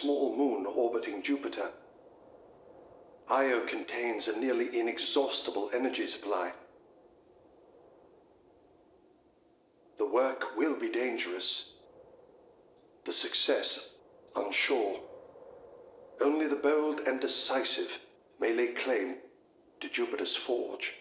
small moon orbiting Jupiter. Io contains a nearly inexhaustible energy supply. The work will be dangerous. The success unsure. Only the bold and decisive may lay claim to Jupiter's forge.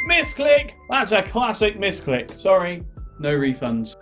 Misclick! That's a classic misclick. Sorry, no refunds.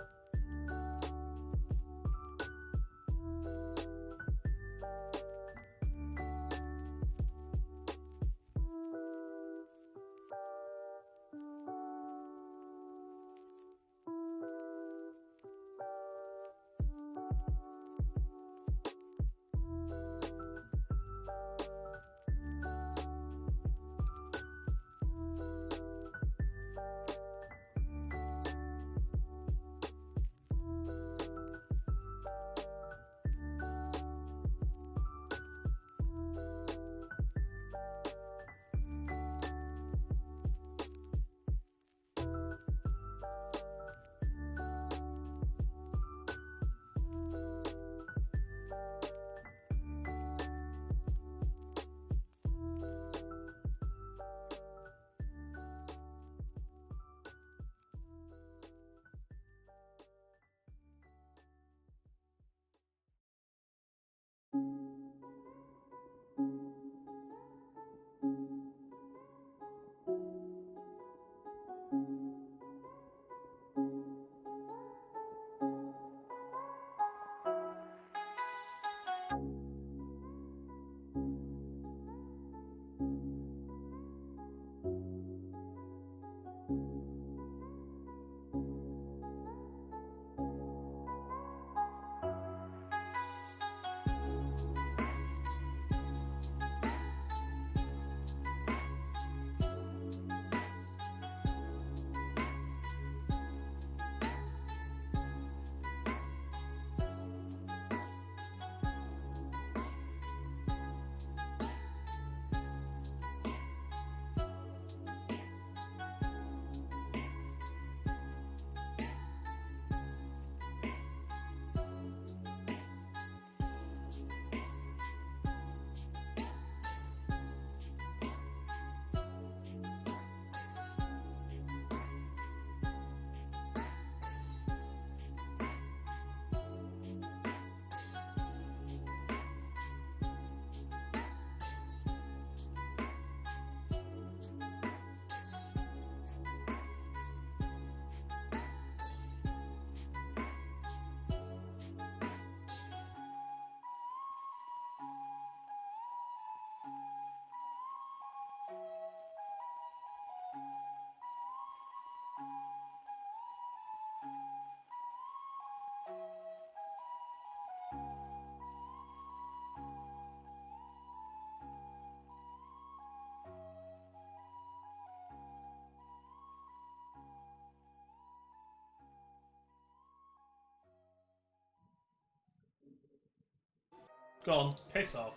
Go on, piss off.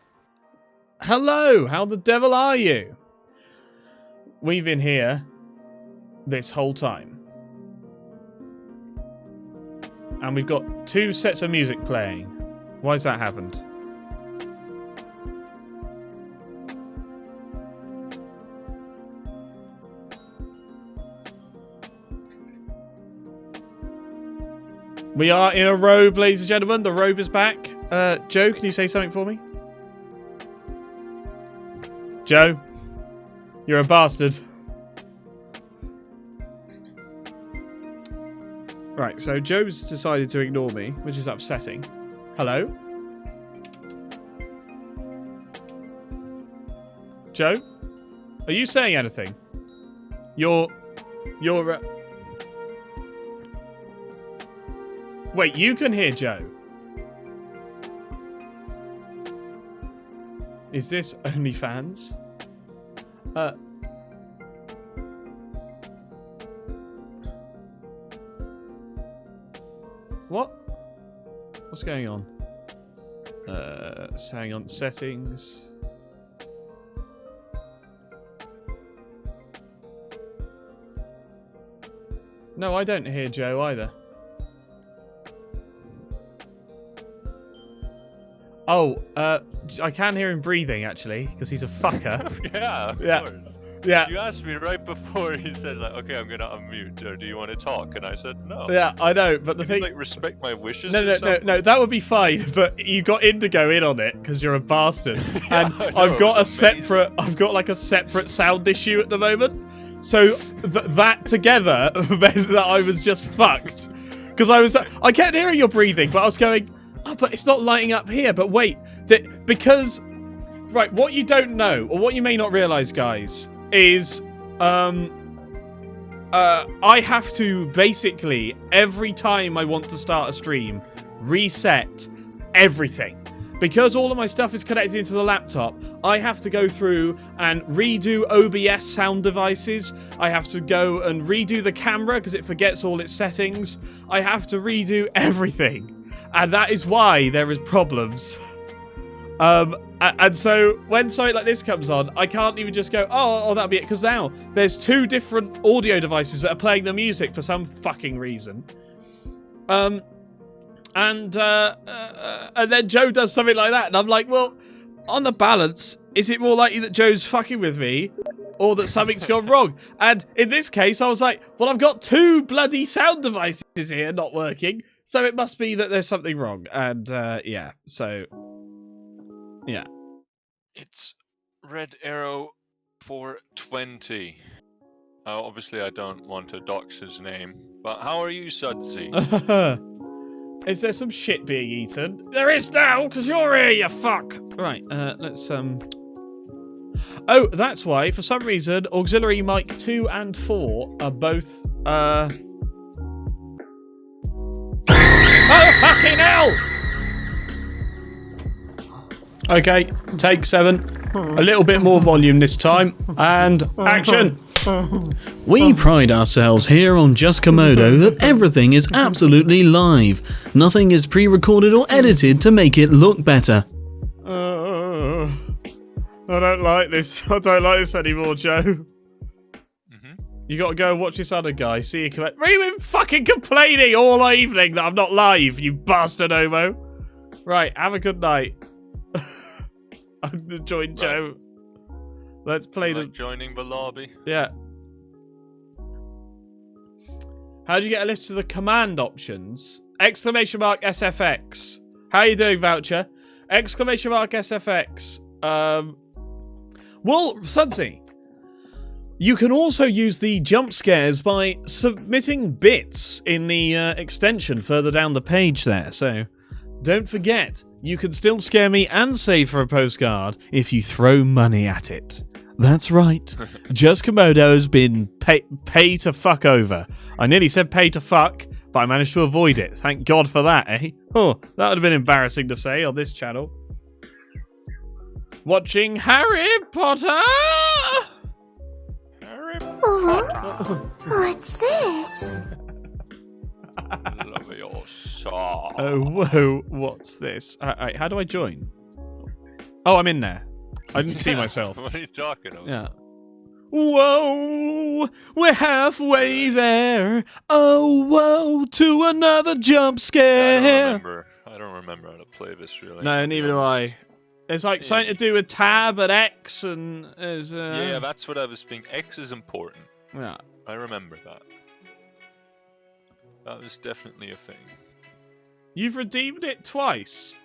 Hello, how the devil are you? We've been here this whole time. And we've got 2 sets of music playing. Why's that happened? We are in a robe, ladies and gentlemen. The robe is back. Joe, can you say something for me? Joe, you're a bastard. Right, so Joe's decided to ignore me, which is upsetting. Hello? Joe? Are you saying anything? You're... Wait, you can hear Joe? Is this OnlyFans? What? What's going on? Hang on, settings. No, I don't hear Joe either. Oh, I can hear him breathing, actually, because he's a fucker. Yeah, of Yeah. course. Yeah. You asked me right before he said, like, okay, I'm gonna unmute, or do you want to talk? And I said, no. Yeah, I know, but the You thing... like, respect my wishes No, or no, no, something? no, that would be fine, but you got Indigo in on it, because you're a bastard. Yeah, And I know, I've it got a was amazing. separate... I've got, like, a separate sound issue at the moment. So, that together meant that I was just fucked. Because I kept hearing your breathing, but I was going, oh, but it's not lighting up here. But wait, because... Right, what you don't know, or what you may not realise, guys, is... I have to basically, every time I want to start a stream, reset everything. Because all of my stuff is connected into the laptop, I have to go through and redo OBS sound devices. I have to go and redo the camera because it forgets all its settings. I have to redo everything. And that is why there is problems. And so when something like this comes on, I can't even just go, oh, that'll be it. Because now there's two different audio devices that are playing the music for some fucking reason. And then Joe does something like that. And I'm like, well, on the balance, is it more likely that Joe's fucking with me or that something's gone wrong? And in this case, I was like, well, I've got two bloody sound devices here not working. So it must be that there's something wrong. And yeah, so... Yeah. It's Red Arrow 420. Obviously, I don't want to dox his name, but how are you, Sudsy? Is there some shit being eaten? There is now, because you're here, you fuck! Right, let's, Oh, that's why, for some reason, auxiliary mic 2 and 4 are both, Oh, fucking hell! Okay, take 7. A little bit more volume this time. And action! We pride ourselves here on Just Komodo that everything is absolutely live. Nothing is pre-recorded or edited to make it look better. I don't like this. I don't like this anymore, Joe. You gotta go and watch this other guy. See you collect. You've been fucking complaining all evening that I'm not live, you bastard homo. Right, have a good night. I'm gonna join Joe. Let's play the... joining the lobby. Yeah. How do you get a list to the command options? Exclamation mark SFX. How you doing, Voucher? Exclamation mark SFX. Well, Sudsy, you can also use the jump scares by submitting bits in the extension further down the page there. So don't forget, you can still scare me and save for a postcard if you throw money at it. That's right. Just Komodo has been pay to fuck over. I nearly said pay to fuck, but I managed to avoid it. Thank God for that, eh? Oh, that would have been embarrassing to say on this channel. Watching Harry Potter! Harry What's this? Love your song. Oh, whoa, what's this? How do I join? Oh, I'm in there. I didn't see myself. What are you talking about? Yeah. Whoa, we're halfway there. Oh, whoa, to another jump scare. I don't remember how to play this really. No, neither do I. There's like something to do with tab and X and there's Yeah, that's what I was thinking. X is important. yeah. I remember that. That was definitely a thing. You've redeemed it twice.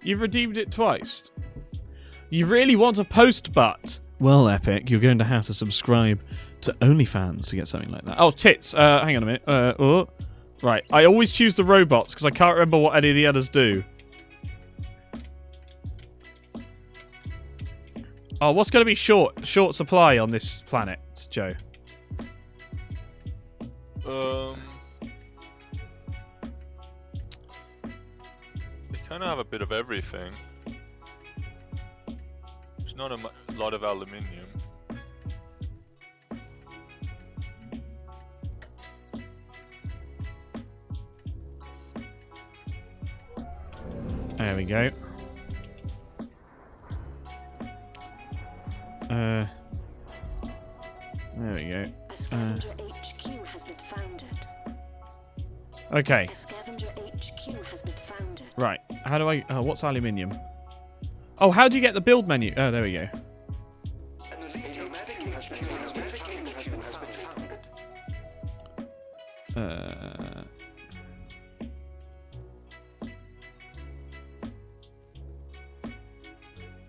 You've redeemed it twice. You really want a post butt? Well, Epic, you're going to have to subscribe to OnlyFans to get something like that. Oh, tits. Hang on a minute. Oh. Right. I always choose the robots because I can't remember what any of the others do. Oh, what's going to be short supply on this planet, Joe? They kind of have a bit of everything. There's not a lot of aluminium. There we go. There we go. A scavenger HQ has been founded. Okay. A scavenger HQ has been founded. Right. How do I... Oh, what's aluminium? Oh, how do you get the build menu? Oh, there we go.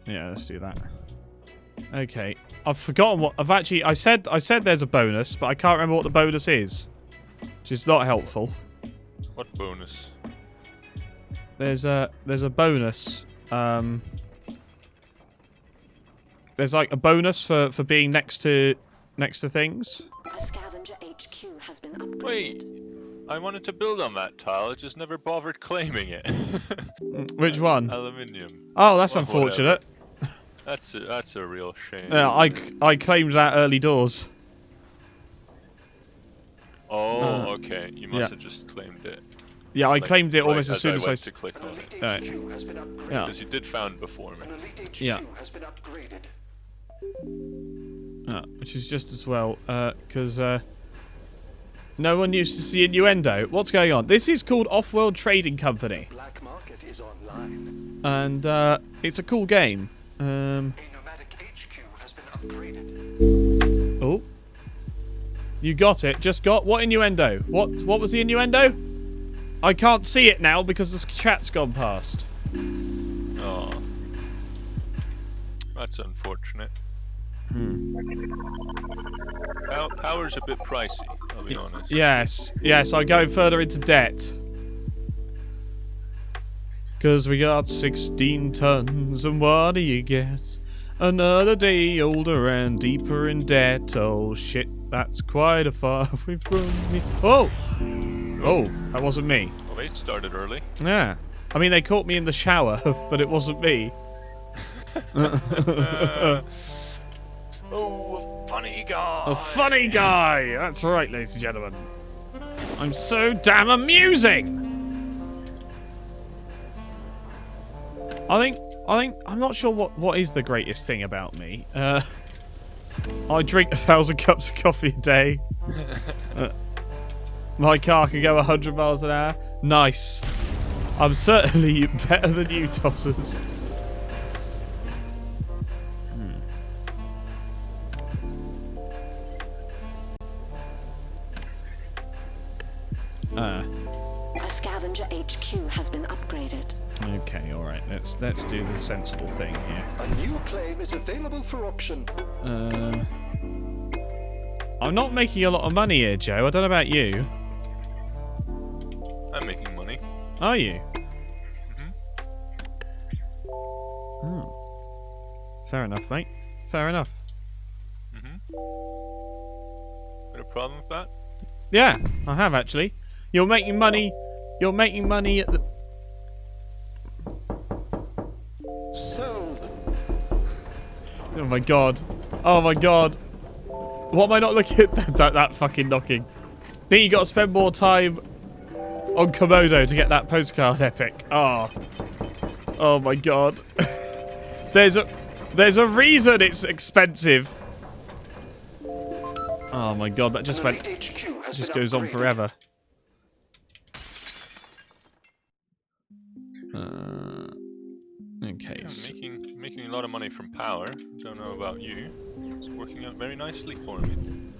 Yeah, let's do that. Okay. I've forgotten what... I said there's a bonus, but I can't remember what the bonus is. Which is not helpful. What bonus? There's a bonus. There's like a bonus for being next to things. A scavenger HQ has been upgraded. Wait, I wanted to build on that tile. I just never bothered claiming it. Which one? Aluminium. Oh, that's Well, unfortunate. That's a real shame. Yeah, I claimed that early doors. Oh, okay. You must have just claimed it. Yeah, I claimed it almost as soon as I went to click on it. Yeah. Because you did found before me. Yeah. Which is just as well, because no one used to see innuendo. What's going on? This is called Offworld Trading Company. Black market is online. And it's a cool game. A nomadic HQ has been upgraded. Oh. You got it. Just got what innuendo? What was the innuendo? I can't see it now because the chat's gone past. Oh. That's unfortunate. Power's a bit pricey, I'll be honest. Yes, I go further into debt. Cause we got 16 tons, and what do you get? Another day older and deeper in debt. Oh shit, that's quite a far away from me. Oh! Oh, that wasn't me. Well, they started early. Yeah. I mean, they caught me in the shower, but it wasn't me. Oh, a funny guy. A funny guy! That's right, ladies and gentlemen. I'm so damn amusing! I think, I'm not sure what is the greatest thing about me. I drink 1,000 cups of coffee a day. My car can go 100 miles an hour. Nice. I'm certainly better than you, Tossers. A scavenger HQ has been upgraded. Okay, alright. Let's do the sensible thing here. A new claim is available for option. I'm not making a lot of money here, Joe. I don't know about you. I'm making money. Are you? Mm-hmm. Oh. Fair enough, mate. Fair enough. Mm-hmm. Got a problem with that? Yeah, I have actually. You're making money at the... Sold. Oh my god. Oh my god. What am I not looking at? that fucking knocking. Think you gotta spend more time on Komodo to get that postcard epic. Oh. Oh my god. There's a reason it's expensive. Oh my god, that just went... just goes on forever. Okay. Yeah, making a lot of money from power. Don't know about you. It's working out very nicely for me.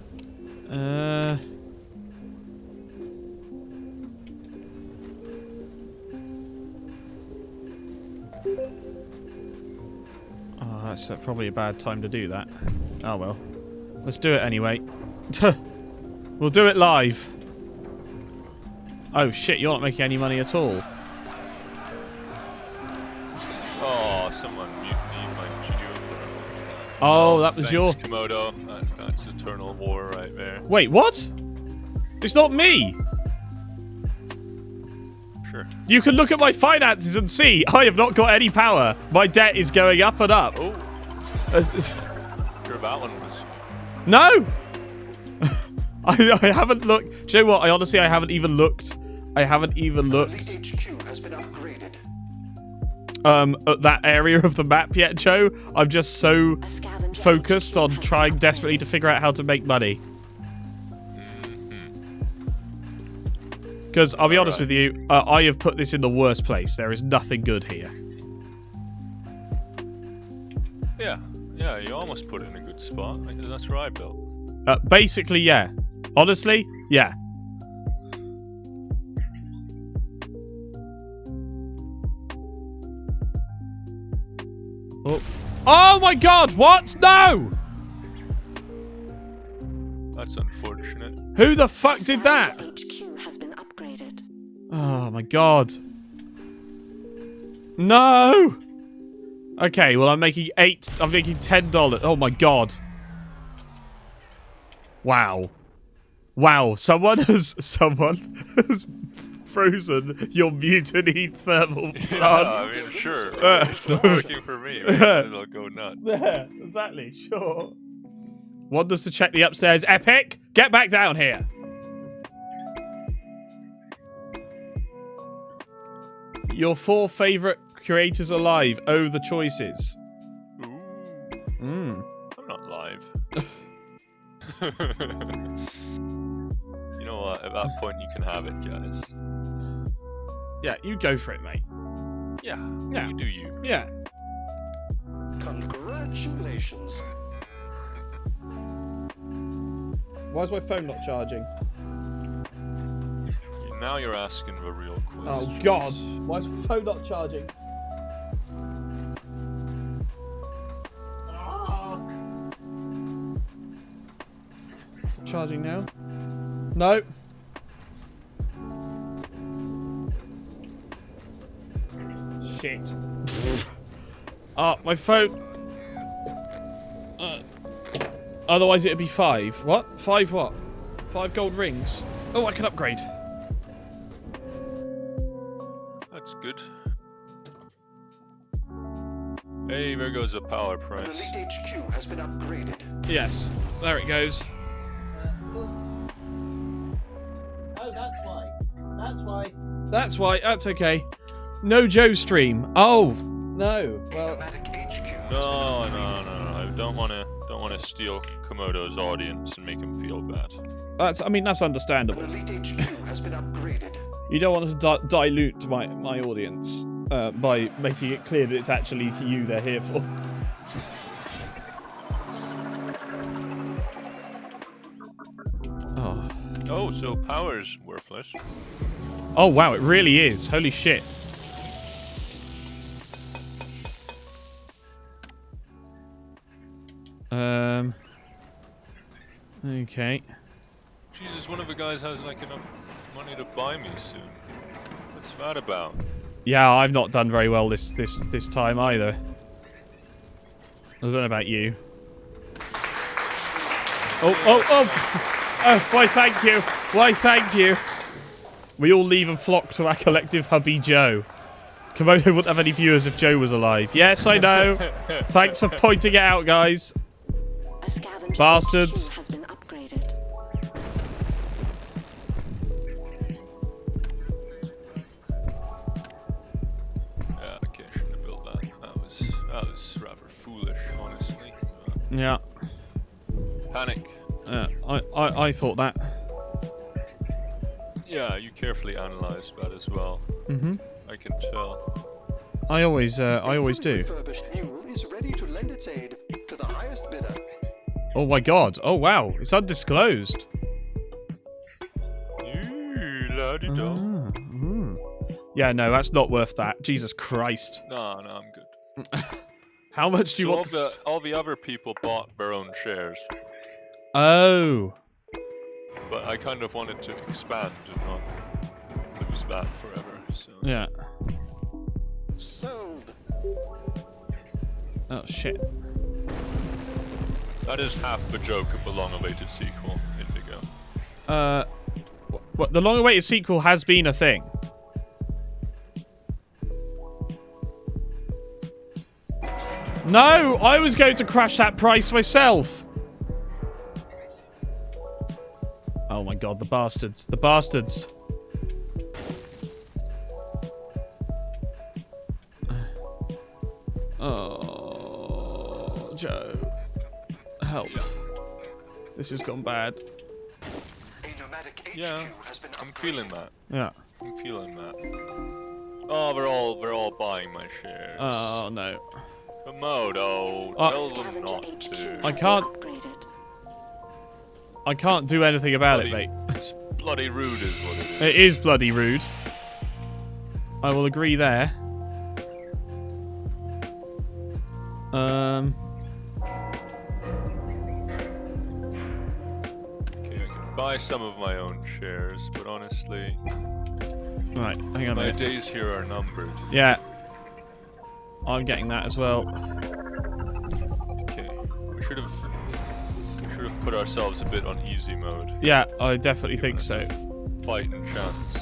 Oh, that's probably a bad time to do that. Oh well. Let's do it anyway. We'll do it live. Oh shit, you're not making any money at all. Oh, someone mutinied my Geo. Oh, that was your... Komodo. That's eternal war right there. Wait, what? It's not me! Sure. You can look at my finances and see I have not got any power. My debt is going up and up. Oh. Sure, that one was... No! I haven't looked. Do you know what? I haven't even looked. I haven't even looked HQ has been upgraded. at that area of the map yet, Joe. I'm just so A scavenger focused HQ on has been trying desperately upgraded. to figure out how to make money. Because I'll be honest with you, I have put this in the worst place. There is nothing good here. Yeah, you almost put it in a good spot. Because that's where I built. Basically, yeah. Honestly, yeah. Oh. Oh my god, what? No! That's unfortunate. Who the fuck did that? Scavenger HQ has been upgraded. Oh my god. No! Okay, well I'm making $10. Oh my god. Wow. Wow, someone has frozen your mutiny thermal plant. Yeah, I mean, sure. It's not working for me. Right? It'll go nuts. Yeah, exactly, sure. Wanders to check the upstairs. Epic! Get back down here! Your 4 favourite creators alive. Oh, the choices. Ooh, Mm. I'm not live. You know what? At that point, you can have it, guys. Yeah, you go for it, mate. Yeah, Yeah. you do you. Yeah. Congratulations. Why is my phone not charging? Now you're asking the real question. Oh, God. Why is my phone not charging? Charging now? No. Shit. My phone. Otherwise it'd be 5. What? 5 what? 5 gold rings. Oh, I can upgrade. That's good. Hey, there goes a power An price. elite HQ has been upgraded. Yes. There it goes. Oh, that's why. That's why. That's why. That's okay. No Joe stream. Oh. No. Well. Nomadic HQ. No. I don't want to steal Komodo's audience and make him feel bad. That's An understandable. elite HQ has been upgraded. You don't want to dilute my audience by making it clear that it's actually you they're here for. Oh. Oh, so power's worthless. Oh wow, it really is. Holy shit. Okay. Jesus, one of the guys has like enough money to buy me soon. What's that about? Yeah, I've not done very well this time either. I don't know about you. Oh, why thank you. Why thank you. We all leave and flock to our collective hubby Joe. Komodo wouldn't have any viewers if Joe was alive. Yes, I know. Thanks for pointing it out, guys. A scavenger Bastards. HQ has been upgraded. Yeah, okay, I shouldn't have built that. That was rather foolish, honestly. Yeah. Panic. I thought that. Yeah, you carefully analysed that as well. Mhm. I can tell. I always do. Fully refurbished mule is ready to lend its aid to the highest bidder. Oh my god. Oh wow. It's undisclosed. Ooh, la-di-da. Yeah, no, that's not worth that. Jesus Christ. No, I'm good. How much do you So want to... all the other people bought their own shares, Oh. but I kind of wanted to expand and not lose that forever. So Yeah. Sold. Oh, shit. that is half the joke of the long-awaited sequel, Indigo. What, the long-awaited sequel has been a thing. No, I was going to crash that price myself. Oh my god, the bastards. The bastards. Oh, Joe. Help. Yeah. This has gone bad. A nomadic HQ Yeah, has been I'm feeling that. Yeah. I'm feeling that. Oh, they're all buying my shares. Oh, no. Komodo, Oh. tell them Scavenger not HQ to. has I been can't- upgraded. I can't do anything about it, mate. It's bloody rude is what it is. It is bloody rude. I will agree there. Okay, I can buy some of my own shares, but honestly, Right, hang on a my minute. days here are numbered. Yeah. I'm getting that as well. Okay, we should have put ourselves a bit on easy mode. Yeah, I definitely think so. Fighting chance.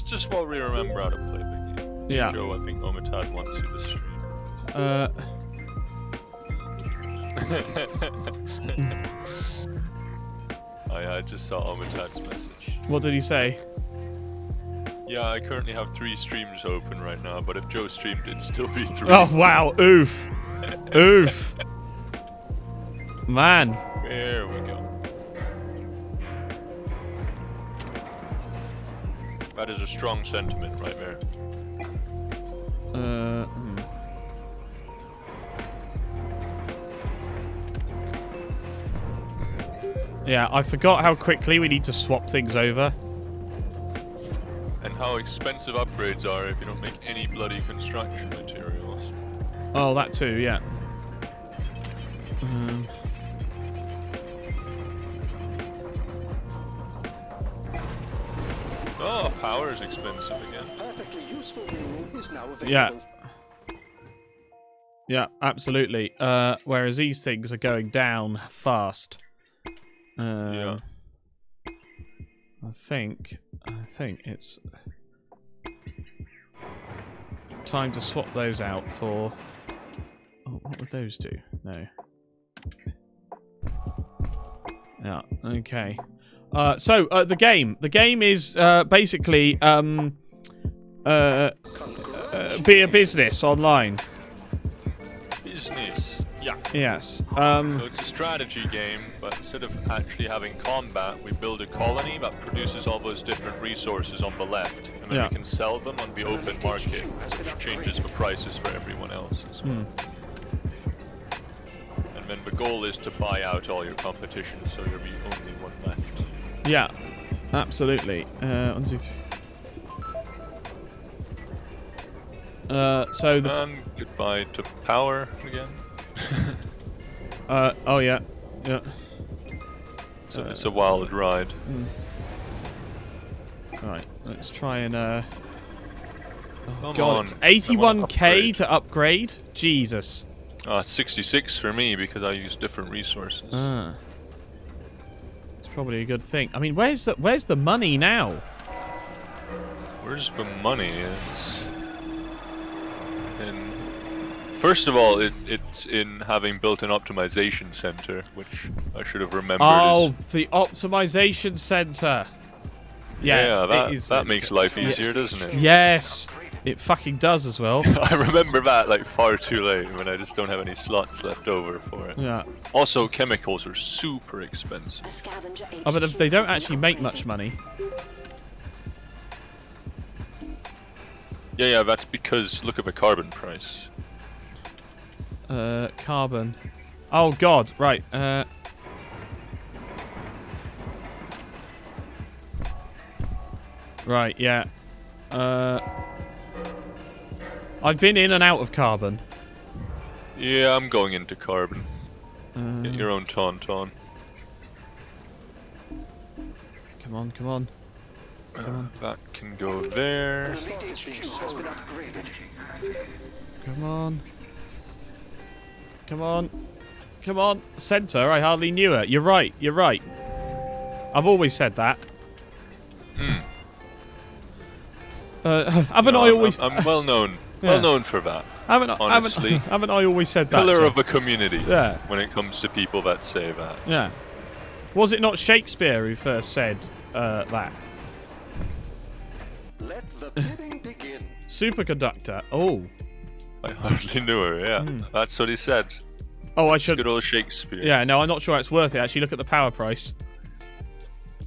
Just while we remember how to play the game. Yeah. Joe, I think Omitad wants you to stream. I just saw Omitad's message. What did he say? Yeah, I currently have 3 streams open right now, but if Joe streamed, it'd still be 3. Oh, wow. Oof. Oof. Man. There we go. That is a strong sentiment right there. Hmm. Yeah, I forgot how quickly we need to swap things over. And how expensive upgrades are if you don't make any bloody construction materials. Oh, that too, yeah. Oh, power is expensive again. Perfectly useful mineral is now available. Yeah. Yeah, absolutely. Whereas these things are going down fast. Yeah. I think it's time to swap those out for... Oh, what would those do? No. Yeah, okay. So, the game. The game is basically be a business online. Business. Yeah. Yes. So it's a strategy game, but instead of actually having combat, we build a colony that produces all those different resources on the left, and then Yeah. we can sell them on the open market, which changes the prices for everyone else as well. And then the goal is to buy out all your competition, so you'll be only one left. Yeah, absolutely. 1, 2, 3. So the And goodbye to power again. oh yeah, yeah. So it's a wild ride. Right, let's try and oh Come God, on, it's I wanna 81k to upgrade. Jesus. 66 for me because I use different resources. It's probably a good thing. I mean, where's the money now? Where's the money? First of all, it's in having built an optimization center, which I should have remembered. Oh, the optimization center. Yeah, it is that really makes good. life easier, doesn't it? Yes, it fucking does as well. I remember that like far too late when I just don't have any slots left over for it. Yeah. Also, chemicals are super expensive. A scavenger Oh, but HQ they don't has been actually make upgraded. much money. Yeah, that's because look at the carbon price. Carbon. Oh God, right. Right, yeah. I've been in and out of carbon. Yeah, I'm going into carbon. Get your own tauntaun. Come on, come on. That can go there. Come on. Come on. Come on. Center, I hardly knew it. You're right, you're right. I've always said that. Haven't I always... I'm well known. Yeah. Well known for that. Honestly. Haven't I always said that? Pillar Joe? of a community. Yeah. When it comes to people that say that. Yeah. Was it not Shakespeare who first said that? Let the bidding begin. Superconductor. Oh. I hardly knew her. Yeah, that's what he said. Oh, I should. Good old Shakespeare. Yeah. No, I'm not sure it's worth it. Actually, look at the power price.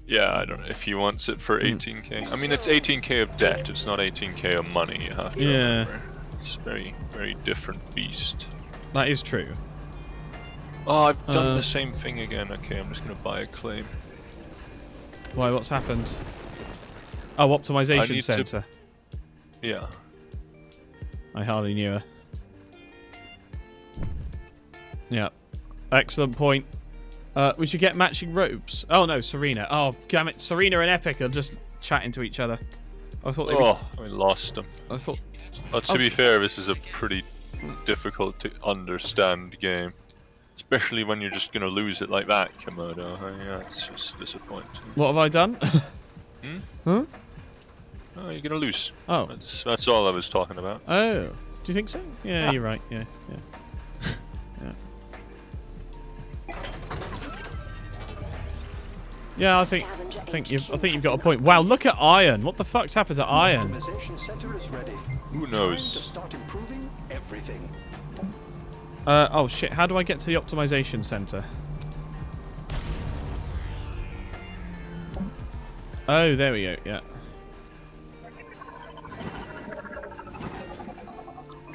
Yeah, I don't know if he wants it for 18k. I mean, it's 18k of debt. It's not 18k of money. You have to remember. It's very, very different beast. That is true. Oh, I've done the same thing again. Okay, I'm just gonna buy a claim. Why? What's happened? Oh, optimization center. Yeah. I hardly knew her. Yeah. Excellent point. We should get matching robes. Oh no, Serena. Oh, damn it. Serena and Epic are just chatting to each other. I thought they were... I lost them. I thought... Well, to be fair, this is a pretty difficult to understand game. Especially when you're just going to lose it like that, Komodo. Yeah, it's just disappointing. What have I done? Huh? Oh, you're going to lose. Oh. That's all I was talking about. Oh. Do you think so? Yeah, you're right. Yeah, yeah. Yeah, I think you've got a point. Wow, look at iron. What the fuck's happened to iron? Optimization center is ready. Who Time knows? to start improving everything. Oh shit, how do I get to the optimization center? Oh, there we go, yeah.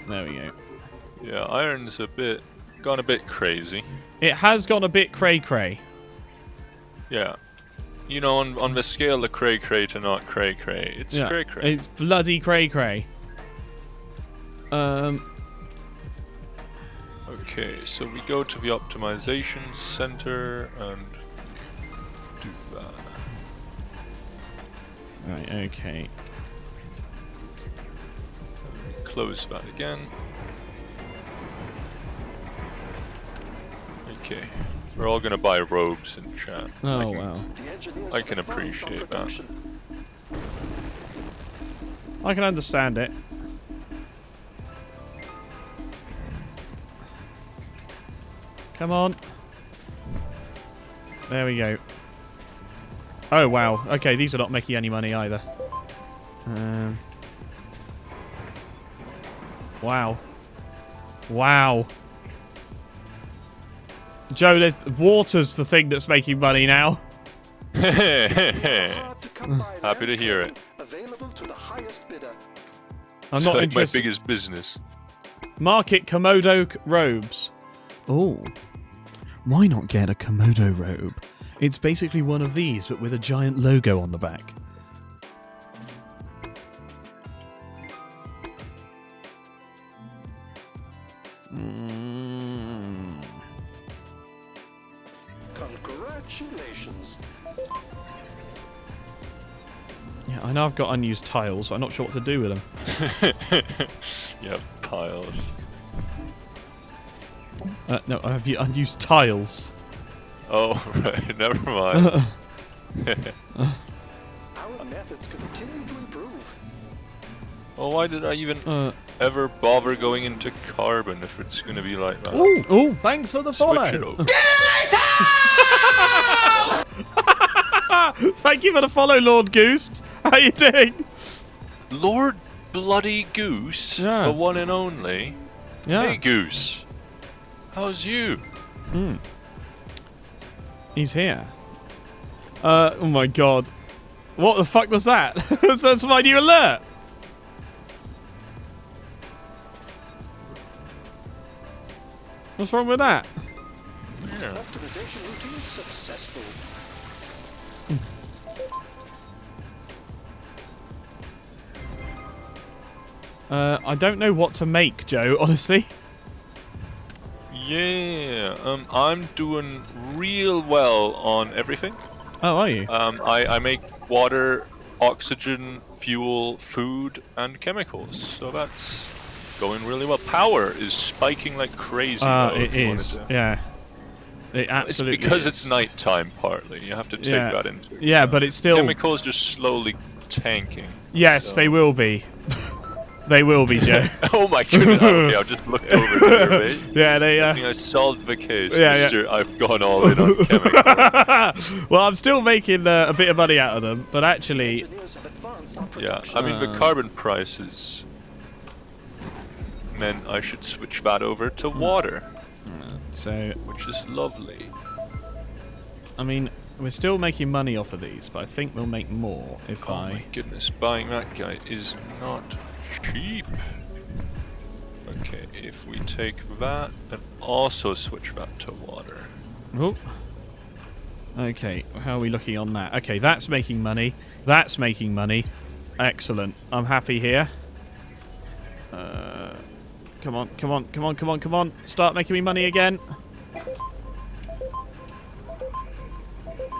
There we go. Yeah, iron's gone a bit crazy. It has gone a bit cray-cray. Yeah. You know, on the scale of cray-cray to not cray-cray, it's cray-cray. It's bloody cray-cray. Okay, so we go to the optimization center and do that. Right, okay. Close that again. Okay. We're all gonna buy robes in chat. Oh, wow. I can appreciate that. I can understand it. Come on. There we go. Oh, wow. Okay, these are not making any money either. Wow. Wow. Joe, water's the thing that's making money now. Happy to hear it. Available to the highest bidder. I'm It's not like interested. my biggest business. Market Komodo robes. Oh. Why not get a Komodo robe? It's basically one of these, but with a giant logo on the back. Congratulations. Yeah, I know I've got unused tiles, but I'm not sure what to do with them. Yeah, piles. No, I have unused tiles. Oh, right, never mind. Our methods continue to improve. Well, why did I even ever bother going into carbon if it's going to be like that? Oh, thanks for the follow. Switch it over. Thank you for the follow, Lord Goose. How you doing? Lord Bloody Goose, Yeah. the one and only. Yeah. Hey, Goose. How's you? He's here. Oh my god. What the fuck was that? That's my new alert. What's wrong with that? Yeah. Optimization routine successful. I don't know what to make, Joe, honestly. Yeah, I'm doing real well on everything. Oh, are you? I make water, oxygen, fuel, food, and chemicals. So that's going really well. Power is spiking like crazy. Though, It if you wanted is. to. Yeah. It absolutely It's because is. it's nighttime partly. You have to take that into account. Yeah, but it's still... Chemicals just slowly tanking. Yes, so. they will be. They will be, Joe. Oh my goodness. Okay, I just looked over here, mate. Yeah, they... I think I solved the case, Yeah, mister. I've gone all in on chemicals. Well, I'm still making a bit of money out of them, but actually... Yeah, I mean, the carbon prices meant I should switch that over to water. So... Which is lovely. I mean, we're still making money off of these, but I think we'll make more if Oh my goodness, buying that guy is not cheap. Okay, if we take that and also switch that to water. Oh. Okay, how are we looking on that? Okay, that's making money. That's making money. Excellent. I'm happy here. Come on, come on, come on, come on, come on. Start making me money again.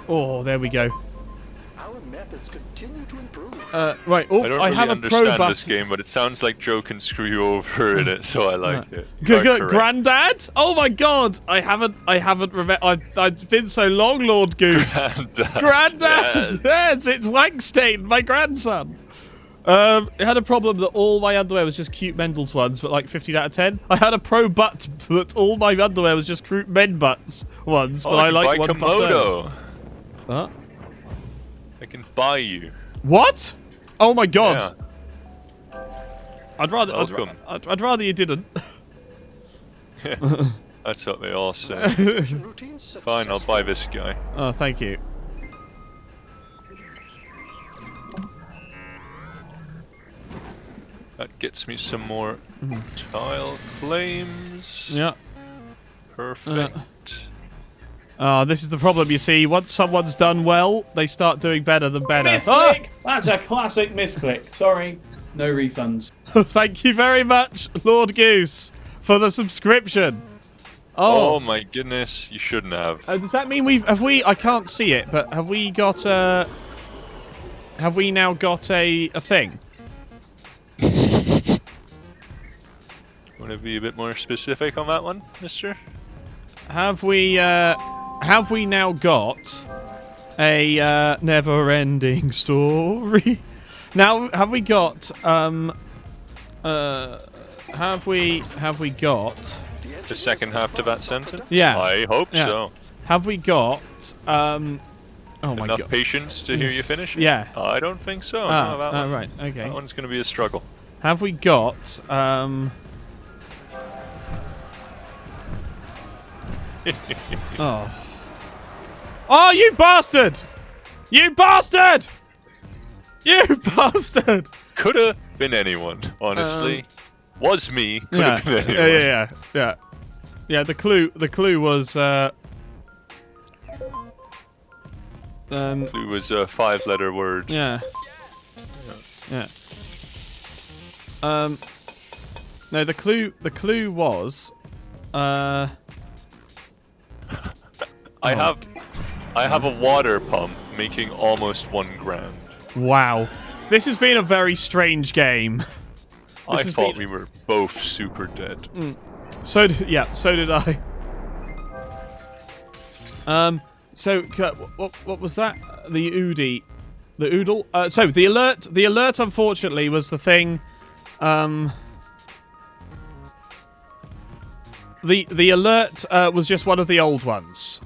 Oh, there we go. Our methods continue to improve. Right. Oh, I don't I really have a pro understand button. this game, but it sounds like Joe can screw you over in it, so I like it. Granddad? Oh my God! I haven't I've been so long, Lord Goose. Granddad! Yes, it's Wankstein, my grandson. I had a problem that all my underwear was just cute Mendel's ones, but like 15 out of 10. I had a pro butt that all my underwear was just cute men butts ones, but I like one Komodo. Huh? I can buy you. What? Oh my God! Yeah. I'd rather you didn't. That's what they all say. Fine, I'll buy this guy. Oh, thank you. That gets me some more tile claims. Yeah. Perfect. This is the problem, you see. Once someone's done well, they start doing better than better. Misclick! That's a classic misclick. Sorry. No refunds. Thank you very much, Lord Goose, for the subscription. Oh my goodness, you shouldn't have. Does that mean I can't see it, but have we now got a thing? Want to be a bit more specific on that one, mister? Have we now got a never-ending story? Now, have we got have we got The second half to that sentence? Yeah. I hope so. Have we got oh my Enough God. patience to hear you finish? Yeah. I don't think so. No, that one, right, okay. That one's going to be a struggle. Have we got Oh, you bastard! You bastard! You bastard! Could have been anyone, honestly. Was me. Could have been anyone. Yeah, the clue was Clue was a 5-letter word. Yeah. No, the clue was I have a water pump making almost $1 grand. Wow. This has been a very strange game. I thought we were both super dead. So did I. So what was that? The Oodie, the Oodle. So the alert unfortunately was the thing. The alert was just one of the old ones.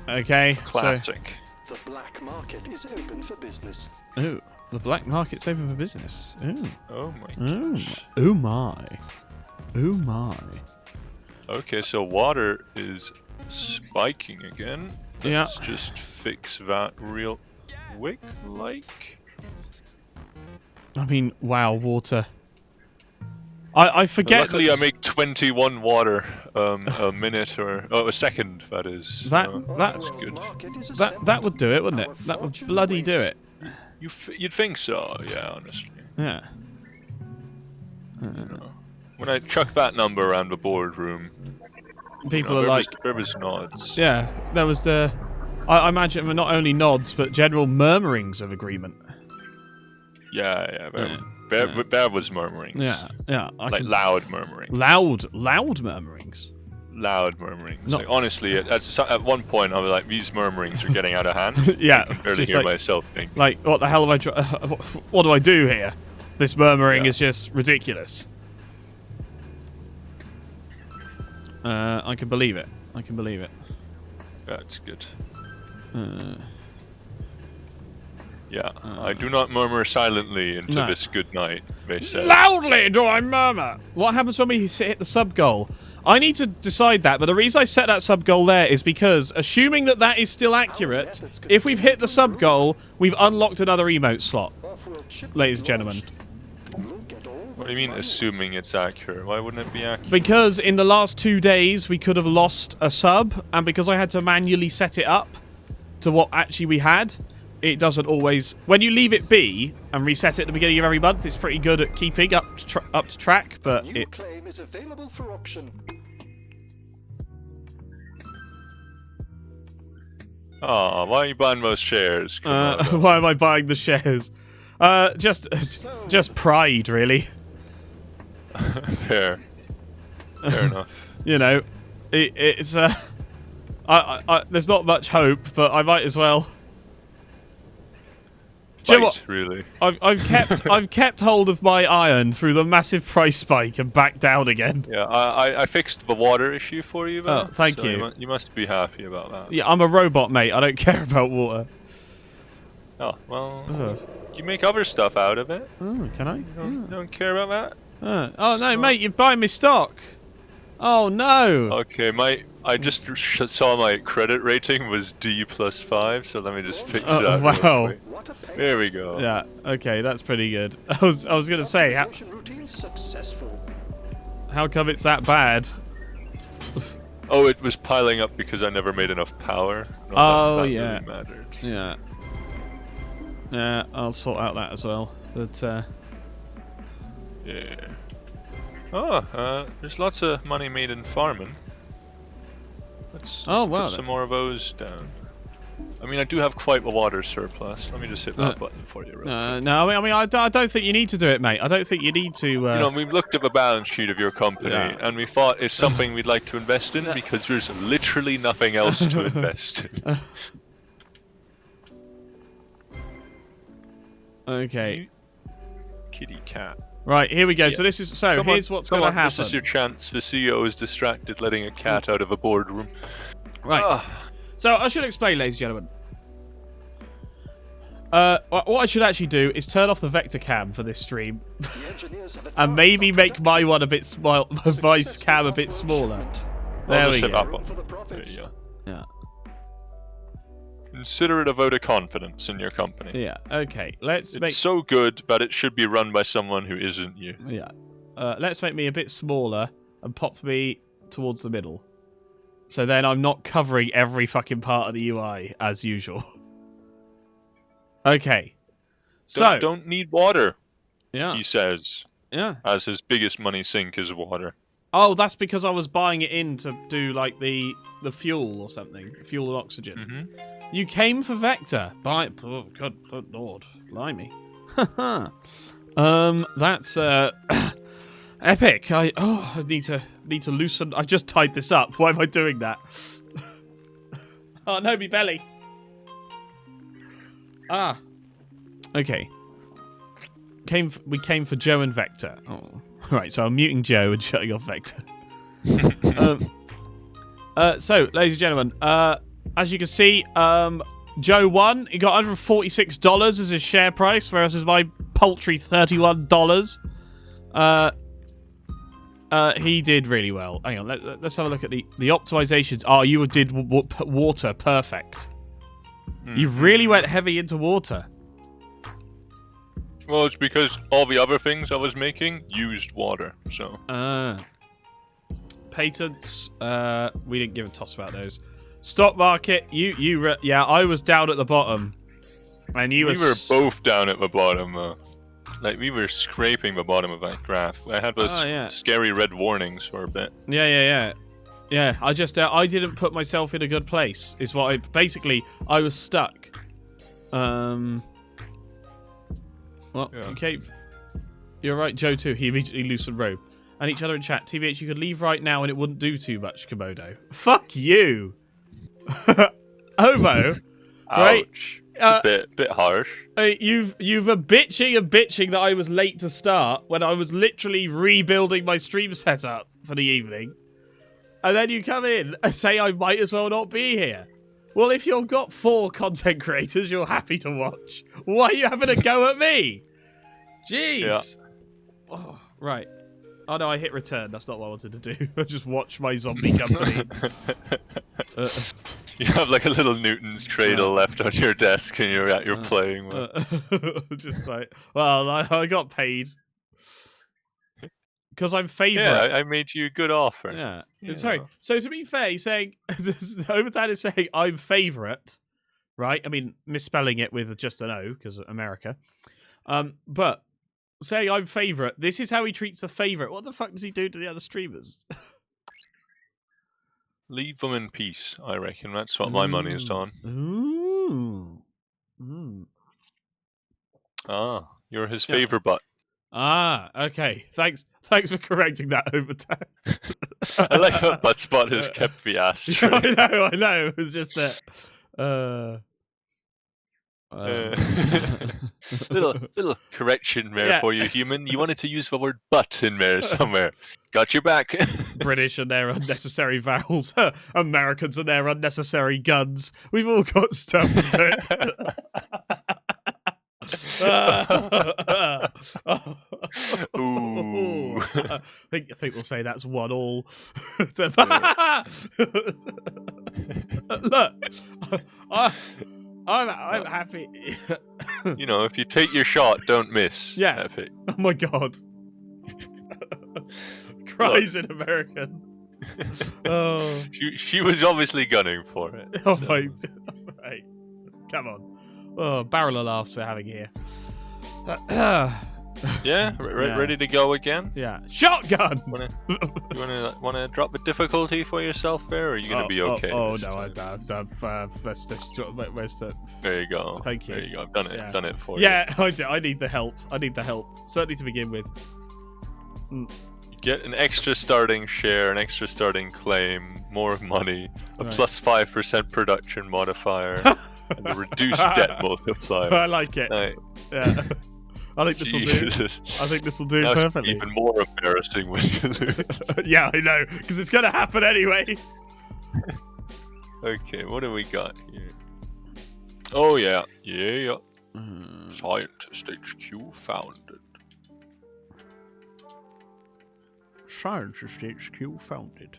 Okay. Classic. The black market is open for business. Oh, the black market's open for business. Ooh. Oh my gosh. Oh my. Oh my. Okay, so water is spiking again. Let's just fix that real quick, like. I mean, wow, water. I forget. Luckily, I make 21 water a minute or a second. That is. That's good. That would do it, wouldn't it? That would bloody do it. You'd think so, yeah. Honestly. Yeah. When I chuck that number around the boardroom, People are like, there was nods. yeah, there was I imagine not only nods but general murmurings of agreement. Yeah. There was murmurings. Yeah. Loud murmurings. Loud murmurings. Loud murmurings. Not- Like, honestly, at one point I was like, these murmurings are getting out of hand. Yeah, I can barely just hear like- myself think. Like, what the hell am I? What do I do here? This murmuring Yeah. is just ridiculous. I can believe it. That's good. Uh, Yeah, I do not murmur silently into No. this good night, they said. Loudly do I murmur. What happens when we hit the sub goal? I need to decide that, but the reason I set that sub goal there is because, assuming that is still accurate, if we've hit the sub goal, we've unlocked another emote slot, ladies and gentlemen. What do you mean, assuming it's accurate? Why wouldn't it be accurate? Because in the last 2 days, we could have lost a sub, and because I had to manually set it up to what actually we had, it doesn't always... When you leave it be and reset it at the beginning of every month, it's pretty good at keeping up to track, but New it... claim is available for option. Oh, why are you buying those shares? Komodo? why am I buying the shares? Just pride, really. Fair enough. You know, it's there's not much hope, but I might as well. Do you know what? Really. I've kept hold of my iron through the massive price spike and back down again. Yeah, I fixed the water issue for you, though. Oh, thank so you. You must be happy about that. Yeah, I'm a robot, mate. I don't care about water. Oh, well, Ugh. you make other stuff out of it. Oh, can I? You don't care about that? Oh no, mate! You're buying me stock. Oh no! Okay, I just saw my credit rating was D+5, so let me just fix that. real wow. quick. There we go. Yeah. Okay, that's pretty good. I was gonna say, Optimization routine successful. how come it's that bad? Oh, it was piling up because I never made enough power. Not Oh, that yeah. Really mattered. Yeah. Yeah, I'll sort out that as well. But Yeah. Oh, there's lots of money made in farming. Let's Oh, wow, put some more of those down. I mean, I do have quite a water surplus. Let me just hit that button for you real quick. no, I don't think you need to do it, mate. I don't think you need to. You know, we've looked at the balance sheet of your company, Yeah. and we thought it's something we'd like to invest in because there's literally nothing else to invest in. Okay. Kitty cat. Right, here we go. Yeah. So this is Come here's on, what's come going to on, happen. This is your chance. The CEO is distracted letting a cat out of a boardroom. Right. Ah. So I should explain, ladies and gentlemen. What I should actually do is turn off the vector cam for this stream, The engineers have and maybe advanced make on my one a bit small, my Successful cam a bit Offworld smaller. shipment. There I'll we just hit go. that button. For the There profits. you go. Yeah. Consider it a vote of confidence in your company. Yeah. Okay. Let's It's make. so good that it should be run by someone who isn't you. Yeah. Let's make me a bit smaller and pop me towards the middle. So then I'm not covering every fucking part of the UI as usual. Okay. So Don't need water, yeah. he says, Yeah. as his biggest money sink is water. Oh, that's because I was buying it in to do like the fuel or something, fuel and oxygen. Mm-hmm. You came for Vector. Oh, good lord, blimey. That's epic. I need to loosen. I just tied this up. Why am I doing that? Oh no, me belly. Ah. Okay. We came for Joe and Vector. Oh. Right, so I'm muting Joe and shutting off Vector. So, ladies and gentlemen, as you can see, Joe won. He got $146 as his share price, whereas as my paltry $31. He did really well. Hang on, let's have a look at the optimizations. Oh, you did water perfect. You really went heavy into water. Well, it's because all the other things I was making used water, so... Patents, we didn't give a toss about those. Stock market, yeah, I was down at the bottom. And you We were both down at the bottom, though. Like, we were scraping the bottom of that graph. I had those scary red warnings for a bit. Yeah. I just I didn't put myself in a good place. Is what I was stuck. Well, okay. You're right, Joe too. He immediately loosened rope. And each other in chat. TBH, you could leave right now and it wouldn't do too much, Komodo. Fuck you. Homo. Right? Ouch. It's a bit harsh. You've been bitching that I was late to start when I was literally rebuilding my stream setup for the evening. And then you come in and say I might as well not be here. Well, if you've got 4 content creators you're happy to watch, why are you having a go at me? Jeez. Yeah. Oh, right. Oh no, I hit return. That's not what I wanted to do. I just watch my zombie company. You have like a little Newton's cradle left on your desk and you're playing with. Just like, well, I got paid. Because I'm favourite. Yeah, I made you a good offer. Yeah. Sorry. So to be fair, he's saying, Overtime is saying I'm favourite, right? I mean, misspelling it with just an O, because America. But saying I'm favourite, this is how he treats the favourite. What the fuck does he do to the other streamers? Leave them in peace, I reckon. That's what my money is on. Ah, you're his favour butt. Ah, okay. Thanks for correcting that, Overtime. I like that butt spot has kept the ass straight. I know. It was just little correction there for you, human. You wanted to use the word butt in there somewhere. Got your back. British and their unnecessary vowels. Americans and their unnecessary guns. We've all got stuff to do. Ooh. I think we'll say that's 1-1. Look, I'm happy. You know, if you take your shot, don't miss. Yeah. Epic. Oh my god. Cries in American. Oh. She was obviously gunning for it. Oh my. Right. Come on. Oh, barrel of laughs we're having here. Yeah, ready to go again? Yeah. Shotgun! You wanna drop the difficulty for yourself there, or are you gonna be okay? No, let's where's the... There you go. Thank you. There you go. I've done it. Yeah. I've done it for you. Yeah, I need the help. Certainly to begin with. You get an extra starting share, an extra starting claim, more money, a plus 5% production modifier, and a reduced debt multiplier. I like it. Right. Yeah. I think this will do. I think this will do perfectly. Even more embarrassing when you lose. Yeah, I know, because it's going to happen anyway. Okay, what do we got here? Oh yeah. Scientist HQ founded. Scientist HQ founded.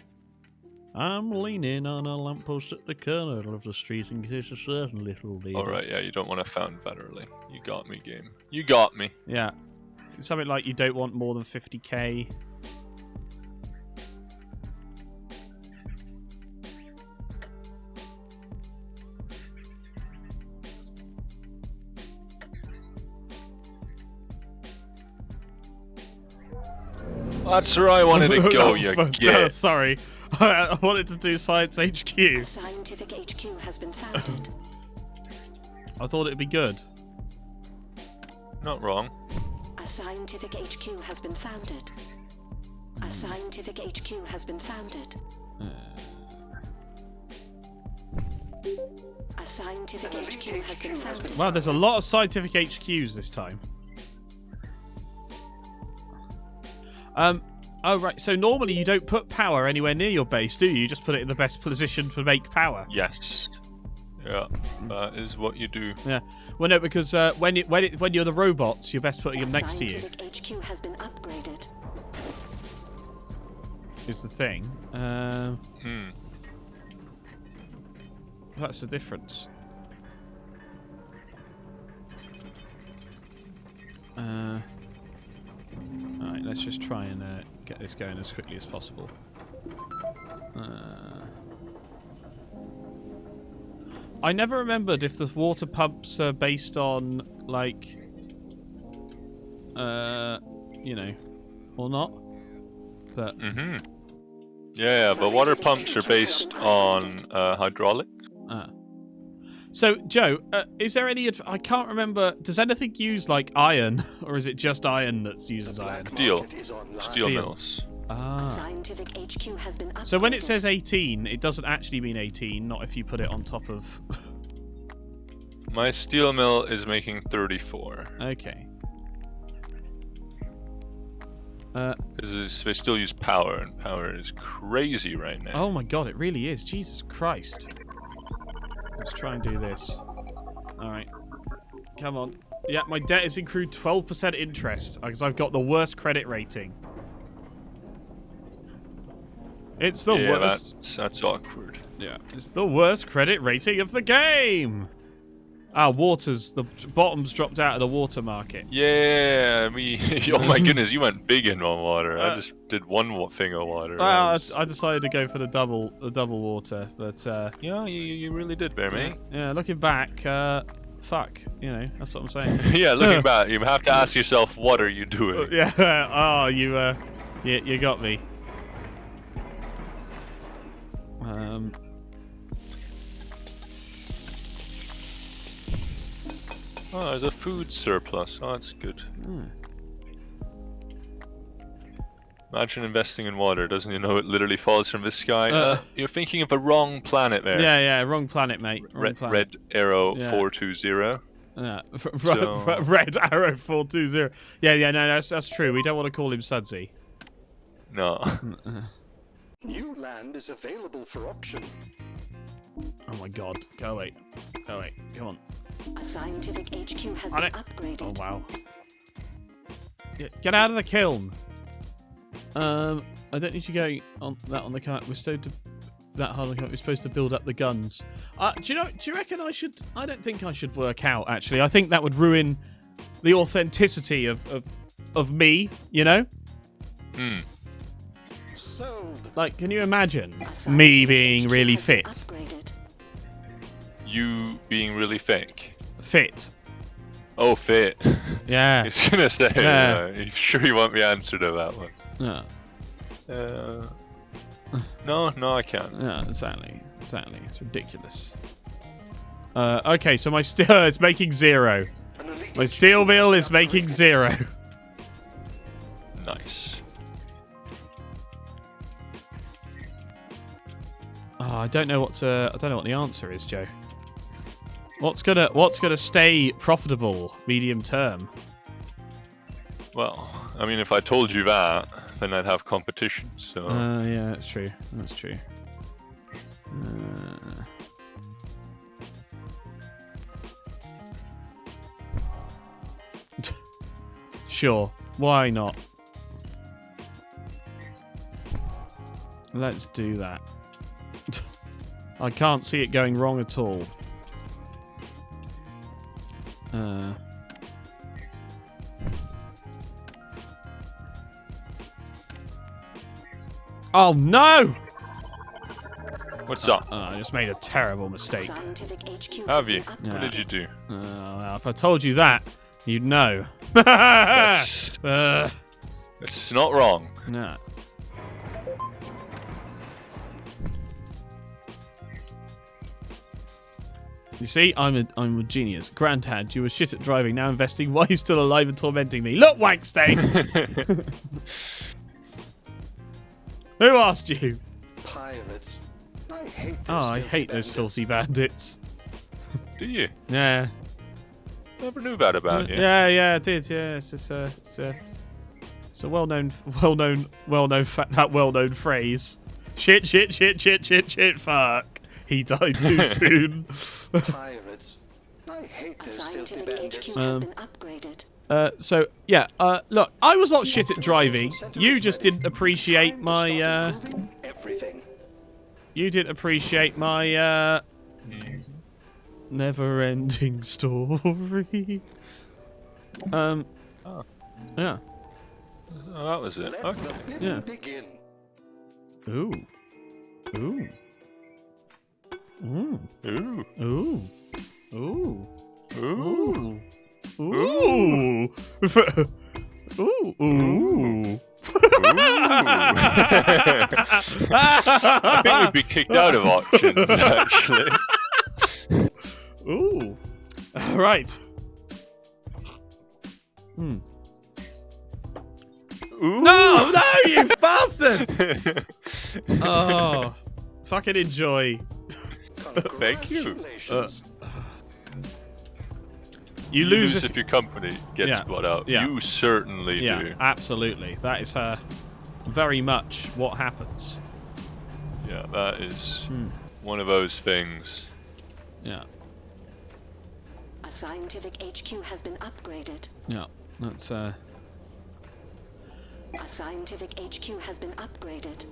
I'm leaning on a lamppost at the corner of the street in case a certain little lady... Alright, yeah, you don't want to found that early. You got me, game. You got me. Yeah. Something like you don't want more than 50k. That's where I wanted to go, you git. Sorry. I wanted to do Science HQ. A scientific HQ has been founded. I thought it'd be good. Not wrong. A scientific HQ has been founded. A scientific HQ has been founded. A scientific HQ has been founded. Wow, there's a lot of scientific HQs this time. Oh, right. So normally you don't put power anywhere near your base, do you? You just put it in the best position to make power. Yes. Yeah, that is what you do. Yeah. Well, no, because when you're the robots, you're best putting them next to you. HQ has been upgraded. Is the thing. That's the difference. Alright, let's just try and get this going as quickly as possible. I never remembered if the water pumps are based on, like, You know, or not. But Yeah, but water pumps are based on hydraulic. So, Joe, is there any? I can't remember. Does anything use like iron, or is it just iron that uses iron? Steel mills. A scientific HQ has been upgraded. So when it says 18, it doesn't actually mean 18. Not if you put it on top of. My steel mill is making 34. Okay. Because they still use power, and power is crazy right now. Oh my god, it really is. Jesus Christ. Let's try and do this. Alright. Come on. Yeah, my debt has accrued 12% interest, because I've got the worst credit rating. It's the worst. That's awkward. Yeah, it's the worst credit rating of the game! Ah, the bottom's dropped out of the water market. Yeah, oh my goodness, you went big in on water. I just did one thing of water. I decided to go for the double water, but yeah, you really did, bear mate. Yeah, looking back, fuck, you know, that's what I'm saying. Yeah, looking back, you have to ask yourself, what are you doing? Yeah, you got me. Oh, there's a food surplus. Oh, that's good. Imagine investing in water. Doesn't you know it literally falls from the sky? You're thinking of a wrong planet there. Yeah, wrong planet, mate. Red arrow 420. Yeah, Red arrow 420. Yeah, no, that's true. We don't want to call him Sudsy. No. New land is available for auction. Oh my god. Go away. Come on. A scientific HQ has been upgraded. Oh wow. Get out of the kiln. I don't need to go on the cart. We're supposed to We're supposed to build up the guns. Do you reckon I should? I don't think I should work out. Actually, I think that would ruin the authenticity of me. You know. Sold. Like, can you imagine me being really fit? You being really fake. Fit. Oh, fit. Yeah. I was gonna say. Yeah. You sure you want the answer to that one? Yeah. No, I can't. Yeah, exactly. It's ridiculous. Okay, so my steel is making 0. My steel mill is making 0. Nice. Oh, I don't know what the answer is, Joe. What's gonna stay profitable medium term? Well, I mean, if I told you that, then I'd have competition. So. Yeah, that's true. Sure. Why not? Let's do that. I can't see it going wrong at all. Oh no! What's up? I just made a terrible mistake. Have you? What did you do? Well, if I told you that, you'd know. It's not wrong. No. You see, I'm a genius. Granddad, you were shit at driving, now investing. Why are you still alive and tormenting me? Look, Wankstein! Who asked you? Pirates. I hate those filthy bandits. Do you? Yeah. Never knew that about you. Yeah, I did. Yeah, it's a well-known phrase. Shit, fuck. He died too soon. Pirates. I hate those filthy bandits. So yeah, look, I was not shit at driving. You just didn't appreciate my everything. You didn't appreciate my never-ending story. Yeah. Oh, that was it. Let Okay. the bidding Yeah. begin. Ooh. Ooh. Ooh. Ooh. Ooh. Ooh. Ooh. I think we'd be kicked out of auctions, actually. Ooh. All right. Ooh. No, you bastard! Oh, fucking enjoy. Thank you. Congratulations. You lose if your company gets Yeah. bought out. Yeah. You certainly Yeah, do. absolutely. That is very much what happens. Yeah, that is one of those things. Yeah, A scientific HQ has been upgraded. yeah. That's A scientific HQ has been upgraded.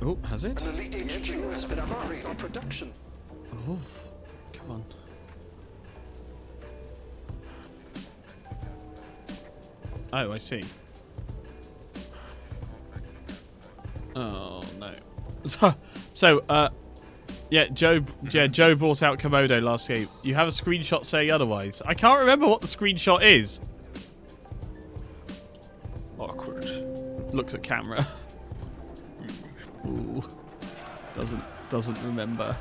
Oh, has it? An elite HQ has been advanced on production. Oh, come on. Oh, I see. Oh no. So, yeah, Joe bought out Komodo last game. You have a screenshot saying otherwise. I can't remember what the screenshot is. Awkward. Looks at camera. Ooh. Doesn't remember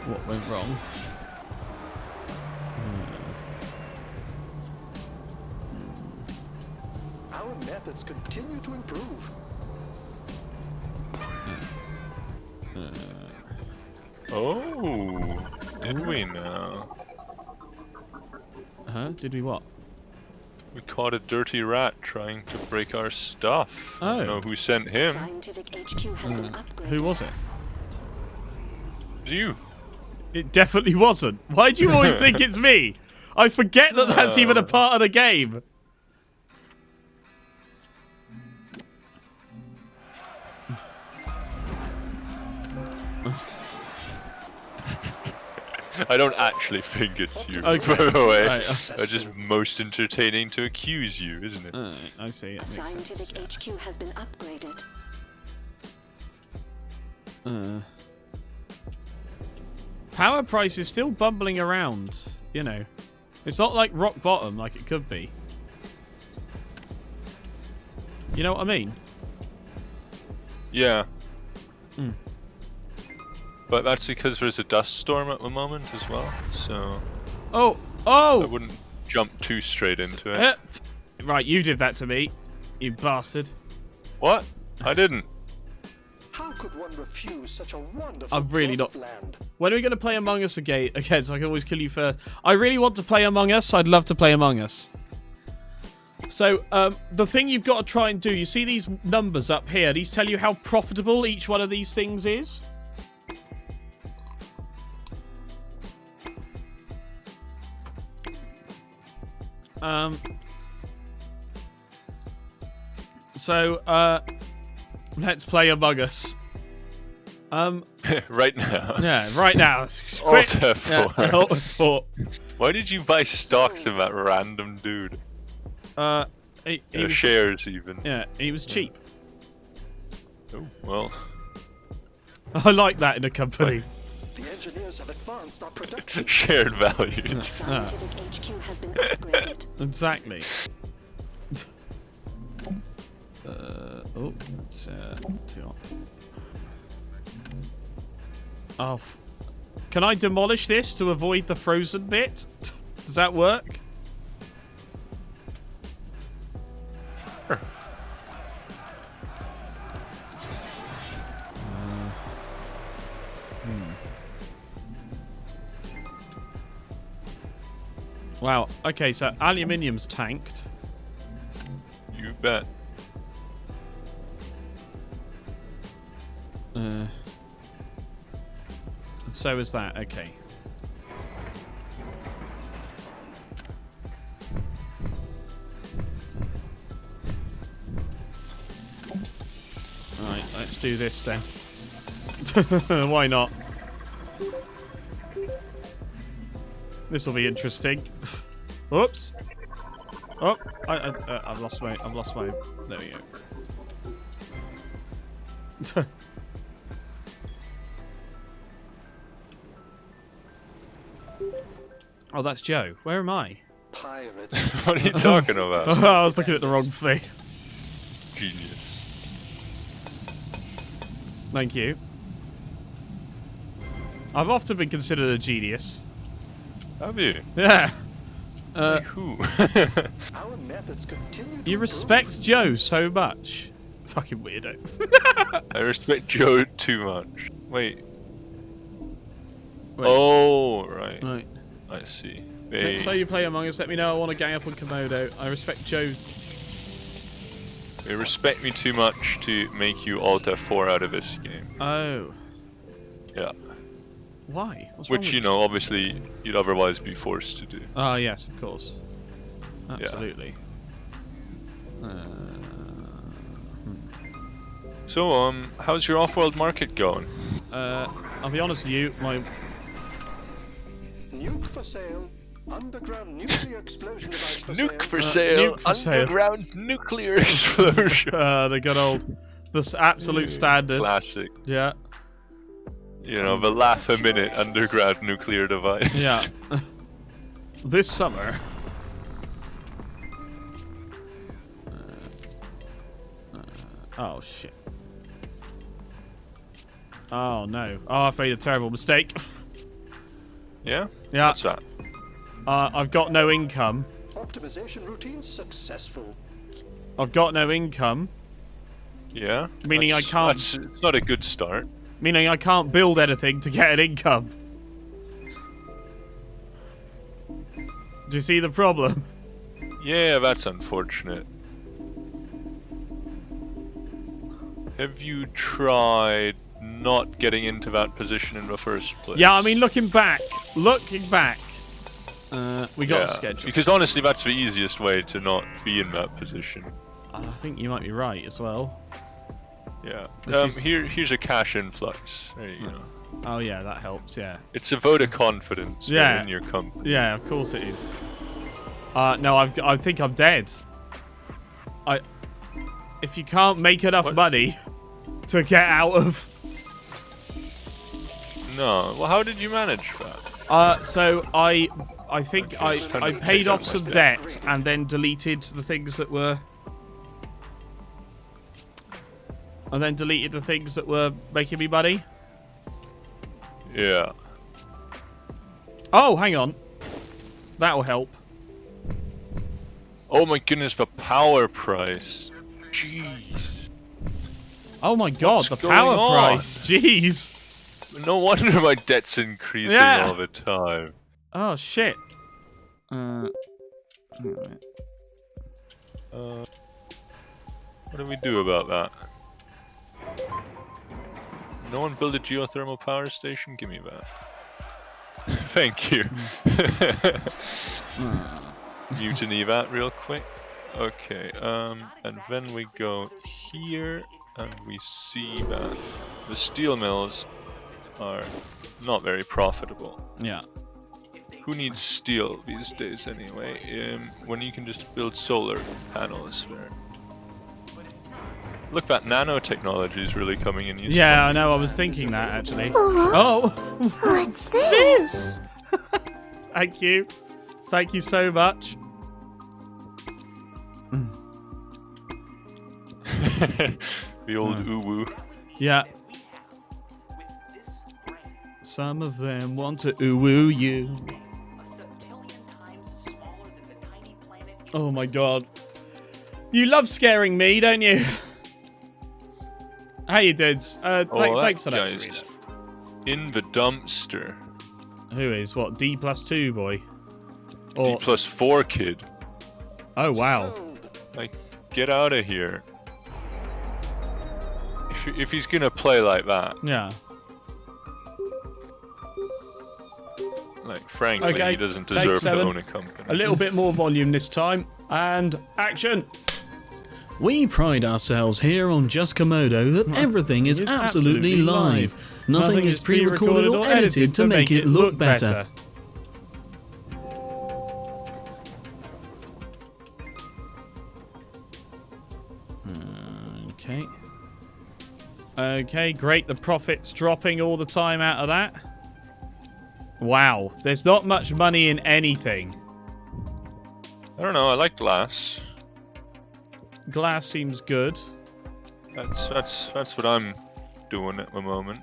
what went wrong. Our methods continue to improve. Oh, did we now? Huh? Did we what? We caught a dirty rat trying to break our stuff. I Oh. don't know who sent him. Scientific HQ has been upgraded. Who was it? You. It definitely wasn't. Why do you always think it's me? I forget that that's even a part of the game. I don't actually think it's you, Okay. by the way. Right, It's just most entertaining to accuse you, isn't it? I see. It A makes sense. scientific HQ has been upgraded. Power price is still bumbling around, you know. It's not like rock bottom like it could be. You know what I mean? Yeah. But that's because there's a dust storm at the moment as well, so I Oh! wouldn't jump too straight into it. Right, you did that to me, you bastard. What? I didn't. How could one refuse such a wonderful I'm really plot not- of land? When are we going to play Among Us again, so I can always kill you first? I really want to play Among Us. I'd love to play Among Us. So, the thing you've got to try and do, you see these numbers up here? These tell you how profitable each one of these things is. So, let's play Among Us. Right now. Yeah, right now. Alt Quick. F4. Yeah, Alt F4. Why did you buy stocks in that random dude? He Or was, shares even? yeah, he was cheap. Oh, well. I like that in a company. The engineers have advanced our production. Shared values. Scientific HQ has been upgraded. Exactly. Oh, let's can I demolish this to avoid the frozen bit? Does that work? Wow. Okay, so aluminium's tanked. You bet. So is that. Okay. Alright, let's do this then. Why not? This will be interesting. Oops. Oh, I've lost my. There we go. Oh, that's Joe. Where am I? pirates. What are you talking about? I was looking at the wrong thing. Genius. Thank you. I've often been considered a genius. Have you? Yeah. Like who? Our methods continue to You respect Joe so much. Fucking weirdo. I respect Joe too much. Wait. Oh, right. Right. I see. Next time you play Among Us, let me know. I want to gang up on Komodo. I respect Joe. You respect me too much to make you alt F4 out of this game. Oh. Yeah. Why? What's wrong Which, with you know, obviously you'd otherwise be forced to do. Oh, yes, of course. Absolutely. So, how's your off-world market going? I'll be honest with you, my... Nuke for sale. Underground nuclear explosion device for Nuke for sale, sale. Underground nuclear explosion. the good old... The absolute standard. Classic. Yeah. You know, the laugh a minute underground nuclear device. Yeah. This summer... oh, shit. Oh, no. Oh, I've made a terrible mistake. Yeah? Yeah. What's that? I've got no income. Optimization routine successful. I've got no income. Yeah? Meaning I can't... It's not a good start. Meaning I can't build anything to get an income. Do you see the problem? Yeah, that's unfortunate. Have you tried not getting into that position in the first place? Yeah, I mean, looking back, we got a schedule. Because honestly, that's the easiest way to not be in that position. I think you might be right as well. Yeah. Which is- Here's a cash influx. There you go. Oh yeah, that helps. Yeah. It's a vote of confidence in your company. Yeah, of course it is. No, I think I'm dead. If you can't make enough money to get out of... No. Well, how did you manage that? So I think Okay, I it's time to paid check out off some my debt and then deleted the things that were... And then deleted the things that were making me money. Yeah. Oh, hang on. That'll help. Oh my goodness, the power price. Jeez. Oh my god, What's the power going on? price. Jeez. No wonder my debt's increasing all the time. Oh shit. What do we do about that? No one build a geothermal power station? Give me that. Thank you. Mutiny that real quick. Okay, and then we go here, and we see that the steel mills are not very profitable. Yeah. Who needs steel these days anyway? When you can just build solar panels there. Look, that nanotechnology is really coming in useful. Yeah, I know, I was thinking that actually. Oh! What's this? Thank you. Thank you so much. The old uwu. Yeah. Some of them want to ooh you. Oh my god. You love scaring me, don't you? How you dudes? Thanks for that, guy's Serena. in the dumpster. Who is? What, D+2 boy? Or... D+4 kid. Oh, wow. Like, get out of here. If he's gonna play like that, Yeah. like, frankly, Okay, he doesn't take deserve to 7. own a company. A little bit more volume this time. And action! We pride ourselves here on Just Komodo that everything is It's absolutely live. Nothing is pre-recorded or edited to make it look better. Okay. Okay, great. The profit's dropping all the time out of that. Wow. There's not much money in anything. I don't know. I like glass. Glass seems good. That's what I'm doing at the moment.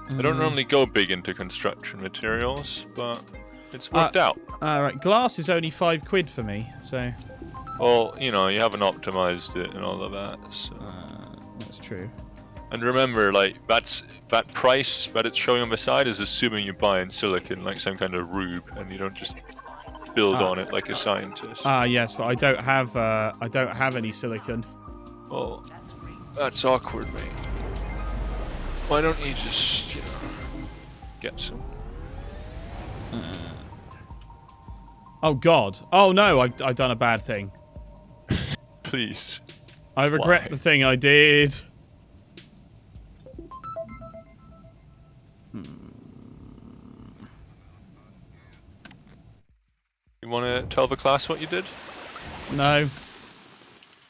I don't normally go big into construction materials, but it's worked out. Alright, glass is only £5 for me, so... Well, you know, you haven't optimized it and all of that, so... that's true. And remember, like, that price that it's showing on the side is assuming you buy in silicon, like some kind of rube, and you don't just build on it like a scientist. Yes, but I don't have any silicon. Well, that's awkward, mate. Why don't you just, you know, get some? Oh God! Oh no! I've done a bad thing. Please. I regret Why? the thing I did. You want to tell the class what you did? No.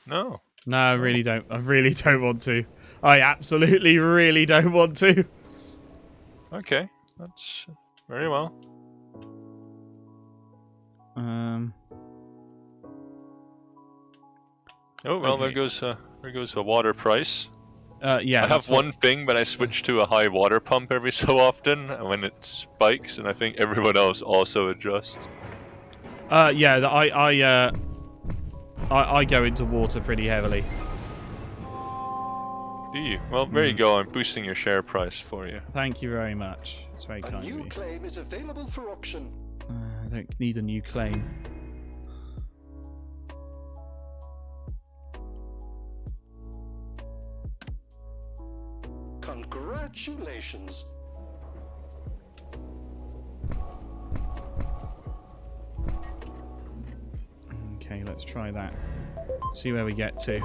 No. No, I really don't. I really don't want to. I absolutely really don't want to. Okay, that's very well. Oh well, Okay. there goes a water price. Yeah. I have one thing, but I switch to a high water pump every so often when it spikes, and I think everyone else also adjusts. Yeah. I go into water pretty heavily. Do you? Well, there you go. I'm boosting your share price for you. Thank you very much. It's very A kind of new you. claim is available for option. I don't need a new claim. Congratulations. Okay, let's try that. See where we get to.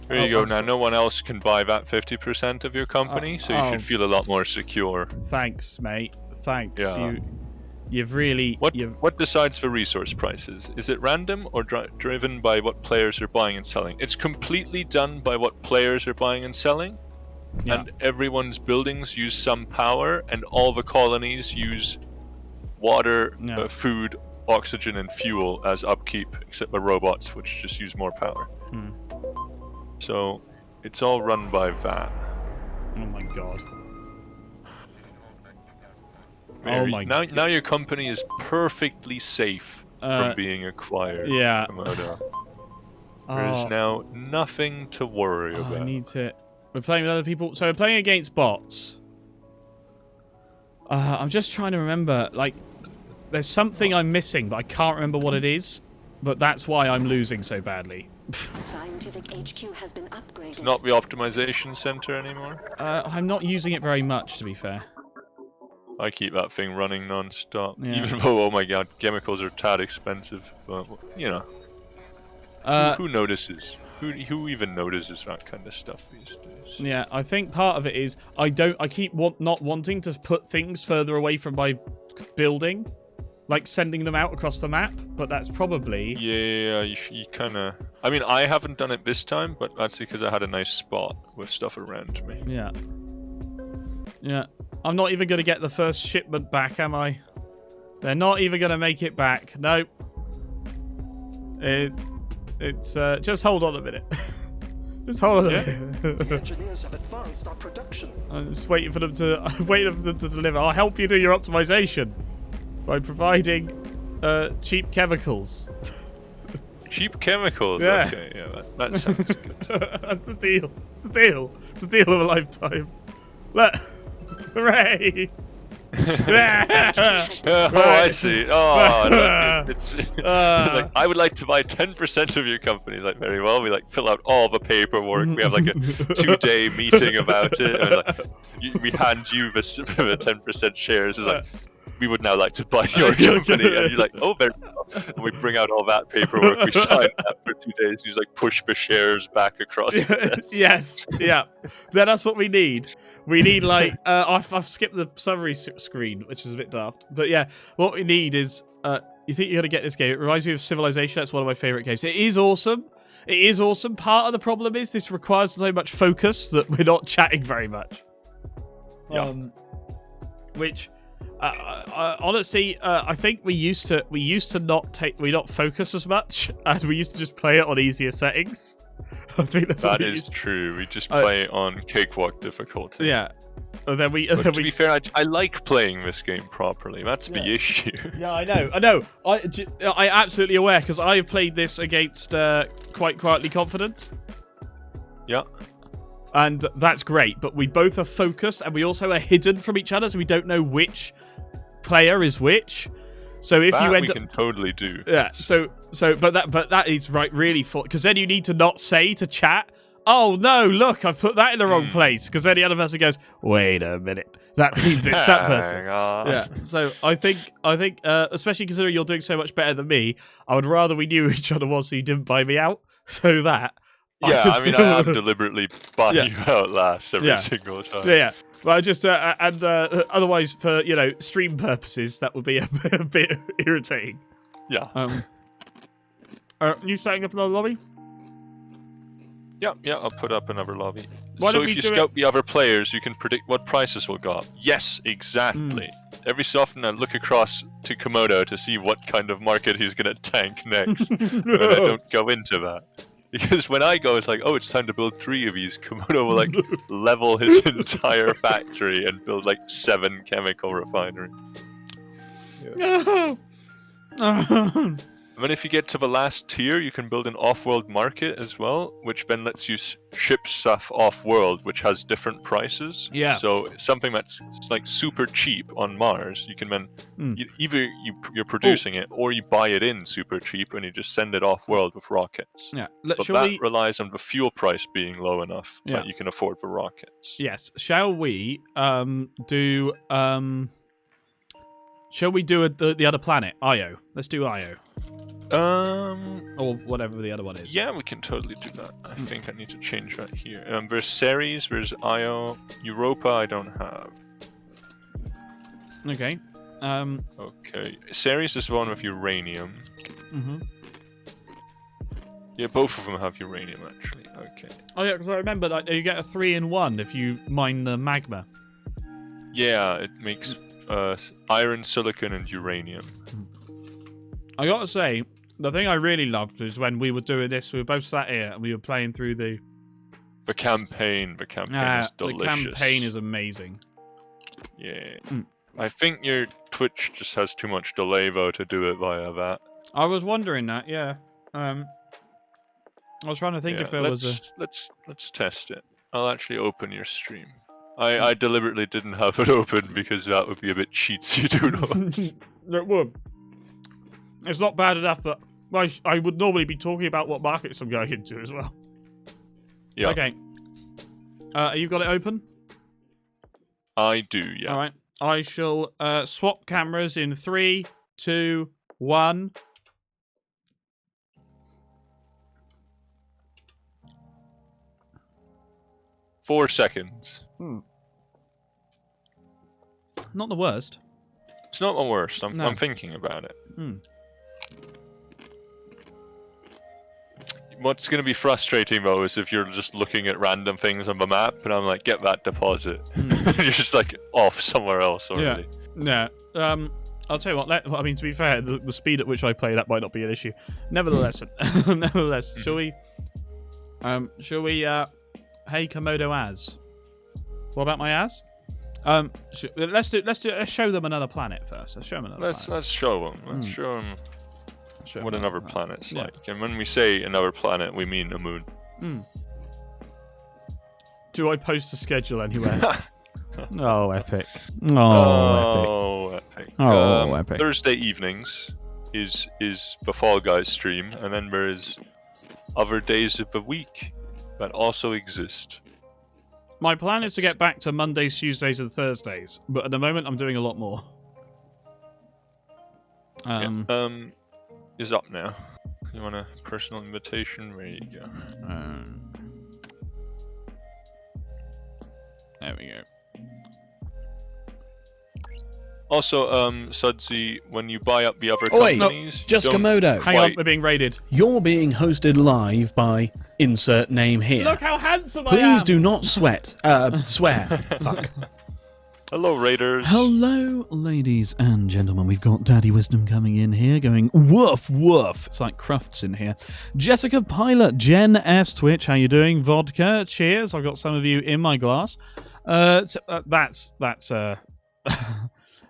There you go. Now, no one else can buy that 50% of your company, so you should feel a lot more secure. Thanks, mate. Thanks. Yeah. You've really... What decides the resource prices? Is it random or driven by what players are buying and selling? It's completely done by what players are buying and selling. Yeah. And everyone's buildings use some power, and all the colonies use water, food, oxygen, and fuel as upkeep, except the robots, which just use more power. So it's all run by that. Oh my god. Now your company is perfectly safe from being acquired. Yeah. Komodo. There's now nothing to worry about. I need to... We're playing with other people. So we're playing against bots. I'm just trying to remember, like, there's something I'm missing, but I can't remember what it is. But that's why I'm losing so badly. Scientific HQ has been upgraded. It's not the optimization center anymore? I'm not using it very much, to be fair. I keep that thing running non-stop. Yeah. Even though, oh my god, chemicals are tad expensive. But, you know. Who notices? Who even notices that kind of stuff these days? Yeah, I think part of it is I keep not wanting to put things further away from my building. Like sending them out across the map, but that's probably... Yeah, you kind of... I mean, I haven't done it this time, but that's because I had a nice spot with stuff around me. Yeah. Yeah. I'm not even going to get the first shipment back, am I? They're not even going to make it back. Nope. It's just hold on a minute. Just hold on a minute. The engineers have advanced our production. I'm just waiting for them to deliver. I'll help you do your optimization by providing cheap chemicals. Cheap chemicals? Yeah. Okay, yeah, that sounds good. That's the deal. It's the deal. It's the deal of a lifetime. Look. Hooray! Oh, I see. Oh, look, it's like, I would like to buy 10% of your company. Like, very well. We like fill out all the paperwork. We have like a 2-day meeting about it. And like, we hand you the 10% shares. It's like, we would now like to buy your company. And you're like, oh, very well. And we bring out all that paperwork. We sign that for 2 days. You just like push the shares back across the desk. Yes. Yeah. Then that's what we need. We need, like, I've skipped the summary screen, which is a bit daft. But yeah, what we need is, you think you're going to get this game. It reminds me of Civilization. That's one of my favourite games. It is awesome. It is awesome. Part of the problem is this requires so much focus that we're not chatting very much. Yeah. Which, honestly, I think we used to not focus as much, and we used to just play it on easier settings. I think that is true. We just play on cakewalk difficulty. Yeah. And then to be fair, I like playing this game properly. That's the issue. Yeah, I know. I absolutely aware because I have played this against Quite Quietly Confident. Yeah. And that's great, but we both are focused and we also are hidden from each other, so we don't know which player is which. So if you end up, can totally do. Yeah. But that is right, really, because then you need to not say to chat, "Oh no, look, I've put that in the wrong place," because then the other person goes, "Wait a minute, that means it's that person." Yeah. So I think, especially considering you're doing so much better than me, I would rather we knew who each other was, so you didn't buy me out. So that. Yeah, I mean, I am deliberately buying you out last every single time. Yeah. Well, I just and otherwise, for stream purposes, that would be a bit irritating. Yeah. You setting up another lobby? Yeah, I'll put up another lobby. Why so don't if we you do scout the other players, you can predict what prices will go up. Yes, exactly. Every so often I look across to Komodo to see what kind of market he's going to tank next. But I don't go into that. Because when I go, it's like, oh, it's time to build 3 of these. Komodo will like level his entire factory and build like 7 chemical refineries. Yeah. And then if you get to the last tier, you can build an off-world market as well, which then lets you ship stuff off-world, which has different prices. Yeah. So something that's like super cheap on Mars, you can then either you're producing it or you buy it in super cheap and you just send it off-world with rockets. Yeah. But that relies on the fuel price being low enough that you can afford the rockets. Yes. Shall we do the other planet, Io? Let's do Io. Or whatever the other one is. Yeah, we can totally do that. I think I need to change that here. There's Ceres, there's Io, Europa I don't have. Okay. Okay. Ceres is the one with uranium. Mm-hmm. Yeah, both of them have uranium actually. Okay. Oh yeah, because I remember that you get a 3-in-1 if you mine the magma. Yeah, it makes iron, silicon, and uranium. I gotta say, the thing I really loved is when we were doing this, we were both sat here and we were playing through the campaign. The campaign is delicious. The campaign is amazing. Yeah. I think your Twitch just has too much delay though to do it via that. I was wondering that, yeah. I was trying to think if there was a... Let's test it. I'll actually open your stream. I deliberately didn't have it open because that would be a bit cheatsy, It would. It's not bad enough that I would normally be talking about what markets I'm going into as well. Yeah. Okay. You got it open? I do, yeah. All right. I shall swap cameras in 3, 2, 1. Four seconds. Not the worst. It's not the worst. I'm thinking about it. What's going to be frustrating though is if you're just looking at random things on the map and I'm like, get that deposit. You're just like off somewhere else already. Yeah. I'll tell you what, I mean, to be fair, the speed at which I play, that might not be an issue. Nevertheless, shall we, hey Komodo Az. What about my Az? Let's show them another planet first. Let's show them another planet. Let's show them. Let's show them what another planet's like. And when we say another planet, we mean a moon. Do I post a schedule anywhere? Epic. Epic. Epic. Thursday evenings is the Fall Guys stream, and then there is other days of the week that also exist. My plan is to get back to Mondays, Tuesdays, and Thursdays, but at the moment I'm doing a lot more. Is up now. You want a personal invitation? There you go. There we go. Also, Sudsy, when you buy up the other companies... Just Komodo. Hang on, we're being raided. You're being hosted live by insert name here. Look how handsome I am! Please do not swear. Fuck. Hello, Raiders. Hello, ladies and gentlemen. We've got Daddy Wisdom coming in here going woof, woof. It's like Crufts in here. Jessica Pilot, Jen S. Twitch, how you doing? Vodka, cheers. I've got some of you in my glass. I wish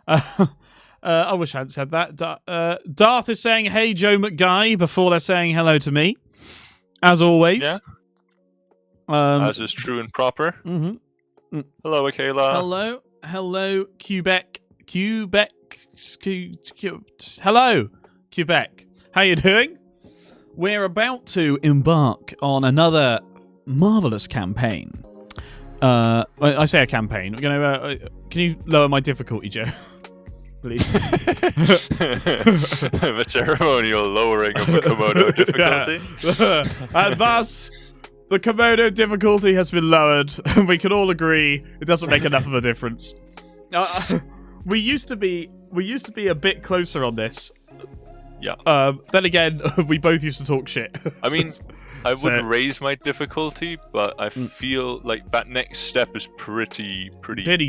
I hadn't said that. Darth is saying, hey, Joe McGuy, before they're saying hello to me. As always. Yeah. As is true and proper. Mm-hmm. Hello, Akela. Hello, Quebec. Hello, Quebec. How you doing? We're about to embark on another marvelous campaign. I say a campaign. We're gonna. Can you lower my difficulty, Joe? Please. The ceremonial lowering of the Komodo difficulty. And thus, the Komodo difficulty has been lowered, and we can all agree it doesn't make enough of a difference. We used to be a bit closer on this. Yeah. Then again, we both used to talk shit. I mean, I would raise my difficulty, but I feel like that next step is pretty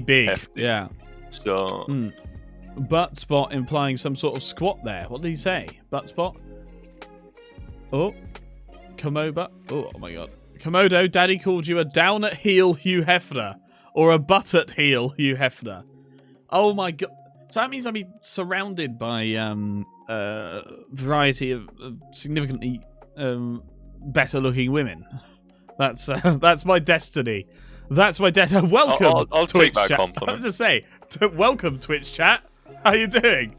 big. hefty. Yeah. So. Butt spot implying some sort of squat there. What did he say? Butt spot? Oh. Komodo. Oh my god. Komodo, Daddy called you a down at heel Hugh Hefner. Or a butt at heel Hugh Hefner. Oh my god. So that means I'll be surrounded by variety of significantly better looking women. That's my destiny. That's my destiny. Welcome, I'll Twitch take that chat. compliment. I was to say, welcome, Twitch chat. How you doing?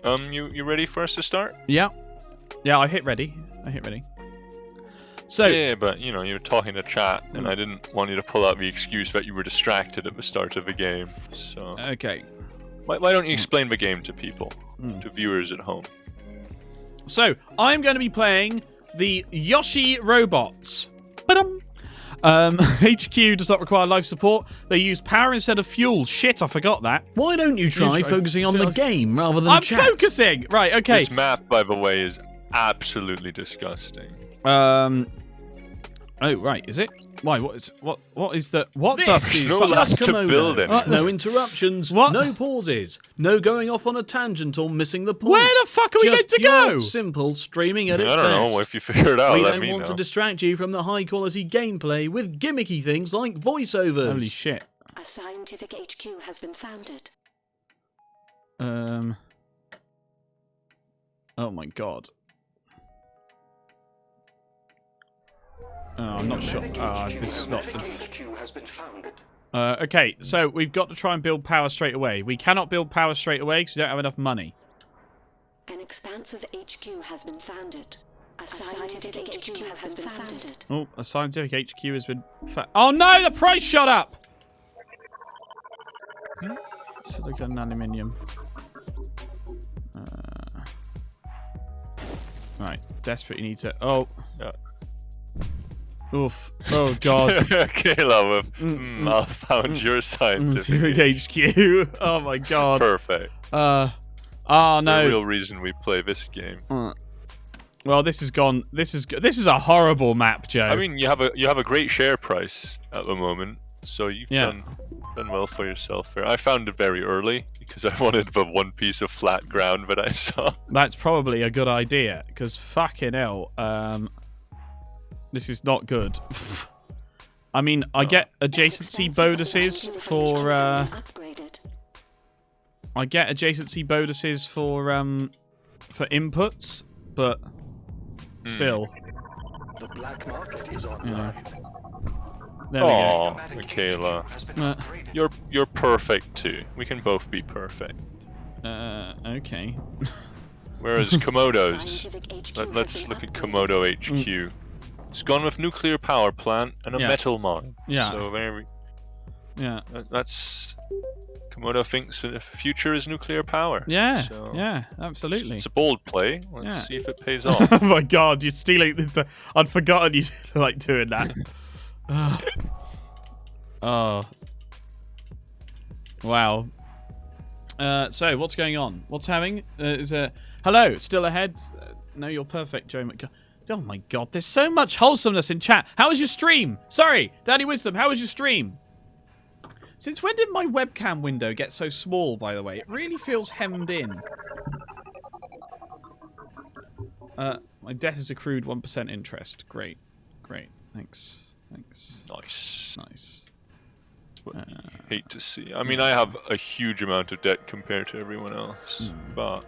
You ready for us to start? Yeah, I hit ready. So yeah, but you were talking to chat, and I didn't want you to pull out the excuse that you were distracted at the start of the game. So okay. Why don't you explain the game to people, to viewers at home? So I'm going to be playing the Yoshi robots. Ba-dum. HQ does not require life support. They use power instead of fuel. Shit, I forgot that. Why don't you try focusing on the game rather than I'm chat? focusing! Right, okay. This map, by the way, is absolutely disgusting. Oh, right, is it? Why, what is the... What This the... is no just lab to Komodo. build in. No interruptions, What? no pauses, no going off on a tangent or missing the point. Where the fuck are we meant to go? Pure, simple streaming at its I don't best. know. If you figure it out, We let don't me want know. to distract you from the high-quality gameplay with gimmicky things like voiceovers. Holy shit. A scientific HQ has been founded. Oh my god. Oh, I'm not sure. This is not... HQ has been founded. Okay, so we've got to try and build power straight away. We cannot build power straight away because we don't have enough money. An expansive HQ has been founded. A scientific HQ has been founded. Oh, a scientific HQ has been... Oh no, the price shot up! Silicon aluminium. Right, desperately need to... Oh. Yeah. Oof. Oh god. Kayla with I found your scientific HQ. Oh my god. Perfect. Oh The no. real reason we play this game. Well, this is gone. This is a horrible map, Joe. I mean, you have a great share price at the moment, so you've done well for yourself here. I found it very early because I wanted the one piece of flat ground that I saw. That's probably a good idea because fucking hell, this is not good. I mean, I get adjacency bonuses for inputs, but still. The black market is online. There we go. Oh, Michaela, you're perfect too. We can both be perfect. Okay. Whereas Komodo's, let's look at Komodo HQ. It's gone with nuclear power plant and a metal mine. Yeah. So that's Komodo thinks the future is nuclear power. Yeah. So Yeah. Absolutely. It's a bold play. Let's see if it pays off. Oh my god, you're stealing I'd forgotten you like doing that. Oh. Wow. So what's going on? What's happening? Hello, still ahead? No, you're perfect, Joe McGuy. Oh my god, there's so much wholesomeness in chat. How was your stream? Sorry, Daddy Wisdom, how was your stream? Since when did my webcam window get so small, by the way? It really feels hemmed in. My debt has accrued 1% interest. Great. Great. Thanks. Thanks. Nice. Nice. That's what you hate to see. I mean, I have a huge amount of debt compared to everyone else, but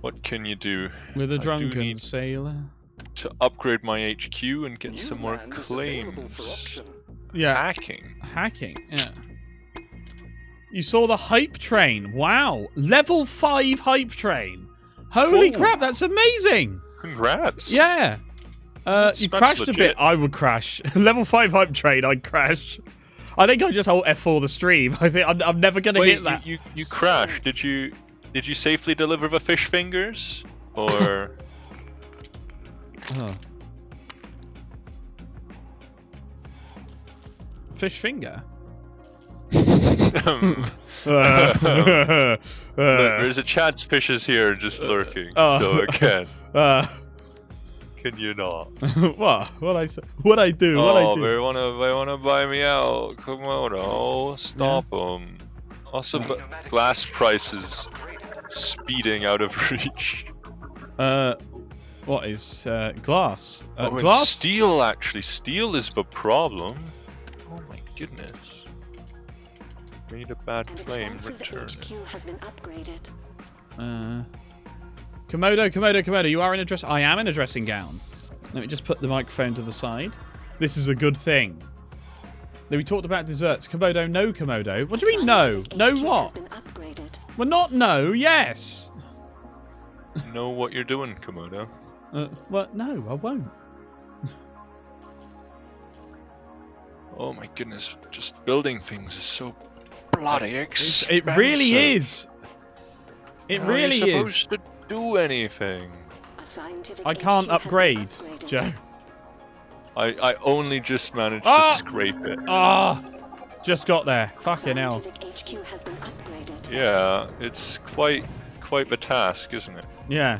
what can you do? With a I do drunken need sailor. to upgrade my HQ and get New some more land is available for claims. option. Yeah. Hacking. Hacking, yeah. You saw the hype train. Wow. Level 5 hype train. Holy Whoa. crap, that's amazing. Congrats. Yeah. You that's crashed a legit. bit. I would crash. Level 5 hype train, I'd crash. I think I just hold F4 the stream. I think I'm never going to Wait, hit that. you crashed. Did you safely deliver the fish fingers? Or Oh. Fish finger? Look, there's a chance fish is here just lurking. So again, can you not? What? What I say? What I do? What I do? They wanna buy me out. Komodo, stop them. Also, glass prices speeding out of reach. What is glass? Oh, and Glass. steel, actually. Steel is the problem. Oh my goodness. Made a bad An claim, expansive return. HQ has been upgraded. Komodo, you are in a dress. I am in a dressing gown. Let me just put the microphone to the side. This is a good thing. Then we talked about desserts. Komodo, no Komodo. What do you mean no? No HQ what? has been upgraded. Well, not no. Yes. Know what you're doing, Komodo. Well, no, I won't. Oh my goodness, just building things is so bloody expensive. It really is. It How really are you is. supposed to do anything? A scientific I can't HQ has been upgrade, upgraded. Joe. I only just managed Ah! to scrape it. Ah, just got there. A Fucking hell. scientific HQ has been upgraded. Yeah, it's quite the task, isn't it? Yeah.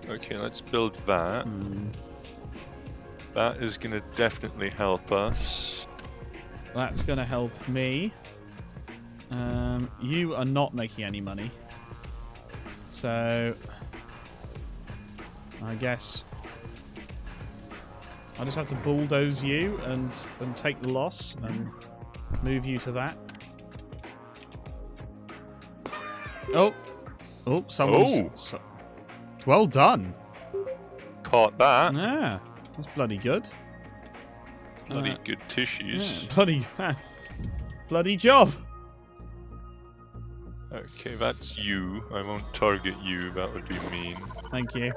Okay, let's build that. That is gonna definitely help us. That's gonna help me. You are not making any money, so I guess I just have to bulldoze you and take the loss and move you to that. Oh, someone's. Well done. Caught that. Yeah, that's bloody good. Bloody good tissues. Yeah, bloody job. Okay, that's you. I won't target you, that would be mean. Thank you.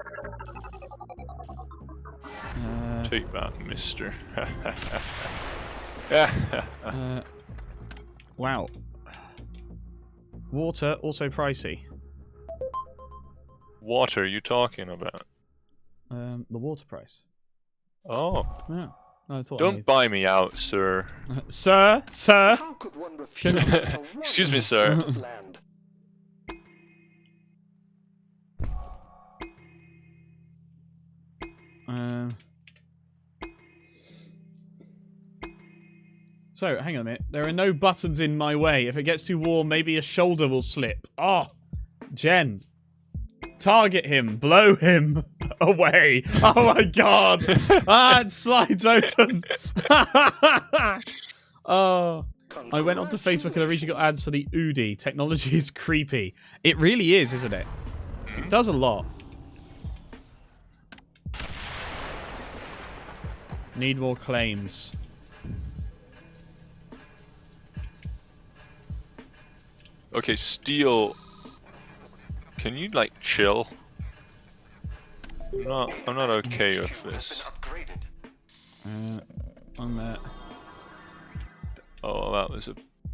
Take that, mister. Wow. Water also pricey. Water you talking about? The water price. Oh. Yeah. No, I thought Don't buy me out, sir. Sir. How could one refuse such a Excuse me, wonderful sir. plot of land? So, hang on a minute. There are no buttons in my way. If it gets too warm, maybe a shoulder will slip. Oh, Jen. Target him. Blow him away. Oh my god. It slides open. Oh. I went onto Facebook and I recently got ads for the Udi. Technology is creepy. It really is, isn't it? It does a lot. Need more claims. Okay, steel. Can you like chill? I'm not okay with HQ has been this. upgraded. On that. Oh,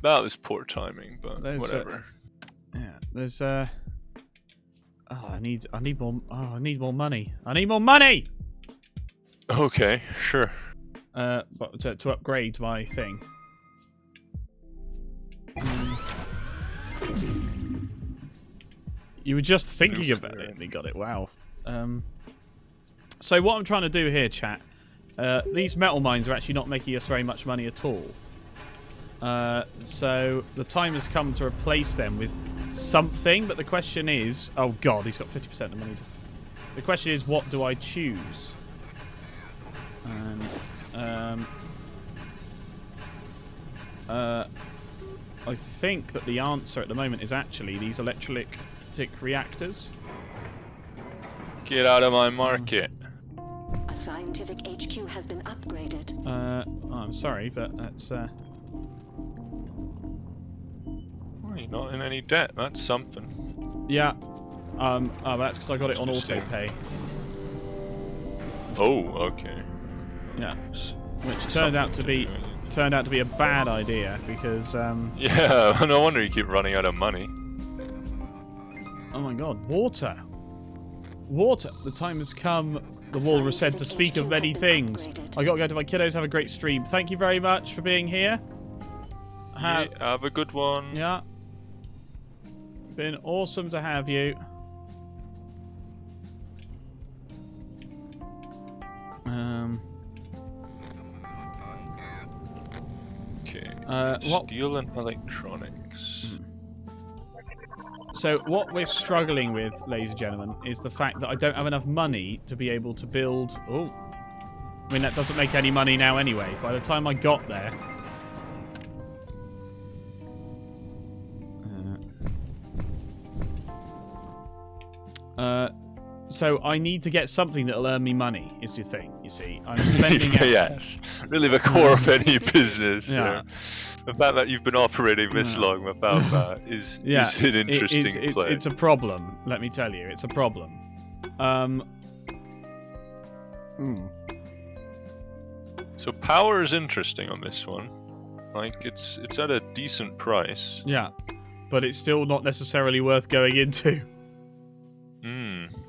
that was poor timing, but There's, whatever. Yeah, there's oh, I need more. Oh, I need more money. I need more money. Okay, sure. But to upgrade my thing. You were just thinking about it and you got it. Wow. So what I'm trying to do here, chat. These metal mines are actually not making us very much money at all. So the time has come to replace them with something, but the question is... Oh, God, he's got 50% of the money. The question is, what do I choose? And... I think that the answer at the moment is actually these electrolytic reactors. Get out of my market. A scientific HQ has been upgraded. Oh, I'm sorry, but that's... Well, you're not in any debt. That's something. Yeah. Oh, that's because I got it on Interesting. auto pay. Oh, okay. Yeah. Which turned out to be a bad idea because Yeah, no wonder you keep running out of money. oh my god, water. Water. The time has come. The walrus said to speak of many things. I gotta go to my kiddos. Have a great stream. Thank you very much for being here. Have a good one. Yeah. Been awesome to have you. Okay. What? Steel and electronics. So what we're struggling with, ladies and gentlemen, is the fact that I don't have enough money to be able to build... Oh. I mean, that doesn't make any money now anyway. By the time I got there... So I need to get something that'll earn me money, is the thing, you see. I'm spending... Yes. Really the core of any business. Yeah. You know. The fact that you've been operating this long without that is an interesting play. It's a problem, let me tell you. It's a problem. So power is interesting on this one. Like, it's at a decent price. Yeah. But it's still not necessarily worth going into.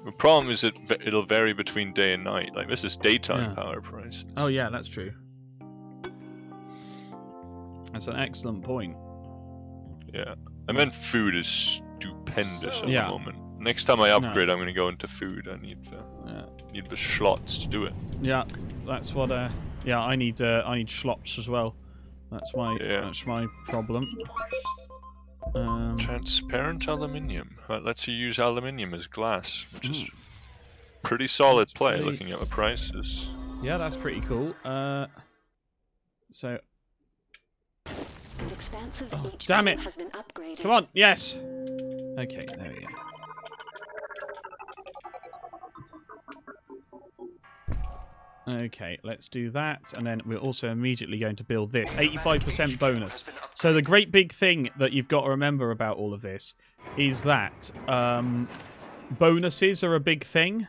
The problem is it'll vary between day and night. Like, this is daytime power price. Oh, yeah, that's true. That's an excellent point. Yeah. And then food is stupendous at the Yeah. moment. Next time I upgrade, I'm going to go into food. I need the schlots to do it. Yeah, that's what. Yeah, I need schlops as well. That's my problem. Transparent aluminium. That lets you use aluminium as glass, which is pretty solid play. Looking at the prices. Yeah, that's pretty cool. So. An expansive HQ Damn it! has been upgraded. Come on, yes. Okay, there we go. Okay, let's do that, and then we're also immediately going to build this. 85% bonus. So the great big thing that you've got to remember about all of this is that bonuses are a big thing.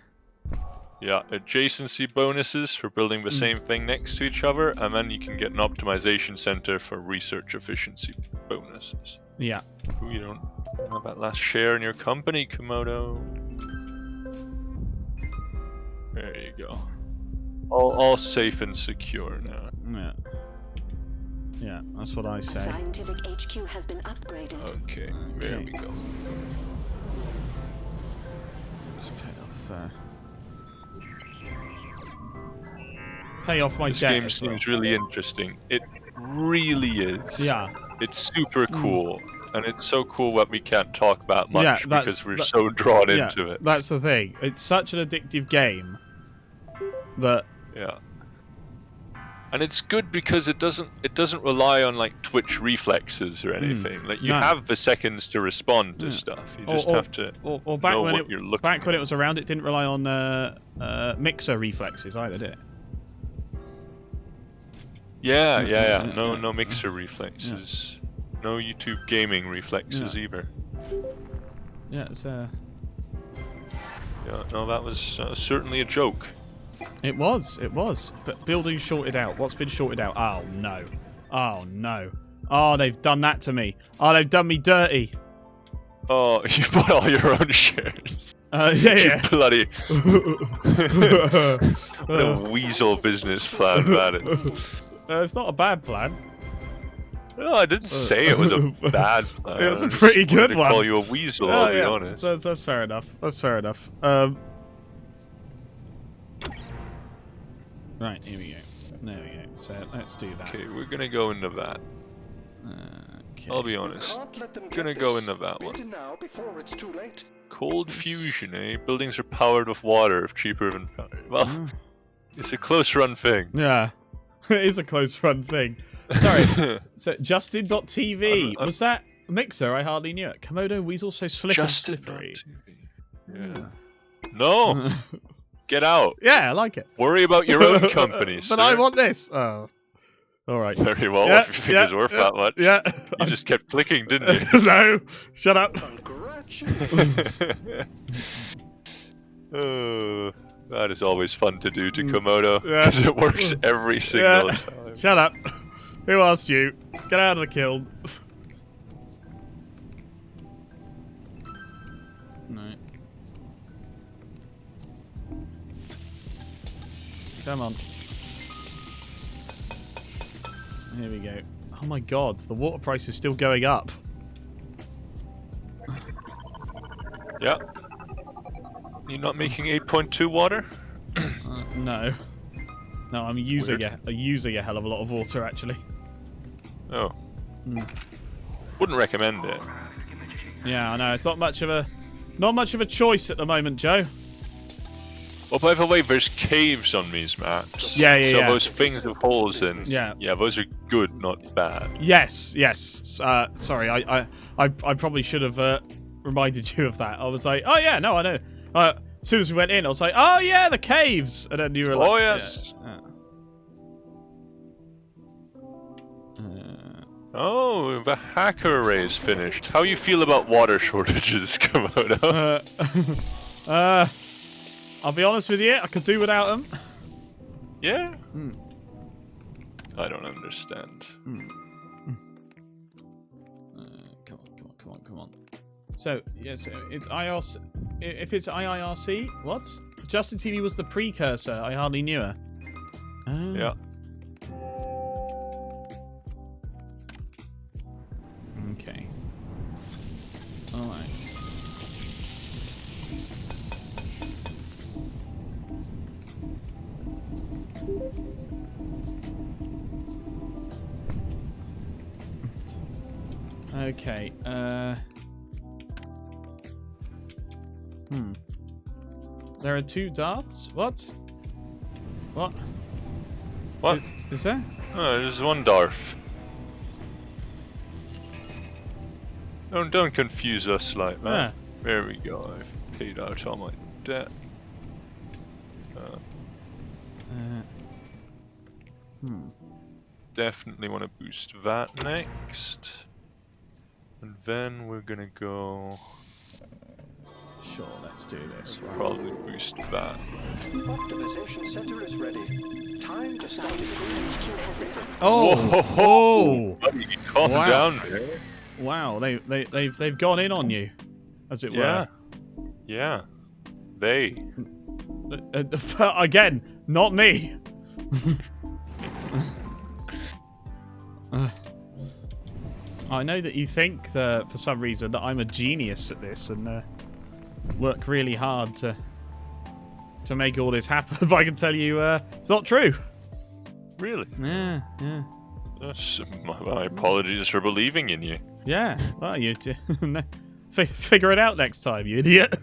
Yeah, adjacency bonuses for building the same thing next to each other, and then you can get an optimization center for research efficiency bonuses. Yeah. Ooh, you don't have that last share in your company, Komodo. There you go. All safe and secure now. Yeah. Yeah, that's what I say. Scientific HQ has been upgraded. Okay, there we go. Let's pay off my This debt. game seems really interesting. It really is. Yeah. It's super cool. And it's so cool that we can't talk about much because we're so drawn into it. That's the thing. It's such an addictive game that... Yeah. And it's good because it doesn't rely on like Twitch reflexes or anything. Like you have the seconds to respond to stuff. You just have to know what you're looking back when it was around, it didn't rely on mixer reflexes either, did it? Yeah. No mixer reflexes. No YouTube gaming reflexes either. Yeah, it's Yeah, no, that was certainly a joke. It was. But building sorted out. What's been sorted out? Oh, no. Oh, no. Oh, they've done that to me. Oh, they've done me dirty. Oh, you bought all your own shares. Yeah. You bloody... What a weasel business plan that is. It's not a bad plan. No, I didn't say it was a bad plan. It was a pretty good one. I call you a weasel, I'll be honest. That's fair enough. That's fair enough. Right, here we go. There we go. So let's do that. Okay, we're gonna go into that. Okay. I'll be honest. Can't let them Gonna get go this. into that Beat one. it now before it's too late. Cold fusion, eh? Buildings are powered with water if cheaper than power. Well, it's a close run thing. Yeah. It is a close run thing. Sorry. So, Justin.tv. Was that a mixer? I hardly knew it. Komodo Weasel so slick and slippery. Yeah. No! Get out! Yeah, I like it. Worry about your own company, But sir. I want this. Oh. Alright. Very well, Yeah, if your fingers worth that much. Yeah. You just kept clicking, didn't you? No! Shut up. Congratulations. That is always fun to do to Komodo, Yeah. because it works every single time. Shut up. Who asked you? Get out of the kiln. No. Come on. Here we go. Oh my god, the water price is still going up. Yeah. You're not making 8.2 water? No. No, I'm using a hell of a lot of water actually. Oh. Wouldn't recommend it. Yeah, I know. It's not much of a choice at the moment, Joe. Oh, by the way, there's caves on these maps. Yeah, yeah, so yeah. those things with holes in. Yeah. Yeah, those are good, not bad. Yes, yes. Sorry, I probably should have reminded you of that. I was like, oh yeah, no, I know. As soon as we went in, I was like, oh yeah, the caves, and then you were like, Oh yes. Yeah. Oh, the hacker array is finished. How you feel about water shortages, Komodo? I'll be honest with you, I could do without them. Yeah? I don't understand. Come on. So, yes, it's IRC. If it's IIRC, what? Justin TV was the precursor. I hardly knew her. Oh. Yeah. Okay. Alright. Okay, There are 2 Darths? What? What? What? Is there? Oh, there's one Darth. Don't confuse us like that. Yeah. There we go. I've paid out all my debt. Definitely want to boost that next. And then we're gonna go... Sure, let's do this. Probably boost that. Optimization center is ready. Time to start Oh! Whoa. Oh! Buddy, calm Wow. down there. Wow, they've gone in on you, as it Yeah. were. Yeah. They. Again, not me. I know that you think that for some reason that I'm a genius at this and work really hard to make all this happen, but I can tell you it's not true. Really? Yeah. My apologies for believing in you. Yeah. Well, you figure it out next time, you idiot.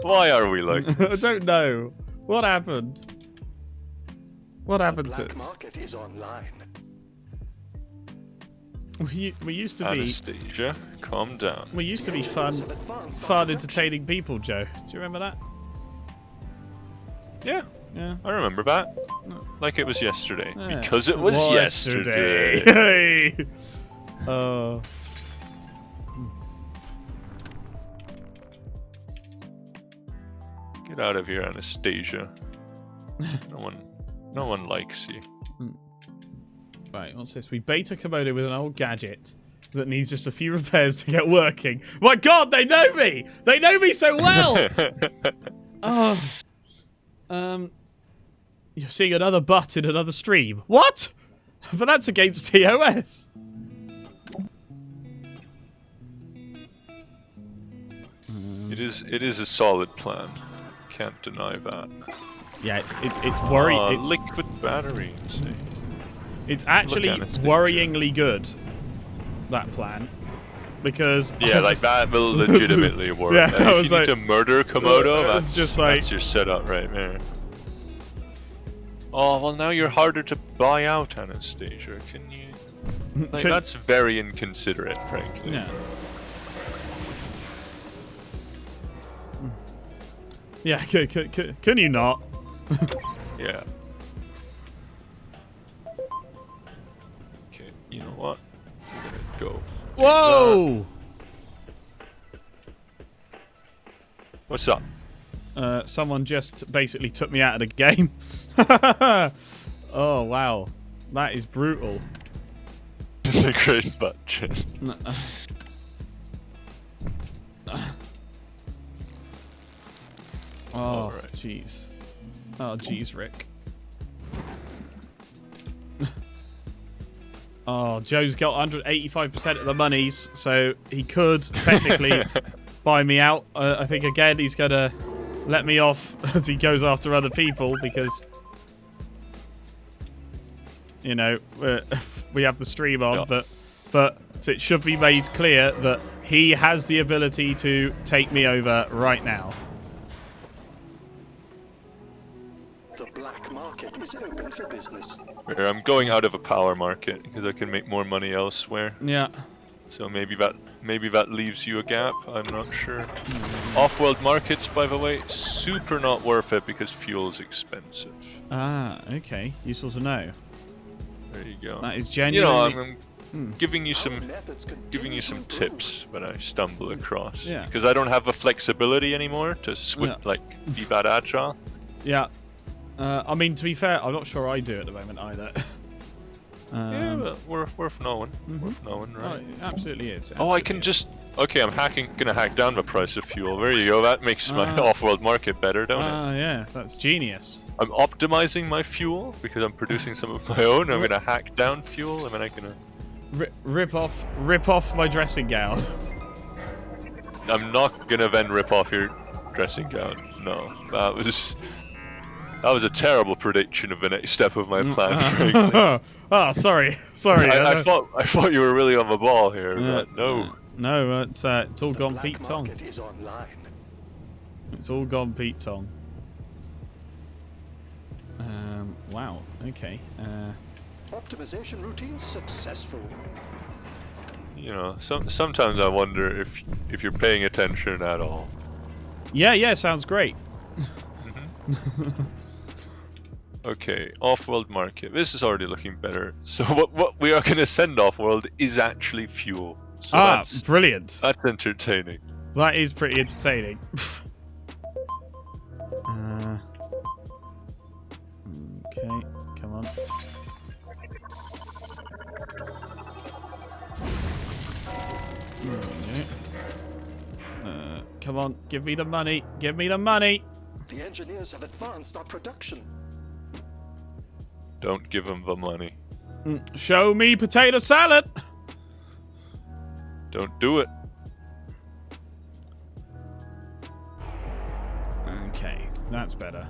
Why are we like I don't know. What happened? What happened to Black us? market is online. We used to be Anastasia, calm down. we used to be fun, entertaining people, Joe. Do you remember that? Yeah, Yeah. I remember that. Like it was yesterday. Yeah. Because it was yesterday. Hey. Oh. Get out of here, Anastasia. No one likes you. Right, what's this? We bait a Komodo with an old gadget that needs just a few repairs to get working. My God, they know me! They know me so well! Oh. You're seeing another butt in another stream. What? But that's against TOS. It is a solid plan. Can't deny that. Yeah, it's worrying. Oh, It's liquid batteries. it's actually Look at it, worryingly good. That plan, because Yeah, like that will legitimately work. Yeah, And I if was you like- need to murder Komodo, it's that's just like- that's your setup right there. Oh well, now you're harder to buy out, Anastasia. Can you? Like, that's very inconsiderate, frankly. Yeah. Yeah, can you not? Yeah. Okay, you know what? We're gonna go. Whoa! What's up? Someone just basically took me out of the game. Oh, wow. That is brutal. It's a great budget. Oh, jeez. Oh, jeez, Rick. Oh, Joe's got 185% of the monies, so he could technically buy me out. I think, again, he's going to let me off as he goes after other people because, you know, we have the stream on, but it should be made clear that he has the ability to take me over right now. The black market is open for business. I'm going out of a power market because I can make more money elsewhere. Yeah. So maybe that leaves you a gap. I'm not sure. Off-world markets, by the way, super not worth it because fuel's expensive. Ah, okay. Useful to know. There you go. That is You know, genuinely... I'm giving you some tips that I stumble across. Yeah. Because I don't have the flexibility anymore to be that agile. Yeah. I mean, to be fair, I'm not sure I do at the moment either. Yeah, but worth knowing. Worth knowing, right? Oh, it absolutely is. Oh, I can just... Okay, I'm gonna hack down the price of fuel. There you go. That makes my off-world market better, don't it? Yeah, that's genius. I'm optimizing my fuel because I'm producing some of my own. I'm gonna hack down fuel, and then I'm gonna... Rip off my dressing gown. I'm not gonna then rip off your dressing gown. No, that was a terrible prediction of the next step of my plan. Frankly. Oh, sorry. I thought you were really on the ball here, but no. No, it's all gone Pete Tong. Market is online. It's all gone Pete Tong. Wow. Okay. Optimization routine successful. You know, sometimes I wonder if you're paying attention at all. Yeah. Sounds great. Okay, off-world market. This is already looking better. So what we are going to send off-world is actually fuel. So that's brilliant. That's entertaining. That is pretty entertaining. Okay, come on. Come on, give me the money. Give me the money. The engineers have advanced our production. Don't give them the money. Show me potato salad. Don't do it. Okay, that's better.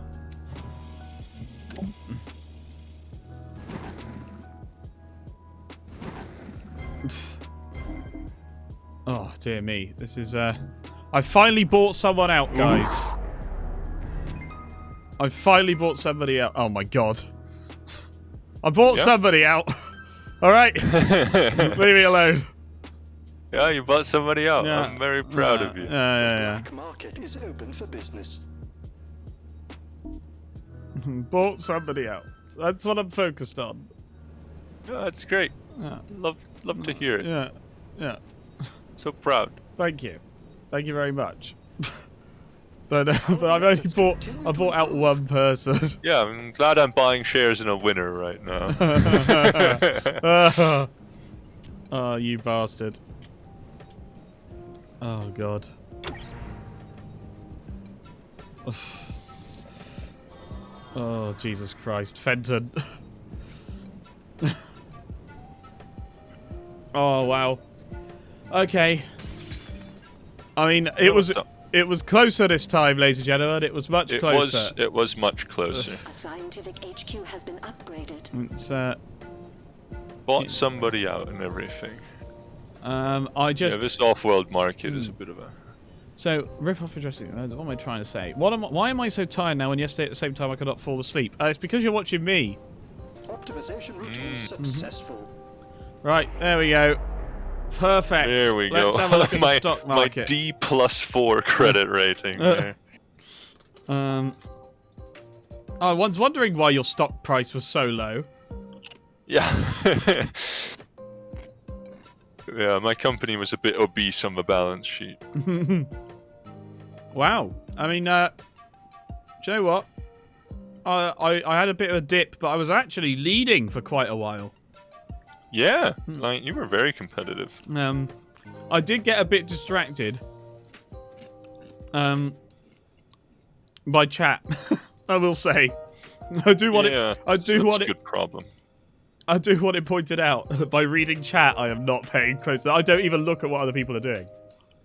Oh, dear me. This is, I finally bought someone out, guys. I finally bought somebody out. Oh, my God. I bought somebody out. All right. Leave me alone. Yeah, you bought somebody out. Yeah. I'm very proud of you. The black market is open for business. Bought somebody out. That's what I'm focused on. Yeah, that's great. Yeah. Love to hear it. Yeah. So proud. Thank you very much. but I've only bought out one person. Yeah, I'm glad I'm buying shares in a winner right now. Oh, you bastard. Oh, God. Oh, Jesus Christ. Fenton. Oh, wow. Okay. I mean, it was It was closer this time, ladies and gentlemen. It was much closer. It was much closer. A scientific HQ has been upgraded. It's Bought somebody out and everything. I just Yeah, this off-world market is a bit of a... So, rip off addressing. What am I trying to say? Why am I so tired now when yesterday at the same time I could not fall asleep? It's because you're watching me. Optimization routine successful. Right, there we go. Perfect. There we Let's go. have a look at the stock My market. D+4 credit rating there. I was wondering why your stock price was so low. Yeah. Yeah, my company was a bit obese on the balance sheet. Wow. I mean, do you know what? I had a bit of a dip, but I was actually leading for quite a while. Yeah, like you were very competitive. I did get a bit distracted. By chat, I will say. I do want it. I do want That's a it. good problem. I do want it pointed out that by reading chat, I am not paying close. I don't even look at what other people are doing.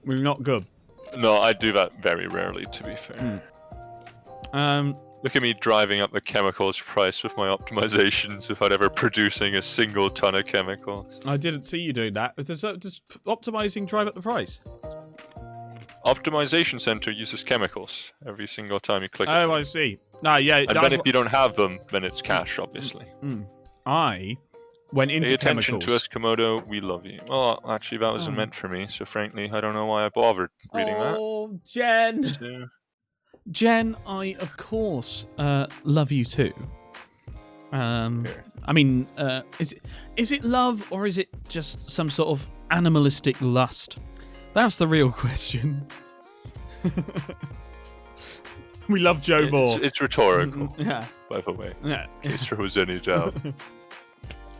We're not good. No, I do that very rarely, to be fair. Look at me driving up the chemicals price with my optimizations without ever producing a single ton of chemicals. I didn't see you doing that. Does optimizing drive up the price? Optimization center uses chemicals every single time you click. Oh, I see. No, yeah. And then if you don't have them, then it's cash, obviously. I went into Pay attention chemicals. to us, Komodo. We love you. Well, actually, that wasn't meant for me. So frankly, I don't know why I bothered reading that. Oh, Jen. So, Jen, I of course love you too. I mean, is it love or is it just some sort of animalistic lust? That's the real question. We love Joe more. It's rhetorical, Yeah. by the way. Yeah. In case there was any doubt.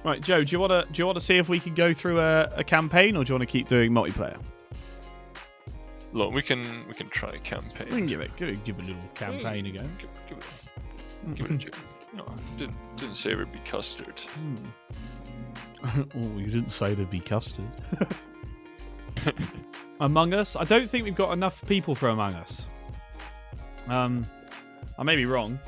Right, Joe. Do you want to see if we can go through a campaign, or do you want to keep doing multiplayer? Look, we can try a campaign. We can give a little campaign a go. Give it a go. No, didn't say there'd be custard. Oh, you didn't say there'd be custard. Among Us? I don't think we've got enough people for Among Us. I may be wrong.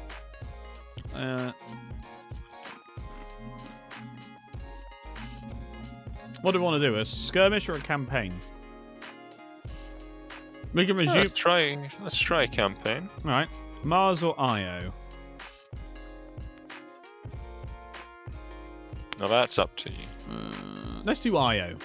What do we want to do? A skirmish or a campaign? We can resume. Let's try a campaign. All right, Mars or Io? Now that's up to you. Let's do Io.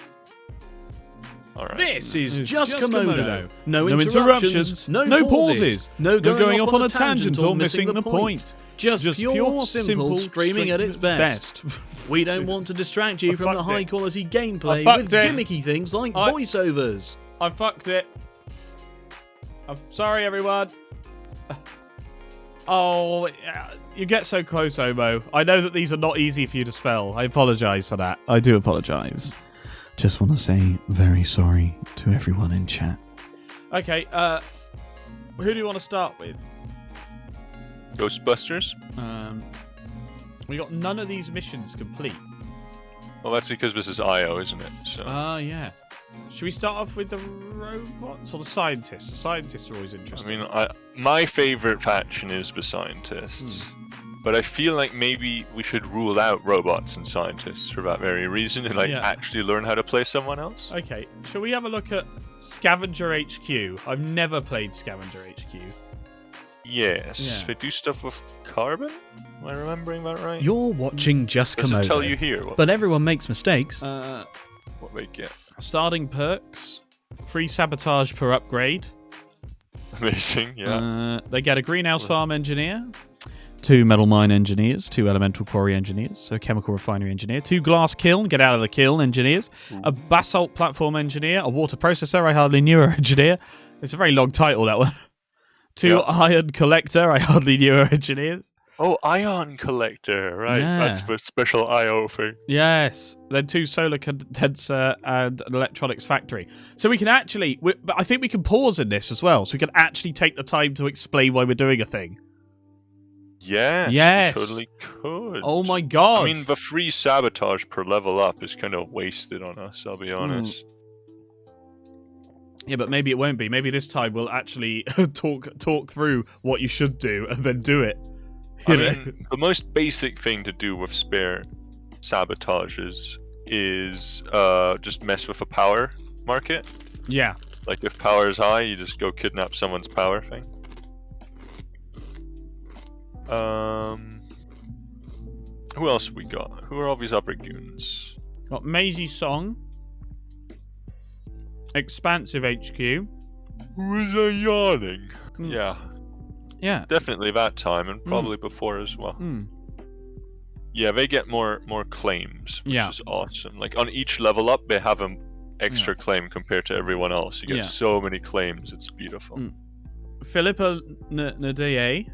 All right. This is It's just just Komodo. Komodo. No No interruptions, no pauses, no going off on a tangent or missing the point. Just pure, simple streaming at its best. We don't want to distract you from the fucked it. high-quality gameplay I fucked with it. gimmicky things like I- voiceovers. I fucked it. I'm sorry, everyone. Oh, you get so close, Omo. I know that these are not easy for you to spell. I apologise for that. I do apologise. Just want to say very sorry to everyone in chat. Okay, who do you want to start with? Ghostbusters? We got none of these missions complete. Well, that's because this is IO, isn't it? So Yeah. Should we start off with the robots or the scientists? The scientists are always I interesting. mean, my favorite faction is the scientists. But I feel like maybe we should rule out robots and scientists for that very reason and Yeah. actually learn how to play someone else. Okay, shall we have a look at Scavenger HQ? I've never played Scavenger HQ. Yes. Yeah. They do stuff with carbon? Am I remembering that right? You're watching Just Does it tell Komodo. you here But everyone makes mistakes. what they get? Starting perks, free sabotage per upgrade. Amazing, yeah. They get a greenhouse farm engineer, 2 metal mine engineers, 2 elemental quarry engineers, so chemical refinery engineer, 2 glass kiln, get out of the kiln engineers, a basalt platform engineer, a water processor, I hardly knew her engineer. It's a very long title, that one. 2 Yeah. iron collector, I hardly knew her engineers. Oh, ion collector, right? Yeah. That's the special IO thing. Yes. Then 2 solar condenser and an electronics factory. So we can actually, but I think we can pause in this as well, so we can actually take the time to explain why we're doing a thing. Yes, Yes. we totally could. Oh my god. I mean, the free sabotage per level up is kind of wasted on us, I'll be honest. Yeah, but maybe it won't be. Maybe this time we'll actually talk through what you should do and then do it. I mean, the most basic thing to do with spare sabotages is just mess with a power market. Yeah. Like if power is high, you just go kidnap someone's power thing. Who else have we got? Who are all these other goons? Got Maisie Song. Expansive HQ. Who is yawning? Yeah. Yeah. Definitely that time, and probably before as well. Yeah, they get more claims, which is awesome. Like on each level up, they have an extra claim compared to everyone else. You get so many claims, it's beautiful. Philippa Nadeye.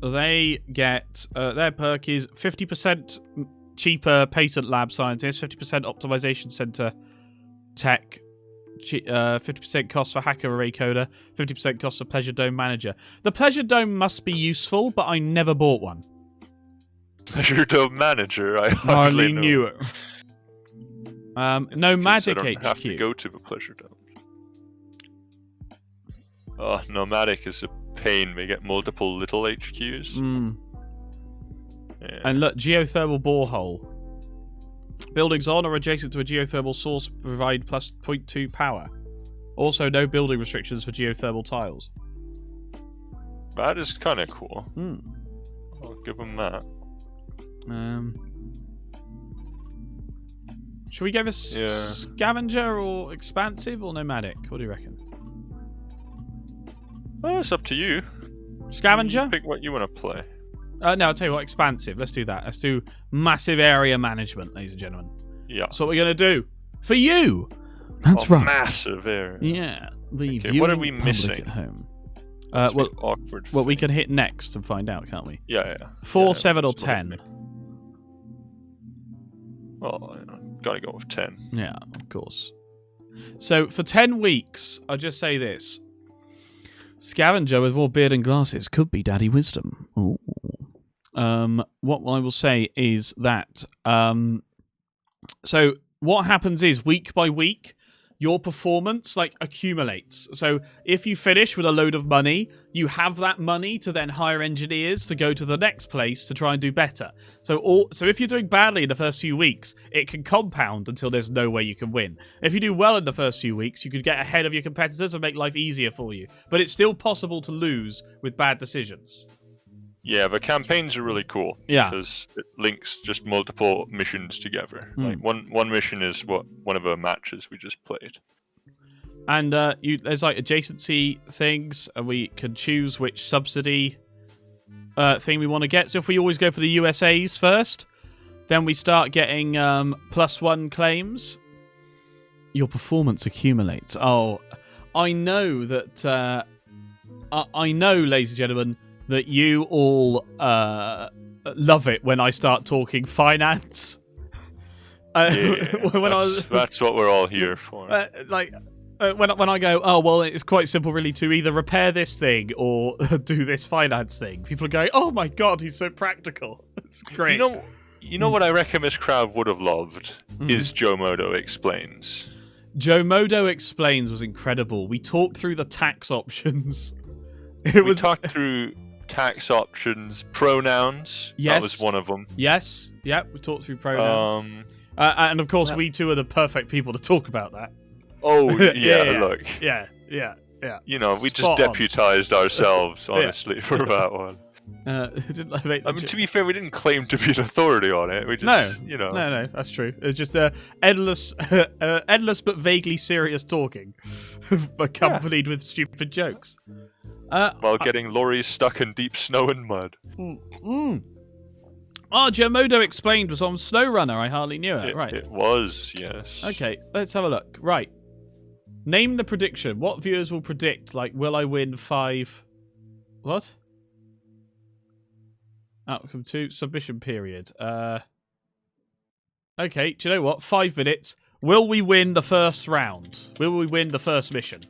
They get their perk is 50% cheaper patent lab scientist, 50% optimization center tech, 50% cost for hacker array coder, 50% cost for pleasure dome manager. The pleasure dome must be useful, but I never bought one. Pleasure dome manager, I hardly know. knew it. Nomadic I don't HQ. have to go to the pleasure dome. Oh, Nomadic is a pain. They get multiple little HQs. Yeah. And look, geothermal borehole. Buildings on or adjacent to a geothermal source provide plus 0.2 power. Also, no building restrictions for geothermal tiles. That is kind of cool. I'll give them that. Should we go with scavenger or expansive or nomadic? What do you reckon? Oh, it's up to you. Scavenger? You pick what you want to play. No, I'll tell you what, expansive. Let's do that. Let's do massive area management, ladies and gentlemen. Yeah. That's what we're going to do. For you! That's right. Massive area. Yeah. The Okay, what are we viewing missing? public at home. That's Well, awkward. we can hit next and find out, can't we? Yeah. 4, Yeah, 7, or that's what I 10? mean. Well, gotta go with 10. Yeah, of course. So, for 10 weeks, I'll just say this. Scavenger with more beard and glasses could be Daddy Wisdom. Ooh. What I will say is that... so, what happens is, week by week, your performance, accumulates. So, if you finish with a load of money, you have that money to then hire engineers to go to the next place to try and do better. So if you're doing badly in the first few weeks, it can compound until there's no way you can win. If you do well in the first few weeks, you could get ahead of your competitors and make life easier for you. But it's still possible to lose with bad decisions. Yeah, the campaigns are really cool. Yeah. Because it links just multiple missions together. Like one mission is one of the matches we just played. And there's adjacency things, and we can choose which subsidy thing we want to get. So if we always go for the USAs first, then we start getting +1 claims. Your performance accumulates. Oh, I know that. I know, ladies and gentlemen, that you all love it when I start talking finance. That's what we're all here for. When I go, oh, well, it's quite simple, really, to either repair this thing or do this finance thing. People are going, oh my god, he's so practical. It's great. You know what I reckon this crowd would have loved is Joe Modo Explains. Joe Modo Explains was incredible. We talked through the tax options. We talked through tax options, pronouns. Yes. That was one of them. Yes. Yep, we talked through pronouns. And of course, we two are the perfect people to talk about that. Oh, yeah, look. Yeah. You know, we just Spot on. deputized ourselves, honestly, for that one. To be fair, we didn't claim to be an authority on it. We just, No, that's true. It's just endless but vaguely serious talking, accompanied with stupid jokes. While getting lorries stuck in deep snow and mud. Oh, Joe Modo Explained was on SnowRunner. I hardly knew it. Right. It was, yes. Okay, let's have a look. Right. Name the prediction. What viewers will predict? Will I win 5... What? Outcome 2. Submission period. Okay, do you know what? 5 minutes. Will we win the first round? Will we win the first mission?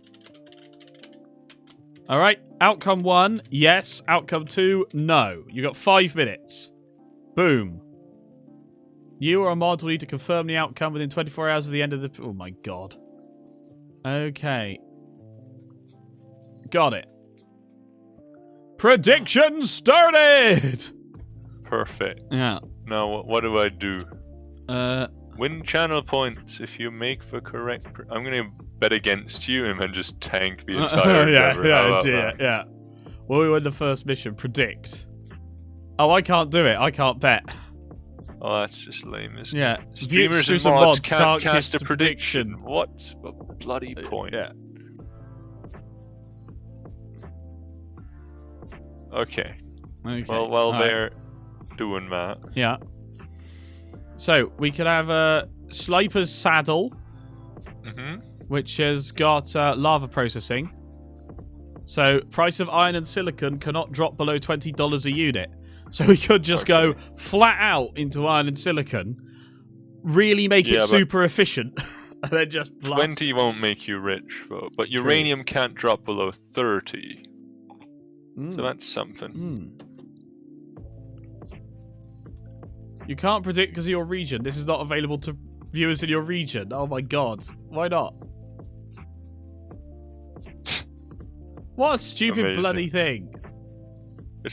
Alright. Outcome 1, yes. Outcome 2, no. You got 5 minutes. Boom. You or a mod will need to confirm the outcome within 24 hours of the end of the... Oh my god. Okay. Got it. Prediction started! Perfect. Yeah. Now, what do I do? Uh, Win channel points if you make the correct... I'm going to bet against you and then just tank the entire endeavor. How about that? yeah. Will we win the first mission? Predict. Oh, I can't do it. I can't bet. Oh, that's just lame, isn't it? Yeah. Streamers and mods can't cast a prediction. What's the bloody point? Yeah. Okay. Okay. Well, while All they're doing that... Yeah. So, we could have a Sliper's Saddle, which has got lava processing. So, price of iron and silicon cannot drop below $20 a unit. So we could just go flat out into iron and silicon, really make it super efficient, and then just blast. 20 won't make you rich, though. But uranium can't drop below 30. So that's something. You can't predict because of your region. This is not available to viewers in your region. Oh my god. Why not? What a stupid bloody thing.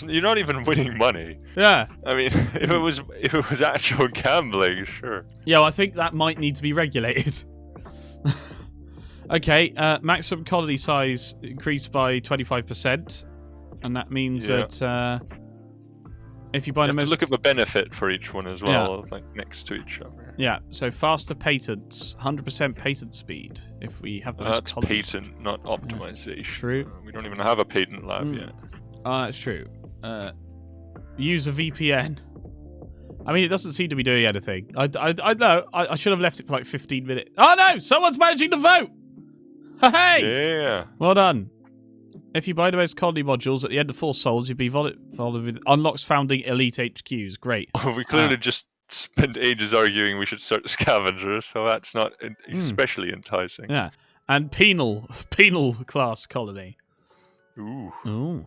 You're not even winning money. Yeah. I mean, if it was actual gambling, sure. Yeah, well, I think that might need to be regulated. Okay, maximum colony size increased by 25%. And that means that if you buy the most... look at the benefit for each one as well, like next to each other. Yeah, so faster patents, 100% patent speed. If we have the most that's patent, not optimization. True. We don't even have a patent lab yet. That's true. Use a VPN. I mean, it doesn't seem to be doing anything. I know. I should have left it for like 15 minutes. Oh no! Someone's managing to vote! Hey! Yeah. Well done. If you buy the most colony modules at the end of 4 souls, you'd be followed with unlocks founding elite HQs. Great. We clearly just spent ages arguing we should start scavengers, so that's not especially enticing. Yeah. And penal class colony. Ooh.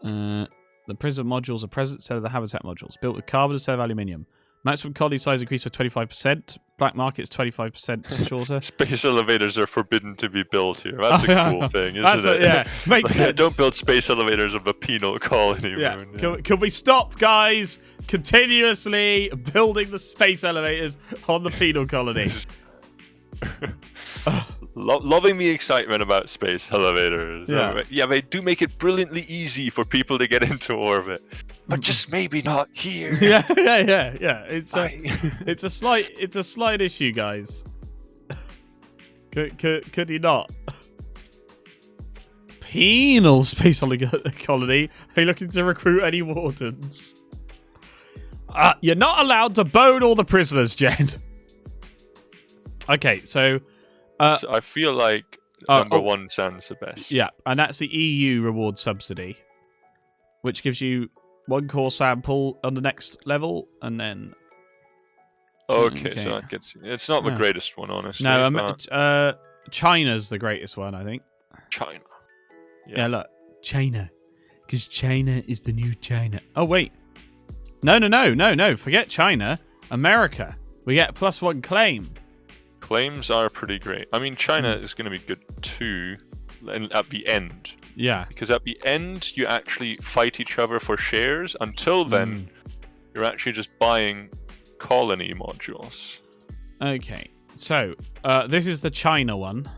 The prison modules are present instead of the habitat modules. Built with carbon instead of aluminium. Maximum colony size increased by 25%. Black market's 25% shorter. Space elevators are forbidden to be built here. That's a cool thing, isn't it? Yeah, makes sense. Don't build space elevators of a penal colony. Yeah. Moon, yeah. Can we stop, guys, continuously building the space elevators on the penal colony? Loving the excitement about space elevators. Yeah. They do make it brilliantly easy for people to get into orbit, but just maybe not here. Yeah. It's a slight issue, guys. Could you not? Penal space colony. Are you looking to recruit any wardens? You're not allowed to bone all the prisoners, Jen. Okay, so I feel like number one sounds the best. Yeah, and that's the EU reward subsidy, which gives you 1 core sample on the next level, and then... Okay, so that gets... It's not the greatest one, honestly. No, China's the greatest one, I think. China. Yeah, look. China. Because China is the new China. Oh, wait. No. Forget China. America. We get +1 claim. Claims are pretty great. I mean, China is going to be good too at the end. Yeah. Because at the end, you actually fight each other for shares. Until then, you're actually just buying colony modules. Okay. So, this is the China one.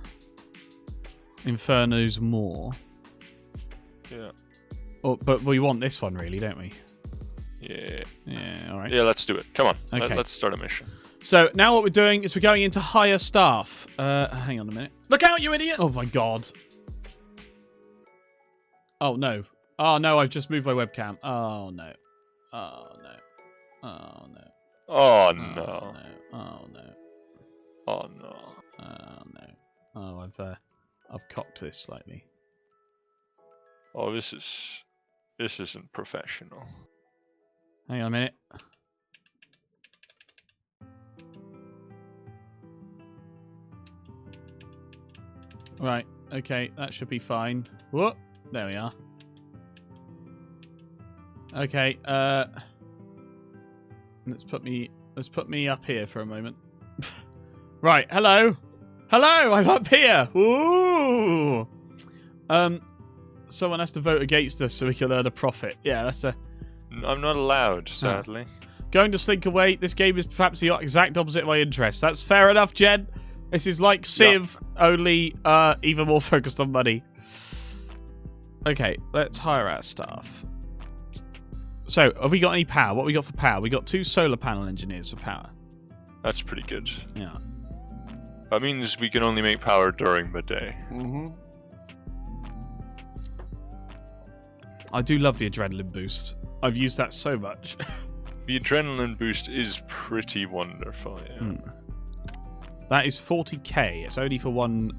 Inferno's more. Yeah. Oh, but we want this one, really, don't we? Yeah. Yeah, all right. Yeah, let's do it. Come on. Okay. Let's start a mission. So, now what we're doing is we're going into higher staff. Hang on a minute. Look out, you idiot! Oh, my God. Oh, no. Oh, no, I've just moved my webcam. Oh, no. Oh, no. Oh, no. Oh, no. Oh, no. Oh, no. Oh, no. Oh, no. Oh, I've cocked this slightly. Oh, this isn't professional. Hang on a minute. Right, okay, that should be fine. Whoop, there we are. Okay, let's put me up here for a moment. Right, hello. Hello, I'm up here. Ooh. Someone has to vote against us so we can earn a profit. Yeah, that's a... I'm not allowed, sadly. Going to slink away. This game is perhaps the exact opposite of my interests. That's fair enough, Jen. This is like Civ, only even more focused on money. Okay, let's hire our staff. So, have we got any power? What have we got for power? We got 2 solar panel engineers for power. That's pretty good. Yeah. That means we can only make power during the day. Mm-hmm. I do love the adrenaline boost. I've used that so much. The adrenaline boost is pretty wonderful, yeah. That is 40k. It's only for one.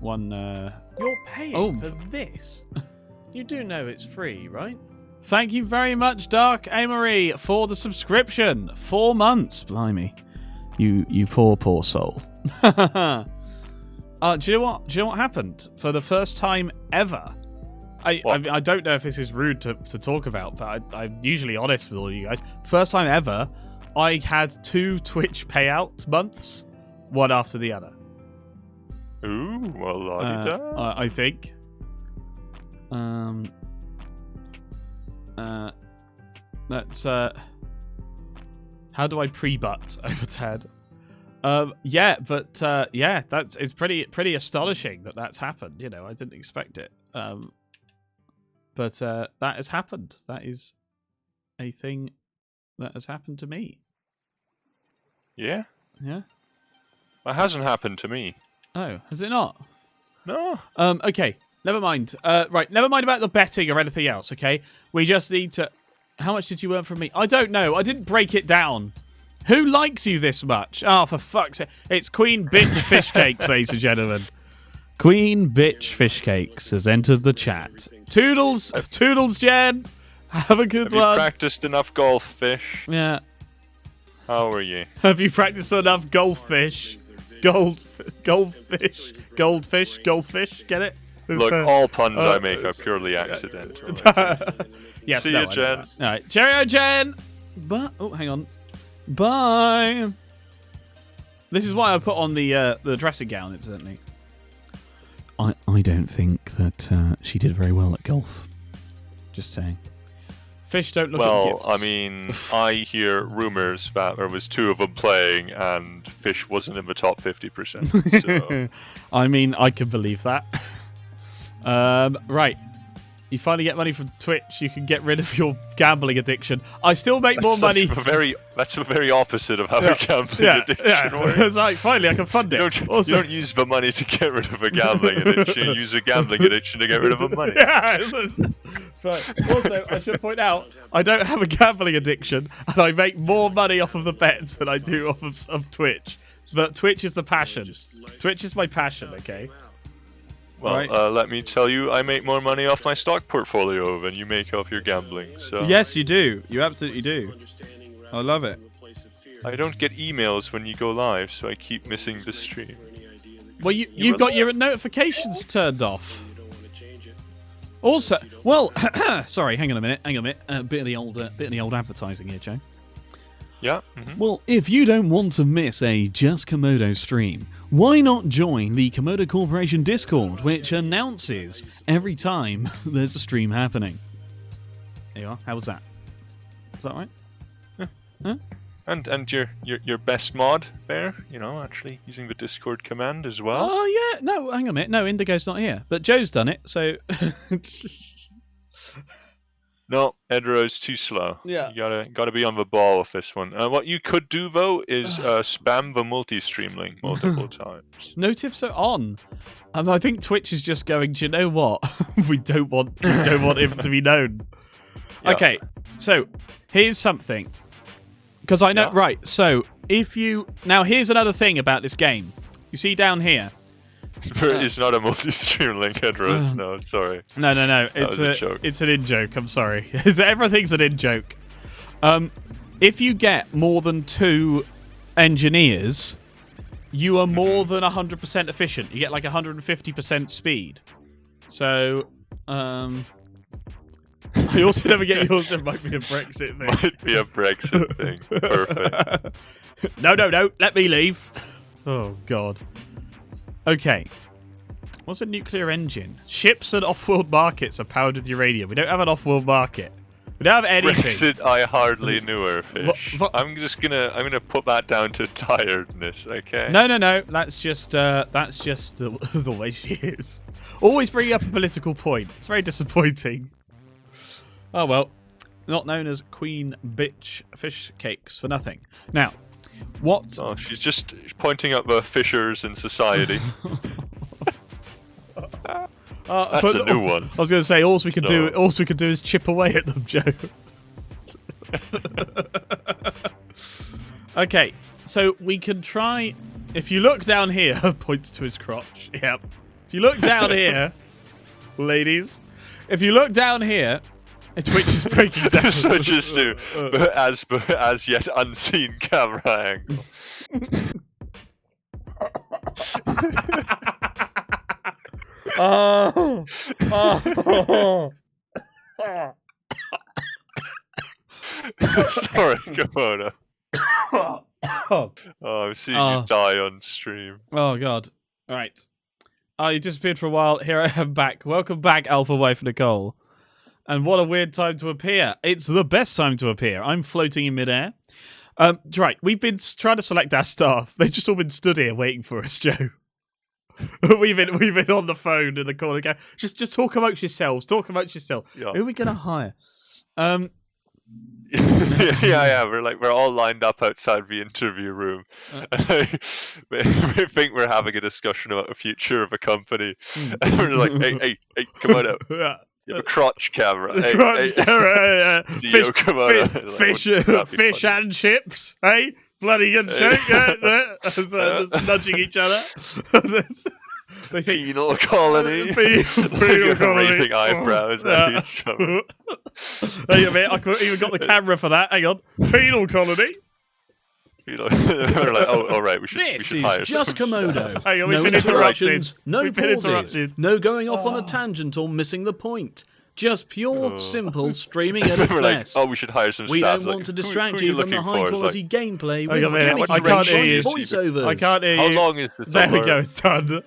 You're paying for this? You do know it's free, right? Thank you very much, Dark Amory, for the subscription. 4 months, blimey. You poor soul. Do you know what? Do you know what happened? For the first time ever. I don't know if this is rude to talk about, but I'm usually honest with all you guys. First time ever, I had 2 Twitch payout months, one after the other. Ooh, well, la-di-da. I think. That's how do I pre-butt over Ted? Yeah, but yeah, it's pretty astonishing that that's happened. You know, I didn't expect it. But that has happened. That is a thing that has happened to me. Yeah? Yeah? That hasn't happened to me. Oh, has it not? No. Okay, never mind. Right, never mind about the betting or anything else, okay? We just need to... How much did you earn from me? I don't know. I didn't break it down. Who likes you this much? Oh, for fuck's sake. It's Queen Bitch Fish Cakes, ladies and gentlemen. Queen Bitch Fish Cakes has entered the chat. Toodles, Jen. Have a good Have one. you practiced enough golf, Fish? Yeah. How are you? Have you practiced enough goldfish? Goldfish. Get it? Look, all puns I make are purely accidental. Yes, See you, Jen. All right, cheerio, Jen. But hang on. Bye. This is why I put on the dressing gown, incidentally. I don't think that she did very well at golf. Just saying. Fish don't look at gifts. Well, I mean, I hear rumors that there was 2 of them playing and Fish wasn't in the top 50%. So. I mean, I can believe that. Right. You finally get money from Twitch, you can get rid of your gambling addiction. I still make more money. That's the very opposite of how a gambling addiction works. It's like, finally, I can fund it. You don't use the money to get rid of a gambling addiction. You use a gambling addiction to get rid of the money. Yeah. Right. Also, I should point out, I don't have a gambling addiction, and I make more money off of the bets than I do off of Twitch. But Twitch is the passion. Twitch is my passion, okay? Well, right. Let me tell you, I make more money off my stock portfolio than you make off your gambling. So yes, you do. You absolutely do. I love it. I don't get emails when you go live, so I keep missing the stream. Well, you've got your notifications turned off. Also, well, sorry, hang on a minute. Bit of the old advertising here, Joe. Yeah. Well, if you don't want to miss a Just Komodo stream, why not join the Komodo Corporation Discord, which announces every time there's a stream happening. There you are. How was that? Is that right? Yeah. Huh? And your best mod there, you know, actually using the Discord command as well. Oh yeah. No, hang on a minute. No, Indigo's not here, but Joe's done it. So. No, Edro's too slow. Yeah. You gotta be on the ball with this one. What you could do though is spam the multi-stream link multiple times. Notifs are on. I think Twitch is just going, do you know what? we don't want him to be known. Yeah. Okay, so here's something. Because I know right, so if you here's another thing about this game. You see down here. It's not a multi-stream link, Edro. No, sorry. No. It's a joke. It's an in-joke. I'm sorry. Everything's an in-joke. If you get more than 2 engineers, you are more than 100% efficient. You get like 150% speed. So, I also never get yours. It might be a Brexit thing. Might be a Brexit thing. Perfect. No. Let me leave. Oh, God. Okay. What's a nuclear engine? Ships and off-world markets are powered with uranium. We don't have an off-world market. We don't have anything. Brexit, I hardly knew her, Fish. What? I'm gonna put that down to tiredness, okay? No. That's just the way she is. Always bringing up a political point. It's very disappointing. Oh well. Not known as Queen Bitch Fish Cakes for nothing. Now, what? Oh, she's just pointing up the fishers in society. That's a new one. I was going to say, all we can do is chip away at them, Joe. Okay, so we can try. If you look down here, points to his crotch. Yep. If you look down here, ladies, if you look down here, Twitch is breaking down. Such as to as yet unseen camera angle. Oh. Sorry, Komodo. I'm seeing you die on stream. Oh god. Alright. Oh, you disappeared for a while. Here I am back. Welcome back, Alpha Wife Nicole. And what a weird time to appear. It's the best time to appear. I'm floating in midair. Right, we've been trying to select our staff. They've just all been stood here waiting for us, Joe. we've been on the phone in the corner. Go, just talk amongst yourselves. Talk amongst yourself. Yeah. Who are we gonna hire? Yeah. We're all lined up outside the interview room. We think we're having a discussion about the future of a company, and we're like, hey, Komodo. Yeah. You have a crotch camera. Fish, CEO fish and chips. Hey, bloody good joke. Just nudging each other. They think penal colony. Penal colony. Raising eyebrows at each other. Hang on a minute, I even got the camera for that. Hang on. Penal colony. We're like, oh, all right, we should hire This is just Komodo. Hang on, No we've been interrupted. interruptions, no pauses, no going off on a tangent or missing the point. Just pure, simple streaming at its We're like, best. oh, we should hire some We staff. don't want to distract who you are from the looking for? It's high-quality gameplay with Hang on a minute, I can't hear you. voiceovers. I can't hear How you. long is this? There we over? go, it's done.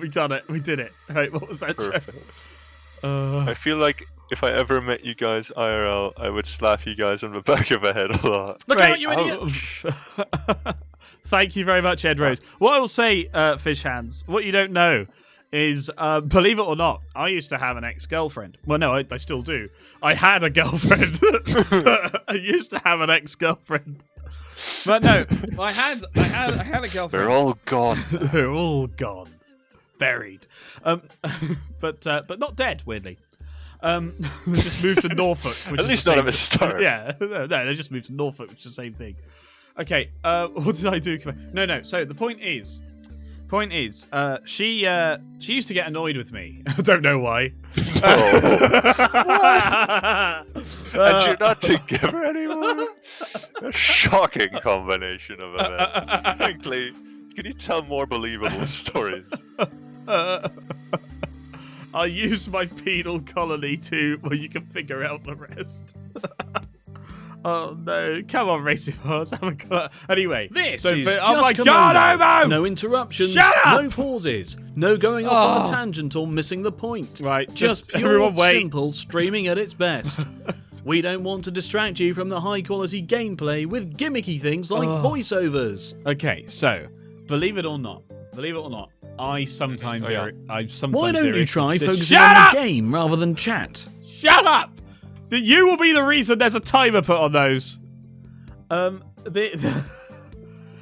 We done it. We did it. Right, what was that? Perfect. I feel like if I ever met you guys IRL, I would slap you guys on the back of the head a lot. Look out, you idiot! Thank you very much, Ed Rose. What I will say, Fish Hands, what you don't know is, believe it or not, I used to have an ex-girlfriend. Well, no, I still do. I had a girlfriend. I used to have an ex-girlfriend. But no, I had a girlfriend. They're all gone. They're all gone, buried, but not dead. Weirdly, they just moved to Norfolk. Which At is least the not same at the start. Yeah, no, they just moved to Norfolk, which is the same thing. Okay, what did I do? No. So the point is, she used to get annoyed with me. I don't know why. And you're not together anymore? A shocking combination of events. Frankly, can you tell more believable stories? I'll use my penal colony to, well, you can figure out the rest. Oh no! Come on, Racing Horse, have a go. Anyway, This so, is but- just oh my Komodo. God, Omo! No interruptions, Shut up! no pauses, no going off on a tangent or missing the point. Right, Just pure, everyone wait. simple streaming at its best. We don't want to distract you from the high-quality gameplay with gimmicky things like voiceovers. Okay, so believe it or not, I sometimes, Why don't you try focusing Shut on up! the game rather than chat? Shut up! You will be the reason there's a timer put on those.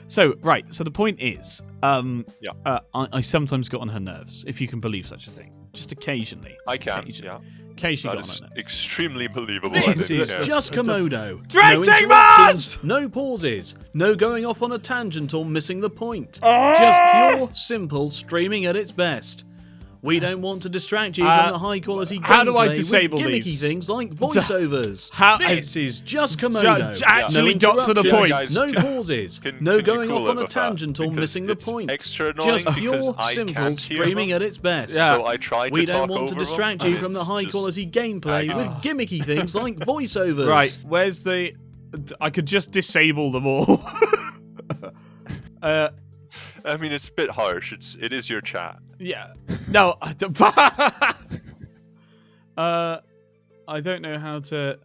So the point is, I sometimes got on her nerves, if you can believe such a thing. Just occasionally. I can, Occasionally That got on her is nerves. extremely believable. This I is think, just Komodo. Racing no Mars! interruptions, no pauses, no going off on a tangent or missing the point. Just pure, simple streaming at its best. We don't want to distract you from the high-quality gameplay how do I disable with gimmicky these? things like voiceovers. How- This is just Komodo. Actually no got to the interruptions, point. No Guys, pauses, can no you going cool off it on a with that? tangent or Because missing the it's point. extra annoying Just pure, because I simple can't hear streaming them. at its best. Yeah. So I try to We talk don't want to over distract them, you and from the it's high-quality just gameplay agony. with gimmicky things like voiceovers. Right, where's the... I could just disable them all. I mean, it's a bit harsh. It is your chat. Yeah. No. I don't know how to.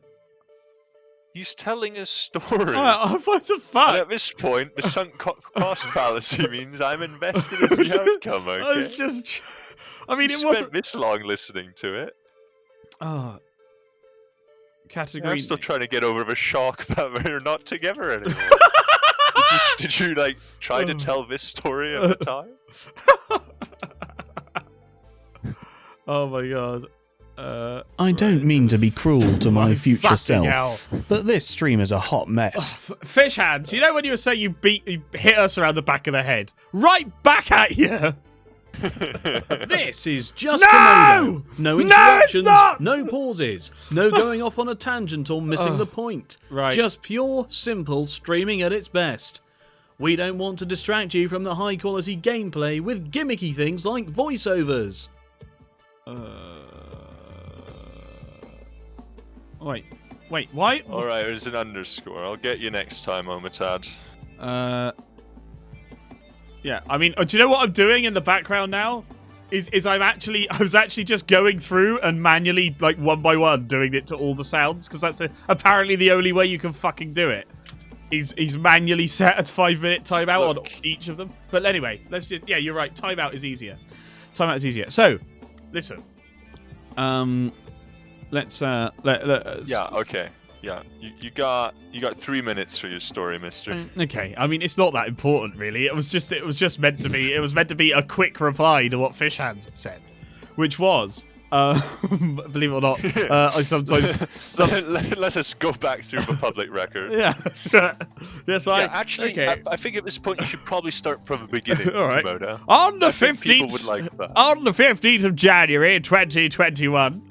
He's telling a story. What the fuck? And at this point, the sunk cost fallacy means I'm invested in the outcome. Okay. I was just. I mean, you it wasn't spent this long listening to it. Oh. Category. I'm still trying to get over the shock that we're not together anymore. did you like try to tell this story at the time? Oh my god. I don't mean to be cruel to my future fucking self, hell. but this stream is a hot mess. Fish hands, you know when you were saying you hit us around the back of the head? Right back at you! This is just No! Komodo. No interruptions, it's not! no pauses, no going off on a tangent or missing the point. Right. Just pure, simple streaming at its best. We don't want to distract you from the high quality gameplay with gimmicky things like voiceovers. Wait, why? Alright, there's an underscore. I'll get you next time, Omatad. Yeah, I mean, do you know what I'm doing in the background now? I was actually just going through and manually, like, one by one, doing it to all the sounds, because that's apparently the only way you can fucking do it. He's manually set a 5-minute timeout on each of them. But anyway, let's just... Yeah, you're right. Timeout is easier. So, listen. Let's... Yeah, okay. Yeah, you got 3 minutes for your story, mister. Okay, I mean, it's not that important, really. It was just meant to be... It was meant to be a quick reply to what Fish Hands had said. Which was... believe it or not, I sometimes... Let us go back through the public record. Yeah. That's right. Yeah, actually, okay. I think at this point you should probably start from the beginning. All right. Komodo. On the I think 15th... people would like that. On the 15th of January, 2021,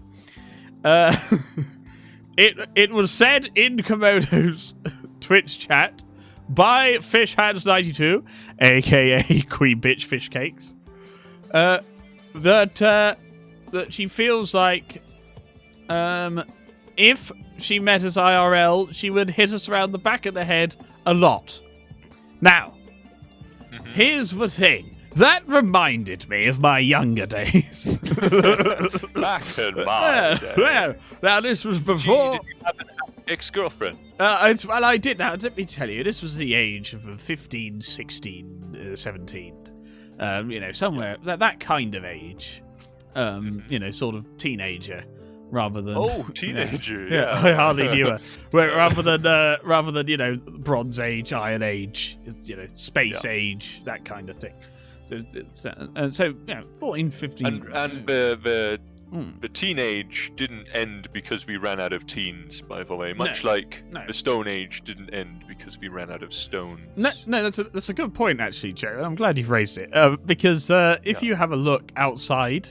it was said in Komodo's Twitch chat by FishHands92, aka Queen Bitch Fish Cakes, that she feels like if she met us IRL, she would hit us around the back of the head a lot. Now, here's the thing. That reminded me of my younger days. Back in my day. Well, now this was before... Did you have an ex-girlfriend? Well, I did. Now, let me tell you, this was the age of 15, 16, 17. Somewhere, that kind of age. Sort of teenager, rather than... Oh, teenager, yeah. I hardly knew her. Well, rather than, Bronze Age, Iron Age, Space Age, that kind of thing. So 14, 15... And the teenage didn't end because we ran out of teens, by the way. Much like the Stone Age didn't end because we ran out of stones. No, that's a good point, actually, Joe. I'm glad you've raised it. Because if you have a look outside,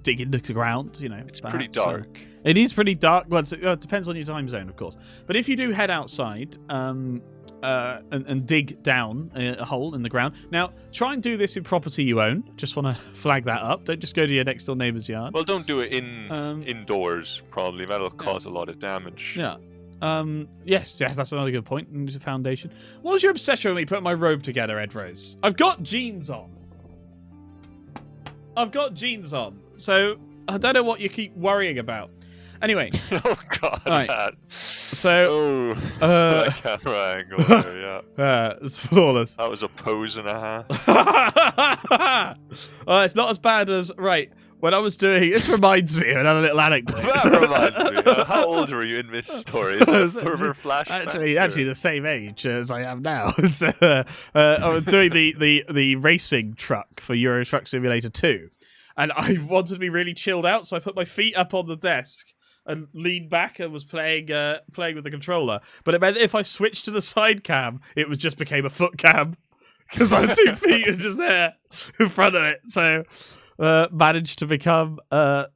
dig into the ground, it's pretty dark. It is pretty dark. Well, it depends on your time zone, of course. But if you do head outside and dig down a hole in the ground. Now, try and do this in property you own. Just want to flag that up. Don't just go to your next door neighbour's yard. Well, don't do it indoors, probably. That'll cause a lot of damage. Yeah. Yes, that's another good point. Into foundation. What was your obsession with me putting my robe together, Ed Rose? I've got jeans on. So I don't know what you keep worrying about. Anyway. Oh God. Right. That. So. That camera angle there, yeah. It's flawless. That was a pose and a half. It's not as bad as when I was doing. This reminds me of another little anecdote. That reminds me. How old were you in this story? Is that further flashback? Actually, the same age as I am now. So, I was doing the racing truck for Euro Truck Simulator 2, and I wanted to be really chilled out, so I put my feet up on the desk and leaned back and was playing with the controller. But it meant that if I switched to the side cam, it just became a foot cam because my 2 feet are just there in front of it. So managed to become a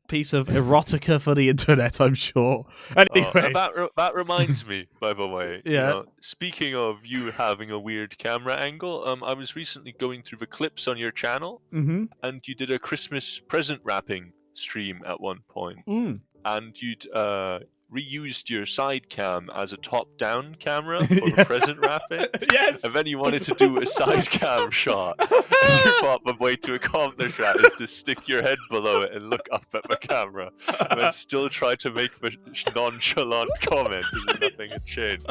piece of erotica for the internet, I'm sure. Anyway, that reminds me, by the way. Yeah. Speaking of you having a weird camera angle, I was recently going through the clips on your channel, and you did a Christmas present wrapping stream at one point. And reused your side cam as a top-down camera for the present wrapping. Yes. And then you wanted to do a side cam shot. And you thought the way to accomplish that is to stick your head below it and look up at the camera, and then still try to make the nonchalant comment as if nothing had changed.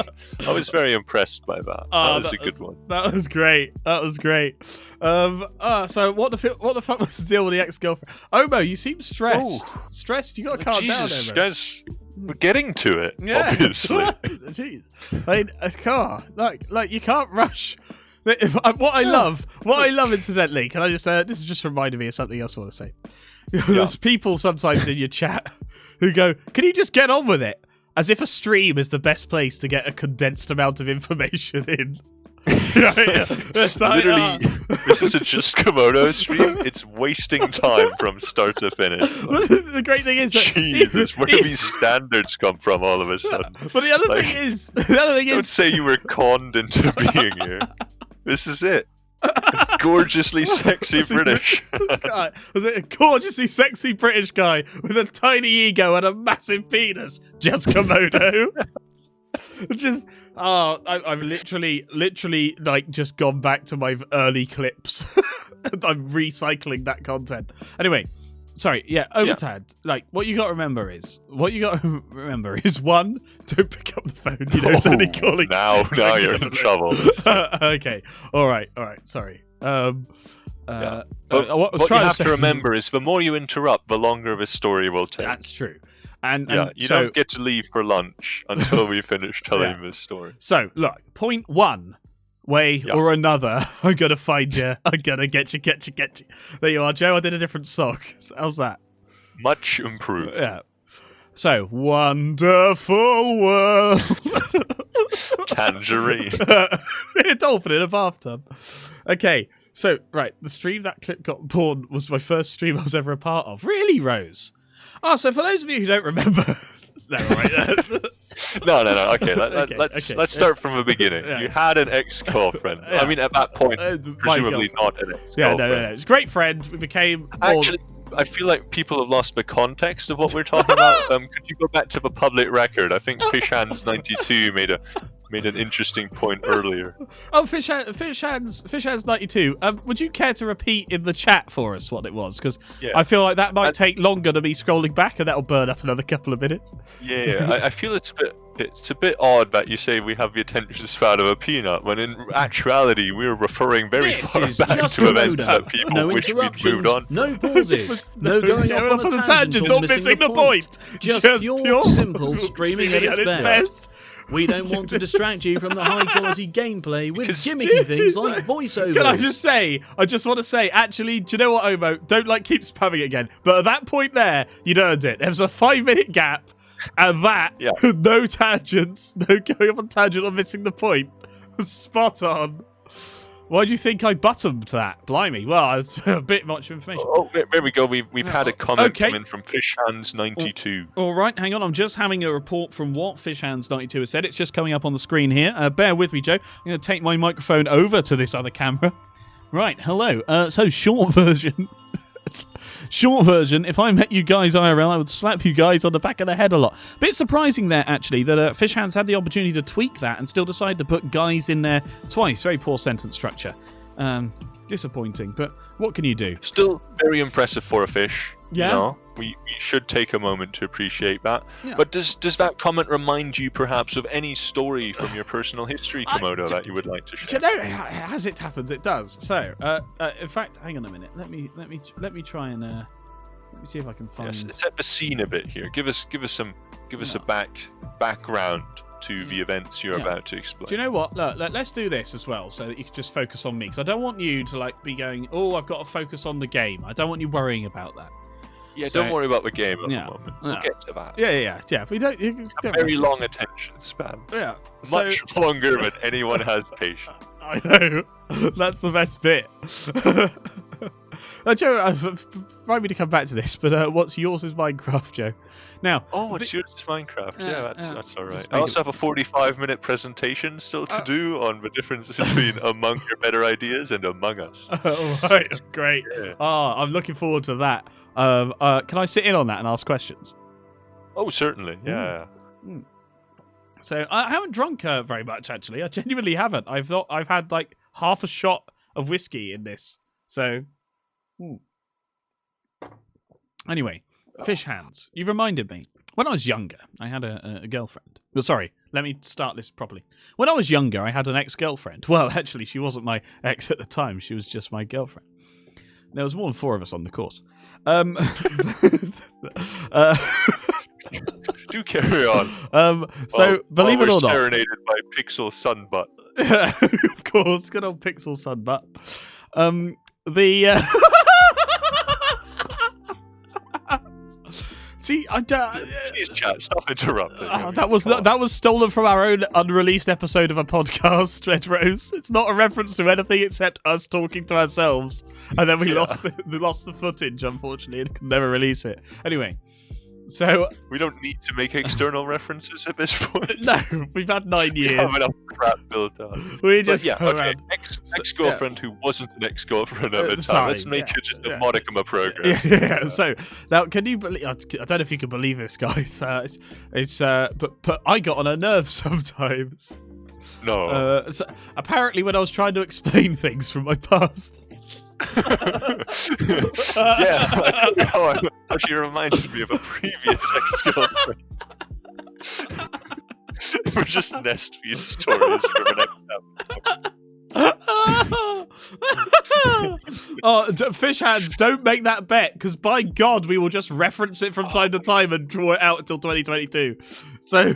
I was very impressed by that. That was a good one. That was great. That was great. So what the fuck was the deal with the ex-girlfriend? Omo, you seem stressed. Stressed? You got to calm down, Jesus, Omo. guys, we're getting to it. Yeah. Obviously. Jeez. I mean, a car, like you can't rush. What I love, incidentally, can I just say, this is just reminding me of something else I want to say. There's people sometimes in your chat who go, "Can you just get on with it?" As if a stream is the best place to get a condensed amount of information in. Literally, this is a just Komodo stream. It's wasting time from start to finish. The great thing is that Jesus, where do these standards come from all of a sudden? But the other thing is, don't say you were conned into being here. This is it. Gorgeously sexy British. Was it a gorgeously sexy British guy with a tiny ego and a massive penis? Just Komodo. I've literally like just gone back to my early clips. I'm recycling that content. Anyway, sorry, Overtad. Like, what you got to remember is one, don't pick up the phone. You know, it's only calling. Now you're in trouble. Okay, all right. Sorry. But what you have to remember is the more you interrupt, the longer the story will take. That's true. And you don't get to leave for lunch until we finish telling this story. So, look, point one, way or another, I'm going to find you. I'm going to get you. There you are, Joe. I did a different song. How's that? Much improved. Yeah. So, wonderful world. Tangerine. A dolphin in a bathtub. Okay, so, right, the stream that clip got born was my first stream I was ever a part of. Really, Rose? Oh, so for those of you who don't remember, no, right? No. Okay, let's start from the beginning. Yeah. You had an ex-girlfriend. Yeah. I mean, at that point, presumably not an ex-girlfriend. Yeah, no. It's a great friend. We became actually. I feel like people have lost the context of what we're talking about. Could you go back to the public record? I think Fishhands92 made an interesting point earlier. Oh, Fishhands92. Would you care to repeat in the chat for us what it was? Because I feel like that might take longer to be scrolling back, and that'll burn up another couple of minutes. Yeah, I feel it's a bit odd that you say we have the attention span of a peanut, when in actuality we're referring very far back to events that people wish we'd moved on. No pauses, no going off on a tangent or missing the point. Just pure, simple streaming at its best. We don't want to distract you from the high-quality gameplay with gimmicky things like voiceovers. Can I just say, actually, do you know what, Omo? Don't keep spamming it again. But at that point there, you'd earned it. There was a 5-minute gap, and no tangents, no going off on tangent or missing the point, was spot on. Why do you think I bottomed that? Blimey. Well, it's a bit much information. Oh, there we go. We've had a comment come in from Fishhands92. All right, hang on. I'm just having a report from what Fishhands92 has said. It's just coming up on the screen here. Bear with me, Joe. I'm going to take my microphone over to this other camera. Right, hello. So, short version. If I met you guys IRL, I would slap you guys on the back of the head a lot. Bit surprising there, actually, that Fishhands had the opportunity to tweak that and still decide to put guys in there twice. Very poor sentence structure. Disappointing, but what can you do? Still very impressive for a fish. Yeah. You know? We should take a moment to appreciate that. Yeah. But does that comment remind you perhaps of any story from your personal history, Komodo, that you would like to share? Do you know, as it happens, it does. So, in fact, hang on a minute. Let me try and let me see if I can find. Yes, set the scene a bit here. Give us a background to the events you're about to explain. Do you know what? Look, let's do this as well, so that you can just focus on me. Because I don't want you to be going, oh, I've got to focus on the game. I don't want you worrying about that. Yeah, don't worry about the game at the moment. We'll get to that. Yeah. We don't. Very long attention span. Yeah, much longer than anyone has patience. I know. That's the best bit. Joe, remind me to come back to this, but what's yours is Minecraft, Joe. Now, it's yours is Minecraft. Yeah, that's all right. I also have a 45-minute presentation still to do on the difference between Among Your Better Ideas and Among Us. Oh, right, great. Yeah. Oh, I'm looking forward to that. Can I sit in on that and ask questions? Oh, certainly. Yeah. So I haven't drunk very much, actually. I genuinely haven't. I've had like half a shot of whiskey in this. So, anyway, fish hands. You've reminded me. When I was younger, I had a girlfriend. Well, sorry, let me start this properly. When I was younger, I had an ex-girlfriend. Well, actually, she wasn't my ex at the time. She was just my girlfriend. There was more than 4 of us on the course. Do carry on. Believe it or not, serenaded by Pixel Sunbutt. of course, good old Pixel Sunbutt. See, Please, chat. Stop interrupting. That was stolen from our own unreleased episode of a podcast, Red Rose. It's not a reference to anything except us talking to ourselves, and then we lost the footage, unfortunately, and could never release it. Anyway. So we don't need to make external references at this point. No, we've had 9 years. We have enough crap built up. Ex-girlfriend who wasn't an ex-girlfriend at the time. Let's make it just a modicum of progress. Yeah. So now, can you believe? I don't know if you can believe this, guys. But I got on her nerves sometimes. No. So apparently, when I was trying to explain things from my past. How she reminded me of a previous ex-girlfriend. We're just nest these stories from an episode. Fish hands, don't make that bet, because by God, we will just reference it from time to time and draw it out until 2022. So.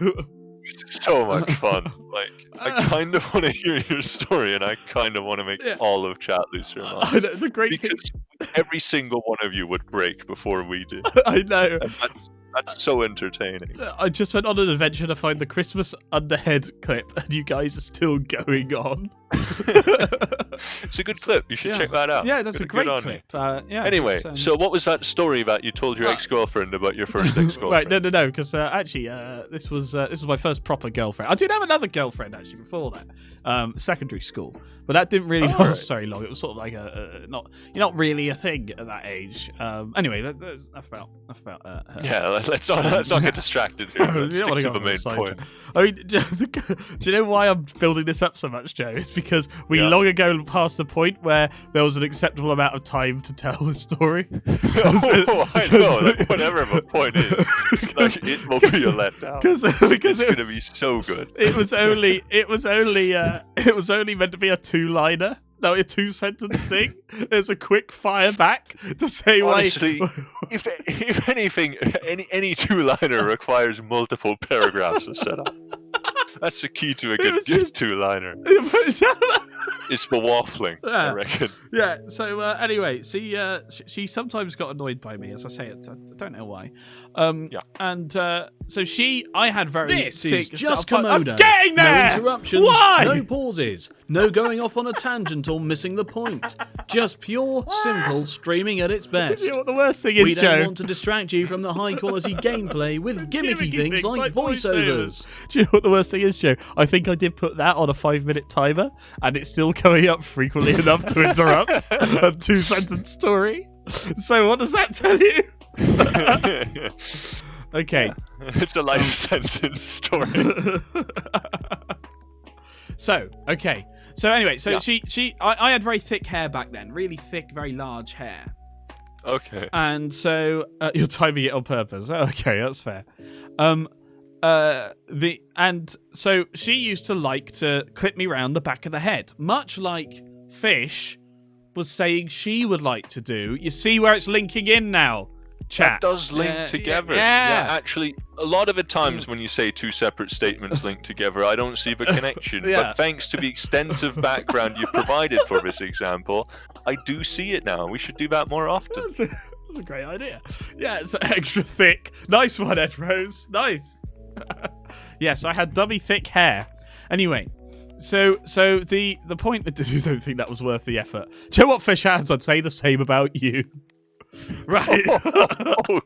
It's so much fun. Like, I kind of want to hear your story, and I kind of want to make all of chat lose your mind. The great because every single one of you would break before we do. I know. And that's so entertaining. I just went on an adventure to find the Christmas underhead clip, and you guys are still going on. It's a good clip. You should check that out. Yeah, that's a great clip. Anyway, so what was that story about you told your ex-girlfriend about your first ex-girlfriend? Right, no, because actually, this was my first proper girlfriend. I did have another girlfriend actually before that, secondary school, but that didn't really last very long. It was sort of like not really a thing at that age. Anyway, that's about her. Yeah, let's not get distracted here. Let's stick to the main point. I mean, do you know why I'm building this up so much, Joe? It's because we long ago passed the point where there was an acceptable amount of time to tell the story. I know, like, whatever my point is, like, it will be a letdown. Because it's going to be so good. It was only meant to be a 2-liner. No, a 2-sentence thing. There's a quick fire back to say honestly, if anything, any 2-liner requires multiple paragraphs of setup. That's the key to a good 2-liner. It's for waffling, I reckon. Yeah, so anyway, she sometimes got annoyed by me, as I say it. I don't know why. And so I had very This thick is just stuff. Komodo. I'm getting there! No interruptions, Why? no pauses, no going off on a tangent or missing the point. Just pure, simple streaming at its best. You know what the worst thing is, we Joe? don't want to distract you from the high-quality gameplay with gimmicky things like voiceovers. Do you know what the worst thing is, Joe? I think I did put that on a 5-minute timer, and it's still going up frequently enough to interrupt a 2-sentence story. So what does that tell you? Okay. It's a life sentence story. So anyway, I had very thick hair back then, really thick, very large hair. Okay. And so you're timing it on purpose. Okay, that's fair. So she used to like to clip me round the back of the head, much like Fish was saying she would like to do. You see where it's linking in now, chat? That does link together. Yeah, actually, a lot of the times when you say 2 separate statements linked together, I don't see the connection. But thanks to the extensive background you've provided for this example, I do see it now. We should do that more often. That's a great idea. Yeah, it's extra thick. Nice one, Ed Rose. Nice. Yes, I had dummy thick hair. Anyway, so the point that you don't think that was worth the effort. Do you know what, Fish Hands? I'd say the same about you. Right. Oh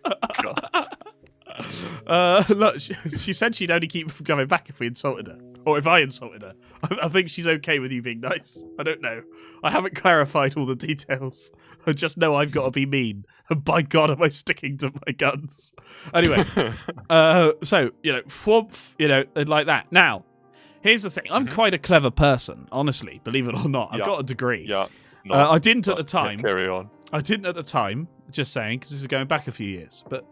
God. Look, she said she'd only keep from coming back if we insulted her. Or if I insulted her. I think she's okay with you being nice. I don't know. I haven't clarified all the details. I just know I've got to be mean. And by God, am I sticking to my guns. Anyway, so, whoomp, like that. Now, here's the thing. I'm quite a clever person, honestly, believe it or not. I've got a degree. Yeah. I didn't at the time. Carry on. I didn't at the time, just saying, because this is going back a few years. But,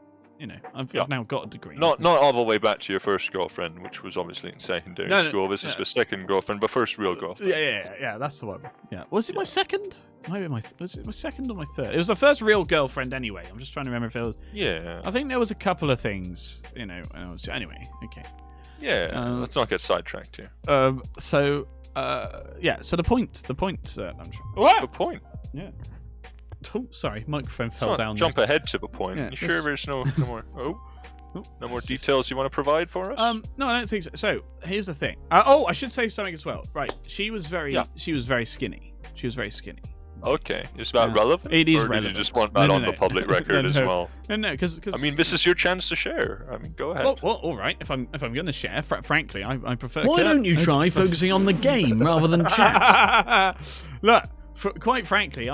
I've now got a degree. Not all the way back to your first girlfriend, which was obviously in secondary school. This is your second girlfriend, but first real girlfriend. Yeah, that's the one. Yeah. Was it my second? Maybe was it my second or my third? It was the first real girlfriend anyway. I'm just trying to remember if it was... Yeah. I think there was a couple of things, anyway, okay. Yeah, let's not get sidetracked here. So the point I'm trying... The point? Yeah. Oh, sorry, microphone fell down. Jump ahead to the point. Yeah, you sure there's no more? No more details you want to provide for us? No, I don't think so. So here's the thing. I should say something as well. Right, she was very skinny. She was very skinny. Okay, is that relevant? It is or relevant. Did you just want that on the public record as well? No, because I mean, this is your chance to share. I mean, go ahead. Well, all right. If I'm going to share, frankly, I prefer. Why don't you try focusing on the game rather than chat? Look, quite frankly,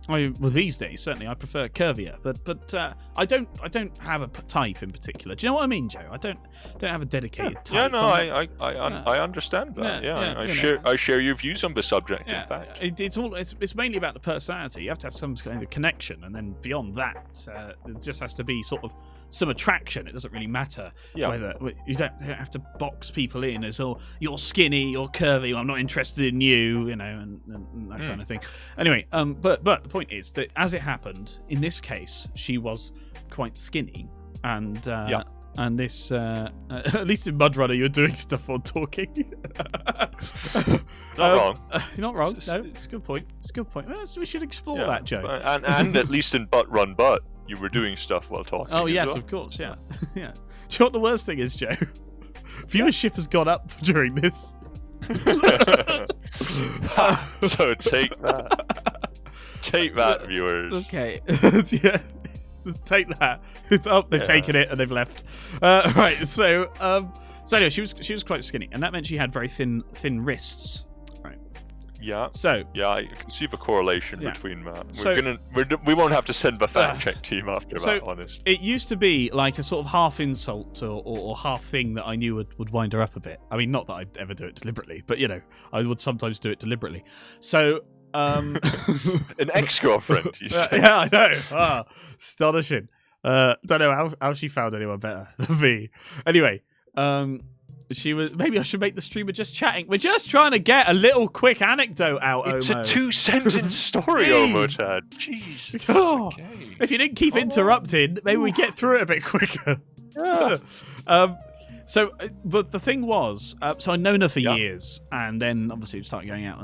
well, these days certainly I prefer curvier, but I don't have a type in particular. Do you know what I mean, Joe? I don't have a dedicated type. Yeah, no, I understand that. I share your views on the subject. In fact, it's mainly about the personality. You have to have some kind of connection, and then beyond that, it just has to be sort of some attraction. It doesn't really matter whether you don't have to box people in as you're skinny, you're curvy, I'm not interested in you, and that kind of thing. Anyway, but the point is that as it happened in this case, she was quite skinny, and this at least in Mud Runner you're doing stuff on talking. Not wrong. You're not wrong. No, it's a good point. Well, we should explore that, Joe. And at least in Butt Run Butt, you were doing stuff while talking. Oh yes, of course, yeah. Yeah. Do you know what the worst thing is, Joe? Viewership has gone up during this. So take that, viewers. Okay. Yeah. Take that. Oh, they've taken it and they've left. Right. So anyway, she was quite skinny, and that meant she had very thin wrists. Right. Yeah. So I can see the correlation between that. We won't have to send the fact check team after that. Honest. It used to be like a sort of half insult or half thing that I knew would wind her up a bit. I mean, not that I'd ever do it deliberately, but I would sometimes do it deliberately. So. An ex-girlfriend, you say? Yeah, I know. Astonishing. Don't know how she found anyone better than me. Anyway, she was. Maybe I should make the streamer just chatting. We're just trying to get a little quick anecdote out. It's Omo. a 2-sentence story, Omotad. Jeez. Oh, okay. If you didn't keep interrupting, maybe we get through it a bit quicker. Yeah. So, but the thing was, so I'd known her for years, and then obviously we started going out,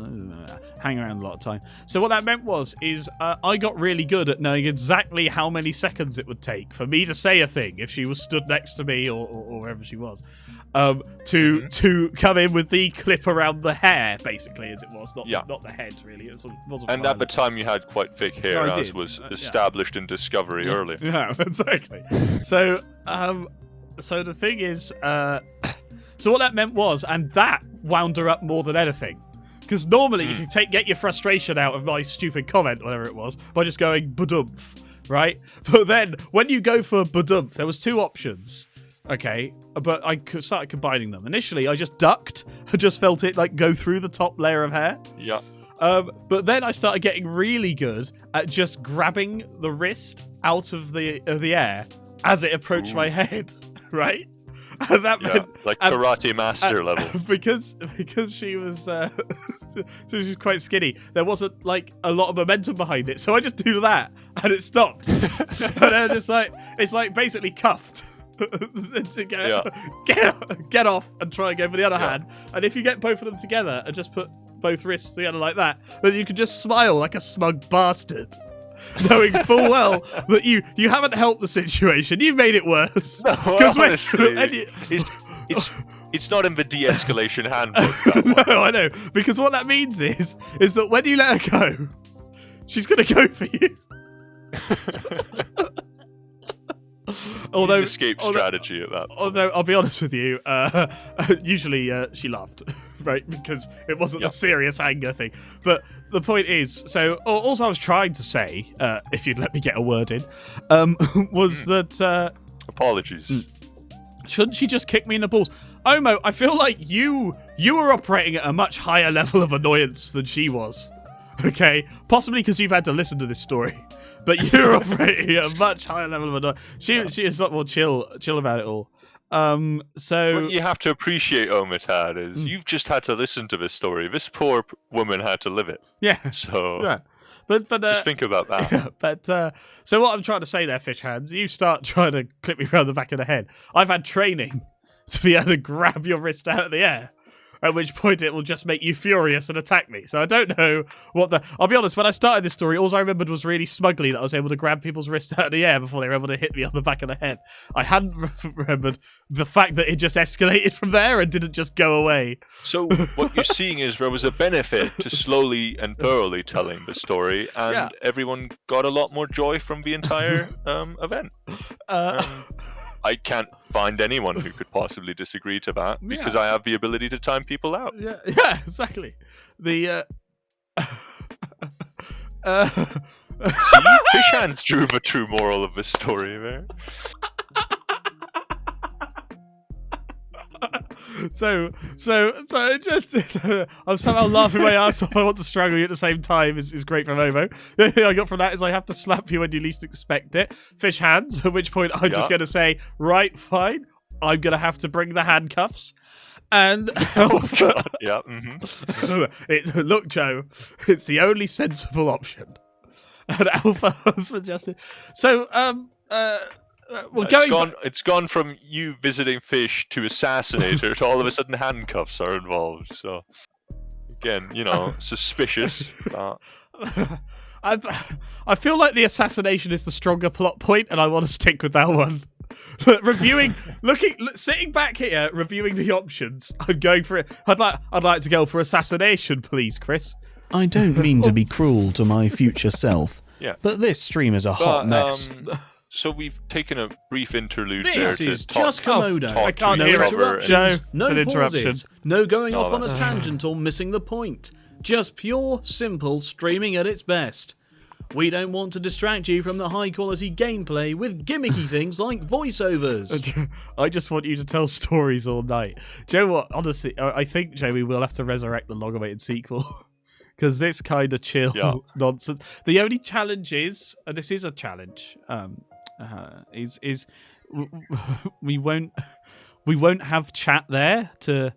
hanging around a lot of time. So what that meant is I got really good at knowing exactly how many seconds it would take for me to say a thing if she was stood next to me or wherever she was, to come in with the clip around the hair, basically, as it was, not the head really. It wasn't and at the time you had quite thick hair, as was established in Discovery earlier. Yeah, exactly. So the thing is, so what that meant was, and that wound her up more than anything. Because normally you can get your frustration out of my stupid comment, whatever it was, by just going badumph, right? But then, when you go for badumph, there was two options, okay? But I started combining them. Initially, I just ducked, I just felt it go through the top layer of hair. Yeah. But then I started getting really good at just grabbing the wrist out of the air as it approached my head. Right, and that meant, like karate master level. Because she was so she was quite skinny. There wasn't a lot of momentum behind it, so I just do that and it stopped. And then it's basically cuffed. To get off and try and go for the other hand. And if you get both of them together and just put both wrists together like that, then you can just smile like a smug bastard. Knowing full well that you haven't helped the situation, you've made it worse. No, honestly, it's not in the de-escalation handbook. No, I know, because what that means is that when you let her go, she's gonna go for you. Although escape strategy at that point. Although I'll be honest with you, usually she laughed, right? Because it wasn't a serious anger thing. But the point is, so all I was trying to say, if you'd let me get a word in, was that apologies. Shouldn't she just kick me in the balls? Omo, I feel like you were operating at a much higher level of annoyance than she was. Okay? Possibly because you've had to listen to this story. But you're operating at a much higher level of annoyance. She is a lot more chill about it all. So what you have to appreciate, Omitad, is you've just had to listen to this story. This poor woman had to live it. Yeah. So yeah. But just think about that. Yeah, but so what I'm trying to say there, Fish Hands, you start trying to clip me around the back of the head. I've had training to be able to grab your wrist out of the air, at which point it will just make you furious and attack me. So I don't know what the... I'll be honest, when I started this story, all I remembered was really smugly that I was able to grab people's wrists out of the air before they were able to hit me on the back of the head. I hadn't remembered the fact that it just escalated from there and didn't just go away. So what you're seeing is there was a benefit to slowly and thoroughly telling the story, and everyone got a lot more joy from the entire event. I can't find anyone who could possibly disagree to that because I have the ability to time people out. Yeah, exactly. The See, Fish Hands drew the true moral of this story there. So it just I'm somehow laughing my ass off. I want to strangle you at the same time is great from Ovo. The only thing I got from that is I have to slap you when you least expect it. Fish Hands, at which point I'm just going to say, right, fine, I'm going to have to bring the handcuffs. And Alpha, look, Joe, it's the only sensible option. And Alpha has suggested. So, it's gone from you visiting Fish to assassinator to all of a sudden handcuffs are involved. So again, suspicious. I feel like the assassination is the stronger plot point, and I want to stick with that one. Sitting back here, reviewing the options, I'm going for it. I'd like to go for assassination, please, Chris. I don't mean to be cruel to my future self, yeah, but this stream is a hot mess. So we've taken a brief interlude this there is to just Komodo. I can't no hear interruptions, it. Joe, no it's an pauses, no going off on a tangent or missing the point. Just pure, simple streaming at its best. We don't want to distract you from the high-quality gameplay with gimmicky things like voiceovers. I just want you to tell stories all night. Joe, what? Honestly, I think, Jamie, we'll have to resurrect the long-awaited sequel. Because this kind of chill nonsense. The only challenge is, and this is a challenge, is we won't have chat there to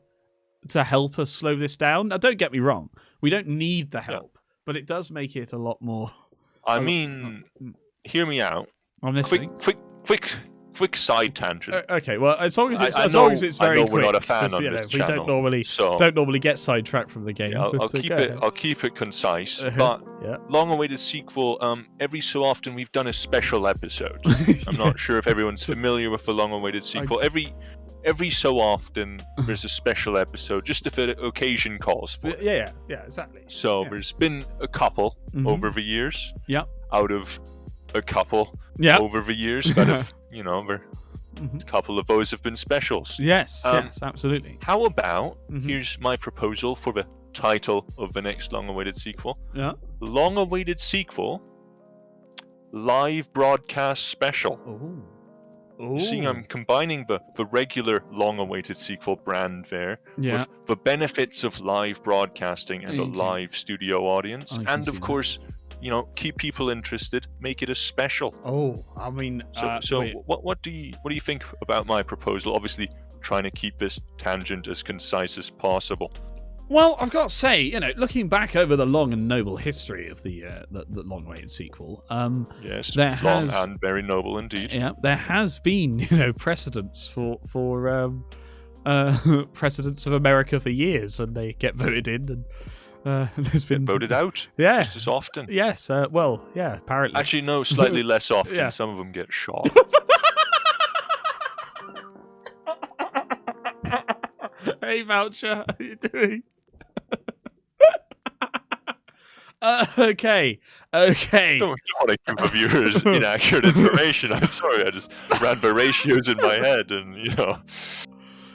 help us slow this down. Now, don't get me wrong, we don't need the help, but it does make it a lot more. I mean, hear me out. I'm listening. Quick side tangent. Okay, well, as long as it's very quick. We're not a fan on this channel. We don't normally get sidetracked from the game. Yeah, I'll keep it concise. But long-awaited sequel. Every so often we've done a special episode. I'm not sure if everyone's familiar with the long-awaited sequel. Every so often there's a special episode, just if an occasion calls for it. Yeah, exactly. So there's been a couple over the years. Yeah. Out of a couple over the years, kind of, a couple of those have been specials. Yes, absolutely. How about, here's my proposal for the title of the next long-awaited sequel. Yeah. Long-awaited sequel, live broadcast special. Ooh. You see, I'm combining the regular long-awaited sequel brand there with the benefits of live broadcasting and a live studio audience. And, of course, keep people interested, make it a special. Oh, I mean... what do you think about my proposal? Obviously, trying to keep this tangent as concise as possible. Well, I've got to say, looking back over the long and noble history of the long-awaited sequel, yes, there long and very noble indeed. Yeah, there has been, precedents for presidents of America for years, and they get voted in, and there's been voted out. Yeah, just as often. Yes, apparently. Actually, no, slightly less often. Yeah. Some of them get shot. Hey, Voucher, how are you doing? Okay. Don't want to give the viewers inaccurate information. I'm sorry, I just ran the ratios in my head, and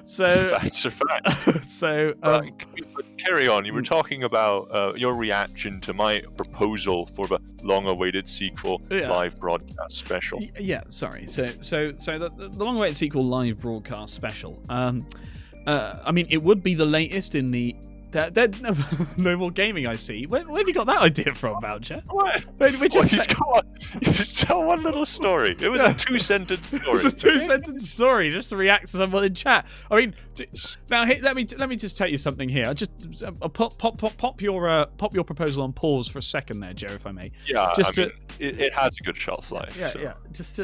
So facts are facts. So carry on. You were talking about your reaction to my proposal for the long-awaited sequel live broadcast special. Yeah, sorry. So the long-awaited sequel live broadcast special. I mean, it would be the latest in the. No more gaming, I see. Where have you got that idea from, Voucher? What? You just tell one little story. It was a 2-sentence story. It's a 2-sentence story just to react to someone in chat. I mean, now let me just tell you something here. Just pop your proposal on pause for a second there, Joe, if I may. Yeah, it has a good shelf life. Yeah, so. Yeah. Just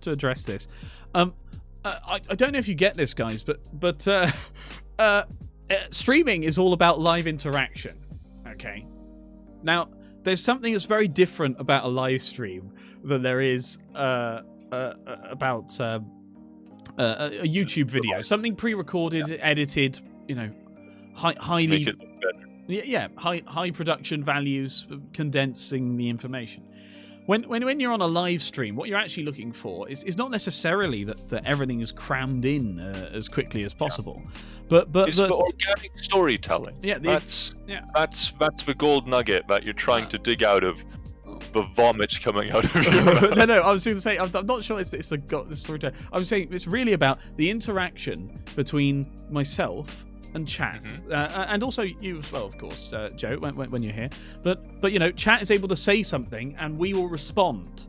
to address this. I don't know if you get this, guys, but streaming is all about live interaction. Okay. Now, there's something that's very different about a live stream than there is about a YouTube video. Something pre-recorded, edited, highly. Make it look better. High production values, condensing the information. When you're on a live stream, what you're actually looking for is not necessarily that everything is crammed in as quickly as possible, but it's the organic storytelling. Yeah, that's the gold nugget that you're trying to dig out of the vomit coming out of your mouth. No. I was going to say I'm not sure it's the storytelling. I was saying it's really about the interaction between myself and chat, and also you as well, of course, Joe, when you're here. But chat is able to say something, and we will respond.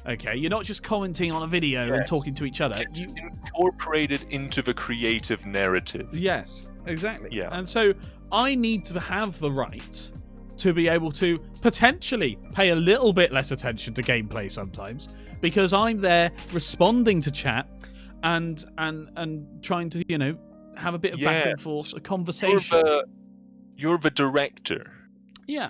Okay, you're not just commenting on a video and talking to each other. It's incorporated into the creative narrative. Yes, exactly. Yeah, and so I need to have the right to be able to potentially pay a little bit less attention to gameplay sometimes, because I'm there responding to chat and trying to have a bit of back and forth, a conversation. You're the director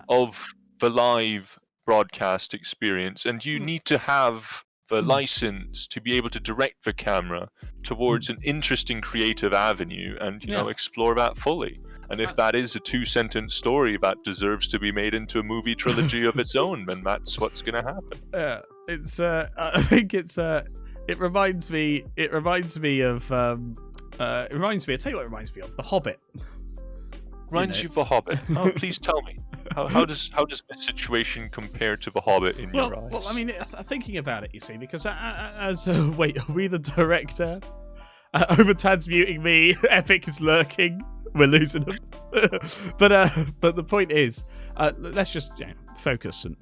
of the live broadcast experience, and you need to have the license to be able to direct the camera towards an interesting creative avenue and explore that fully. And if that is a 2-sentence story that deserves to be made into a movie trilogy of its own, then that's what's going to happen. I think it reminds me of I tell you what it reminds me of, The Hobbit. Reminds you of The Hobbit? Oh, please tell me. How does this situation compare to The Hobbit in your eyes? Well, I mean, thinking about it, you see, because wait, are we the director? Overtad's muting me. Epic is lurking. We're losing him. But the point is, let's just focus in.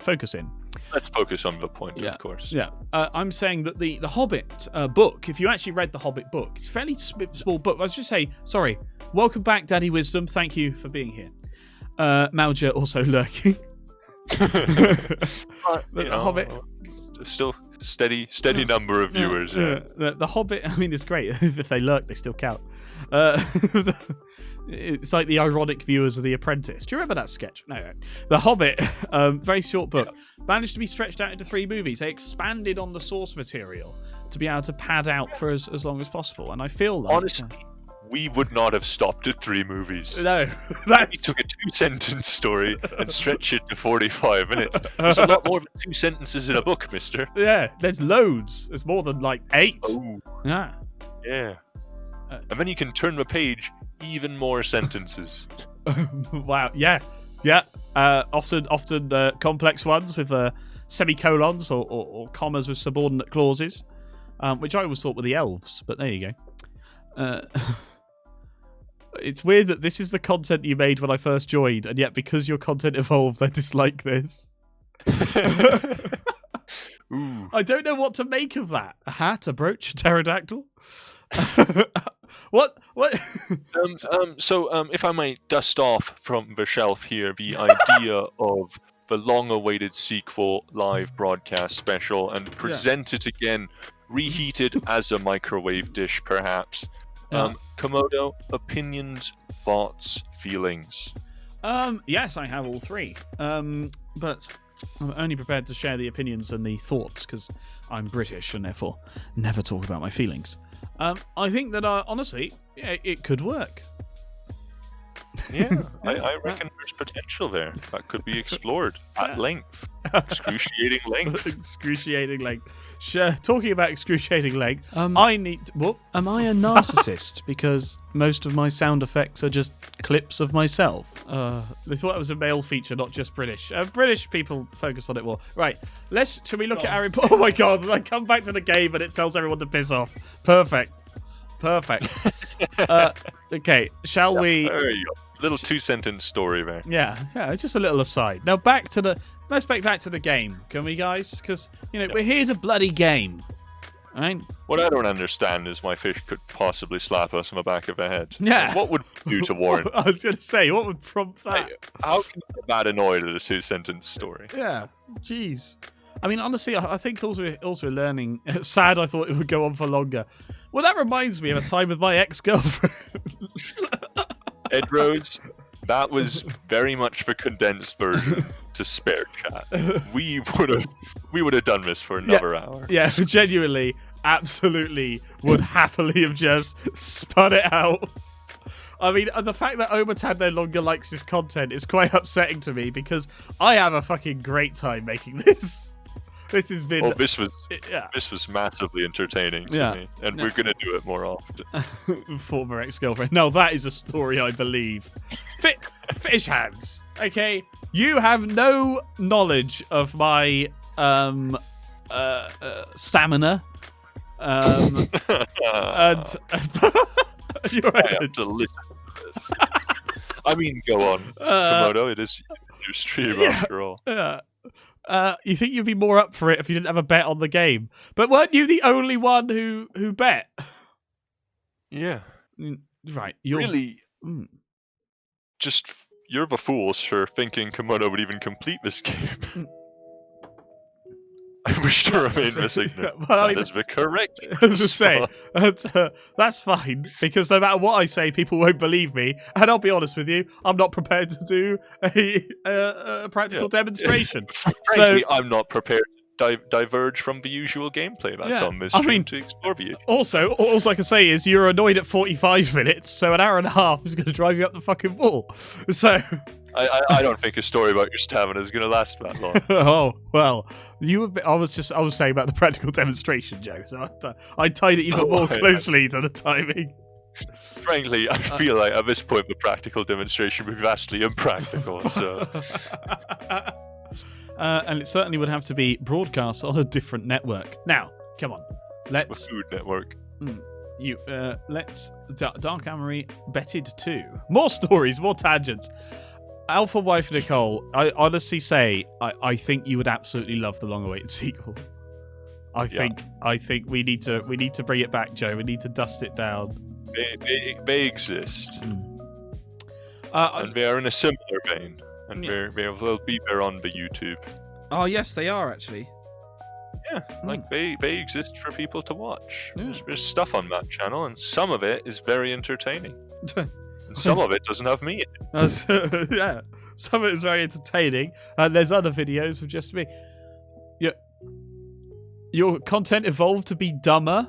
Let's focus on the point, of course. Yeah, I'm saying that the Hobbit book, if you actually read the Hobbit book, it's a fairly small book. I was just say, sorry, welcome back, Daddy Wisdom. Thank you for being here. Mauja also lurking. The Hobbit, still steady number of viewers. The Hobbit, I mean, it's great. If they lurk, they still count. It's like the ironic viewers of The Apprentice. Do you remember that sketch? No. The Hobbit, very short book, managed to be stretched out into 3 movies. They expanded on the source material to be able to pad out for as long as possible. And I feel like... Honestly, we would not have stopped at 3 movies. No. We took a 2-sentence story and stretched it to 45 minutes. There's a lot more than 2 sentences in a book, mister. Yeah, there's loads. There's more than 8. Oh. Yeah. Yeah. And then you can turn the page, even more sentences. Wow. Yeah. Often complex ones with semicolons or commas with subordinate clauses, which I always thought were the elves, but there you go. It's weird that this is the content you made when I first joined, and yet because your content evolved, I dislike this. Ooh. I don't know what to make of that. A hat, a brooch, a pterodactyl. What? So if I might dust off from the shelf here the idea of the long-awaited sequel live broadcast special and present it again, reheated as a microwave dish, perhaps. Komodo, opinions, thoughts, feelings. Yes, I have all 3. But I'm only prepared to share the opinions and the thoughts because I'm British and therefore never talk about my feelings. I think that honestly, it could work. Yeah, I reckon there's potential there that could be explored at length. Excruciating length. Excruciating length. Sure. Talking about excruciating length, I need. What? Am I a narcissist? Because most of my sound effects are just clips of myself. They thought it was a male feature, not just British. British people focus on it more. Right. Shall we look at our... Oh my god, I come back to the game and it tells everyone to piss off. Perfect. Okay, shall we... There you go. Little 2-sentence story there. Yeah, just a little aside. Now back to the... Let's back to the game, can we, guys? Because, we're here to bloody game. Right? What I don't understand is why fish could possibly slap us on the back of the head. Yeah. What would we do to warrant? I was going to say, what would prompt that? How can you get that annoyed at a 2-sentence story? Yeah, jeez. I mean, honestly, I think also learning... Sad I thought it would go on for longer. Well, that reminds me of a time with my ex-girlfriend. Ed Rhodes, that was very much the condensed version to spare chat. We would have done this for another hour. Yeah, genuinely, absolutely would happily have just spun it out. I mean, the fact that Obertan no longer likes this content is quite upsetting to me because I have a fucking great time making this. This has been... this was massively entertaining to me, and we're going to do it more often. Former ex-girlfriend. No, that is a story I believe. Fish hands. Okay, you have no knowledge of my stamina. And I have to listen to this. I mean, go on, Komodo. It is your stream after all. You think you'd be more up for it if you didn't have a bet on the game. But weren't you the only one who bet? Yeah. Right. Really, you're the fool, sure, thinking Komodo would even complete this game. I wish to remain this ignorant. That is the correct. As I say, that's fine, because no matter what I say, people won't believe me. And I'll be honest with you, I'm not prepared to do a practical demonstration. Frankly, I'm not prepared to diverge from the usual gameplay that's on this stream to explore the issue. Also, all I can say is you're annoyed at 45 minutes, so an hour and a half is going to drive you up the fucking wall. So... I don't think a story about your stamina is going to last that long. Oh, well, I was saying about the practical demonstration, Joe, so I tied it even more closely to the timing. Frankly, I feel like at this point the practical demonstration would be vastly impractical, so... and it certainly would have to be broadcast on a different network. Now, come on, let's... A food network. Let's... Dark Amory betted 2. More stories, more tangents. Alpha Wife Nicole, I honestly say, I think you would absolutely love the long-awaited sequel. I think we need to bring it back, Joe. We need to dust it down. They exist, and they are in a similar vein, and they'll be there on the YouTube. Oh yes, they are actually. Yeah, like they exist for people to watch. There's stuff on that channel, and some of it is very entertaining. And some of it doesn't have me in it. Yeah, some of it is very entertaining, and there's other videos with just me. Your content evolved to be dumber,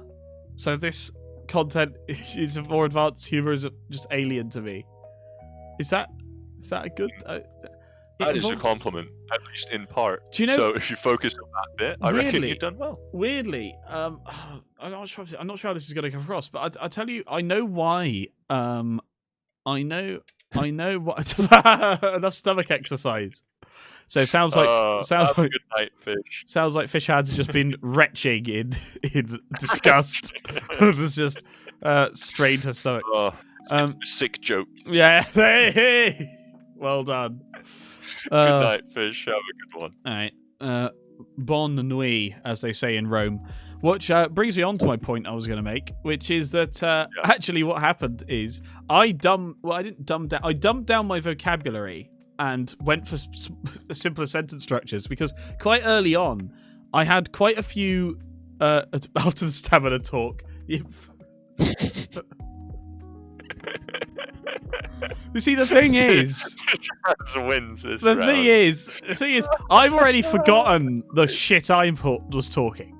so this content is more advanced humor is just alien to me. Is that a good? That is a compliment, at least in part. Do you know? So if you focus on that bit, I reckon you've done well. Weirdly, I'm not sure how this is going to come across, but I tell you, I know why. I know what. Enough stomach exercise. So sounds like good night, fish. Sounds like Fish Hands has just been retching in disgust. just strained her stomach. Sick joke. Yeah. Hey. Well done. Good night, fish. Have a good one. All right. Bonne nuit, as they say in Rome. Which brings me on to my point I was going to make, which is that actually what happened is I dumbed down my vocabulary and went for simpler sentence structures because quite early on I had quite a few after the stamina talk. You see, the thing is, the thing is, I've already forgotten the shit I was talking.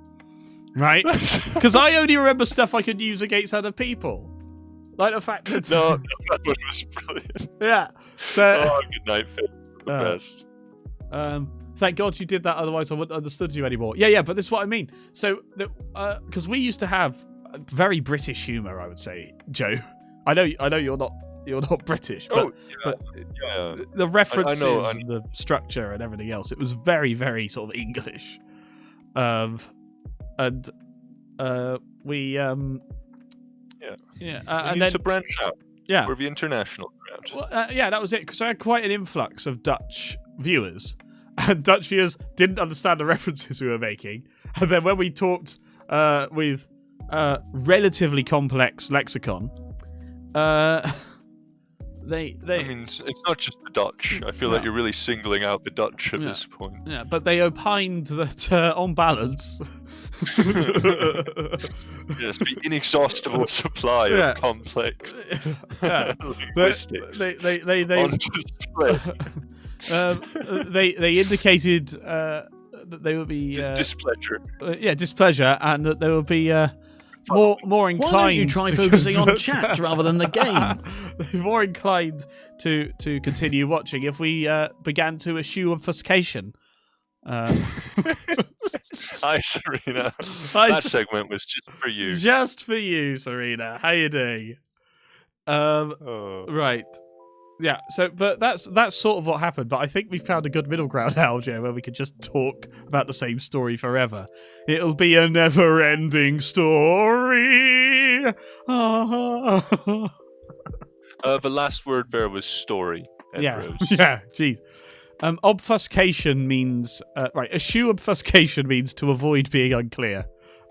Right? Because I only remember stuff I could use against other people. Like the fact that No, that one was brilliant. yeah. So, Oh, good night, Finn. The best. Thank God you did that. Otherwise, I wouldn't have understood you anymore. Yeah. But this is what I mean. So, because we used to have very British humour, I would say, Joe. I know you're not British, but, the references, I know. And the structure, and everything else, it was very, very sort of English. And we and need then to branch out. Yeah, for the international crowd. Well, that was it. Because I had quite an influx of Dutch viewers, and Dutch viewers didn't understand the references we were making. And then when we talked with relatively complex lexicon, they. I mean, it's not just the Dutch. I feel like you're really singling out the Dutch at this point. Yeah, but they opined that on balance. Yes, the inexhaustible supply of complex linguistics. They on display. They indicated that they would be displeasure. Displeasure, and that they would be more inclined. Why don't you try focusing on chat rather than the game? More inclined to continue watching if we began to eschew obfuscation. Hi, Serena. That segment was just for you. Just for you, Serena. How you doing? Right. Yeah, so but that's sort of what happened, but I think we found a good middle ground now, Joe, where we could just talk about the same story forever. It'll be a never-ending story. The last word there was story. Yeah, jeez. Obfuscation means eschew obfuscation means to avoid being unclear,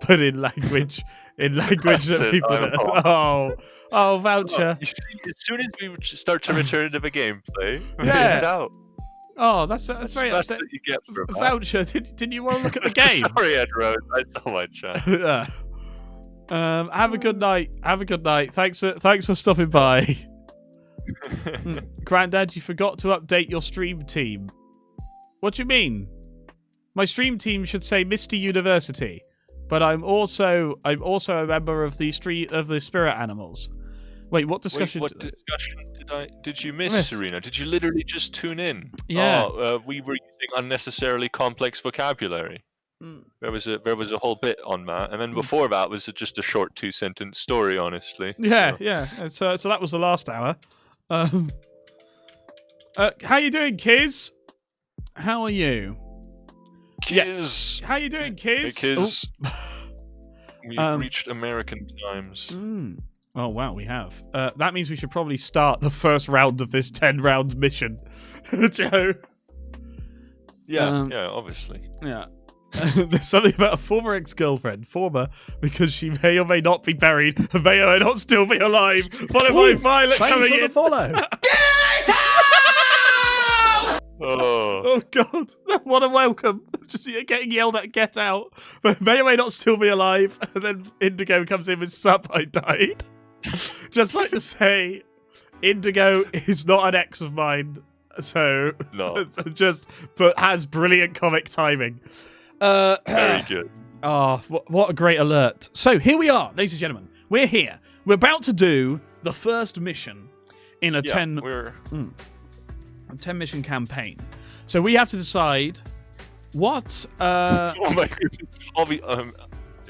but in language that people voucher. You see, as soon as we start to return to the gameplay, we get it out. Oh, that's very upsetting. What you get for that. Voucher, didn't you want to look at the game? Sorry, Ed Rose, I saw my chat. Have a good night. Thanks for stopping by. Grandad, you forgot to update your stream team. What do you mean? My stream team should say Mr. University, but I'm also a member of the spirit animals. Wait, what discussion? What discussion did you miss, Serena? Did you literally just tune in? Yeah. We were using unnecessarily complex vocabulary. There was a whole bit on that, and then before that was just a short 2-sentence story. Honestly. Yeah. So that was the last hour. How you doing, Kiz? How are you? Kiz. Yeah. How you doing, Kiz? Hey, Kiz. We've reached American times. Oh, wow, we have. That means we should probably start the first round of this 10-round mission, Joe. Yeah, obviously. Yeah. There's something about a former ex-girlfriend. Former, because she may or may not be buried, and may or may not still be alive. Followed by Violet coming in. Follow. Get out! Oh, God. What a welcome. Just getting yelled at, get out. But may or may not still be alive. And then Indigo comes in with sup, I died. Just like to say, Indigo is not an ex of mine. So, no. But has brilliant comic timing. Very good. Oh, what a great alert. So, here we are, ladies and gentlemen. We're here. We're about to do the first mission in a 10-mission campaign. So, we have to decide what... Oh my goodness.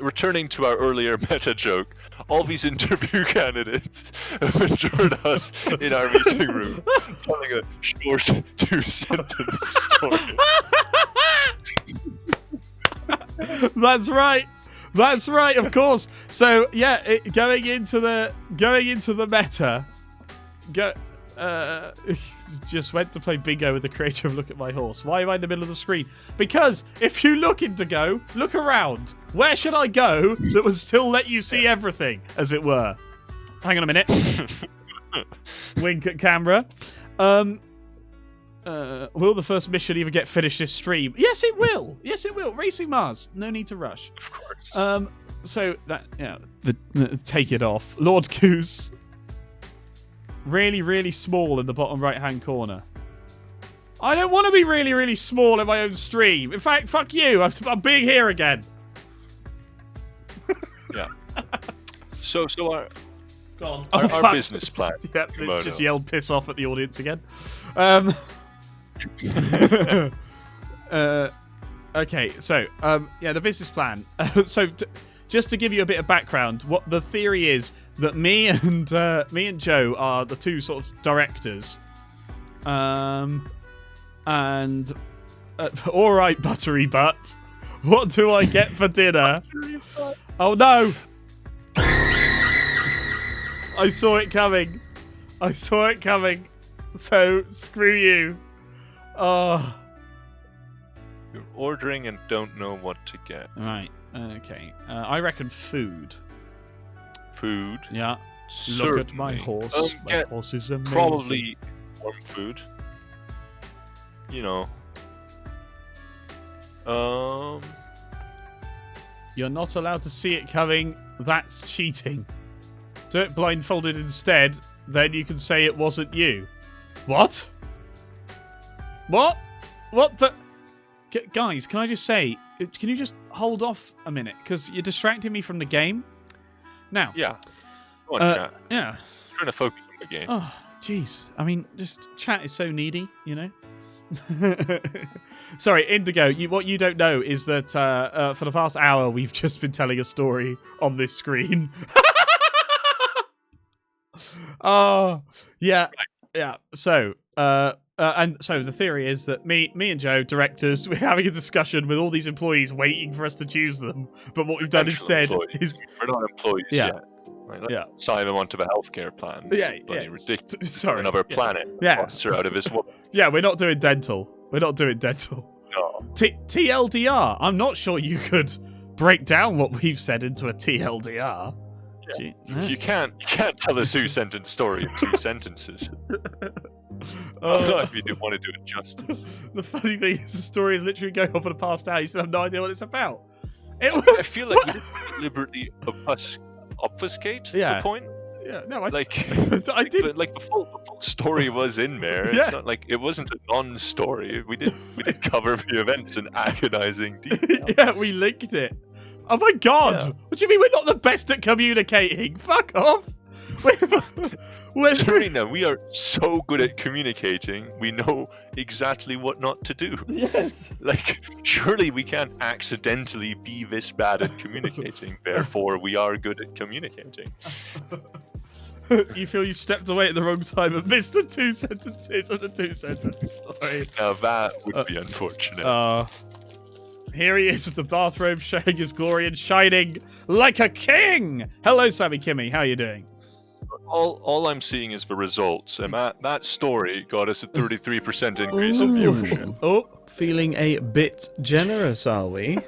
Returning to our earlier meta joke, all these interview candidates have enjoyed us in our meeting room telling a short 2-sentence story. That's right, of course. So yeah, going into the meta, just went to play bingo with the creator of Look at My Horse. Why am I in the middle of the screen? Because if you look around, where should I go that would still let you see everything, as it were? Hang on a minute. Wink at camera. Will the first mission even get finished this stream? Yes, it will. Racing Mars. No need to rush. Of course. So that take it off. Lord Goose. Really, really small in the bottom right-hand corner. I don't want to be really, really small in my own stream. In fact, fuck you. I'm being here again. Yeah. So our gone. Our business plan. Yep, Komodo. just yelled piss off at the audience again. Okay, so the business plan. Just to give you a bit of background, what the theory is that me and Joe are the two sort of directors. All right, buttery butt. What do I get for dinner? Oh no! I saw it coming. So screw you. Oh. You're ordering and don't know what to get. Right. Okay. I reckon food. Food. Yeah. Certainly. Look at my horse. My Get horse is amazing. probably warm food. You know. You're not allowed to see it coming. That's cheating. Do it blindfolded instead. Then you can say it wasn't you. What? What? What the? Guys, can I just say, can you just hold off a minute? Because you're distracting me from the game. Now. Yeah. Go on, chat. Yeah. I'm trying to focus on the game. Oh, jeez. I mean, just chat is so needy, you know? Sorry, Indigo, what you don't know is that for the past hour, we've just been telling a story on this screen. Oh, yeah. Yeah. So, so the theory is that me and Joe, directors, we're having a discussion with all these employees waiting for us to choose them. But what we've done instead is... We're not employees yet. Right, let's sign them onto a healthcare plan. Yeah, ridiculous. Sorry. Another planet. Monster out of this world. Yeah, we're not doing dental. No. TLDR. I'm not sure you could break down what we've said into a TLDR. Yeah. You can't tell a two-sentence story in 2 sentences. Not if you do want to do it justice. The funny thing is, the story is literally going on for the past hour. You still have no idea what it's about. I feel like we deliberately obfuscate the point. Yeah, no, I did. Like the full story was in there. It's not like it wasn't a non-story. We did cover the events in agonizing detail. Yeah, we linked it. Oh my god! Yeah. What do you mean we're not the best at communicating? Fuck off! Serena, we are so good at communicating. We know exactly what not to do. Yes. Like, surely we can't accidentally be this bad at communicating. Therefore, we are good at communicating. You feel you stepped away at the wrong time and missed the 2 sentences of the 2-sentence story. Now that would be unfortunate. Here he is with the bathrobe showing his glory and shining like a king. Hello, Sammy Kimmy. How are you doing? All I'm seeing is the results, and that story got us a 33% increase in viewership. Oh, feeling a bit generous, are we?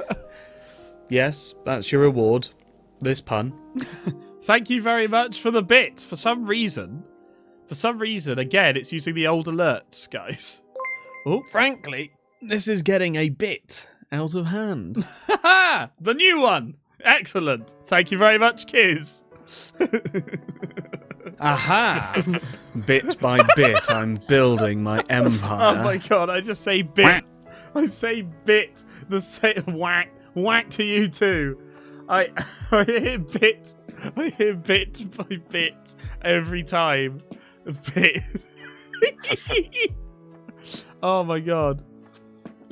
Yes, that's your reward. This pun. Thank you very much for the bit. For some reason, again, it's using the old alerts, guys. Oh, frankly, this is getting a bit out of hand. The new one. Excellent. Thank you very much, Kiz. Aha! Bit by bit, I'm building my empire. Oh my god, I just say bit. I say bit. The same whack to you too. I hear bit. I hear bit by bit every time. Bit. Oh my god.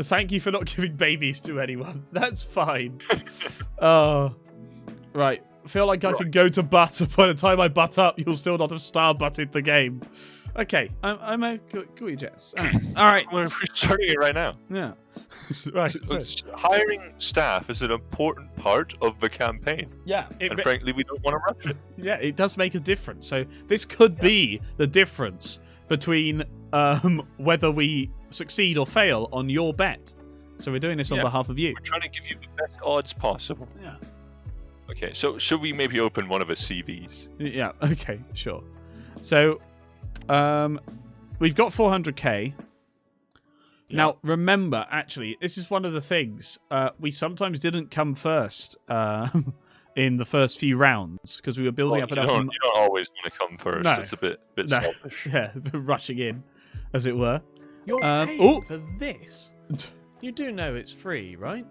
Thank you for not giving babies to anyone. That's fine. Oh. Right. I feel like I can go to butt. By the time I butt up, you'll still not have star-butted the game. Okay. I'm a cool Jets. All right. We're starting it right now. Yeah. Right. So. Hiring staff is an important part of the campaign. Yeah. And frankly, we don't want to rush it. Yeah, it does make a difference. So this could be the difference between whether we succeed or fail on your bet. So we're doing this on behalf of you. We're trying to give you the best odds possible. Yeah. Okay, so should we maybe open one of the CVs? Yeah, okay, sure. So, we've got 400k. Yeah. Now, remember, actually, this is one of the things. We sometimes didn't come first in the first few rounds because we were building up enough. You don't always want to come first. No. It's a bit selfish. Yeah, rushing in, as it were. You're paying for this. You do know it's free, right?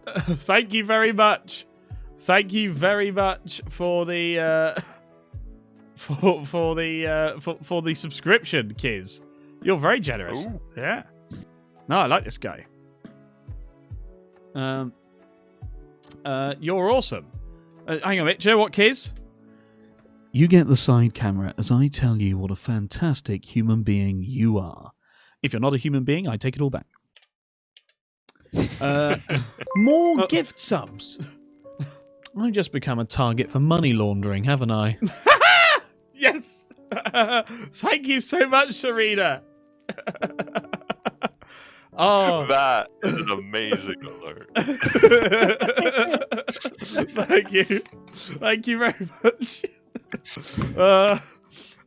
Thank you very much. Thank you very much for the for the subscription, Kiz. You're very generous. Ooh. Yeah. No, I like this guy. You're awesome. Hang on a minute. Do you know what, Kiz? You get the side camera as I tell you what a fantastic human being you are. If you're not a human being, I take it all back. More gift subs. I've just become a target for money laundering, haven't I? Yes. Thank you so much, Serena. Oh, That is an amazing alert. Thank you very much.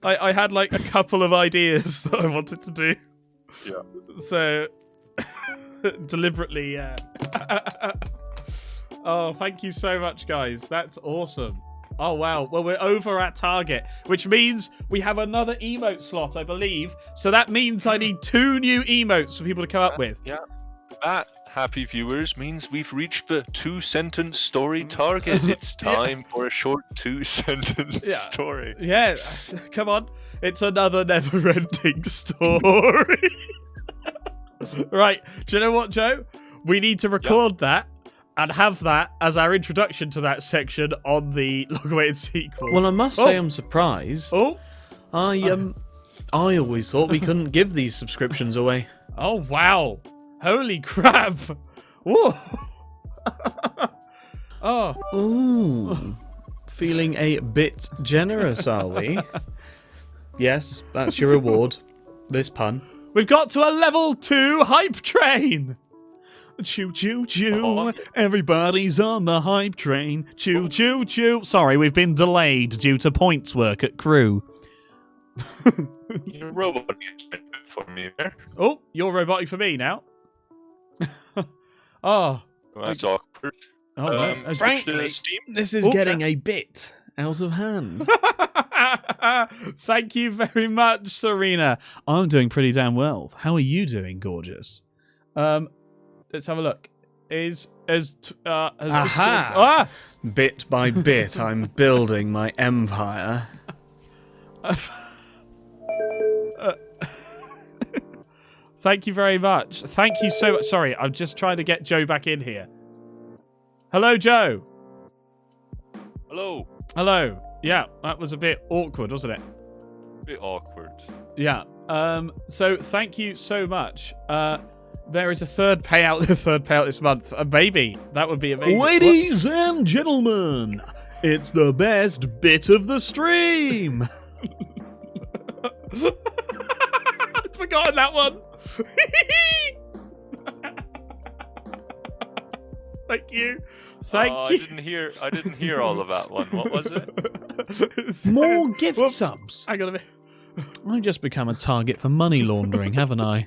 I had like a couple of ideas that I wanted to do. Yeah. So deliberately, yeah. Oh, thank you so much, guys. That's awesome. Oh, wow. Well, we're over at target, which means we have another emote slot, I believe. So that means I need 2 new emotes for people to come up with. Yeah. That, happy viewers, means we've reached the 2-sentence story target. It's time for a short 2-sentence story. Yeah, come on. It's another never-ending story. Right. Do you know what, Joe? We need to record that and have that as our introduction to that section on the long-awaited sequel. Well, I must say I'm surprised. Oh, I always thought we couldn't give these subscriptions away. oh, wow! Holy crap! Whoa! Oh, Ooh. Feeling a bit generous, are we? Yes, that's your reward. This pun. we've got to a level 2 hype train. Choo choo choo, everybody's on the hype train. Choo choo choo. Sorry, we've been delayed due to points work at crew. Your robot gets for me there. Oh, you're robotic for me now. Oh, That's awkward. frankly, Steam. This is getting a bit out of hand. thank you very much, Serena. I'm doing pretty damn well. How are you doing, gorgeous? Let's have a look. Has Aha! Bit by bit, I'm building my empire. Thank you very much. Thank you so much. Sorry, I'm just trying to get Joe back in here. Hello, Joe. Hello. Hello. Yeah, that was a bit awkward, wasn't it? Bit awkward. Yeah. So thank you so much. There is a third payout this month. A baby. That would be amazing. Ladies and gentlemen, it's the best bit of the stream. I'd forgotten that one. Thank you. Thank you. I didn't hear all of that one. What was it? More gift subs. Hang on a minute. I've just become a target for money laundering, haven't I?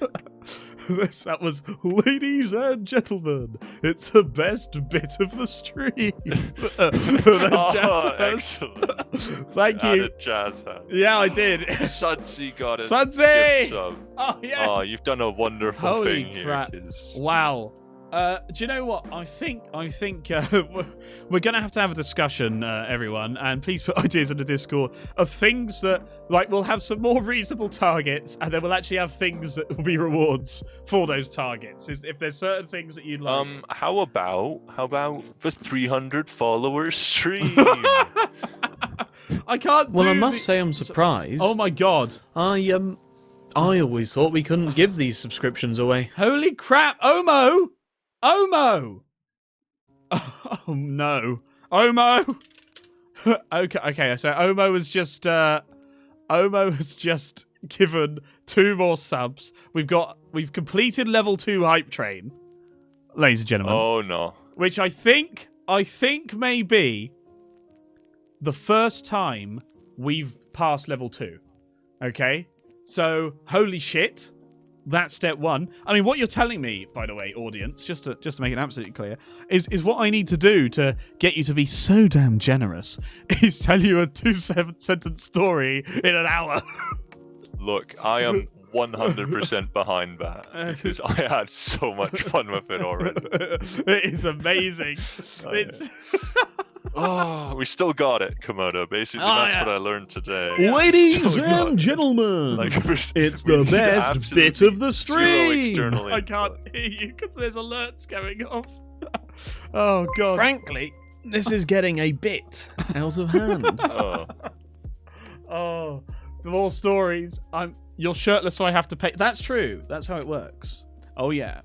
That was, ladies and gentlemen, it's the best bit of the stream. Excellent. Thank you. Added jazz hand. Yeah, I did. Sudsy got it. Sudsy! Gift sub. Oh, yes. Oh, you've done a wonderful Holy thing crap. here, Kiz. Wow. Do you know what? I think we're going to have a discussion, everyone, and please put ideas in the Discord of things that, like, we'll have some more reasonable targets, and then we'll actually have things that will be rewards for those targets. If there's certain things that you'd like. How about the 300 followers stream? I can't. Well, I must say I'm surprised. Oh my god. I always thought we couldn't give these subscriptions away. Holy crap, Omo! Omo! Oh no. Omo! Okay, so Omo has just given 2 more subs. We've completed level 2 hype train, ladies and gentlemen. Oh no. Which I think may be the first time we've passed level 2. Okay? So, holy shit. That's step 1. I mean, what you're telling me, by the way, audience, just to make it absolutely clear, is what I need to do to get you to be so damn generous is tell you a 2-sentence story in an hour. Look, I am 100% behind that because I had so much fun with it already. It is amazing. Oh, we still got it, Komodo. Basically, that's what I learned today. Ladies and gentlemen, it's the best bit of the stream. I can't hear you because there's alerts going off. Oh, God. Frankly, this is getting a bit out of hand. Oh, some more stories. You're shirtless, so I have to pay. That's true. That's how it works. Oh, yeah.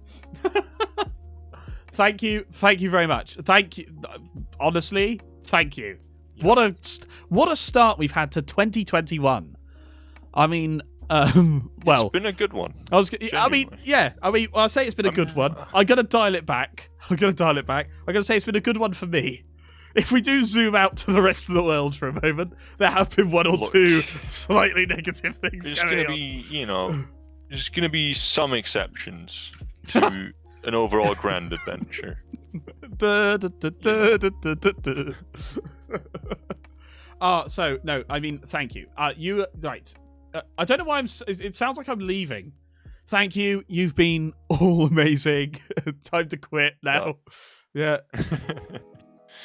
Thank you very much. Thank you. Honestly, thank you. Yeah. What a start we've had to 2021. I mean, well, it's been a good one. I'll say it's been a good one. I'm gonna dial it back. I'm gonna say it's been a good one for me. If we do zoom out to the rest of the world for a moment, there have been one or two slightly negative things going on. There's gonna be some exceptions to an overall grand adventure. Thank you. You right. I don't know why it sounds like I'm leaving. Thank you. You've been all amazing. Time to quit now. Yeah.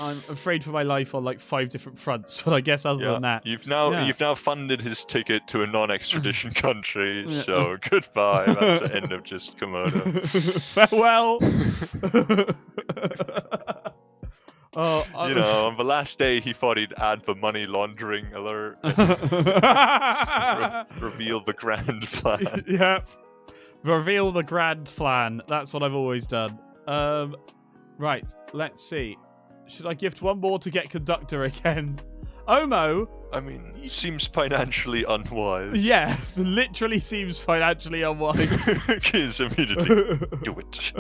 I'm afraid for my life on like 5 different fronts, but I guess other than that, you've now funded his ticket to a non-extradition country. So goodbye. That's the end of Just Komodo. Farewell. On the last day, he thought he'd add the money laundering alert. Reveal the grand plan. Yeah, reveal the grand plan. That's what I've always done. Right. Let's see. Should I gift one more to get conductor again? Omo! I mean, seems financially unwise. Yeah, literally seems financially unwise. Kids immediately do it.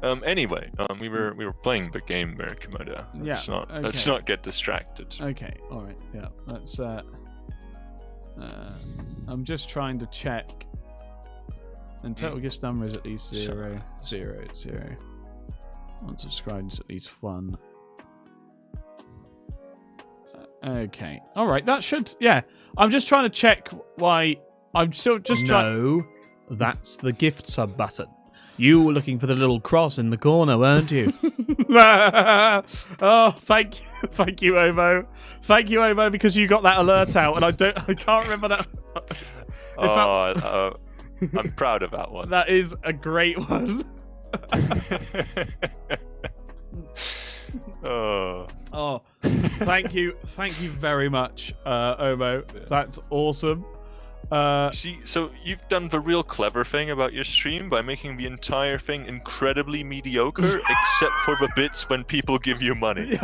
Anyway, we were playing the game there, Komodo. Let's not get distracted. Okay, alright, yeah. Let's I'm just trying to check. And total gift number is at least 0, 0, 0. Unsubscribed is at least 1. Okay. Alright, that should... Yeah. I'm just trying to check why... I'm still just trying... No, that's the gift sub button. You were looking for the little cross in the corner, weren't you? Oh, thank you, Omo. Thank you, Omo, because you got that alert out, and I can't remember that... I'm proud of that one. That is a great one. Thank you very much, Omo. That's awesome. See, so you've done the real clever thing about your stream by making the entire thing incredibly mediocre, except for the bits when people give you money.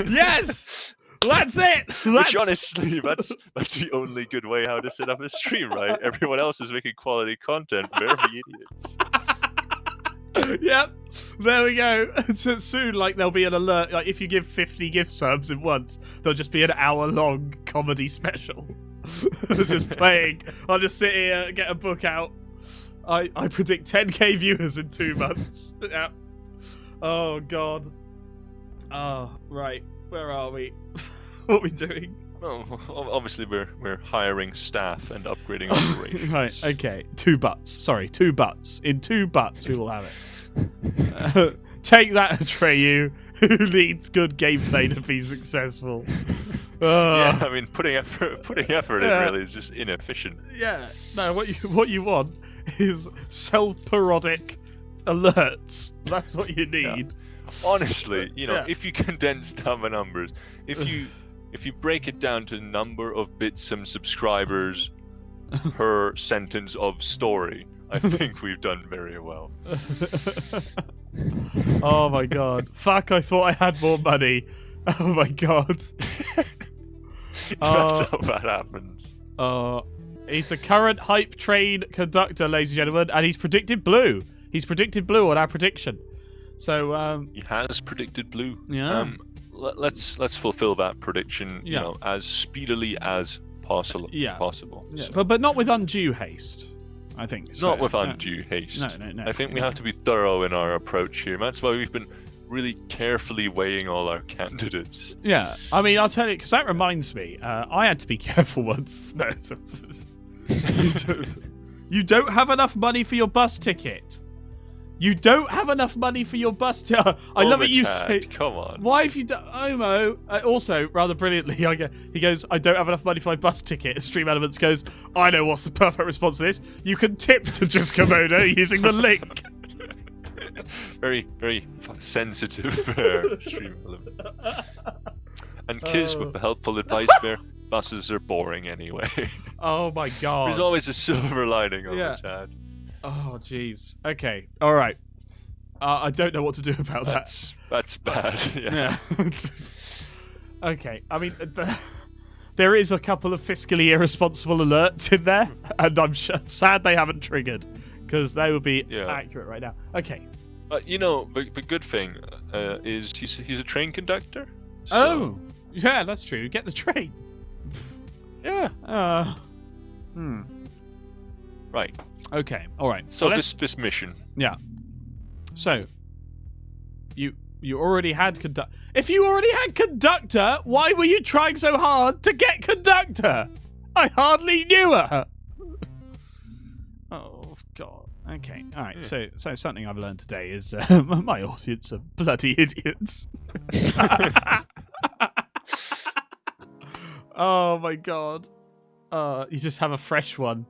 Yes. That's it. Which honestly, that's the only good way how to set up a stream, right? Everyone else is making quality content. They're the idiots. Yep. There we go. So soon, there'll be an alert. Like if you give 50 gift subs at once, there'll just be an hour-long comedy special. Just playing. I'll just sit here, get a book out. I predict 10k viewers in 2 months. Yeah. Oh God. Oh right. Where are we? What are we doing? Well, obviously we're hiring staff and upgrading operations. Right, okay. 2 butts. Sorry, 2 butts. In 2 butts we will have it. Take that, Atreyu, who needs good gameplay to be successful. Yeah, I mean putting effort in really is just inefficient. Yeah. No, what you want is self-parodic alerts. That's what you need. Yeah. Honestly, if you condense down the numbers, if you break it down to the number of bits and subscribers per sentence of story, I think we've done very well. Oh my God. Fuck, I thought I had more money. Oh my God. That's how that happens. He's the current hype train conductor, ladies and gentlemen, and he's predicted blue. He's predicted blue on our prediction. So he has predicted blue. Yeah. Let's fulfill that prediction, as speedily as possible. Yeah. Possible. Yeah. So. But not with undue haste. I think. Not with undue haste. No. I think we have to be thorough in our approach here. That's why we've been really carefully weighing all our candidates. Yeah, I mean, I'll tell you, because that reminds me, I had to be careful once. No, you don't have enough money for your bus ticket. You don't have enough money for your bus ticket. I love it you say. Come on. Why have you done... Omo, also, rather brilliantly, he goes, I don't have enough money for my bus ticket. Stream Elements goes, I know what's the perfect response to this. You can tip to just Komodo using the link. Very, very sensitive Stream Element. And Kiz with the helpful advice there. Buses are boring anyway. Oh my god. There's always a silver lining on the chat. Oh, jeez. Okay. All right. I don't know what to do about that. That's bad. Yeah. Okay. I mean, there is a couple of fiscally irresponsible alerts in there, and I'm sad they haven't triggered, because they would be accurate right now. Okay. You know, the good thing is he's a train conductor. So... Oh, yeah, that's true. Get the train. Yeah. Right. Okay. All right. So this mission. Yeah. So you already had conductor. If you already had conductor, why were you trying so hard to get conductor? I hardly knew her. Oh god. Okay. All right. So something I've learned today is my audience are bloody idiots. Oh my god. You just have a fresh one.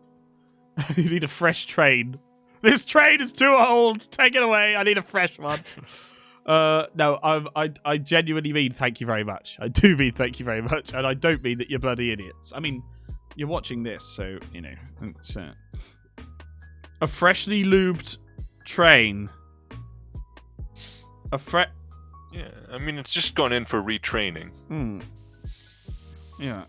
You need a fresh train. This train is too old. Take it away. I need a fresh one. No, I genuinely mean thank you very much. I do mean thank you very much, and I don't mean that you're bloody idiots. I mean, you're watching this, so you know. It's, a freshly lubed train. Yeah, I mean it's just gone in for retraining. Yeah.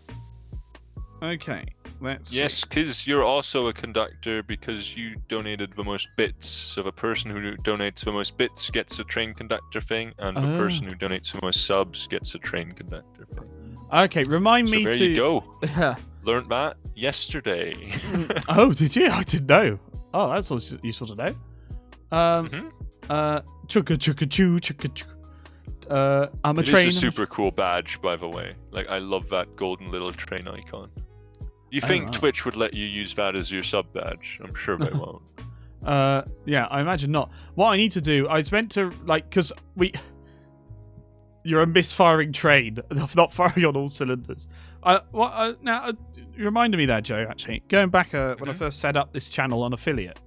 Okay. Let's yes, because you're also a conductor because you donated the most bits. So the person who donates the most bits gets a train conductor thing, and the person who donates the most subs gets a train conductor thing. Okay, remind me there to... you go. Learned that yesterday. Oh, did you? I didn't know. Oh, that's all useful to know. Chugga chugga choo chugga choo. I'm a train. It's a super cool badge, by the way. Like, I love that golden little train icon. You think Twitch would let you use that as your sub badge? I'm sure they won't. Yeah, I imagine not. What I need to do, I was meant to, like, because you're a misfiring train, not firing on all cylinders. Now, you reminded me there, Joe, actually. Going back when I first set up this channel on Affiliate.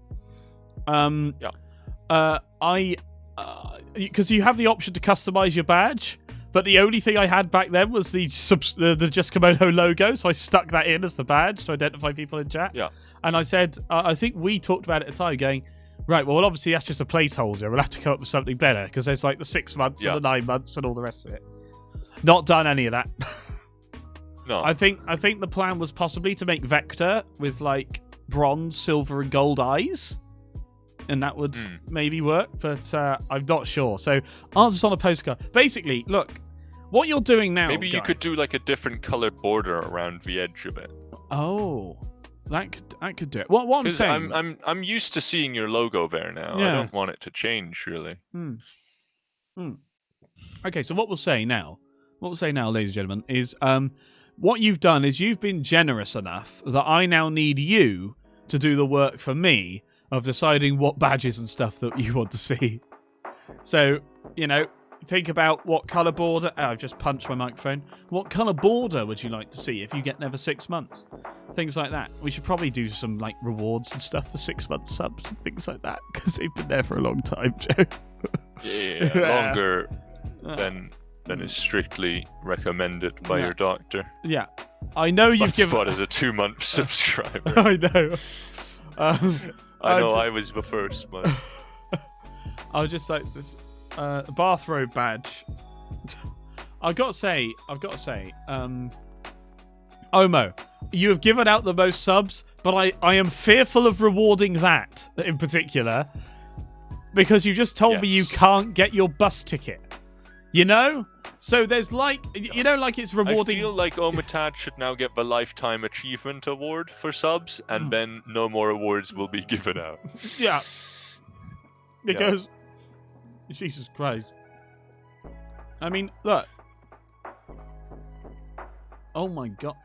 Because you have the option to customize your badge, but the only thing I had back then was the Just Komodo logo, so I stuck that in as the badge to identify people in chat. Yeah. And I said, I think we talked about it at the time, going, right, well, obviously that's just a placeholder. We'll have to come up with something better, because there's like the 6 months and the 9 months and all the rest of it. Not done any of that. No. I think the plan was possibly to make Vector with like bronze, silver, and gold eyes. And that would maybe work, but I'm not sure. So, answers on a postcard. Basically, look, what you're doing now. Maybe guys, you could do like a different color border around the edge of it. Oh, that could do it. What I'm saying, I'm used to seeing your logo there now. Yeah. I don't want it to change, really. Okay, so what we'll say now, ladies and gentlemen, is what you've done is you've been generous enough that I now need you to do the work for me of deciding what badges and stuff that you want to see. So, you know, think about what colour border... Oh, I've just punched my microphone. What colour border would you like to see if you get never 6 months? Things like that. We should probably do some, like, rewards and stuff for 6 month subs and things like that, because they've been there for a long time, Joe. Yeah, longer than is strictly recommended by your doctor. Yeah. I know you've given... Spot as a 2-month subscriber. I know. I know, I was the first, man. I was just like this bathrobe badge. I've got to say, Omo, you have given out the most subs, but I am fearful of rewarding that in particular, because you just told me you can't get your bus ticket. You know? So there's like, you know, like it's rewarding. I feel like Omatad should now get the Lifetime Achievement Award for subs, and then no more awards will be given out. Yeah. Because, Jesus Christ. I mean, look. Oh my god.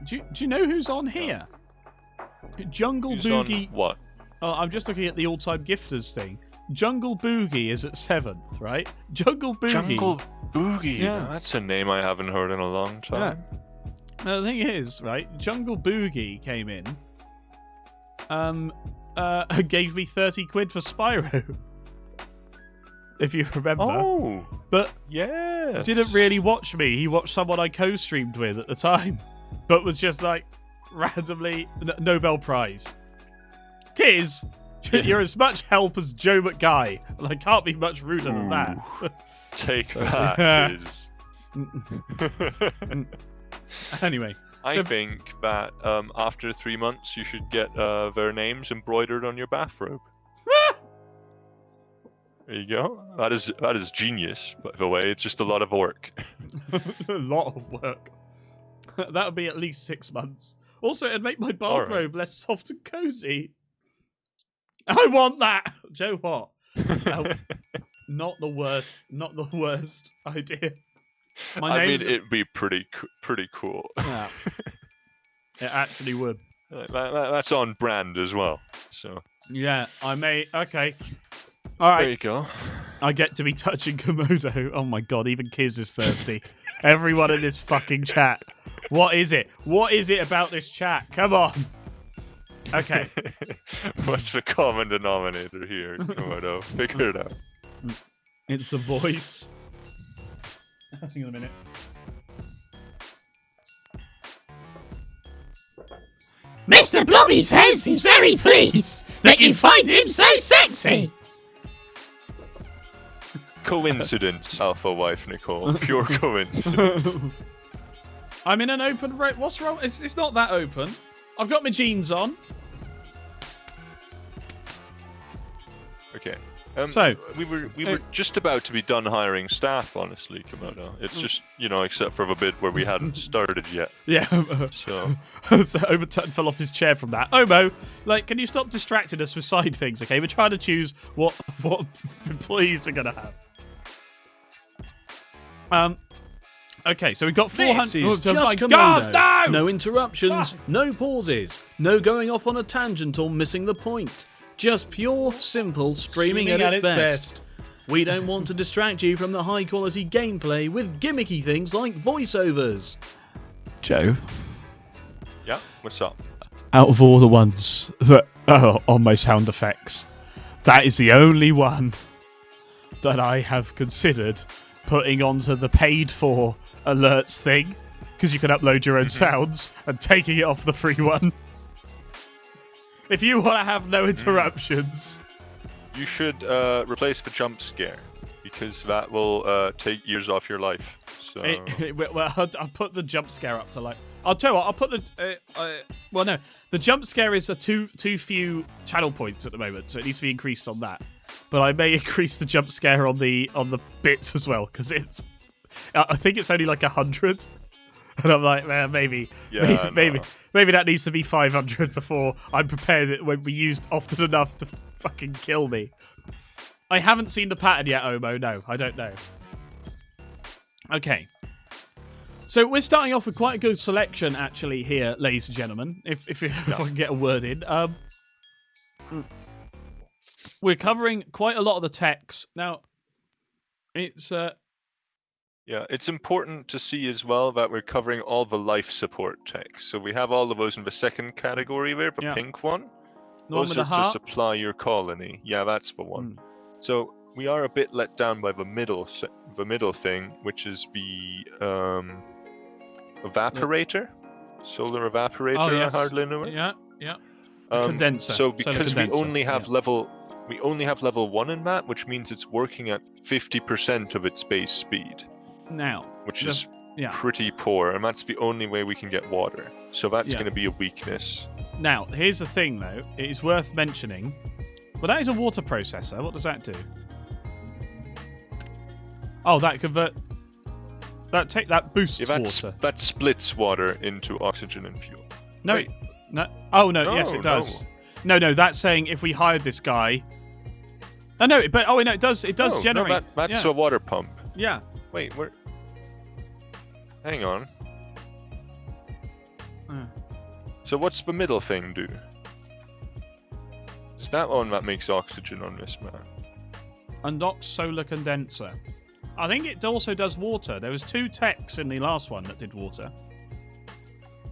Do you know who's on here? Jungle Who's Boogie. on what? Oh, I'm just looking at the all-time gifters thing. Jungle Boogie is at 7th, right? Jungle Boogie. Jungle Boogie. Yeah. Now, that's a name I haven't heard in a long time. Now, the thing is, right? Jungle Boogie came in. Gave me 30 quid for Spyro. If you remember. Oh. But yeah. didn't really watch me. He watched someone I co-streamed with at the time. But was just like, randomly, Nobel Prize. Kiz, you're as much help as Joe McGuy. And I can't be much ruder than that. Take that, Kiz. Anyway. I think that after 3 months, you should get their names embroidered on your bathrobe. There you go. That is genius, by the way. It's just a lot of work. A lot of work. That would be at least 6 months. Also, it'd make my bathrobe less soft and cozy. I want that! Joe, what? Not the worst idea. I mean, it'd be pretty cool. Yeah. It actually would. That's on brand as well. So yeah, I may. Okay. All right. There you go. I get to be touching Komodo. Oh my god, even Kiz is thirsty. Everyone in this fucking chat. What is it? What is it about this chat? Come on. Okay. What's the common denominator here, Komodo? Figure it out. It's the voice. Hang on a minute. Mr. Blobby says he's very pleased that you find him so sexy. Coincidence, Alpha Wife Nicole. Pure coincidence. I'm in an open road. What's wrong? It's not that open. I've got my jeans on. Okay. So we were just about to be done hiring staff, honestly, Komodo. It's just, except for the bit where we hadn't started yet. Yeah. So Overton fell off his chair from that. Omo, can you stop distracting us with side things, okay? We're trying to choose what employees we're going to have. Okay, so we've got 400... This is just Komodo. God, no interruptions, no pauses, no going off on a tangent or missing the point. Just pure, simple streaming at its best. We don't want to distract you from the high-quality gameplay with gimmicky things like voiceovers. Joe? Yeah, what's up? Out of all the ones that are on my sound effects, that is the only one that I have considered putting onto the paid-for alerts thing, because you can upload your own sounds, and taking it off the free one. If you want to have no interruptions, you should replace the jump scare, because that will take years off your life. So well, I'll put the jump scare up to I'll tell you what. I'll put the well, no, the jump scare is a too few channel points at the moment, so it needs to be increased on that. But I may increase the jump scare on the bits as well, because I think it's only 100. And I'm like, man, maybe that needs to be 500 before I'm prepared it won't be used often enough to fucking kill me. I haven't seen the pattern yet, Omo. No, I don't know. Okay. So we're starting off with quite a good selection, actually, here, ladies and gentlemen, if I can get a word in. We're covering quite a lot of the techs. Now, it's... Yeah, it's important to see as well that we're covering all the life support techs. So we have all of those in the second category there, the pink one. Those are to supply your colony. Yeah, that's the one. So we are a bit let down by the middle thing, which is the evaporator, solar evaporator. Oh, yes. I hardly know it. Yeah. Condenser. So because we only have level 1 in that, which means it's working at 50% of its base speed. Now, which is pretty poor, and that's the only way we can get water. So that's going to be a weakness. Now, here's the thing, though. It is worth mentioning. Well, that is a water processor. What does that do? Oh, that that boosts water. That splits water into oxygen and fuel. No, Wait. no. Oh no, yes, it does. No, that's saying if we hired this guy. Oh no, it does generate. No, that's a water pump. Yeah. Wait, we're... Hang on. So what's the middle thing do? Is that one that makes oxygen on this map? Unlocks solar condenser. I think it also does water. There was 2 techs in the last one that did water.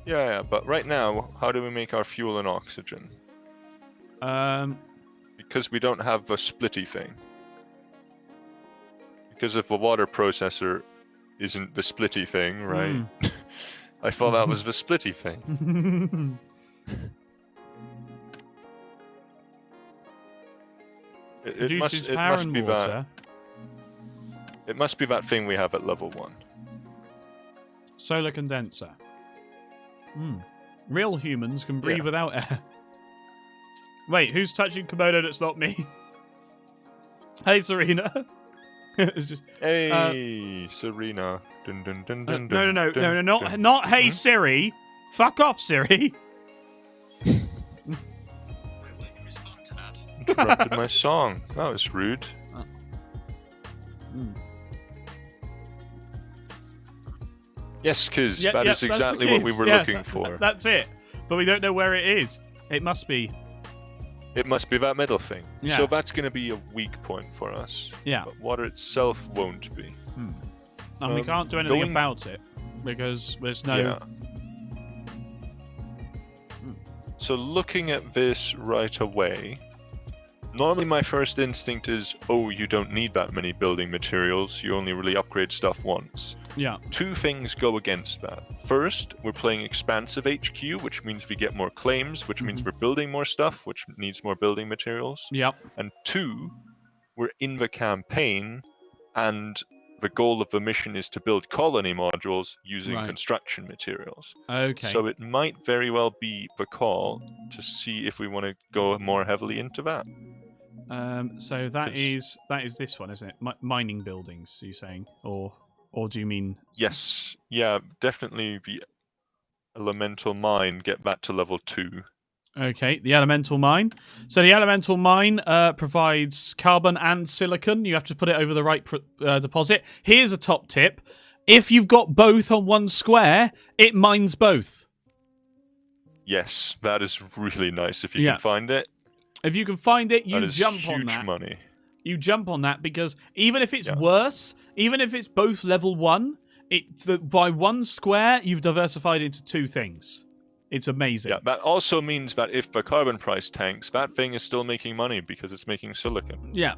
Yeah, but right now, how do we make our fuel and oxygen? Because we don't have a splitty thing. Because if the water processor isn't the splitty thing, right? I thought that was the splitty thing. It must be that. It must be that thing we have at level 1. Solar condenser. Real humans can breathe without air. Wait, who's touching Komodo that's not me? Hey, Serena. It's just, hey, Serena. Dun, dun, dun, dun, no, not hey, Siri. Fuck off, Siri. Interrupted my song. That was rude. Yes, Kiz, that is exactly what we were looking for. That's it. But we don't know where it is. It must be. It must be that middle thing. Yeah. So that's going to be a weak point for us. Yeah. But water itself won't be. And we can't do anything about it because there's no... Yeah. So looking at this right away, normally my first instinct is, oh, you don't need that many building materials. You only really upgrade stuff once. Yeah. 2 things go against that. First, we're playing expansive HQ, which means we get more claims, which means we're building more stuff, which needs more building materials. Yep. And 2, we're in the campaign, and the goal of the mission is to build colony modules using construction materials. Okay. So it might very well be the call to see if we want to go more heavily into that. So that is this one, isn't it? Mining buildings, are you saying? Or do you mean... Yes. Yeah, definitely the elemental mine, get that to level 2. Okay, the elemental mine. So the elemental mine provides carbon and silicon. You have to put it over the right deposit. Here's a top tip. If you've got both on one square, it mines both. Yes, that is really nice if you can find it. If you can find it, you jump on that. Huge money. You jump on that because even if it's worse, even if it's both level 1, by one square, you've diversified into 2 things. It's amazing. Yeah, that also means that if the carbon price tanks, that thing is still making money because it's making silicon. Yeah.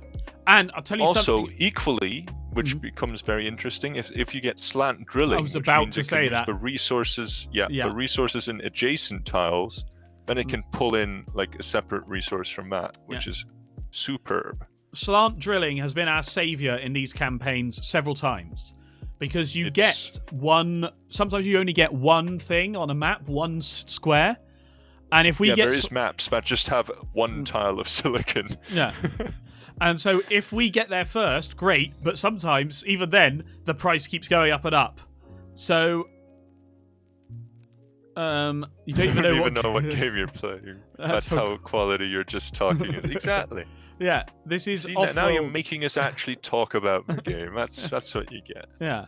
And I'll tell you something. Also, equally, which becomes very interesting, if you get slant drilling, I was about to say that. The resources, the resources in adjacent tiles, then it can pull in like a separate resource from that, which is superb. Slant drilling has been our savior in these campaigns several times. Because you get one... Sometimes you only get one thing on a map, one square. And if we get... there is maps that just have one tile of silicon. Yeah. And so if we get there first, great. But sometimes, even then, the price keeps going up and up. So... you don't even know what game you're playing. That's how quality you're just talking. Exactly. Yeah, this is now you're making us actually talk about the game. That's what you get. Yeah,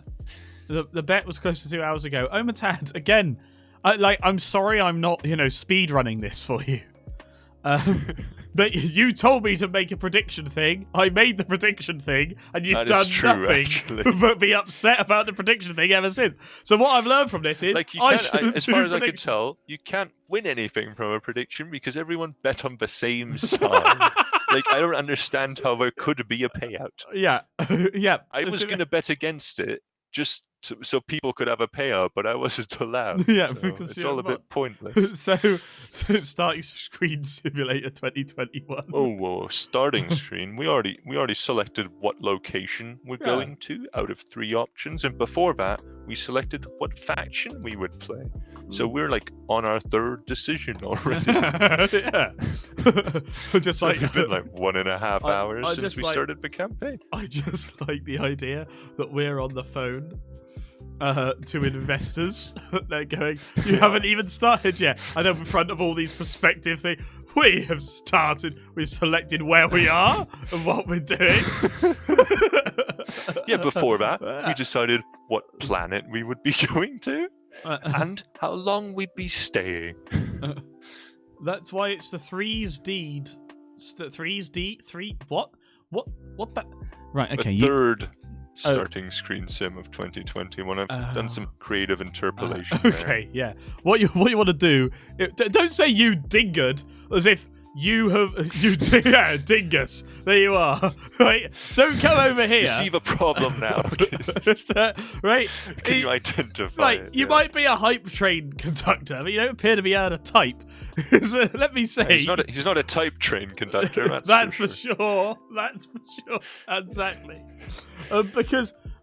the bet was close to 2 hours ago. Oh, Matad, again. I'm sorry, I'm not speed running this for you. But you told me to make a prediction thing. I made the prediction thing, and you've done nothing but be upset about the prediction thing ever since. So what I've learned from this is, as far as I can tell, you can't win anything from a prediction because everyone bet on the same side. I don't understand how there could be a payout. Yeah, yeah. I was going to bet against it just so people could have a payout, but I wasn't allowed. Yeah, so because it's all a bit pointless. So starting screen simulator 2021. Oh, whoa! Starting screen. We already selected what location we're going to out of 3 options, and before that, we selected what faction we would play. So we're on our 3rd decision already. Yeah. Just so it's been 1.5 hours since we started the campaign. I just like the idea that we're on the phone to investors. They're going, you haven't even started yet. And then in front of all these prospective things, we have started. We've selected where we are and what we're doing. Yeah, before that, we decided what planet we would be going to and how long we'd be staying. That's why it's the threes deed. Threes deed? What? What the? Right, okay. The third starting screen sim of 2020 when I've done some creative interpolation there. Okay, yeah. What you want to do, don't say you dinged as if you have yeah, dingus. There you are. Right? Don't come over here. You see the problem now. Right? Can you identify Right, it? you might be a hype train conductor, but you don't appear to be able to type. So let me say, He's not a type train conductor. That's for sure. That's for sure. Exactly.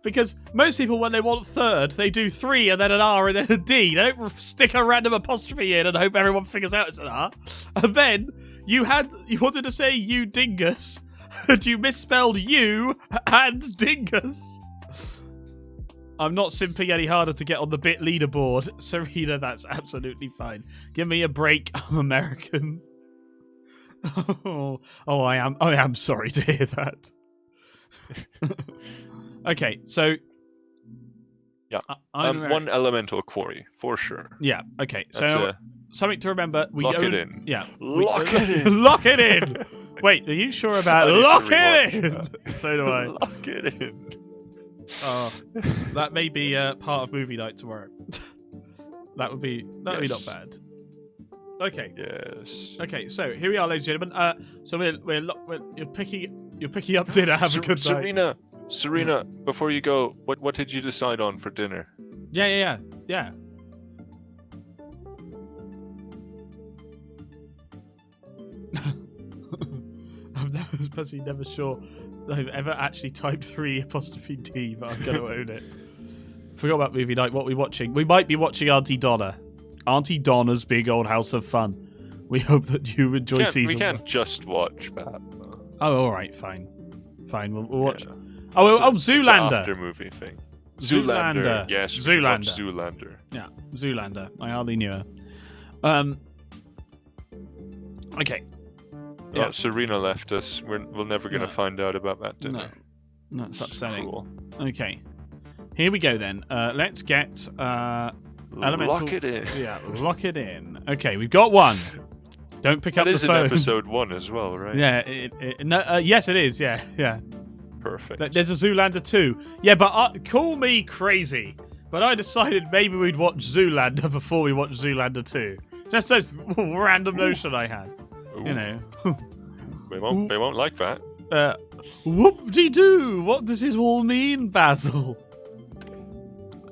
Because most people, when they want third, they do 3 and then an R and then a D. They don't stick a random apostrophe in and hope everyone figures out it's an R. And then you wanted to say you dingus, and you misspelled you and dingus. I'm not simping any harder to get on the bit leaderboard. Serena, that's absolutely fine. Give me a break. I'm American. I am sorry to hear that. Okay, so yeah, one elemental quarry for sure. Yeah, okay. So something to remember. Lock it in. Yeah, lock it in. Lock it in. Wait, are you sure about lock it in? So do I. Lock it in. Oh, that may be part of movie night tomorrow. that would be not bad. Okay. Yes. Okay. So here we are, ladies and gentlemen. So you're picking up dinner. Have a good night. Serena, before you go, what did you decide on for dinner? Yeah. I'm personally never sure I've ever actually typed 3'D, but I'm going to own it. Forgot about movie night. What are we watching? We might be watching Auntie Donna. Auntie Donna's Big Old House of Fun. We hope that you enjoy season 1. We can't just watch that. Oh, all right, fine. We'll watch. Yeah. Zoolander. It's an after movie thing. Zoolander. Yes, Zoolander. Zoolander. Yeah, Zoolander. I hardly knew her. Okay. Yeah, Serena left us. We're never going to find out about that dinner. No, that's upsetting. Cool. Okay. Here we go then. Let's get elemental. Lock it in. Yeah, lock it in. Okay, we've got one. Don't pick up the phone. That is in episode 1 as well, right? Yeah. Yes, it is. Yeah. Perfect. There's a Zoolander 2. Yeah, but call me crazy, but I decided maybe we'd watch Zoolander before we watch Zoolander 2. Just this random notion I had. Ooh. You know. They won't like that. Whoop-de-doo! What does it all mean, Basil?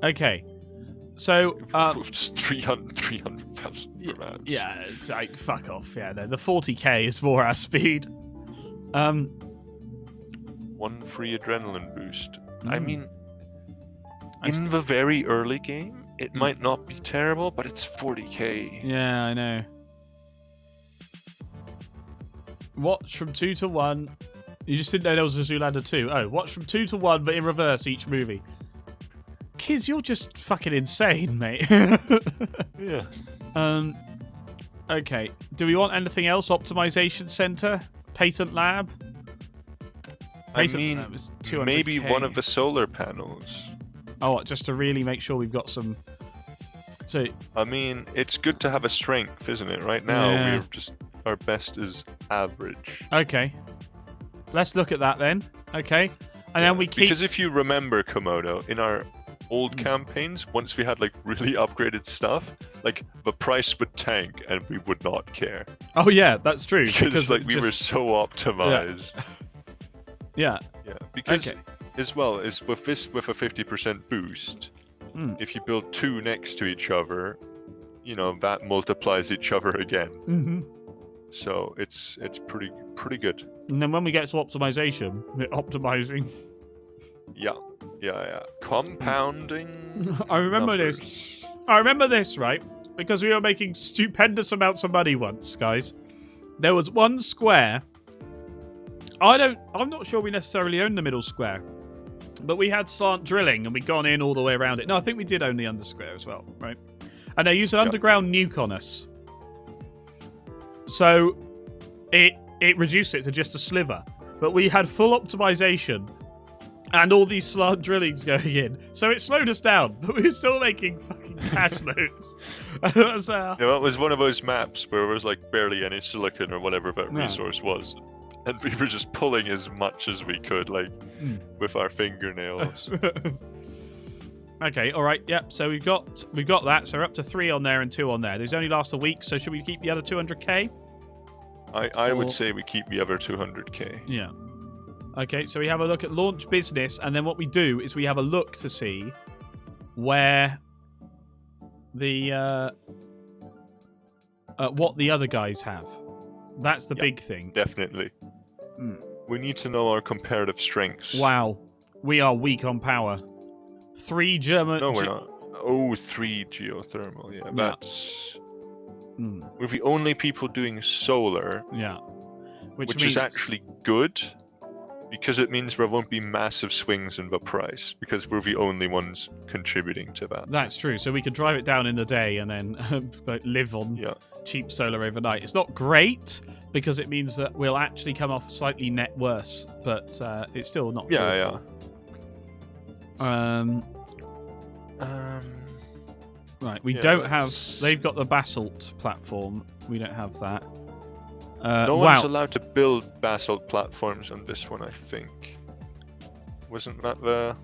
Okay. So, it's 300,000 for that. Yeah, it's like, fuck off. Yeah, no, the 40k is more our speed. One free adrenaline boost. I mean, in the very early game, it might not be terrible, but it's 40k. Yeah, I know. Watch from 2 to 1. You just didn't know there was a Zoolander 2. Oh, watch from 2 to 1, but in reverse each movie. Kids, you're just fucking insane, mate. Yeah. Okay. Do we want anything else? Optimization center? Patent lab? Maybe one of the solar panels. Oh, what, just to really make sure we've got some... So, I mean, it's good to have a strength, isn't it? Right now, we're just... Our best is average. Okay. Let's look at that then. Okay. And then we keep... Because if you remember, Komodo, in our old campaigns, once we had, like, really upgraded stuff, like, the price would tank and we would not care. Oh, yeah, that's true. Because like, we were so optimized. Yeah. Yeah. Because, as well, as with a 50% boost, if you build 2 next to each other, you know, that multiplies each other again. Mm-hmm. So it's pretty good. And then when we get to optimization, we're optimizing. Yeah. Compounding. I remember this, right? Because we were making stupendous amounts of money once, guys. There was one square. I'm not sure we necessarily own the middle square, but we had slant drilling and we'd gone in all the way around it. No, I think we did own the under square as well, right? And they used an underground nuke on us. So it reduced it to just a sliver. But we had full optimization And all these slant drillings going in. So it slowed us down, but we were still making fucking cash loads. Yeah, that was one of those maps where there was like barely any silicon or whatever that resource was. And we were just pulling as much as we could, like, with our fingernails. Okay, alright, yep, so we've got that, so we're up to 3 on there and 2 on there. These only last a week, so should we keep the other 200k? I would say we keep the other 200k. Yeah. Okay, so we have a look at launch business, and then what we do is we have a look to see where the what the other guys have. That's the big thing. Definitely. We need to know our comparative strengths. Wow, we are weak on power. 3 German. No, we're not. Oh, 3 geothermal. Yeah, that's. We're the only people doing solar. Yeah, which means... is actually good. Because it means there won't be massive swings in the price, because we're the only ones contributing to that. That's true. So we could drive it down in the day and then live on cheap solar overnight. It's not great, because it means that we'll actually come off slightly net worse, but it's still not awful. Right, we don't have... They've got the basalt platform. We don't have that. No one's allowed to build basalt platforms on this one, I think. Wasn't that the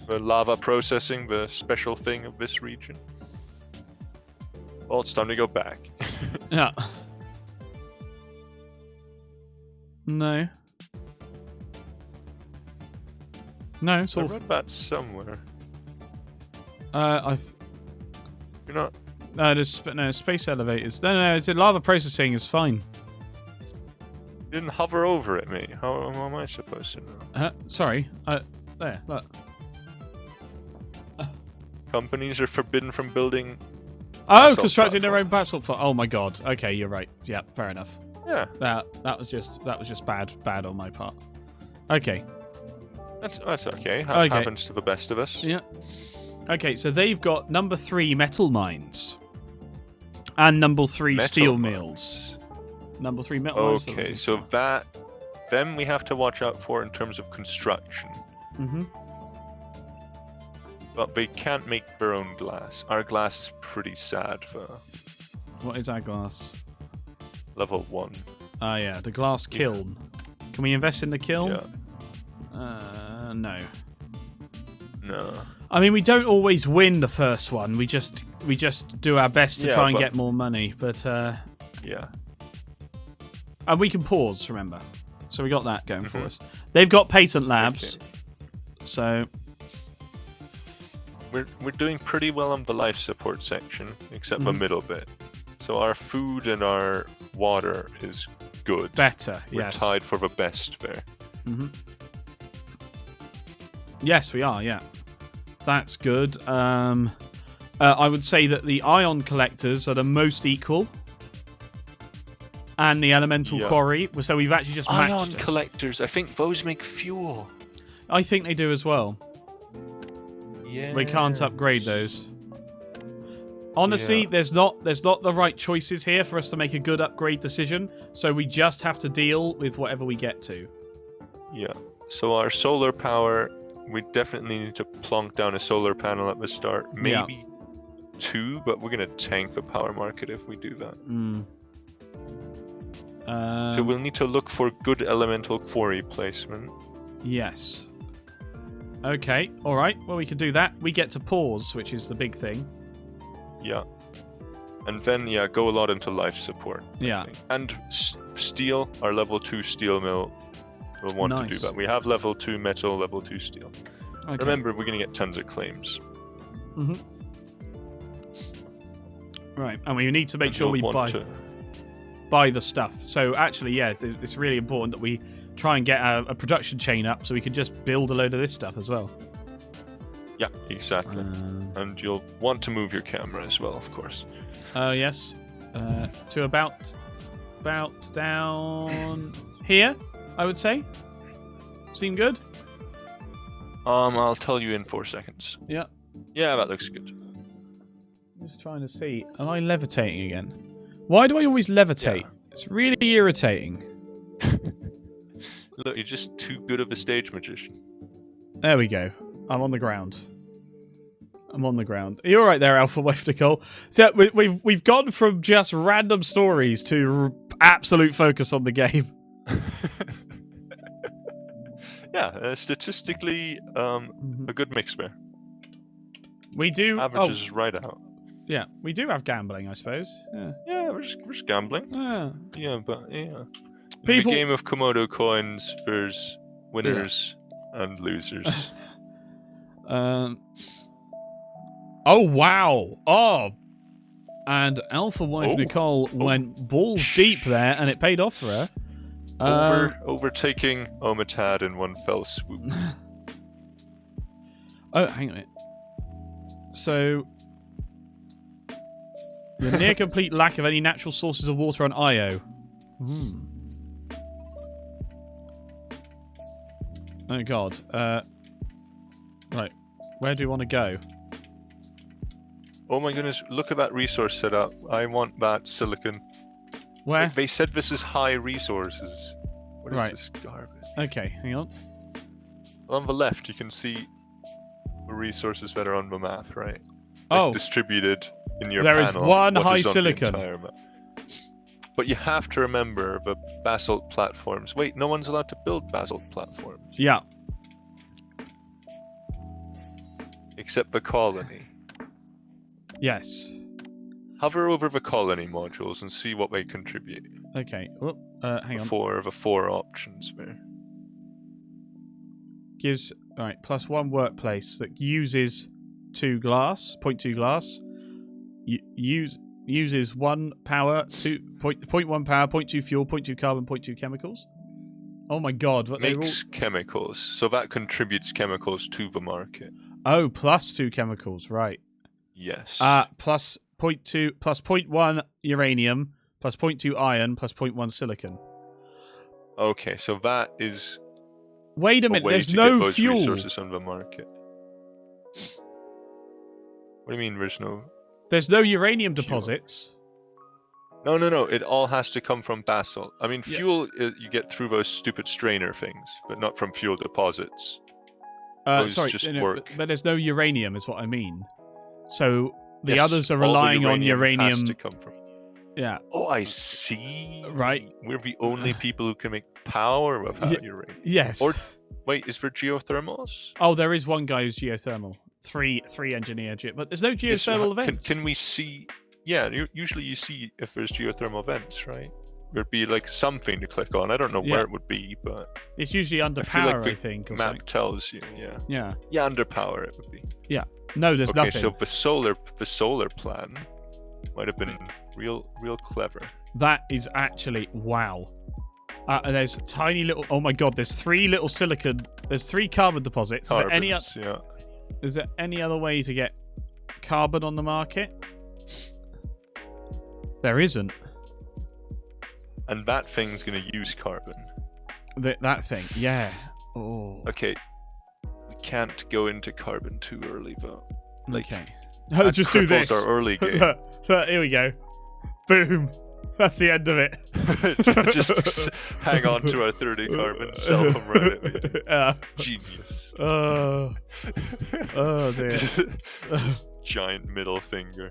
lava processing, the special thing of this region? Well, it's time to go back. Yeah. No. No, it's all... I read that somewhere. You're not... No, space elevators. No, it's lava processing is fine. You didn't hover over it, mate. How am I supposed to know? Sorry. There, look. Companies are forbidden from building... constructing their own basalt. Oh my god. Okay, you're right. Yeah, fair enough. Yeah. That was just bad on my part. Okay. That's okay. Happens to the best of us. Yeah. Okay, so they've got number 3 metal mines. And number 3 steel mills. Number 3 metal mines. Okay, so them we have to watch out for in terms of construction. But they can't make their own glass. Our glass is pretty sad, though. What is our glass? Level 1. Ah, yeah, the glass kiln. Can we invest in the kiln? Yeah. No. No. I mean, we don't always win the first one. We just do our best to try and get more money. But yeah. And we can pause, remember. So we got that going for us. They've got patent labs. Okay. So we're doing pretty well on the life support section, except the middle bit. So our food and our water is good. Better, We're tied for the best there. Yes, we are, yeah. That's good. I would say that the ion collectors are the most equal. And the elemental quarry. So we've actually just matched ion collectors. I think those make fuel. I think they do as well. Yeah. We can't upgrade those. Honestly, there's not the right choices here for us to make a good upgrade decision. So we just have to deal with whatever we get to. Yeah. So our solar power, we definitely need to plonk down a solar panel at the start. Maybe 2, but we're going to tank the power market if we do that. So we'll need to look for good elemental quarry placement. Yes. Okay, alright. Well, we can do that. We get to pause, which is the big thing. Yeah. And then, go a lot into life support. Yeah. And steel, our level 2 steel mill, will want to do that. We have level 2 metal, level 2 steel. Okay. Remember, we're going to get tons of claims. Right, and we need to make sure we buy the stuff. So actually, it's really important that we try and get a production chain up so we can just build a load of this stuff as well. Yeah, exactly. And you'll want to move your camera as well, of course. Yes. To about down here, I would say. Seem good? I'll tell you in 4 seconds. Yeah. Yeah, that looks good. I'm just trying to see. Am I levitating again? Why do I always levitate? Yeah. It's really irritating. Look, you're just too good of a stage magician. There we go. I'm on the ground. I'm on the ground. Are you all right there, Alpha Wave Nicole? So we've gone from just random stories to absolute focus on the game. Yeah, statistically, a good mix there. We do averages right out. Yeah, we do have gambling, I suppose. Yeah, we're just gambling. Yeah, but People... The game of Komodo coins, there's winners and losers. Oh wow! Oh, and Alpha Wife Nicole went balls deep there, and it paid off for her. Overtaking Omatad in one fell swoop. Oh, hang on a minute. So, the near complete lack of any natural sources of water on Io. Oh god. Right. Where do you want to go? Oh my goodness, look at that resource setup. I want that silicon. Where? They said this is high resources. What is this garbage? Okay, hang on. On the left, you can see the resources that are on the map, right? Like distributed in your panel. There is one high silicon. But you have to remember the basalt platforms. Wait, no one's allowed to build basalt platforms. Yeah. Except the colony. Yes. Hover over the colony modules and see what they contribute. Okay. Oh, hang on. The four options there. Gives +1 workplace that uses 2 glass, 0.2 glass. Uses 1 power, 0.1 power, 0.2 fuel, 0.2 carbon, 0.2 chemicals. Oh my god! What makes chemicals, so that contributes chemicals to the market. Oh, +2 chemicals, right? Yes. Plus 0.2, plus 0.1 uranium, plus 0.2 iron, plus 0.1 silicon. Okay, so that is. Wait a minute. There's no fuel. Resources on the market. What do you mean? There's no uranium deposits. No. It all has to come from basalt. I mean, fuel you get through those stupid strainer things, but not from fuel deposits. Those just work. But there's no uranium, is what I mean. So the others are relying on uranium. Has to come from. Yeah. Oh, I see. Right. We're the only people who can make power without uranium. Yes. Or wait, is there geothermals? Oh, there is one guy who's geothermal. Three engineer, but there's no geothermal events. Can we see? Yeah, usually you see if there's geothermal vents, right? There'd be like something to click on. I don't know where it would be, but it's usually under power. I think the map tells you. Yeah. Yeah, under power it would be. Yeah. No, there's nothing. Okay, so the solar plan might have been real clever. That is actually wow. And there's tiny little. Oh my god! There's 3 little silicon. There's 3 carbon deposits. Is there any other way to get carbon on the market? There isn't. And that thing's going to use carbon. That thing, yeah. Oh. Okay. We can't go into carbon too early, though. Okay. Just do this. Our early game. Here we go. Boom. That's the end of it. just hang on to our 30 carbon, sell them right at me. Genius. Oh dear. Just giant middle finger.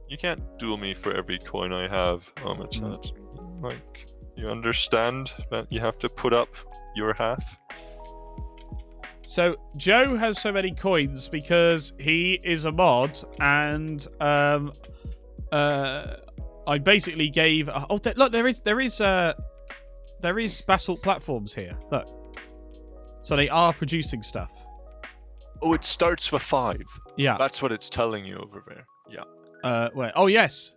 You can't duel me for every coin I have. It's not. Like, you understand that you have to put up your half? So, Joe has so many coins because he is a mod, and I basically gave. Look, there is basalt platforms here. Look, so they are producing stuff. Oh, it starts with 5. Yeah, that's what it's telling you over there. Yeah. Wait. Oh, yes.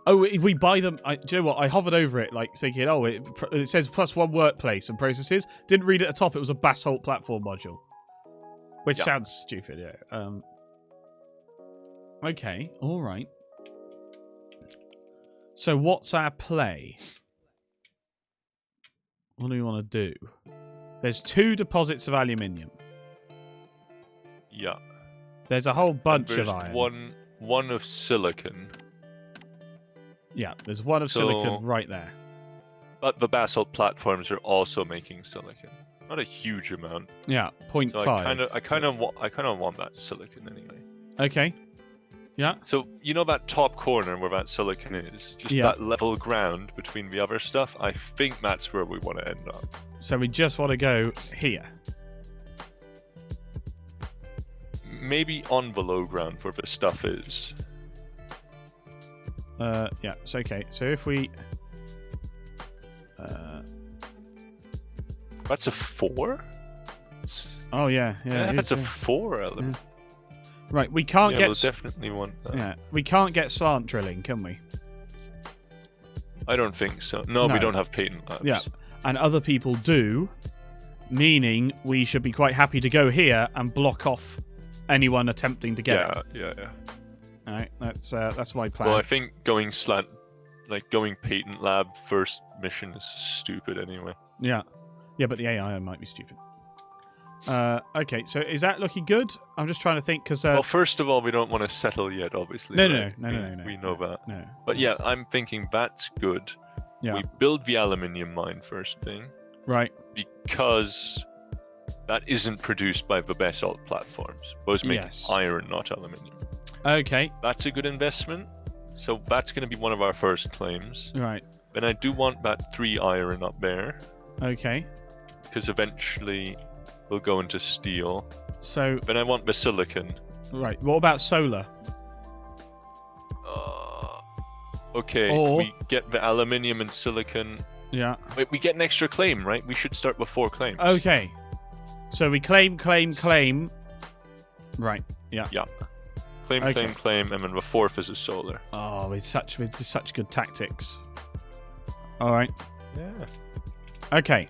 Oh, if we buy them. Do you know what? I hovered over it, like thinking, it says +1 workplace and processes. Didn't read at the top. It was a basalt platform module, which sounds stupid. Yeah. Okay. All right. So what's our play? What do we want to do? There's 2 deposits of aluminium. Yeah. There's a whole bunch of iron. One of silicon. Yeah, there's one of silicon right there. But the basalt platforms are also making silicon. Not a huge amount. Yeah, 0.5. So I kind of want that silicon anyway. Okay. Yeah. So you know that top corner where that silicon is, just that level ground between the other stuff. I think that's where we want to end up. So we just want to go here. Maybe on the low ground where the stuff is. Yeah. It's okay. So if we. That's a 4. Oh yeah. That's a 4 element. Yeah. Right, we can't get. We'll definitely want that. Yeah, we can't get slant drilling, can we? I don't think so. No, we don't have patent labs. Yeah, and other people do, meaning we should be quite happy to go here and block off anyone attempting to get it. Yeah. All right, that's my plan. Well, I think going patent lab first mission is stupid anyway. Yeah, but the AI might be stupid. Okay, so is that looking good? I'm just trying to think because. Well, first of all, we don't want to settle yet, obviously. No. We know that. No. But yeah, I'm thinking that's good. Yeah. We build the aluminium mine first thing. Right. Because that isn't produced by the basalt platforms. Those make iron, not aluminium. Okay. That's a good investment. So that's going to be one of our first claims. Right. Then I do want that 3 iron up there. Okay. Because eventually we'll go into steel. So. Then I want the silicon. Right. What about solar? Okay. We get the aluminium and silicon. Yeah. Wait, we get an extra claim, right? We should start with 4 claims. Okay. So we claim. Right. Yeah. Yeah. Claim, and then the 4th is a solar. Oh, it's such good tactics. All right. Yeah. Okay.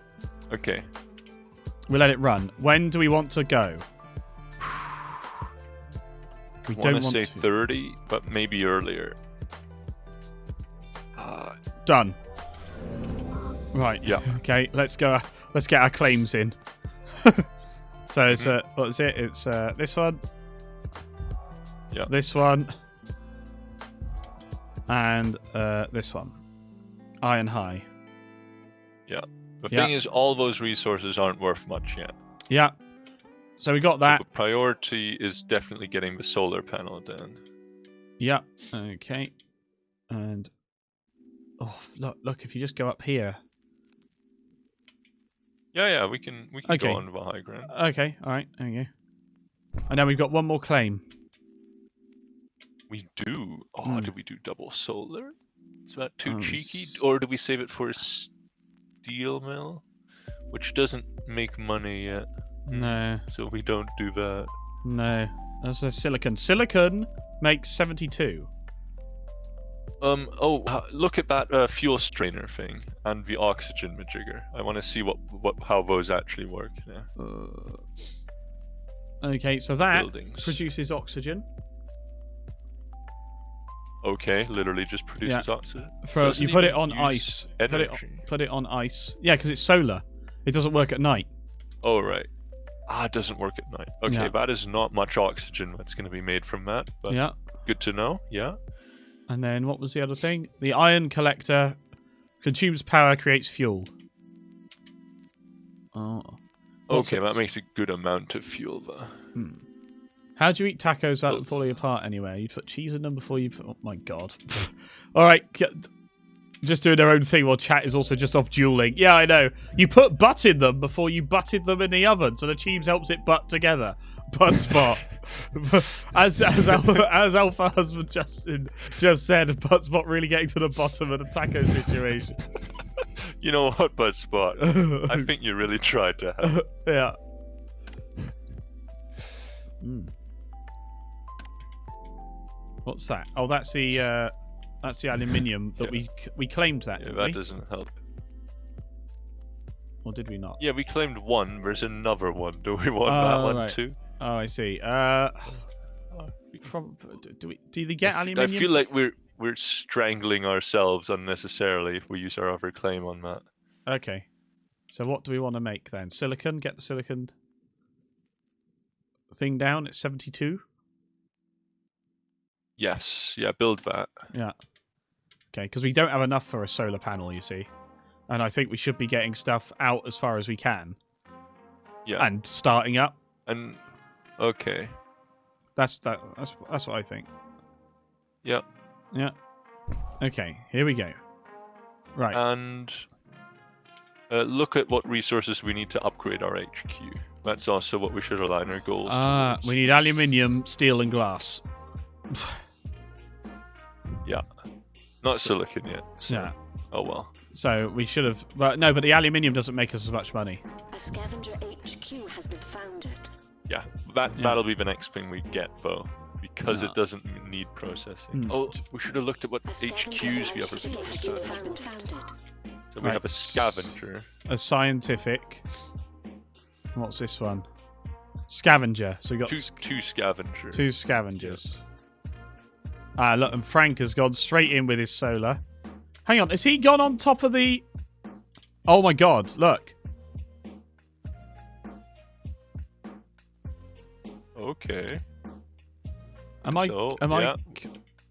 We let it run. When do we want to go? We don't want to say 30, but maybe earlier. Done. Right. Yeah. Okay. Let's go. Let's get our claims in. So it's what is it? It's this one. Yeah. This one. And this one. Iron high. Yeah. The thing is, all those resources aren't worth much yet. Yeah. So we got that. So the priority is definitely getting the solar panel done. Yeah. Okay. And look! If you just go up here. Yeah. We can go on the high ground. Okay. All right. There you go. And now we've got one more claim. We do. Oh, did we do double solar? Is that too cheeky, or do we save it for a steel mill, which doesn't make money yet? No. So we don't do that. No. That's a silicon. Silicon makes 72. Look at that fuel strainer thing and the oxygen majigger. I want to see how those actually work. Yeah. Okay, so that Buildings. produces oxygen. Okay, literally just produces oxygen. You put it on ice. Energy. Put it on ice. Yeah, because it's solar. It doesn't work at night. Oh, right. It doesn't work at night. Okay, that is not much oxygen that's going to be made from that, but good to know. Yeah. And then what was the other thing? The iron collector consumes power, creates fuel. Oh. Okay, that makes a good amount of fuel, though. How do you eat tacos without falling apart anywhere? You put cheese in them before you put... Oh, my God. All right. Just doing their own thing while chat is also just off dueling. Yeah, I know. You put butt in them before you butted them in the oven, so the cheese helps it butt together. Butt spot. as Alpha Husband Justin just said, butt spot really getting to the bottom of the taco situation. You know what, butt spot? I think you really tried to help. Yeah. What's that? Oh, that's the aluminium that we claimed that. Yeah, that doesn't help. Or did we not? Yeah, we claimed one. There's another one. Do we want that one too? Oh, I see. Do they get aluminium? I feel like we're strangling ourselves unnecessarily if we use our other claim on that. Okay. So what do we want to make then? Silicon? Get the silicon thing down. It's 72. Yes. Yeah. Build that. Yeah. Okay, because we don't have enough for a solar panel. You see. And I think we should be getting stuff out as far as we can. Yeah. And starting up. And okay. That's what I think. Yeah. Yeah. Okay, here we go. Right. And look at what resources we need to upgrade our HQ. That's also what we should align our goals towards. We need aluminium, steel, and glass. Yeah. Not silicon yet. So. Yeah. Oh well. So we should have... But no, but the aluminium doesn't make us as much money. A scavenger HQ has been founded. Yeah. That'll be the next thing we get, though. Because Yeah. it doesn't need processing. Oh, we should have looked at what A scavenger HQs we have HQ has replaced. been founded. So we have a scavenger. A scientific. What's this one? Scavenger. So we got Two scavengers. two scavengers. Ah, look, and Frank has gone straight in with his solar. Hang on, has he gone on top of the... Oh my god, look. Okay. Am I yeah.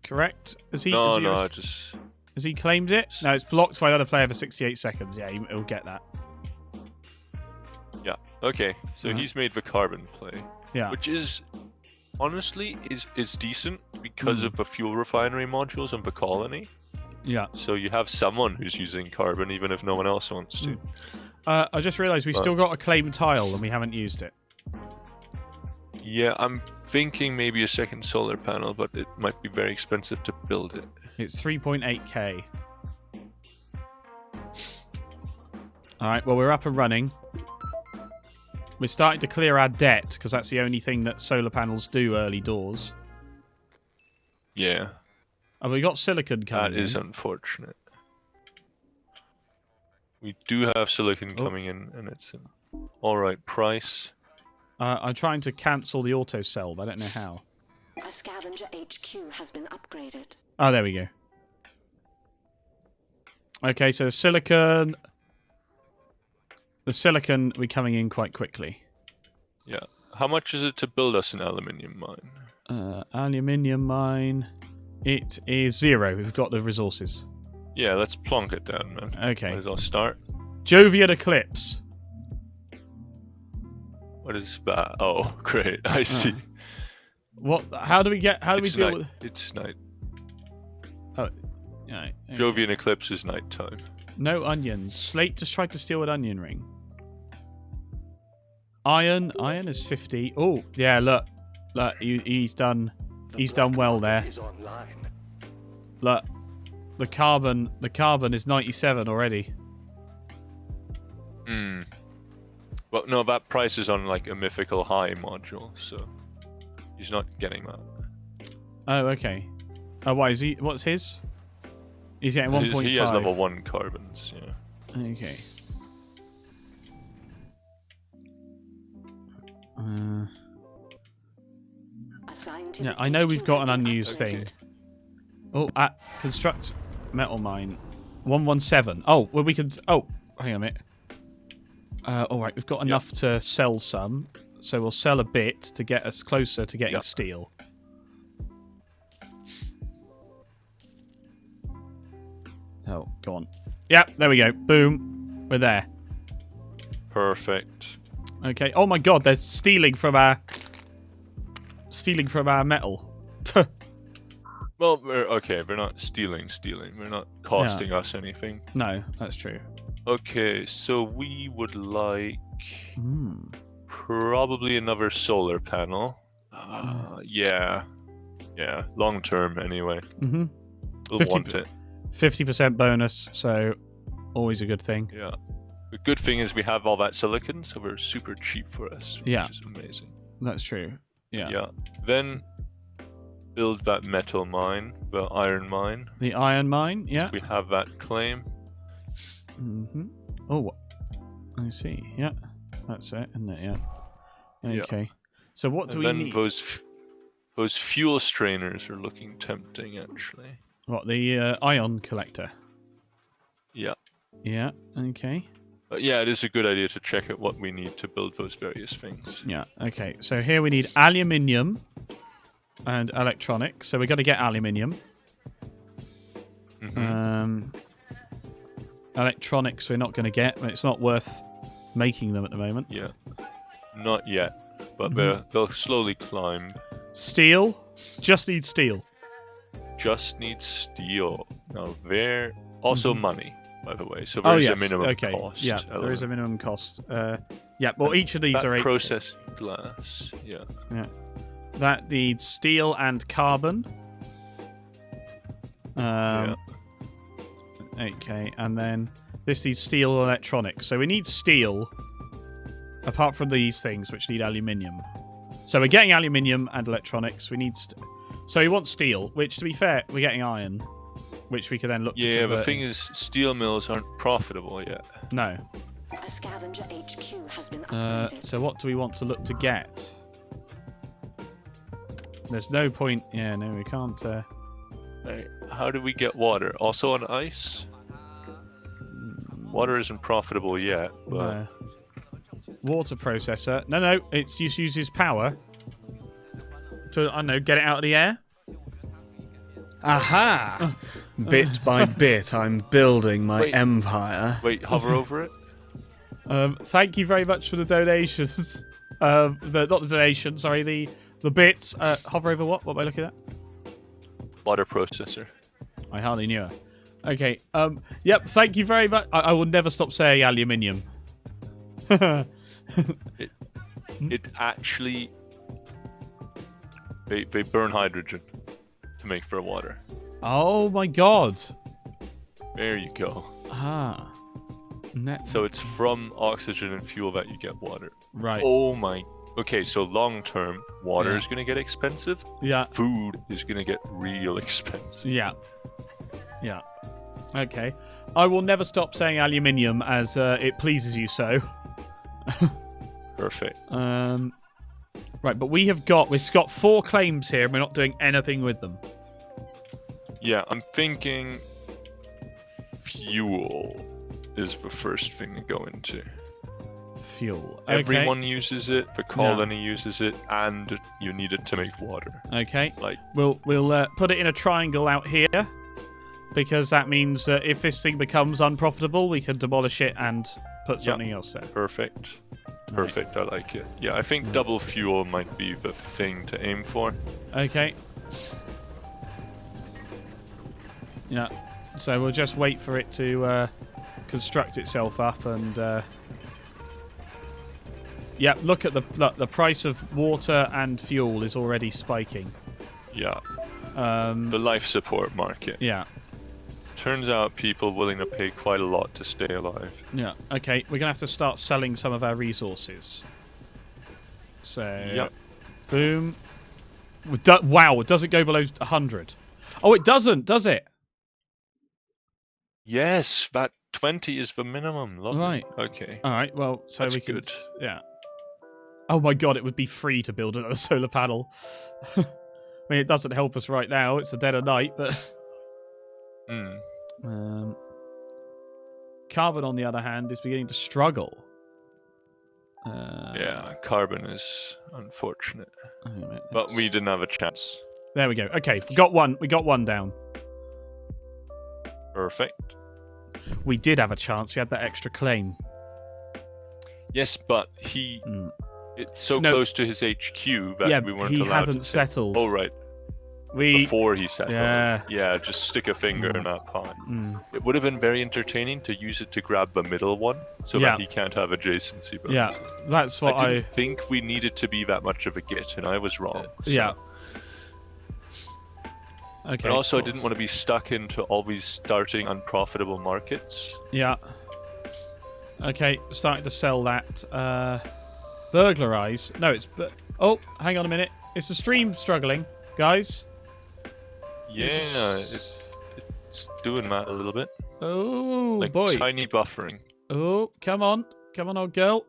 correct? Has he, No, has he, no, just... has he claimed it? No, it's blocked by another player for 68 seconds. Yeah, he'll get that. Yeah. Okay, so he's made the carbon play. Yeah. Which is... Honestly, is decent because of the fuel refinery modules and the colony. Yeah. So you have someone who's using carbon even if no one else wants to. I just realised we've still got a claim tile and we haven't used it. Yeah, I'm thinking maybe a second solar panel, but it might be very expensive to build it. It's 3.8k. Alright, well, we're up and running. We're starting to clear our debt, because that's the only thing that solar panels do early doors. Yeah. And we got silicon coming That is in. unfortunate. We do have silicon coming in, and it's an alright price. I'm trying to cancel the auto sell, but I don't know how. A scavenger HQ has been upgraded. Oh, there we go. Okay, so the silicon will be coming in quite quickly. Yeah. How much is it to build us an aluminium mine? Aluminium mine. It is 0. We've got the resources. Yeah, let's plonk it down, man. Okay. Might as well start. Jovian Eclipse. What is that? Oh, great. I see. What? How do we get? How do we deal with? It's night. Oh, yeah. Okay. Jovian Eclipse is nighttime. No onions. Slate just tried to steal an onion ring. Iron is 50. Oh, yeah. Look, he's done well there. Look, the carbon is 97 already. Hmm. Well, no, that price is on like a mythical high module, so he's not getting that. Oh, okay. Oh, why is he? What's his? He's getting 1.5. He has level 1 carbons. Yeah. Okay. Yeah, I know we've got an unused thing. Oh, construct metal mine. 117. Oh, well we can... Oh, hang on a minute. Alright, we've got enough to sell some. So we'll sell a bit to get us closer to getting steel. Oh, go on. Yep, there we go. Boom. We're there. Perfect. Okay. Oh my god, they're stealing from our metal. Well, we're not stealing. We're not costing us anything. No, that's true. Okay, so we would like probably another solar panel. Yeah, long term anyway. Mm-hmm. We'll want it. 50% bonus, so always a good thing. Yeah. The good thing is we have all that silicon, so we're super cheap for us, which is amazing. That's true. Yeah. Yeah. Then build that metal mine, the iron mine. The iron mine, yeah. We have that claim. Mm-hmm. Oh, I see. Yeah, that's it, isn't it? Yeah. Okay. Yeah. So what do we need? Those fuel strainers are looking tempting, actually. What, the ion collector? Yeah. Yeah. Okay. But yeah, it is a good idea to check out what we need to build those various things. Yeah. Okay. So here we need aluminium and electronics. So we're going to get aluminium. Mm-hmm. Electronics we're not going to get. It's not worth making them at the moment. Yeah. Not yet. But they'll slowly climb. Steel? Just need steel. Just need steel. Now there... Also money, by the way. So Oh, there's yes. a minimum Okay. cost. Yeah, there is a minimum cost. Yeah, well, each of these That are 8. processed glass. Yeah. Yeah. That needs steel and carbon. Yeah. 8k, and then this needs steel electronics. So we need steel, apart from these things, which need aluminium. So we're getting aluminium and electronics. We need... So we want steel, which, to be fair, we're getting iron, which we can then look to Yeah, the convert thing into. is, steel mills aren't profitable yet. No. A scavenger HQ has been upgraded. So what do we want to look to get? There's no point... Yeah, no, we can't... Right. How do we get water? Also on ice? Water isn't profitable yet, but... No. Water processor. No, it's uses power to, I don't know, get it out of the air. Aha! Bit by bit, I'm building my empire. Wait, hover over it? Thank you very much for the donations. Not the donation, sorry, the bits. Hover over what? What am I looking at? Water processor. I hardly knew her. Okay, yep, thank you very much. I will never stop saying aluminium. It actually... They burn hydrogen to make for water. Oh my god. There you go. Ah. So it's from oxygen and fuel that you get water. Right. Oh my... Okay, so long term, water is going to get expensive. Yeah. Food is going to get real expensive. Yeah. Yeah. Okay. I will never stop saying aluminium as it pleases you so. Perfect. Right, but we've got 4 claims here and we're not doing anything with them. Yeah, I'm thinking fuel is the first thing to go into. Fuel. Okay. Everyone uses it, the colony uses it, and you need it to make water. Okay. Like, We'll put it in a triangle out here, because that means that if this thing becomes unprofitable, we can demolish it and put something else there. Perfect. Perfect, I like it. Yeah, I think double fuel might be the thing to aim for. Okay. Yeah. So we'll just wait for it to construct itself up and... Yeah, look at the price of water and fuel is already spiking. Yeah. The life support market. Yeah. Turns out people willing to pay quite a lot to stay alive. Yeah. Okay, we're gonna have to start selling some of our resources. So. Yep. Boom. Wow, it doesn't go below 100. Oh, it doesn't, does it? Yes, that 20 is the minimum. Lovely. Right. Okay. All right. Well, so That's we can. good. Yeah. Oh my god, it would be free to build another solar panel. I mean, it doesn't help us right now. It's the dead of night, but. Carbon, on the other hand, is beginning to struggle. Yeah, carbon is unfortunate. But But we didn't have a chance. There we go. Okay, we got one. We got one down. Perfect. We did have a chance. We had that extra claim. Yes, but he... It's so close to his HQ that we weren't allowed to... he hadn't settled. Oh, right. Before he settled. Yeah, just stick a finger in that pot. It would have been very entertaining to use it to grab the middle one so that he can't have adjacency bonuses. Yeah, that's what I didn't think we needed to be that much of a git, and I was wrong. So. Yeah. Okay. But also, I didn't want to be stuck into always starting unprofitable markets. Yeah. Okay, starting to sell that. Burglarize. No, it's... Oh, hang on a minute. Is the stream struggling, guys? Yeah, it's doing that a little bit. Oh, like boy. Tiny buffering. Oh, come on. Come on, old girl.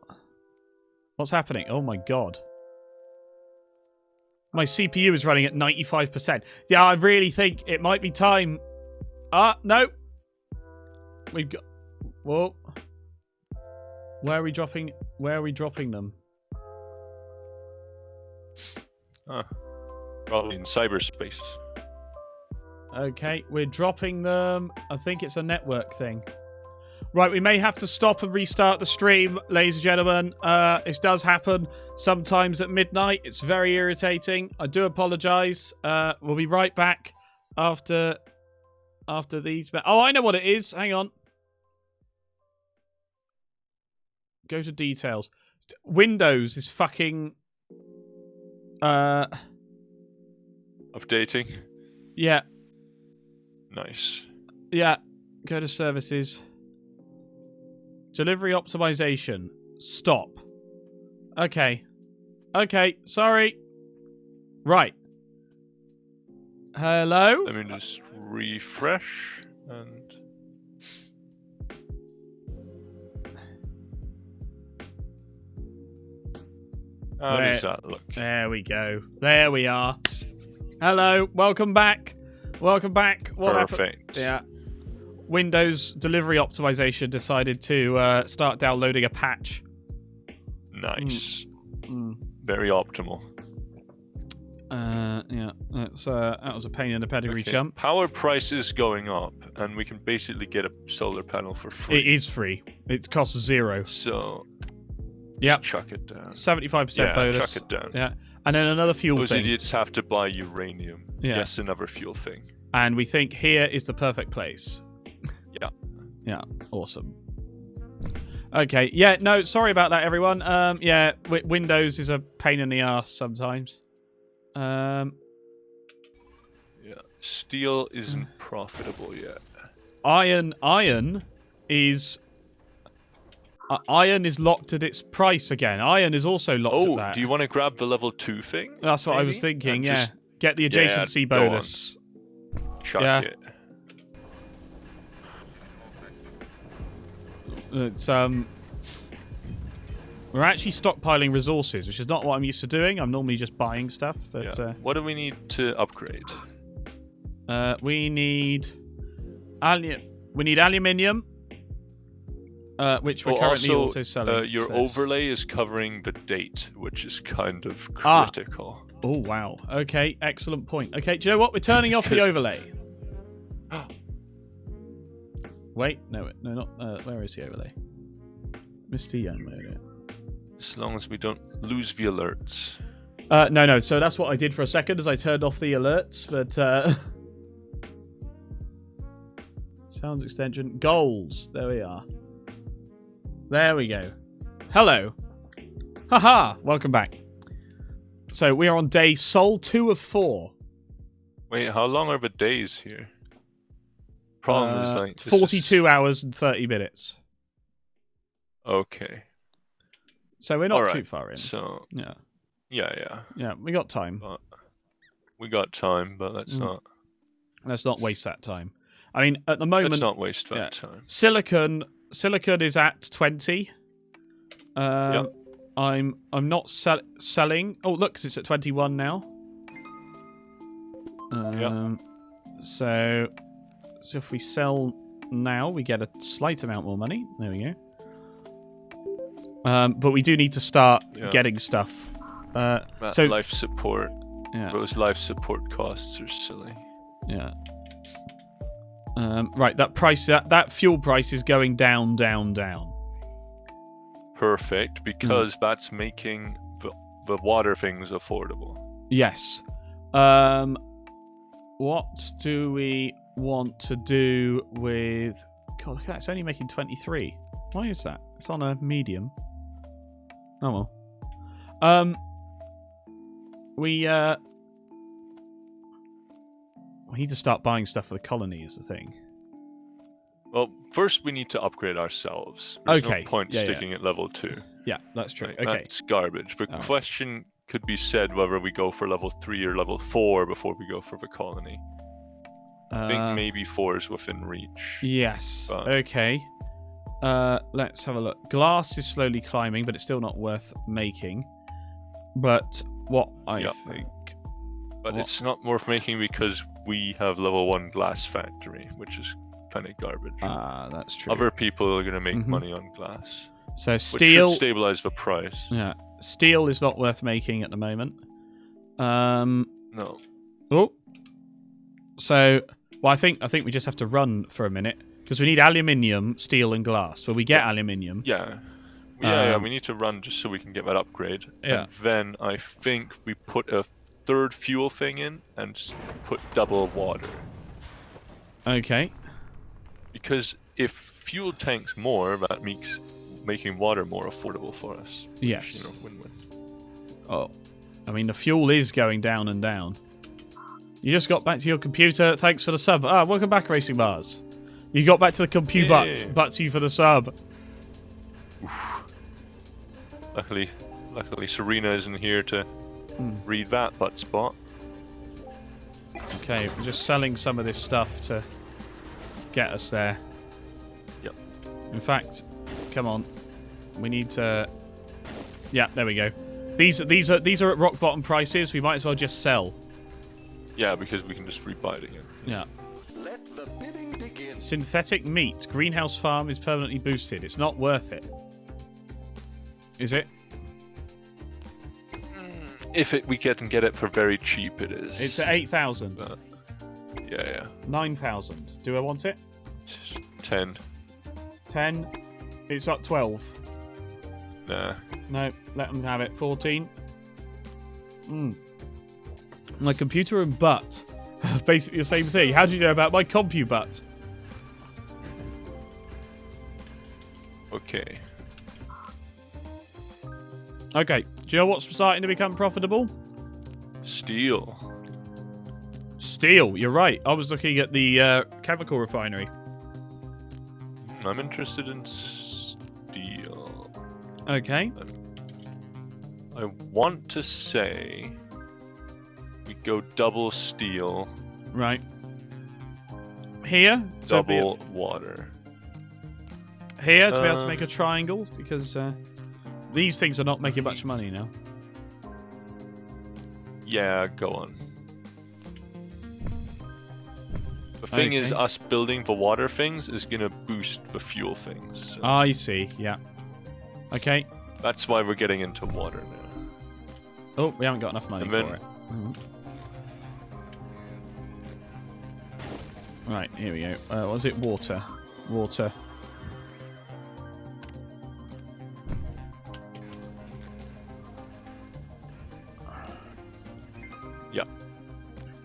What's happening? Oh, my God. My CPU is running at 95%. Yeah, I really think it might be time. No. We've got... Whoa. Where are we dropping... Where are we dropping them? Probably in cyberspace. Okay, we're dropping them. I think it's a network thing. Right, we may have to stop and restart the stream, ladies and gentlemen. This does happen sometimes at midnight. It's very irritating. I do apologise. We'll be right back after these. Oh, I know what it is. Hang on. Go to details. Windows is fucking... Updating? Yeah. Nice. Yeah. Go to services. Delivery optimization. Stop. Okay. Okay, sorry. Right. Hello? Let me just refresh and... How does that look? There we go. There we are. Hello. Welcome back. Welcome back. What Perfect. Yeah. Windows delivery optimization decided to start downloading a patch. Nice. Very optimal. Yeah. That was a pain in the pedigree jump. Power price is going up, and we can basically get a solar panel for free. It is free. It costs 0. So... Yep. Chuck it down. 75% bonus. Chuck it down. Yeah. And then another fuel Those thing. idiots have to buy uranium. Yeah. Yes, another fuel thing. And we think here is the perfect place. Yeah. Yeah. Awesome. Okay. Yeah. No. Sorry about that, everyone. Yeah. Windows is a pain in the ass sometimes. Yeah. Steel isn't profitable yet. Iron is. Iron is locked at its price again. Iron is also locked at that. Do you want to grab the level 2 thing? That's what I was thinking, yeah. Get the adjacency bonus. Chuck it. It's we're actually stockpiling resources, which is not what I'm used to doing. I'm normally just buying stuff, but what do we need to upgrade? we need aluminium. Which we're currently also selling. Your overlay is covering the date, which is kind of critical. Oh, wow. Okay, excellent point. Okay, do you know what? We're turning off the overlay. Wait, no, not... where is the overlay? Mr. Young. As long as we don't lose the alerts. No, so that's what I did for a second, as I turned off the alerts, but... Sounds extension. Goals. There we are. There we go. Hello. Haha. Welcome back. So we are on day Sol 2 of 4. Wait, how long are the days here? Problem is like 42 hours and 30 minutes. Okay. So we're not too far in. So yeah, we got time. We got time, but let's not waste that time. I mean, at the moment, let's not waste that time. Silicon is at 20. Yep. I'm not selling. Oh, look, 'cause it's at 21 now. So if we sell now, we get a slight amount more money. There we go. But we do need to start getting stuff. So life support. Yeah. Those life support costs are silly. Yeah. Right, that fuel price is going down. Perfect, because that's making the water things affordable. Yes. What do we want to do with... God, look at that. It's only making 23. Why is that? It's on a medium. Oh, well. We need to start buying stuff for the colony is the thing. Well, first we need to upgrade ourselves. There's no point sticking at level 2. Yeah, that's true. Right? Okay. That's garbage. The question could be said whether we go for level 3 or level 4 before we go for the colony. I think maybe 4 is within reach. Yes. But... Okay. Let's have a look. Glass is slowly climbing, but it's still not worth making. But what I think... But it's not worth making because we have level 1 glass factory, which is kind of garbage. That's true. Other people are going to make money on glass. So steel... Which should stabilize the price. Yeah. Steel is not worth making at the moment. No. Oh. So, well, I think we just have to run for a minute. Because we need aluminium, steel, and glass. Well, we get aluminium. Yeah. Yeah, we need to run just so we can get that upgrade. Yeah. And then I think we put a third fuel thing in and put double water. Okay. Because if fuel tanks more, that makes making water more affordable for us. Yes. Which, win-win. Oh. I mean, the fuel is going down and down. You just got back to your computer. Thanks for the sub. Welcome back, Racing Bars. You got back to the compute butts you for the sub. Oof. Luckily Serena isn't here to read that butt spot. Okay, we're just selling some of this stuff to get us there. Yep. In fact, come on. We need to... Yeah, there we go. These are at rock bottom prices. We might as well just sell. Yeah, because we can just rebuy it again. Yeah. Let the bidding begin. Synthetic meat. Greenhouse farm is permanently boosted. It's not worth it. Is it? If we can get it for very cheap, it is. It's at 8,000. Yeah. 9,000. Do I want it? 10. 10. It's at 12. Nah. No, let them have it. 14. My computer and butt. Basically the same thing. How do you know about my compu butt? Okay. Okay. Do you know what's starting to become profitable? Steel. Steel. You're right. I was looking at the chemical refinery. I'm interested in steel. Okay. I want to say we go double steel. Right. Here. Double water. Here to be able to make a triangle because these things are not making much money now. Yeah, go on. The thing is, us building the water things is going to boost the fuel things. So I see, yeah. Okay. that's why we're getting into water now. Oh, we haven't got enough money for it. Right, here we go. What was it? Water. Water. Yeah.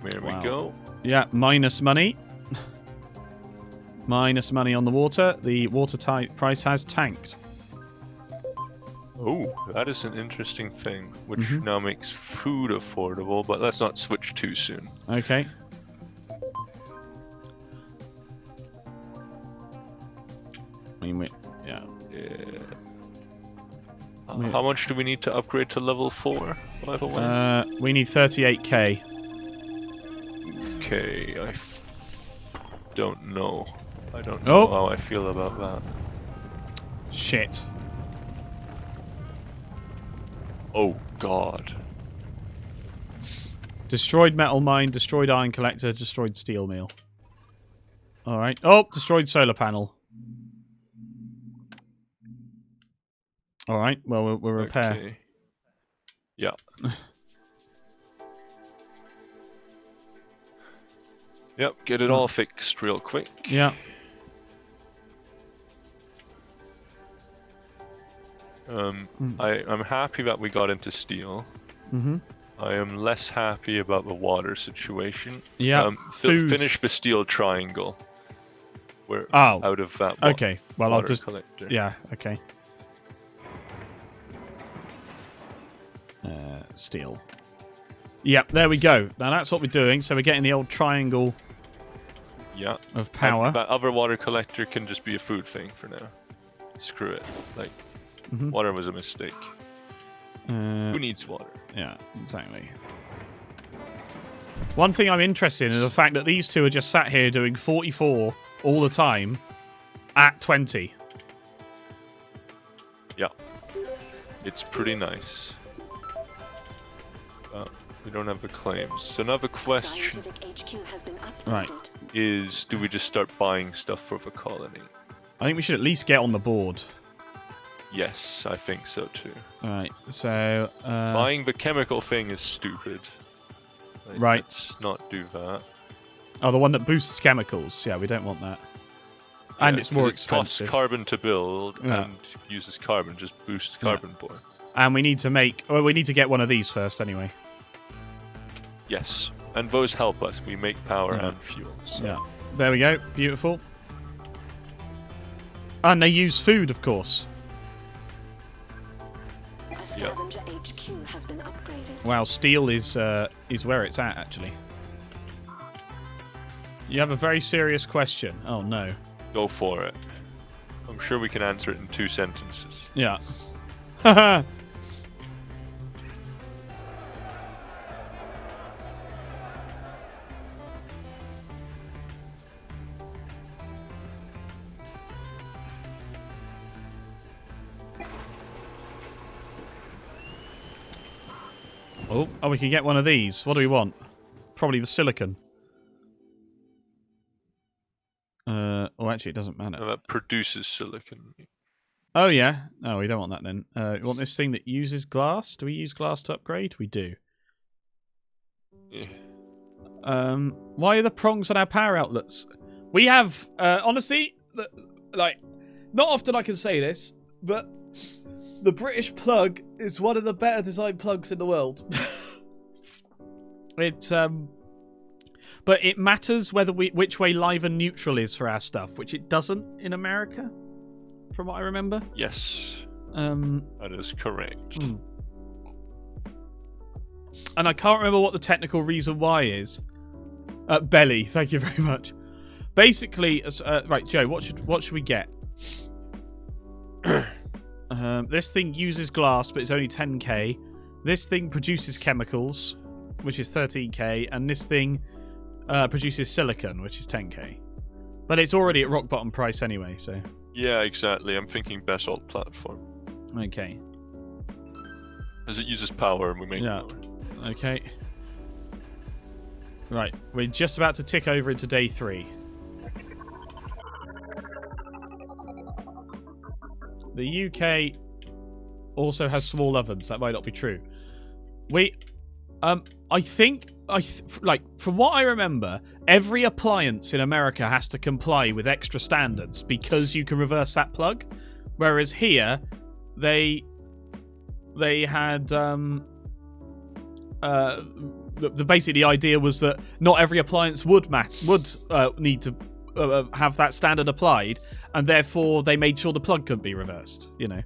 There we go. Yeah, minus money. Minus money on the water. The water price has tanked. Oh, that is an interesting thing, which now makes food affordable, but let's not switch too soon. Okay. I mean, yeah. How much do we need to upgrade to level 4, by the way? We need 38k. Okay, I don't know. I don't know how I feel about that. Shit. Oh, God. Destroyed metal mine, destroyed iron collector, destroyed steel mill. Alright. Oh, destroyed solar panel. Alright, well, we'll repair. Okay. Yeah. Yep, get it all fixed real quick. Yeah. I'm happy that we got into steel. I am less happy about the water situation. Yeah. Finish the steel triangle. We're out of that okay. Well, water I'll just... collector. Yeah, okay. Steel. Yep, there we go. Now that's what we're doing. So we're getting the old triangle of power. And that other water collector can just be a food thing for now. Screw it. Like, water was a mistake. Who needs water? Yeah, exactly. One thing I'm interested in is the fact that these two are just sat here doing 44 all the time at 20. Yeah. It's pretty nice. We don't have the claims. So another question is, do we just start buying stuff for the colony? I think we should at least get on the board. Yes, I think so too. Alright, so... buying the chemical thing is stupid. Like, right. Let's not do that. Oh, the one that boosts chemicals. Yeah, we don't want that. And it's more 'cause expensive. It costs carbon to build Yeah. and uses carbon, just boosts carbon power. And we need to get one of these first anyway. Yes, and those help us. We make power and fuel. So. Yeah. There we go. Beautiful. And they use food, of course. A scavenger HQ has been upgraded. Wow, steel is where it's at, actually. You have a very serious question. Oh, no. Go for it. I'm sure we can answer it in 2 sentences. Yeah. Haha. Oh, we can get one of these. What do we want? Probably the silicon. Oh, actually, it doesn't matter. No, that produces silicon. Oh, yeah. No, we don't want that then. We want this thing that uses glass. Do we use glass to upgrade? We do. Yeah. Why are the prongs on our power outlets? We have, honestly, like, not often I can say this, but the British plug is one of the better designed plugs in the world. But it matters which way live and neutral is for our stuff, which it doesn't in America, from what I remember. Yes. That is correct. And I can't remember what the technical reason why is. Belly, thank you very much. Basically, right, Joe, what should we get? This thing uses glass, but it's only 10k. This thing produces chemicals, which is 13k, and this thing produces silicon, which is 10k. But it's already at rock bottom price anyway, so... Yeah, exactly. I'm thinking basalt platform. Okay. Because it uses power and we make power. Okay. Right, we're just about to tick over into day 3. The UK also has small ovens. That might not be true. I think, from what I remember, every appliance in America has to comply with extra standards because you can reverse that plug. Whereas here, they had, basically the idea was that not every appliance would need to have that standard applied, and therefore they made sure the plug couldn't be reversed, you know.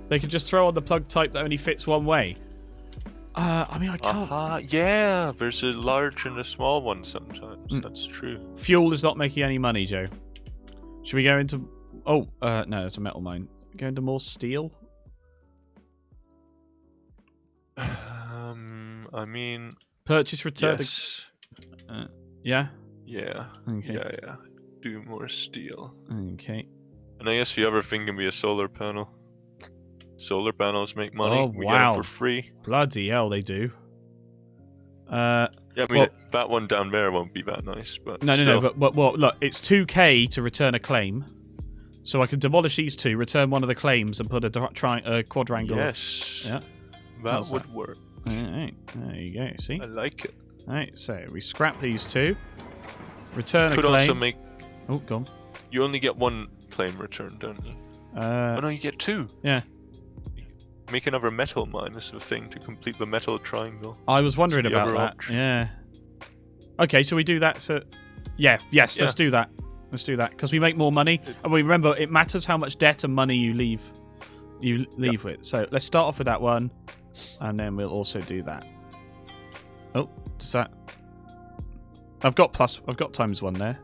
They could just throw on the plug type that only fits one way. I mean, I can't... Yeah, there's a large and a small one sometimes. That's true. Fuel is not making any money, Joe. Should we go into... Oh, no, it's a metal mine. Go into more steel? I mean... Purchase return... Yes. Yeah? Yeah. Okay. Yeah. Do more steel. Okay. And I guess the other thing can be a solar panel. Solar panels make money. Oh, we wow. get them for free. Bloody hell, they do. Yeah, I mean, that one down there won't be that nice, but No, but look, it's 2k to return a claim. So I can demolish these two, return one of the claims, and put a quadrangle. Yes. Yeah. That would work. Alright, there you go, see? I like it. Alright, so we scrap these two. Return a claim. Could also make... Oh, go on. You only get one claim returned, don't you? Oh no, you get 2. Yeah. Make another metal mine is the thing to complete the metal triangle. I was wondering about that. Option. Yeah. Okay, so we do that for... Yes, let's do that. Let's do that, because we make more money. And we remember, it matters how much debt and money you leave with. So let's start off with that one, and then we'll also do that. Oh, does that... I've got ×1 there.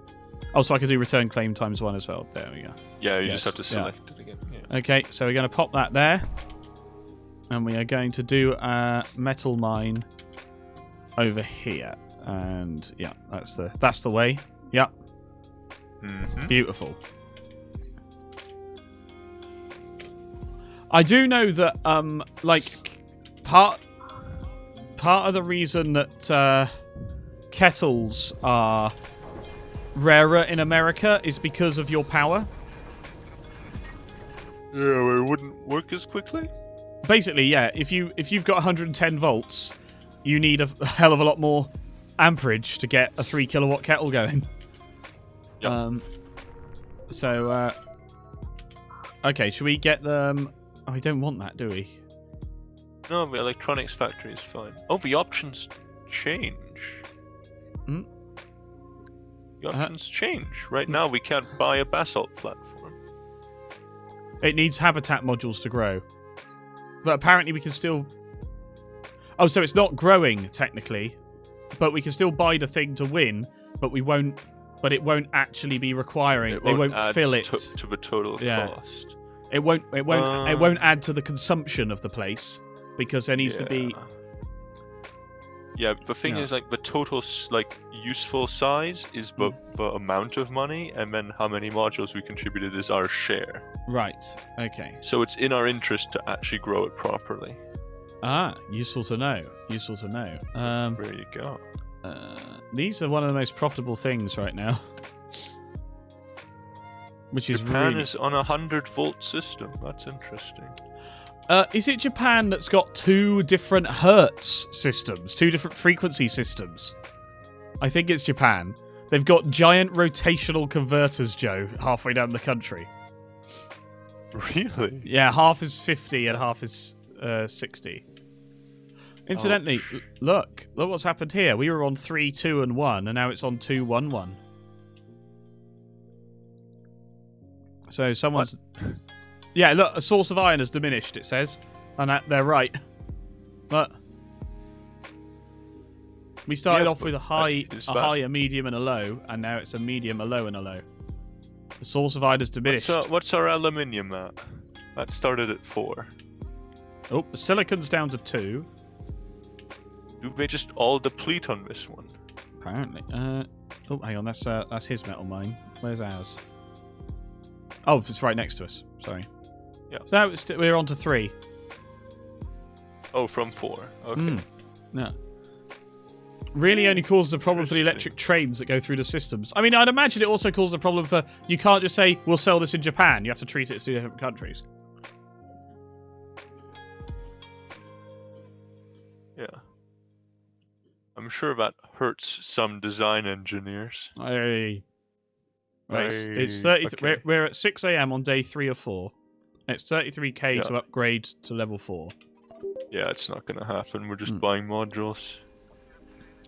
Oh, so I could do return claim ×1 as well. There we go. Yeah, you just have to select it again. Yeah. Okay, so we're going to pop that there. And we are going to do a metal mine over here. And yeah, that's the way. Yep. Mm-hmm. Beautiful. I do know that part of the reason that kettles are rarer in America is because of your power. Yeah, it wouldn't work as quickly. Basically, yeah. If you've got 110 volts, you need a hell of a lot more amperage to get a 3 kilowatt kettle going. Yep. Okay, should we get them? Oh, we don't want that, do we? No, the electronics factory is fine. Oh, the options change. Hmm? The options change. Right now, we can't buy a basalt platform. It needs habitat modules to grow. But apparently we can still... Oh, so it's not growing, technically. But we can still buy the thing to win, but we won't... But it won't actually be requiring... They won't fill it. To the total cost. It won't add to the consumption of the place, because there needs to be... Yeah, the thing is, like, the total, like, useful size is the amount of money, and then how many modules we contributed is our share. Right, okay. So it's in our interest to actually grow it properly. Ah, useful to know. Useful to know. There you go. These are one of the most profitable things right now. Which is Japan is on a 100-volt system. That's interesting. Is it Japan that's got 2 different hertz systems? 2 different frequency systems? I think it's Japan. They've got giant rotational converters, Joe, halfway down the country. Really? Yeah, half is 50 and half is 60. Incidentally, look what's happened here. We were on 3, 2, and 1, and now it's on 2, 1, 1. So someone's... Yeah, look, a source of iron has diminished, it says. And they're right. But we started off with a high, a medium, and a low, and now it's a medium, a low, and a low. The source of iron has diminished. What's our aluminium at? That started at 4. Oh, the silicon's down to 2. Do they just all deplete on this one? Apparently. Oh, hang on, that's his metal mine. Where's ours? Oh, it's right next to us. Sorry. Yeah. So now we're on to 3. Oh, from 4. Okay. No. Really only causes a problem for the electric trains that go through the systems. I mean, I'd imagine it also causes a problem for... You can't just say, we'll sell this in Japan. You have to treat it as 2 different countries. Yeah. I'm sure that hurts some design engineers. Right, it's 30. Okay. We're at 6 a.m. on day 3 or 4. It's 33k to upgrade to level 4. Yeah, it's not going to happen. We're just buying modules.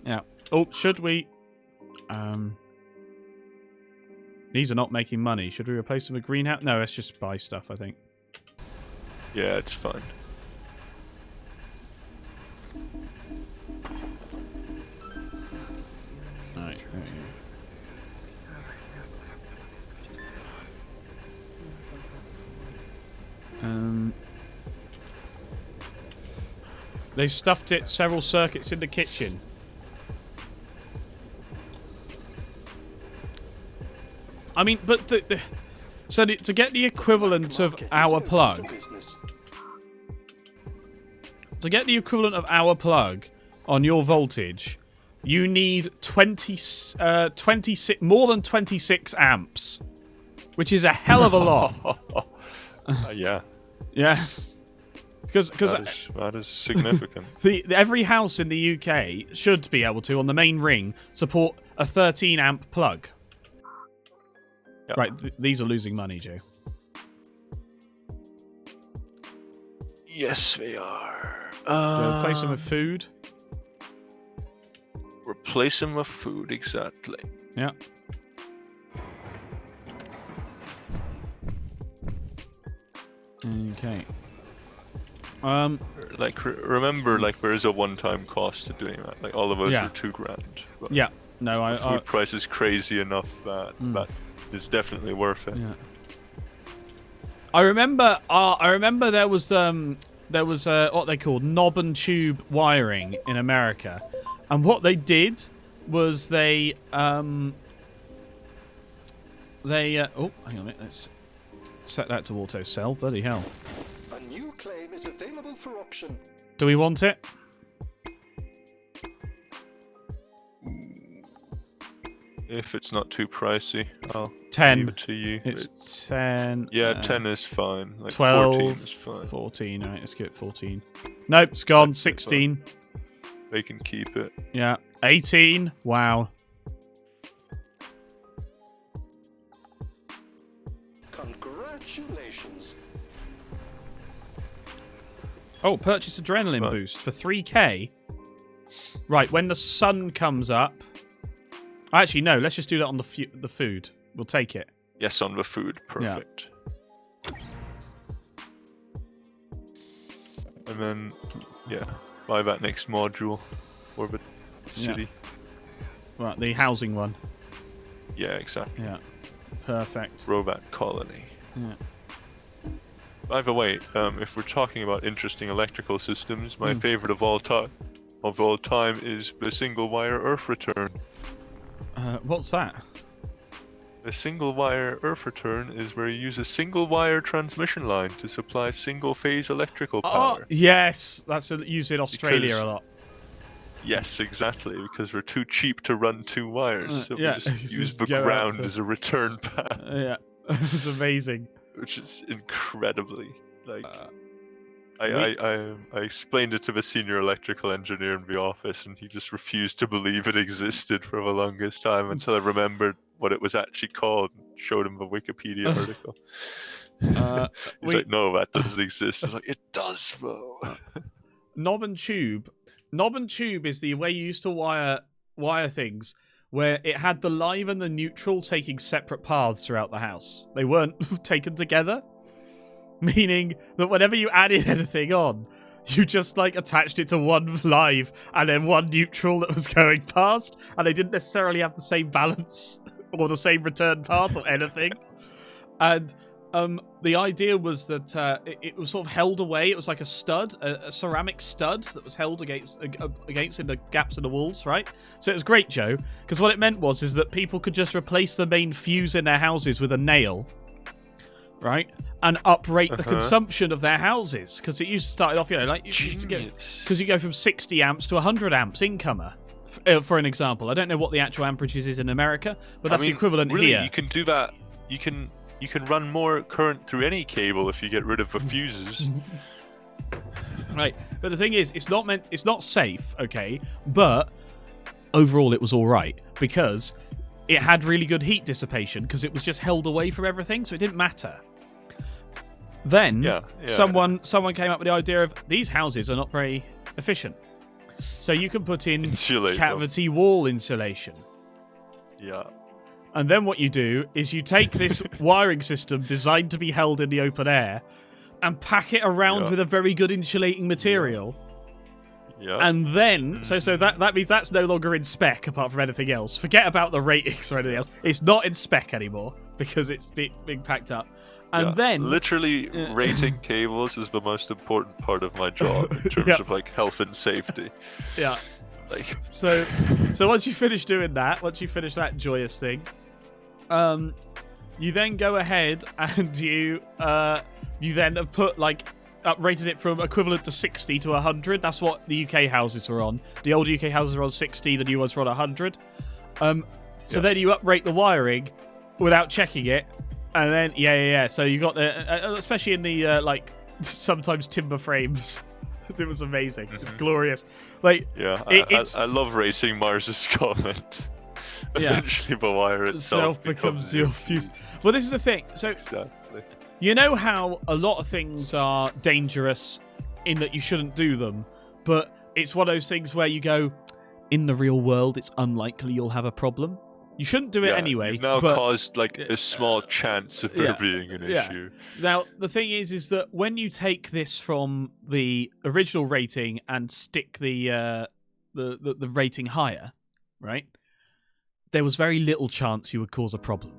Yeah. Oh, should we... These are not making money. Should we replace them with greenhouse? No, let's just buy stuff, I think. Yeah, it's fine. Alright, there we go. They stuffed it several circuits in the kitchen. I mean, but so to get the equivalent of our plug, on your voltage, you need 26 more than 26 amps, which is a hell of a lot. Yeah. Yeah. Because that is significant. every house in the UK should be able to, on the main ring, support a 13 amp plug. Yep. Right, these are losing money, Joe. Yes, they are. Replace them with food. Replace them with food, exactly. Yeah. Okay. Like, remember, like, there is a one-time cost to doing that. Like, all of us are $2,000. Yeah. No, the food price is crazy enough that that is definitely worth it. Yeah. I remember there was what they called knob and tube wiring in America, and what they did was they oh, hang on a minute, let's set that to auto sell. Bloody hell. A new claim is available for option. Do we want it? If it's not too pricey, I'll 10. leave it to you. It's 10. Yeah, 10 is fine. Like 12, 14 is fine. 14. Alright, let's give it 14. Nope, it's gone. 16. They can keep it. Yeah. 18. Wow. Congratulations. Oh, purchase adrenaline boost for 3k. Right, when the sun comes up. Actually, no. Let's just do that on the food. We'll take it. Yes, on the food. Perfect. Yeah. And then, buy that next module. Orbit City. Yeah. Right, the housing one. Yeah, exactly. Yeah. Perfect. Robot colony. Yeah. By the way, if we're talking about interesting electrical systems, my favorite of all time is the single wire Earth return. What's that? The single wire Earth return is where you use a single wire transmission line to supply single phase electrical power. Oh, yes, that's used in Australia a lot. Yes, exactly, because we're too cheap to run 2 wires, so we just use the ground as a return path. Yeah, it's amazing. Which is incredibly I explained it to the senior electrical engineer in the office, and he just refused to believe it existed for the longest time until I remembered what it was actually called and showed him the Wikipedia article. He's like, no, that doesn't exist. I was like, it does, though. Knob and tube. Knob and tube is the way you used to wire things, where it had the live and the neutral taking separate paths throughout the house. They weren't taken together. Meaning that whenever you added anything on, you just attached it to one live and then one neutral that was going past, and they didn't necessarily have the same balance or the same return path or anything. And the idea was that it was sort of held away. It was like a stud, a ceramic stud that was held against in the gaps in the walls, right? So it was great, Joe, because what it meant is that people could just replace the main fuse in their houses with a nail, right? And uprate the consumption of their houses, because it used to start off, because you go from 60 amps to 100 amps incomer, for an example. I don't know what the actual amperages is in America, but that's the equivalent really, here. You can do that. You can run more current through any cable if you get rid of the fuses. Right, but the thing is, it's not safe, okay? But overall, it was all right because it had really good heat dissipation because it was just held away from everything, so it didn't matter. Then someone came up with the idea of these houses are not very efficient, so you can put in cavity wall insulation. Yeah. And then what you do is you take this wiring system designed to be held in the open air and pack it around with a very good insulating material. Yeah. And then, so that means that's no longer in spec apart from anything else. Forget about the ratings or anything else. It's not in spec anymore because it's being packed up. And then... Literally, rating cables is the most important part of my job in terms of health and safety. Yeah. So once you finish doing that, once you finish that joyous thing, you then go ahead and you then have put uprated it from equivalent to 60 to 100. That's what the UK houses were on. The old UK houses were on 60, the new ones were on 100. So then you uprate the wiring without checking it, and then So you got the especially in the sometimes timber frames. It was amazing. It's glorious. I love racing Mars' Scotland. Eventually the wire itself becomes your fuse. Well, this is the thing. So exactly. You know how a lot of things are dangerous in that you shouldn't do them, but it's one of those things where you go, in the real world, it's unlikely you'll have a problem. You shouldn't do it anyway. You've now caused a small chance of there being an issue. Now the thing is that when you take this from the original rating and stick the rating higher, right? There was very little chance you would cause a problem.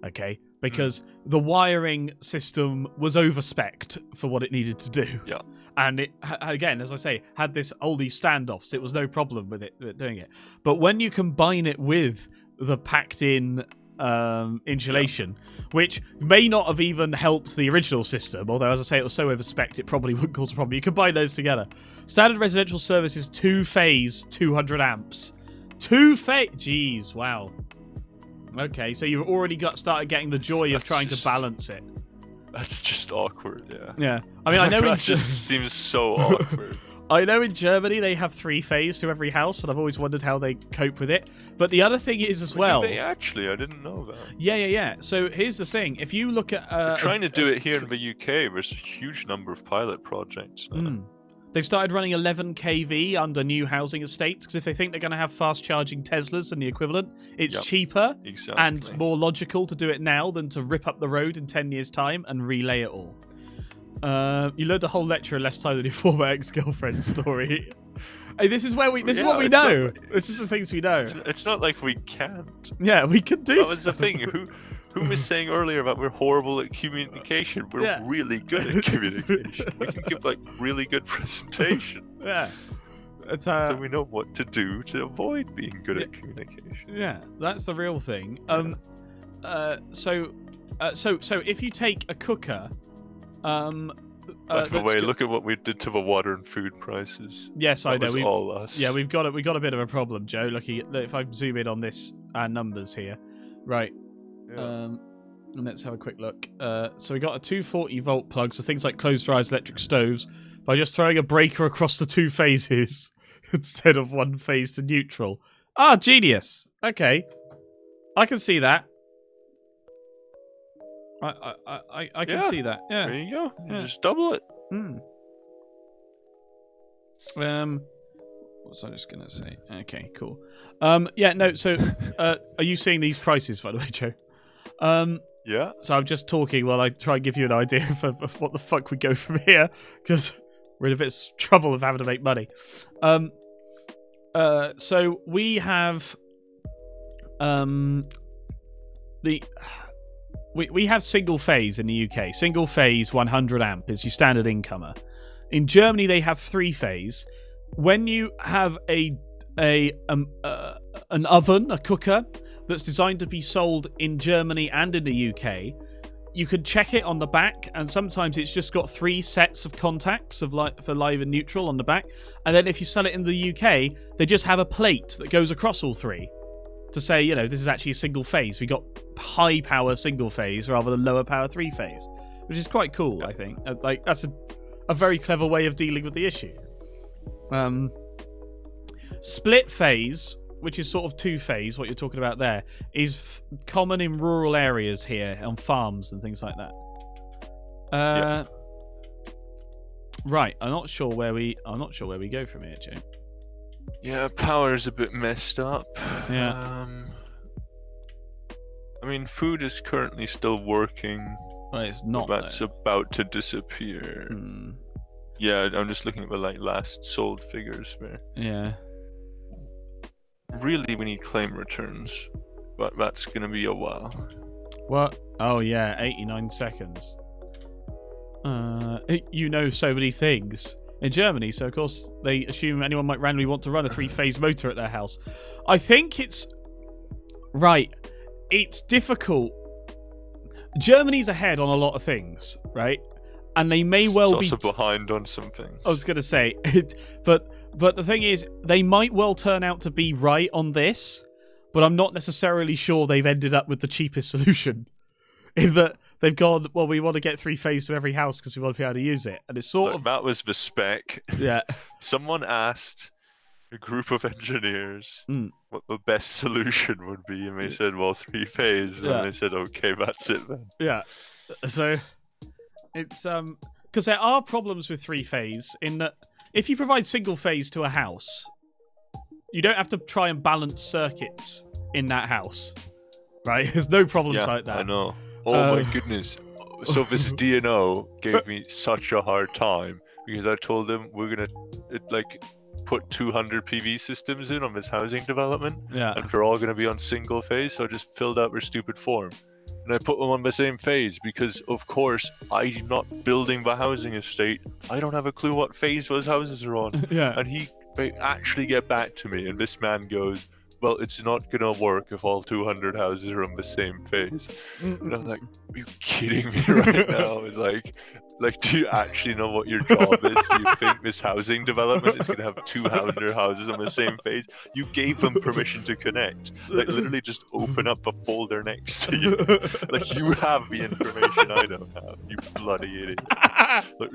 Okay, because the wiring system was over-spec'd for what it needed to do. Yeah. And it, again, as I say, had all these standoffs. It was no problem with it doing it. But when you combine it with the packed-in insulation, which may not have even helped the original system, although, as I say, it was so over-spec'd, it probably wouldn't cause a problem. You combine those together. Standard residential service is 2-phase, 200 amps. 2-phase... Jeez, wow. Okay, so you've already started getting the joy of trying to balance it. That's just awkward, yeah. Yeah. I mean, I know that just seems so awkward. I know in Germany they have 3-phase to every house, and I've always wondered how they cope with it. But the other thing is as well. Do they actually? I didn't know that. Yeah. So here's the thing: if you look at, they're trying to do it here in the UK. There's a huge number of pilot projects now. They've started running 11 kV under new housing estates because if they think they're going to have fast charging Teslas and the equivalent, it's cheaper and more logical to do it now than to rip up the road in 10 years' time and relay it all. You learned a whole lecture in less time than your former ex-girlfriend's story. Hey, this is what we know. This is the things we know. It's not like we can't. Yeah, we can do. That was the thing. Who was saying earlier about we're horrible at communication? We're really good at communication. We can give like really good presentation. Yeah. It's, so we know what to do to avoid being good at communication. Yeah, that's the real thing. So if you take a cooker, by the way, look at what we did to the water and food prices. Yes, I know. Was all us. Yeah, we've got a bit of a problem, Joe. Looking at, if I zoom in on this numbers here, right. Yeah. And let's have a quick look. So we got a 240 volt plug, so things like closed-dryers, electric stoves, by just throwing a breaker across the 2 phases instead of 1 phase to neutral. Ah, genius. Okay, I can see that. I can see that. Yeah. There you go. You just double it. What was I just gonna say? Okay, cool. Yeah, no. So, are you seeing these prices, by the way, Joe? Yeah. So I'm just talking while I try and give you an idea of what the fuck we go from here, because we're in a bit of trouble of having to make money. So we have we have single phase in the UK. Single phase 100 amp is your standard incomer. In Germany, they have 3 phase. When you have an oven, a cooker, that's designed to be sold in Germany and in the UK, you can check it on the back, and sometimes it's just got 3 sets of contacts for live and neutral on the back. And then if you sell it in the UK, they just have a plate that goes across all 3 to say, this is actually a single phase. We got high power single phase rather than lower power 3 phase, which is quite cool, I think. Like, that's a very clever way of dealing with the issue. Split phase, which is sort of 2 phase, what you're talking about there, is common in rural areas here, on farms and things like that. Right, I'm not sure where we go from here, Joe. Yeah, power's a bit messed up. Yeah. I mean, food is currently still working. Well, it's not. That's about to disappear. Yeah, I'm just looking at the last sold figures there. Yeah. Really, we need claim returns, but that's gonna be a while. What? Oh yeah, 89 seconds. So many things in Germany, so of course they assume anyone might randomly want to run a 3-phase motor at their house. I think it's right. It's difficult. Germany's ahead on a lot of things, right? And they may well be also behind on some things. I was gonna say it, but the thing is, they might well turn out to be right on this, but I'm not necessarily sure they've ended up with the cheapest solution. In that they've gone, well, we want to get 3-phase to every house because we want to be able to use it, and it's sort of that was the spec. Yeah. Someone asked a group of engineers what the best solution would be, and they said, well, 3-phase, and they said, okay, that's it then. Yeah. So it's because there are problems with 3-phase in that if you provide single phase to a house, you don't have to try and balance circuits in that house, right? There's no problems like that. I know. Oh my goodness. So this DNO gave me such a hard time because I told them we're going to put 200 PV systems in on this housing development, and they're all going to be on single phase, so I just filled out their stupid form. And I put them on the same phase because, of course, I'm not building the housing estate. I don't have a clue what phase those houses are on. And they actually get back to me, and this man goes, well, it's not going to work if all 200 houses are on the same phase. And I'm like, are you kidding me right now? It's Like, do you actually know what your job is? Do you think this housing development is going to have 200 houses on the same phase? You gave them permission to connect. Like, literally just open up a folder next to you. Like, you have the information I don't have, you bloody idiot. Like,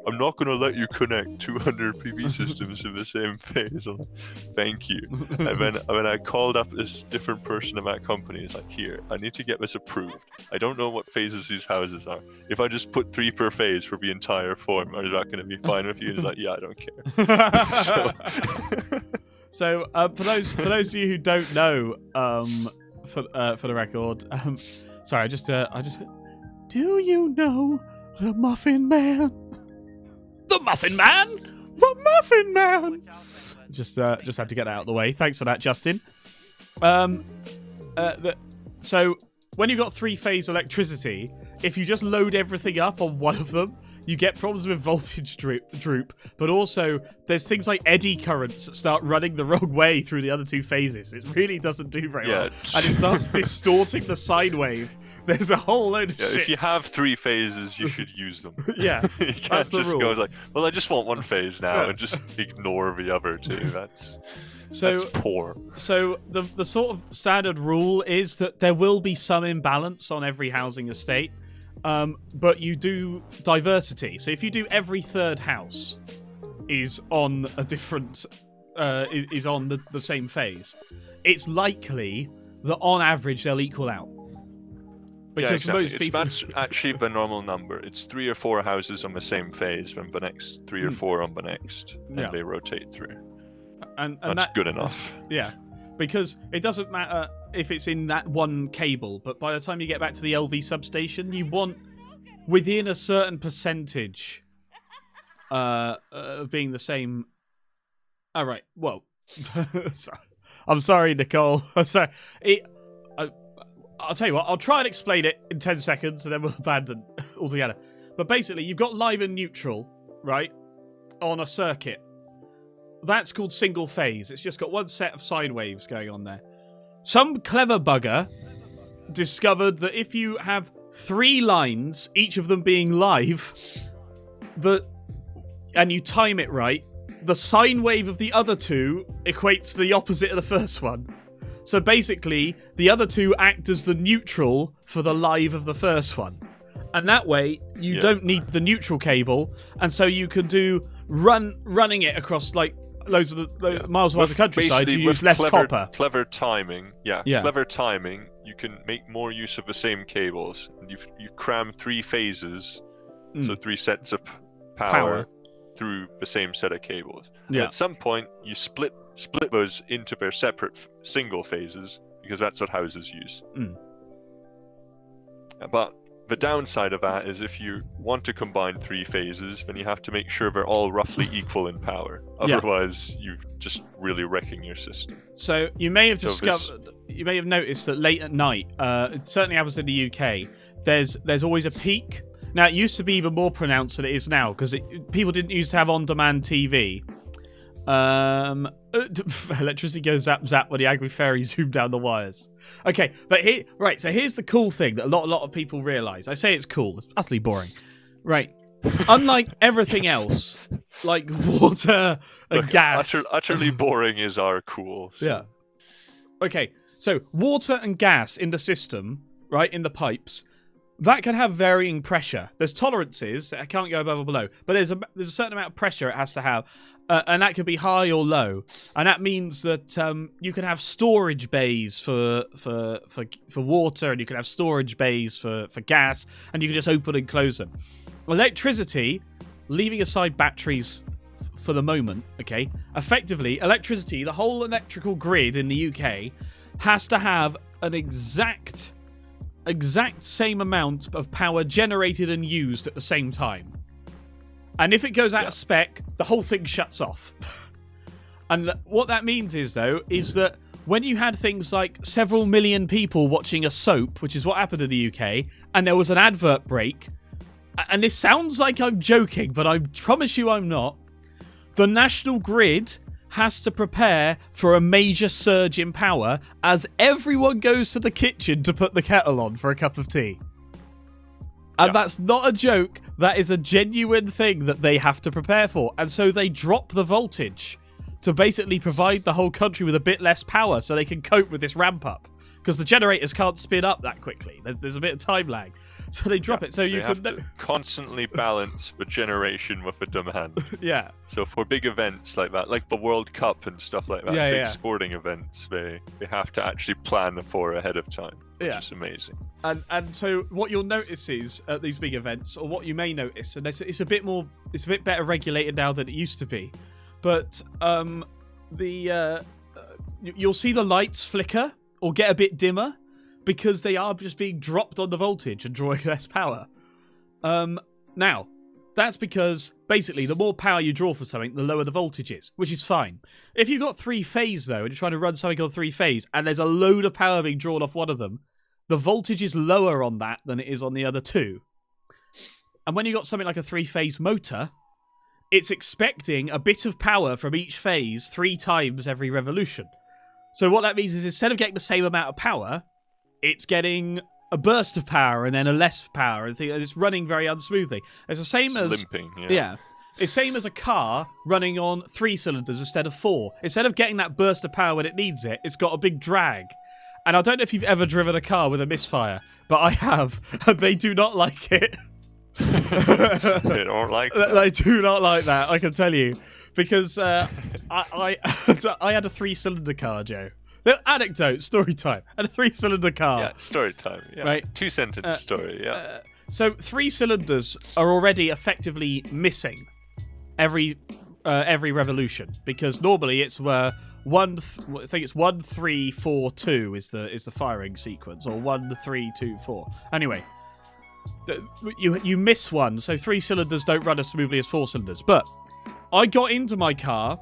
I'm not gonna let you connect 200 PV systems in the same phase. I'm like, thank you. And then I called up this different person in that company. It's like, here, I need to get this approved. I don't know what phases these houses are. If I just put 3 per phase for the entire form, is that going to be fine with you? He's like, yeah, I don't care. So for those of you who don't know, for the record, sorry, I just do you know the Muffin Man? The Muffin Man? The Muffin Man! Just had to get that out of the way. Thanks for that, Justin. So when you've got 3-phase electricity, if you just load everything up on one of them, you get problems with voltage droop, but also there's things like eddy currents that start running the wrong way through the other 2 phases. It really doesn't do very well. And it starts distorting the sine wave. There's a whole load of shit. If you have 3 phases, you should use them. Yeah, you can't that's the just rule. go like, well, I just want 1 phase now, and just ignore the other 2. That's poor. So the sort of standard rule is that there will be some imbalance on every housing estate, but you do diversity. So if you do every 3rd house is on a different is on the same phase, it's likely that on average they'll equal out. Because most people... That's actually the normal number. It's 3 or 4 houses on the same phase, then the next 3 or 4 on the next, and they rotate through. And that's good enough. Yeah, because it doesn't matter if it's in that one cable, but by the time you get back to the LV substation, you want within a certain percentage of being the same. All right. Well, I'm sorry, Nicole. I'm sorry. I'll tell you what, I'll try and explain it in 10 seconds and then we'll abandon altogether. But basically, you've got live and neutral, right, on a circuit. That's called single phase. It's just got one set of sine waves going on there. Some clever bugger discovered that if you have 3 lines, each of them being live, and you time it right, the sine wave of the other 2 equates to the opposite of the first one. So basically, the other 2 act as the neutral for the live of the first one. And that way, you don't need the neutral cable, and so you can do running it across like loads of the miles of the countryside. You use less copper. Clever timing, clever timing. You can make more use of the same cables. You cram 3 phases, so 3 sets of power through the same set of cables. Yeah. At some point, you split those into their separate single phases, because that's what houses use. But the downside of that is if you want to combine 3 phases, then you have to make sure they're all roughly equal in power. Otherwise, you're just really wrecking your system. So you may have you may have noticed that late at night, it certainly happens in the UK, there's always a peak. Now, it used to be even more pronounced than it is now, because people didn't used to have on-demand TV. Electricity goes zap zap when the angry fairy zoomed down the wires. Okay, but so here's the cool thing that a lot of people realise. I say it's cool, it's utterly boring. Right. Unlike everything else, like water and gas. Utterly boring is our cool. So. Yeah. Okay, so water and gas in the system, right, in the pipes, that can have varying pressure. There's tolerances that can't go above or below, but there's a certain amount of pressure it has to have, and that could be high or low. And that means that you can have storage bays for water, and you can have storage bays for gas, and you can just open and close them. Electricity, leaving aside batteries for the moment, okay, effectively, electricity, the whole electrical grid in the UK, has to have an exact same amount of power generated and used at the same time. And if it goes out of spec, the whole thing shuts off. And what that means is, though, is that when you had things like several million people watching a soap, which is what happened in the UK, and there was an advert break, and this sounds like I'm joking, but I promise you I'm not, the national grid has to prepare for a major surge in power as everyone goes to the kitchen to put the kettle on for a cup of tea. And that's not a joke, That is a genuine thing that they have to prepare for. And so they drop the voltage to basically provide the whole country with a bit less power so they can cope with this ramp up. Because the generators can't spin up that quickly. There's a bit of time lag. So they drop it. So you have to constantly balance the generation with the demand. Yeah. So for big events like that, like the World Cup and stuff like that, big sporting events, they have to actually plan for ahead of time, which is amazing. And so what you'll notice is at these big events, or what you may notice, and it's a bit better regulated now than it used to be, but you'll see the lights flicker or get a bit dimmer, because they are just being dropped on the voltage and drawing less power. Now, that's because, basically, the more power you draw for something, the lower the voltage is, which is fine. If you've got 3-phase, though, and you're trying to run something on 3-phase, and there's a load of power being drawn off one of them, the voltage is lower on that than it is on the other two. And when you've got something like a 3-phase motor, it's expecting a bit of power from each phase 3 times every revolution. So what that means is, instead of getting the same amount of power, it's getting a burst of power and then a less power, and it's running very unsmoothly. It's the same as limping. It's same as a car running on 3 cylinders instead of 4. Instead of getting that burst of power when it needs it, it's got a big drag. And I don't know if you've ever driven a car with a misfire, but I have, and they do not like it. They don't like that. They do not like that, I can tell you, because I had a 3-cylinder car, Joe. Anecdote, story time. And a 3-cylinder car. Yeah, story time. Yeah. Right. 2-sentence story, yeah. So 3 cylinders are already effectively missing every revolution, because normally it's I think it's 1 3 4 2 is the firing sequence, or 1 3 2 4. Anyway, you miss one, so 3 cylinders don't run as smoothly as 4 cylinders. But I got into my car,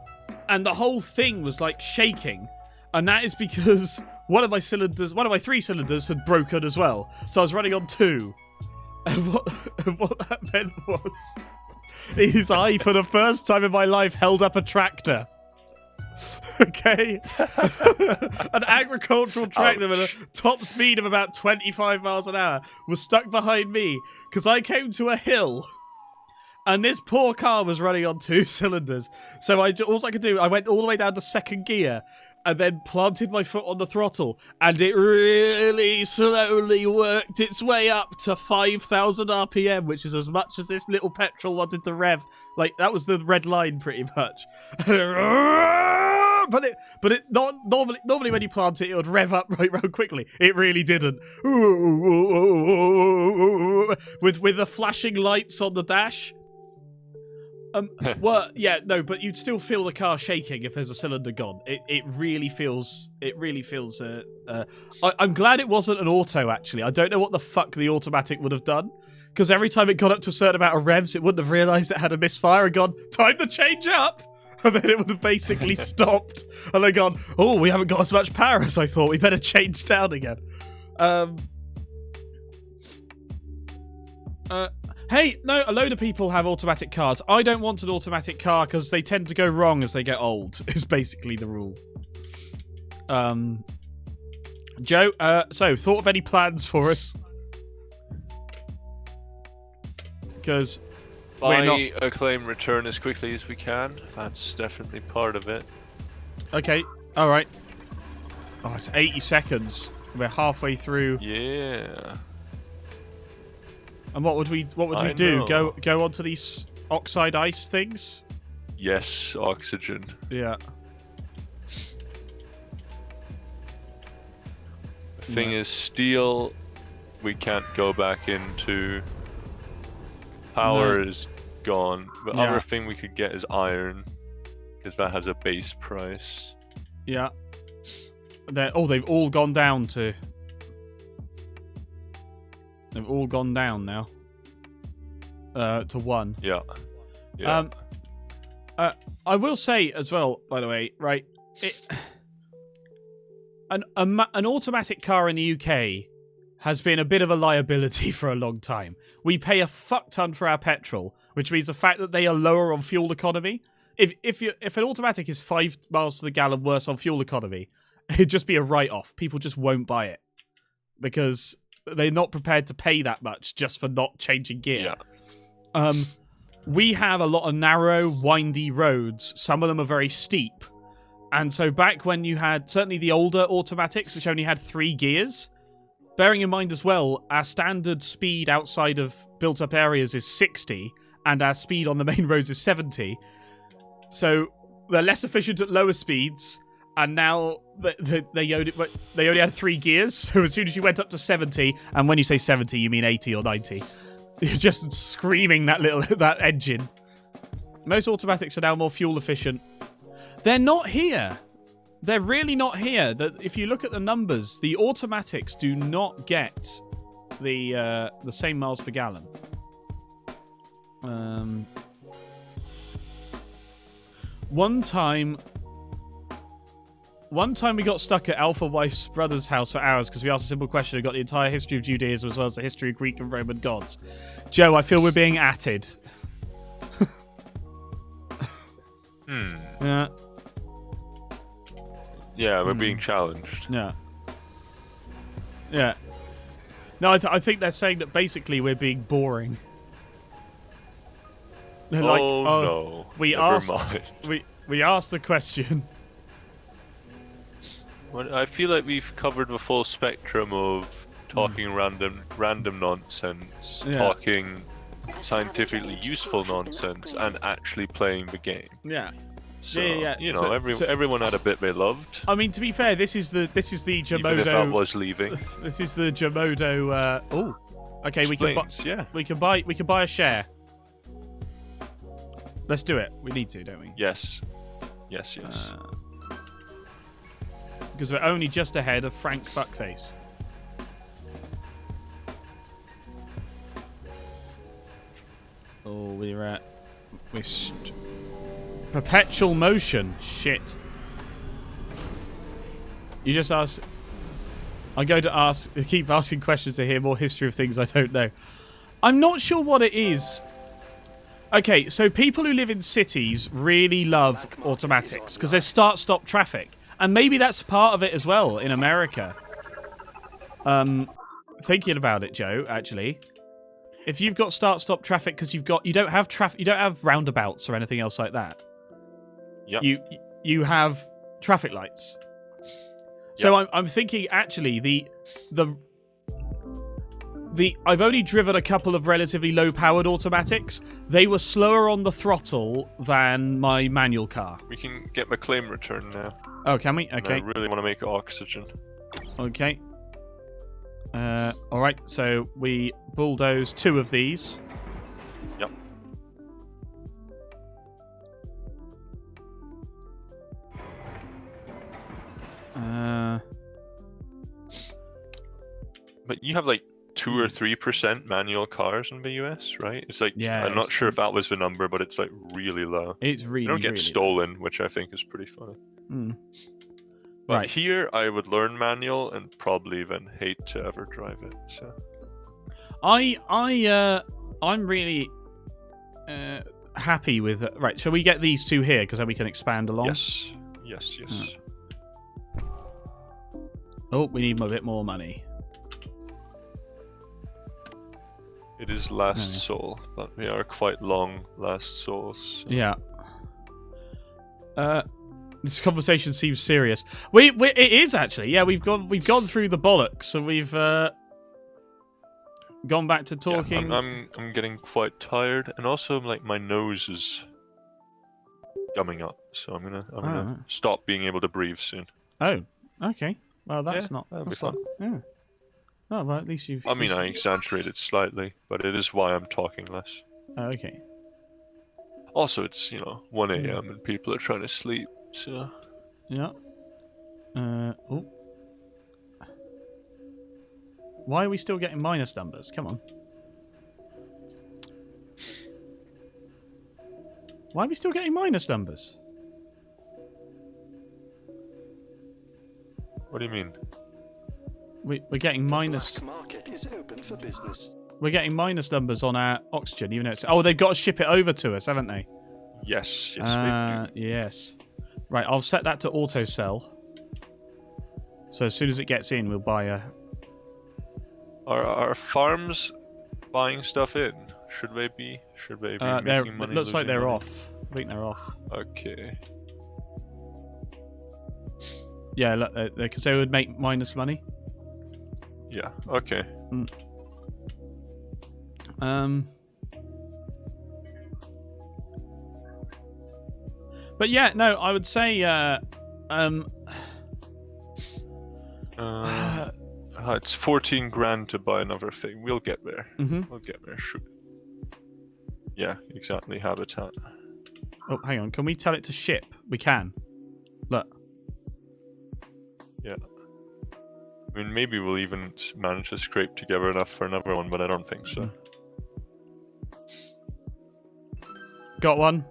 and the whole thing was like shaking. And that is because one of my 3 cylinders had broken as well. So I was running on 2. And what that meant is I, for the first time in my life, held up a tractor. Okay? An agricultural tractor with a top speed of about 25 miles an hour was stuck behind me because I came to a hill. And this poor car was running on 2 cylinders. So all I could do, I went all the way down to 2nd gear, and then planted my foot on the throttle, and it really slowly worked its way up to 5,000 RPM, which is as much as this little petrol wanted to rev. Like, that was the red line, pretty much. But it not normally when you plant it, it would rev up right round quickly. It really didn't. With the flashing lights on the dash. Well, yeah, no, but you'd still feel the car shaking if there's a cylinder gone. It really feels. I'm glad it wasn't an auto, actually. I don't know what the fuck the automatic would have done, because every time it got up to a certain amount of revs, it wouldn't have realised it had a misfire and gone, time to change up! And then it would have basically stopped. And then gone, oh, we haven't got as much power as I thought. We better change down again. Hey, no, a load of people have automatic cars. I don't want an automatic car because they tend to go wrong as they get old, is basically the rule. Joe, so, thought of any plans for us? Because buy acclaim return as quickly as we can. That's definitely part of it. Okay, alright. Oh, it's 80 seconds. We're halfway through. Yeah. And what would we do? Go onto these oxide ice things? Yes, oxygen. Yeah. The thing is, steel, we can't go back into. Power is gone. The other thing we could get is iron, because that has a base price. Yeah. They've all gone down to. They've all gone down now. To 1. Yeah. Yeah. I will say as well, by the way, right? An automatic car in the UK has been a bit of a liability for a long time. We pay a fuck ton for our petrol, which means the fact that they are lower on fuel economy. If an automatic is 5 miles to the gallon worse on fuel economy, it'd just be a write-off. People just won't buy it because they're not prepared to pay that much just for not changing gear. we have a lot of narrow, windy roads. Some of them are very steep. And so back when you had, certainly the older automatics, which only had 3 gears, bearing in mind as well, our standard speed outside of built-up areas is 60, and our speed on the main roads is 70. So they're less efficient at lower speeds, and now they only had 3 gears, so as soon as you went up to 70, and when you say 70, you mean 80 or 90, you're just screaming that engine. Most automatics are now more fuel efficient. They're not here. They're really not here. If you look at the numbers, the automatics do not get the same miles per gallon. One time we got stuck at Alpha Wife's brother's house for hours because we asked a simple question and got the entire history of Judaism as well as the history of Greek and Roman gods. Joe, I feel we're being atted. Yeah. Yeah, we're being challenged. Yeah. Yeah. No, I think they're saying that basically we're being boring. They're like, no. We asked the question. Well, I feel like we've covered the full spectrum of talking random nonsense, talking scientifically useful nonsense, and actually playing the game. Yeah. So, yeah. you know, everyone had a bit they loved. I mean, to be fair, this is the Jomodo. Even if that was leaving. This is the Jomodo. Okay. Explains, we can buy a share. Let's do it. We need to, don't we? Yes. Because we're only just ahead of Frank Fuckface. Oh, we're at... Perpetual motion. Shit. You just ask... I go to keep asking questions to hear more history of things I don't know. I'm not sure what it is. Okay, so people who live in cities really love automatics because there's start-stop traffic. And maybe that's part of it as well in America. Thinking about it, Joe, actually. If you've got start-stop traffic because you don't have roundabouts or anything else like that. Yep. You have traffic lights. So I'm thinking actually I've only driven a couple of relatively low-powered automatics. They were slower on the throttle than my manual car. We can get my claim return now. Oh, can we? Okay. And I really want to make oxygen. Okay. Alright, so we bulldoze 2 of these. Yep. But you have like 2 or 3% manual cars in the US, right? It's like, I'm not sure if that was the number, but it's like really low. It's really, they don't get really stolen, which I think is pretty funny. But here, I would learn manual and probably then hate to ever drive it. So, I'm really happy with it. Right, shall we get these 2 here because then we can expand along? Yes. Oh, we need a bit more money. It is last soul, but they are quite long last souls. So. Yeah. This conversation seems serious. It is actually. Yeah, we've gone through the bollocks, and we've gone back to talking. Yeah, I'm getting quite tired, and also like my nose is gumming up, so I'm gonna stop being able to breathe soon. Oh, okay. Well, that's not. That'll be fun. Yeah. Oh, well, at least you've... I mean, I exaggerated slightly, but it is why I'm talking less. Oh, okay. Also, it's, 1 a.m. and people are trying to sleep, so... Yeah. Oh. Why are we still getting minus numbers? Come on. Why are we still getting minus numbers? What do you mean? We're getting minus... The black market is open for business. We're getting minus numbers on our oxygen, even though it's... Oh, they've got to ship it over to us, haven't they? Yes, yes. Right, I'll set that to auto sell. So as soon as it gets in, we'll buy a... Are farms buying stuff in? Should they be? Should they be It making money? looks like losing they're money? off. I think they're off. Okay. Yeah, look, because they would make minus money. Yeah. Okay. But yeah, no, I would say it's 14 grand to buy another thing. We'll get there. We'll get there. Shoot. Yeah, exactly. Habitat. Oh, hang on. Can we tell it to ship? We can. Look. Yeah. I mean, maybe we'll even manage to scrape together enough for another one, but I don't think so. Got one.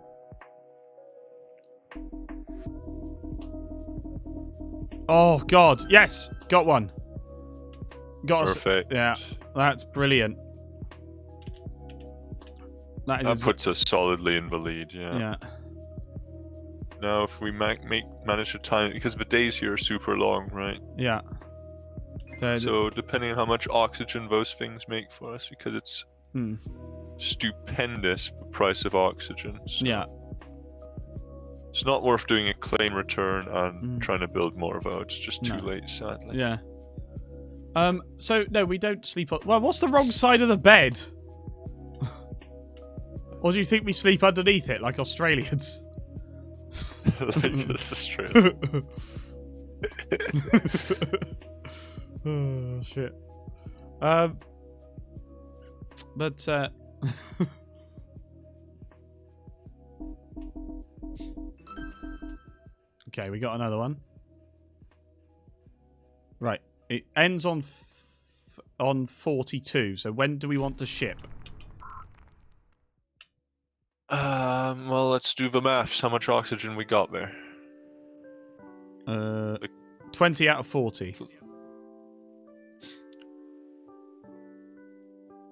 Oh, God. Yes. Got one. Got us. Perfect. Yeah. That's brilliant. That puts us solidly in the lead, yeah. Yeah. Now, if we manage to time it, because the days here are super long, right? Yeah. So depending on how much oxygen those things make for us, because it's stupendous, the price of oxygen. So yeah. It's not worth doing a claim return and trying to build more of it. It's just too late, sadly. Yeah. So, no, we don't sleep on... Well, what's the wrong side of the bed? Or do you think we sleep underneath it, like Australians? Like this Australian. Oh, shit. But, okay, we got another one. Right. It ends on 42, so when do we want to ship? Well, let's do the maths. How much oxygen we got there? 20 out of 40.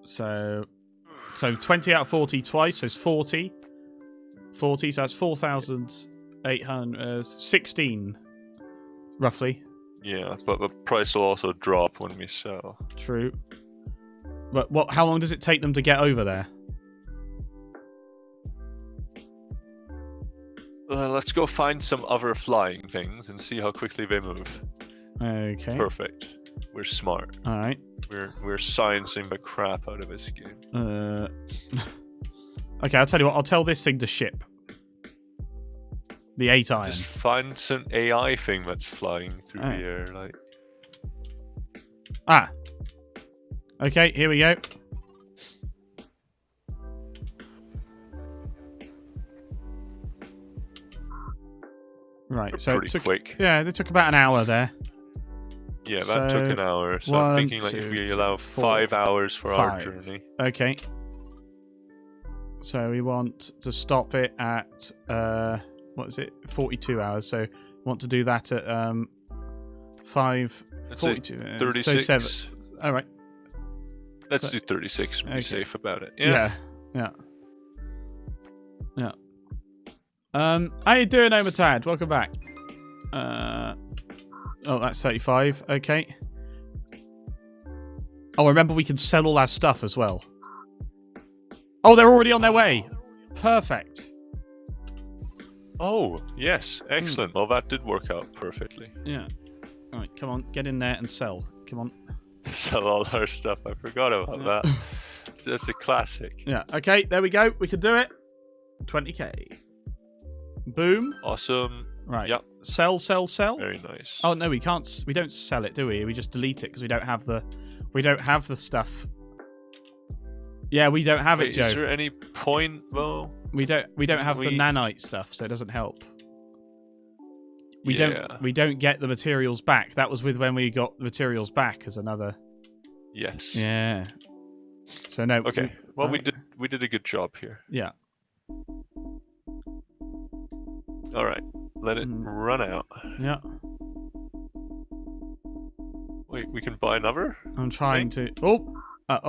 So 20 out of 40 twice, so it's 40. 40, so that's 4,800... 16, roughly. Yeah, but the price will also drop when we sell. True. But how long does it take them to get over there? Let's go find some other flying things and see how quickly they move. Okay. Perfect. We're smart. All right. We're sciencing the crap out of this game. Okay, I'll tell you what. I'll tell this thing to ship. The 8 iron. Just find some AI thing that's flying through the air, like. Ah. Okay, here we go. Right, so pretty quick. Yeah, it took about an hour there. Yeah, that took an hour. So I'm thinking like if we allow 5 hours for our journey. Okay. So we want to stop it at what is it? 42 hours. So we want to do that at 42. 36. So 7. All right. Let's do 36 and be safe about it. Yeah. How you doing, Omatad? Welcome back. Oh, that's 35. Okay. Oh, remember we can sell all our stuff as well. Oh, they're already on their way. Perfect. Oh, yes. Excellent. Well, that did work out perfectly. Yeah. All right, come on. Get in there and sell. Come on. Sell all our stuff. I forgot about that. That's a classic. Yeah. Okay, there we go. We can do it. 20k. Boom. Awesome. Right. Yep. Sell. Very nice. Oh no, we can't. We don't sell it, do we? We just delete it because we don't have the stuff. Yeah, we don't have it, Joe. Is there any point though? We don't have the nanite stuff, so it doesn't help. We don't get the materials back. That was with when we got the materials back as another. Yes. Yeah. So no. Okay. Well, we did a good job here. Yeah. All right. Let it run out. Yeah. Wait, we can buy another? I'm trying to. Oh,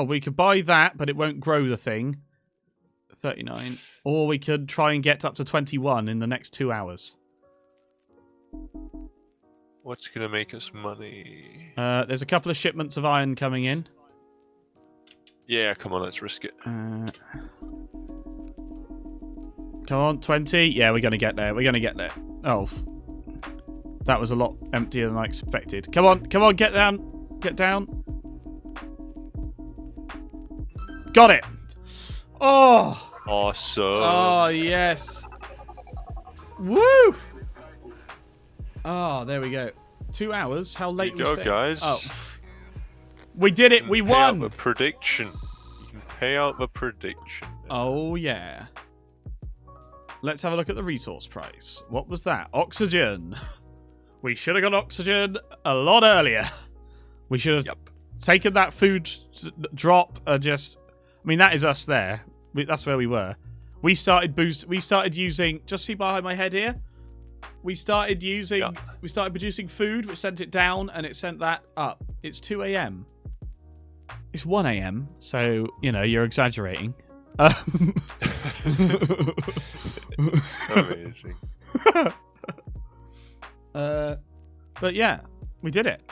we could buy that, but it won't grow the thing. 39. Or we could try and get up to 21 in the next 2 hours. What's gonna make us money? There's a couple of shipments of iron coming in. Yeah, come on, let's risk it. Come on, 20. Yeah, we're gonna get there. We're gonna get there. Oh, that was a lot emptier than I expected. Come on, get down, get down. Got it. Oh. Awesome. Oh yes. Woo. Oh, there we go. 2 hours. How late There you go, guys. Oh, we did it. We won. Pay out the prediction. You can pay out the prediction. Oh yeah. Let's have a look at the resource price. What was that? Oxygen. We should have got oxygen a lot earlier. We should have taken that food drop and just... I mean, that is us there. That's where we were. We started using... Just see behind my head here? We started using... Yeah. We started producing food, which sent it down, and it sent that up. It's 2 a.m. It's 1 a.m., so, you know, you're exaggerating. Amazing. But yeah, we did it.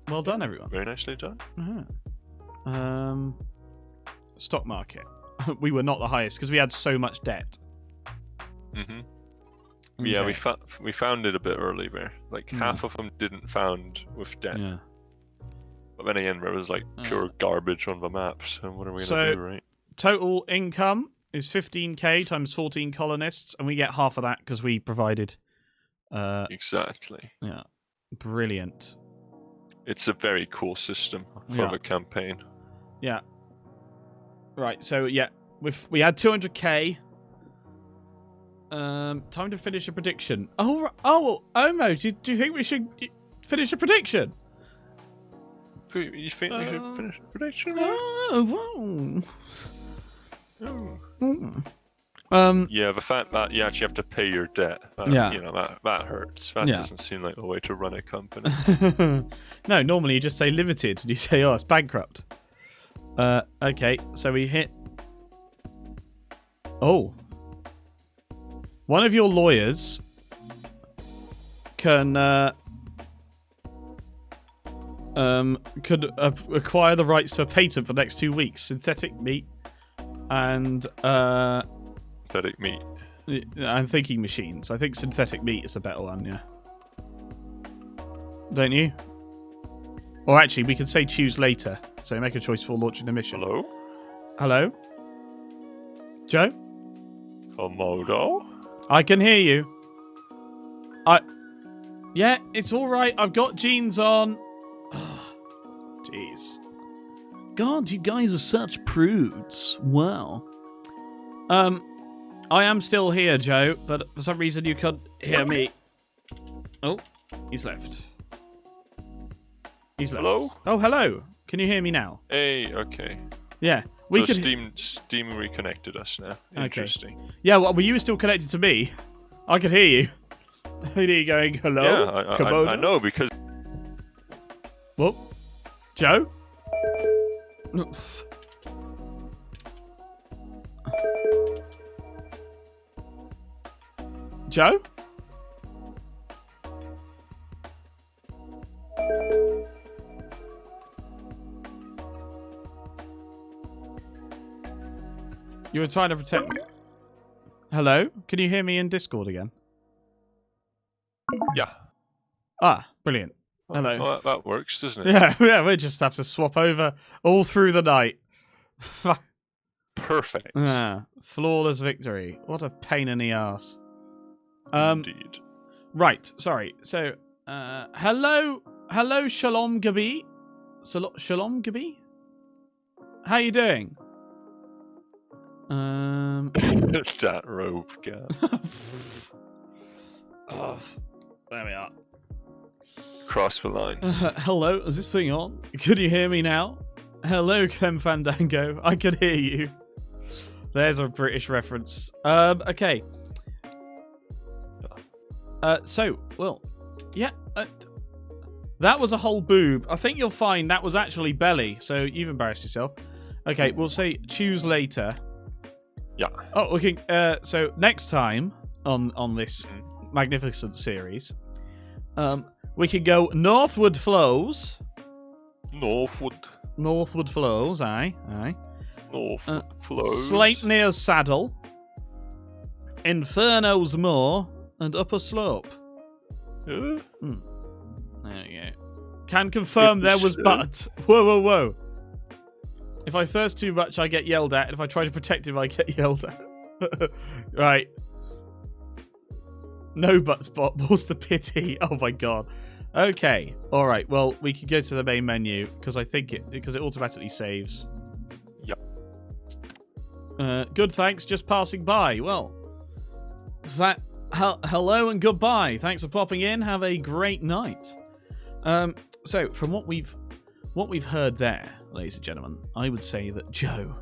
Well done, everyone. Very nicely done. Stock market. We were not the highest because we had so much debt. Mm-hmm. Okay. Yeah, we found it a bit early there. Like half of them didn't found with debt. Yeah. But then again, there was like pure garbage on the map. So what are we gonna do, right? Total income is 15k times 14 colonists, and we get half of that because we provided. Exactly. Yeah. Brilliant. It's a very cool system for the campaign. Yeah. Right. So yeah, we had 200k. Time to finish a prediction. Omo, do you think we should finish a prediction? You think we should finish a prediction? Yeah, the fact that you actually have to pay your debt, you know, that hurts. That doesn't seem like the way to run a company. No, normally you just say limited and you say, oh, it's bankrupt. Okay, so we hit... Oh. One of your lawyers can could acquire the rights to a patent for the next 2 weeks. Synthetic meat and synthetic meat and thinking machines. I think synthetic meat is a better one, yeah. Don't you? Or actually, we could say choose later. So make a choice for launching the mission. Hello? Hello? Joe? Komodo? I can hear you. Yeah, it's alright. I've got jeans on. Jeez. God, you guys are such prudes. Wow. I am still here, Joe, but for some reason you couldn't hear me. Oh, he's left. He's left. Hello? Oh, hello. Can you hear me now? Hey, okay. Yeah. Steam reconnected us now. Interesting. Okay. Yeah, well, you were still connected to me. I could hear you. I hear you going, hello? Yeah, Komodo? I know, because... Well, Joe? Joe? You were trying to protect me. Hello? Can you hear me in Discord again? Yeah. Ah, brilliant. Hello. Well, that works, doesn't it? Yeah, we just have to swap over all through the night. Perfect. Flawless victory. What a pain in the ass. Indeed. Right, sorry. So, hello, Shalom Gabi. Shalom Gabi? How you doing? That rope, God. Oh, there we are. Cross the line. Hello, is this thing on? Could you hear me now? Hello, Clem Fandango. I can hear you. There's a British reference. Okay. That was a whole boob. I think you'll find that was actually belly, so you've embarrassed yourself. Okay, we'll say choose later. Yeah. Oh, okay. So next time on this magnificent series, we could go northward flows. Northwood. Northwood flows, aye. Northwood flows. Sleipnir's Saddle, Inferno's Moor, and Upper Slope. Yeah. There we go. Can confirm there was Slope. but. Whoa. If I thirst too much, I get yelled at. And if I try to protect him, I get yelled at. Right. No but spot. What's the pity? Oh my god. Okay. All right. Well, we can go to the main menu because I think it automatically saves. Yep. Good. Thanks. Just passing by. Well, hello and goodbye. Thanks for popping in. Have a great night. So from what we've heard there, ladies and gentlemen, I would say that Joe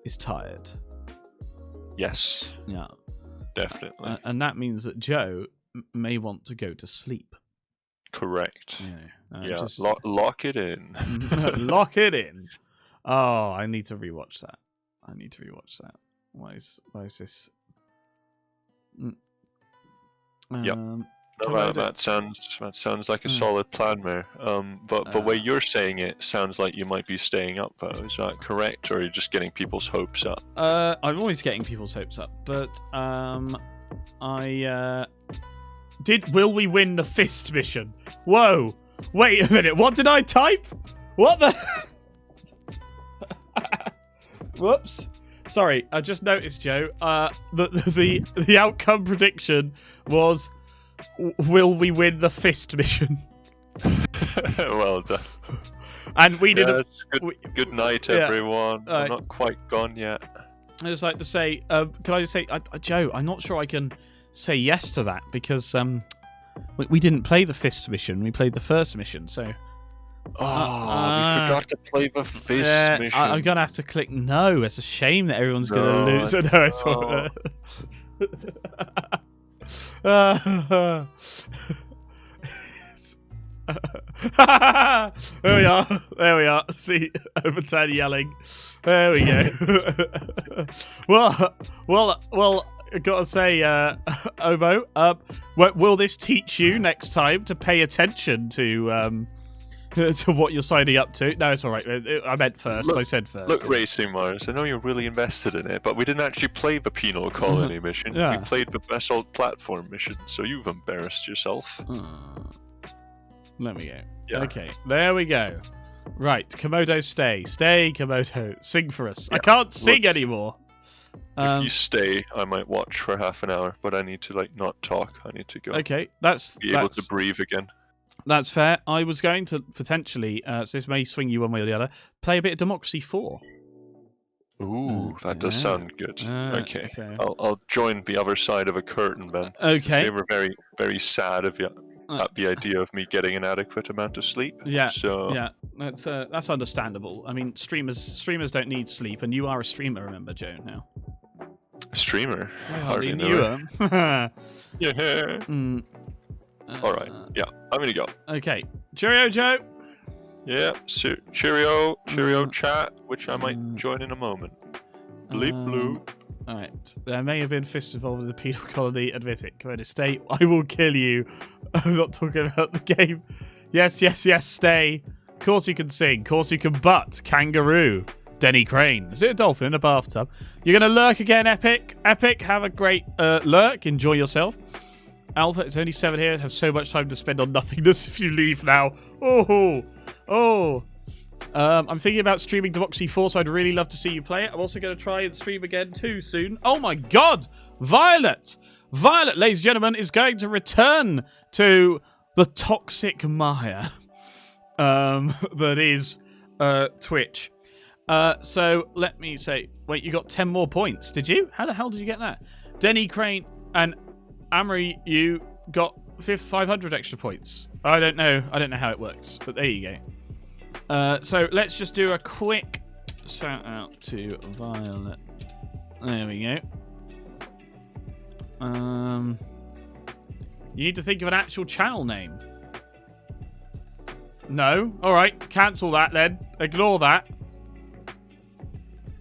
is tired. Yes. Yeah. Definitely. And that means that Joe may want to go to sleep. Correct. Yeah. Lock it in. Lock it in. Oh, I need to rewatch that. Why is this? Yep. No, that sounds like a solid plan, Mayor. But the way you're saying it sounds like you might be staying up, though. Is that correct, or are you just getting people's hopes up? I'm always getting people's hopes up, but will we win the fist mission? Whoa! Wait a minute. What did I type? What the? Whoops. Sorry, I just noticed, Joe. The outcome prediction was. Will we win the fist mission? Well done. And we didn't. Good night, everyone. I'm not quite gone yet. I just like to say, can I just say, Joe, I'm not sure I can say yes to that because we didn't play the fist mission. We played the first mission, so. We forgot to play the fist mission. I'm gonna have to click no. It's a shame that everyone's gonna lose. No, it's not. There we are. See, Overturn yelling. There we go. well. I gotta say, Omo, will this teach you next time to pay attention to what you're signing up to? No, it's all right. I meant first. I said first. Look, Racing Mars, I know you're really invested in it, but we didn't actually play the Penal Colony mission. Yeah. We played the Basalt Platform mission, so you've embarrassed yourself. Let me go. Yeah. Okay, there we go. Right, Komodo, stay, Komodo, sing for us. Yeah. I can't sing anymore. If you stay, I might watch for half an hour, but I need to not talk. I need to go. Okay, be able to breathe again. That's fair. I was going to potentially, so this may swing you one way or the other, play a bit of Democracy 4. Ooh, that does sound good. Okay, so I'll join the other side of a curtain then. Okay. They were very, very sad at the idea of me getting an adequate amount of sleep. Yeah. So yeah, that's understandable. I mean, streamers don't need sleep, and you are a streamer, remember, Joe? Now. A streamer. I hardly knew him. Yeah. All right. Yeah, I'm gonna go. Okay. Cheerio, Joe. Yeah. Cheerio, chat, which I might join in a moment. Bleep bloop. All right. There may have been fists involved in the penal colony. Admit it. Komodo, stay. I will kill you. I'm not talking about the game. Yes. Stay. Of course you can sing. Of course you can butt. Kangaroo. Denny Crane. Is it a dolphin in a bathtub? You're gonna lurk again, Epic. Epic. Have a great lurk. Enjoy yourself. Alpha, it's only 7 here. Have so much time to spend on nothingness if you leave now. Oh. I'm thinking about streaming Democracy 4, so I'd really love to see you play it. I'm also going to try and stream again too soon. Oh my god! Violet, ladies and gentlemen, is going to return to the toxic mire that is Twitch. So let me say, wait, you got 10 more points, did you? How the hell did you get that? Denny Crane and Amory, you got 500 extra points. I don't know how it works, but there you go. So let's just do a quick shout out to Violet. There we go. You need to think of an actual channel name. No? Alright, cancel that then. Ignore that.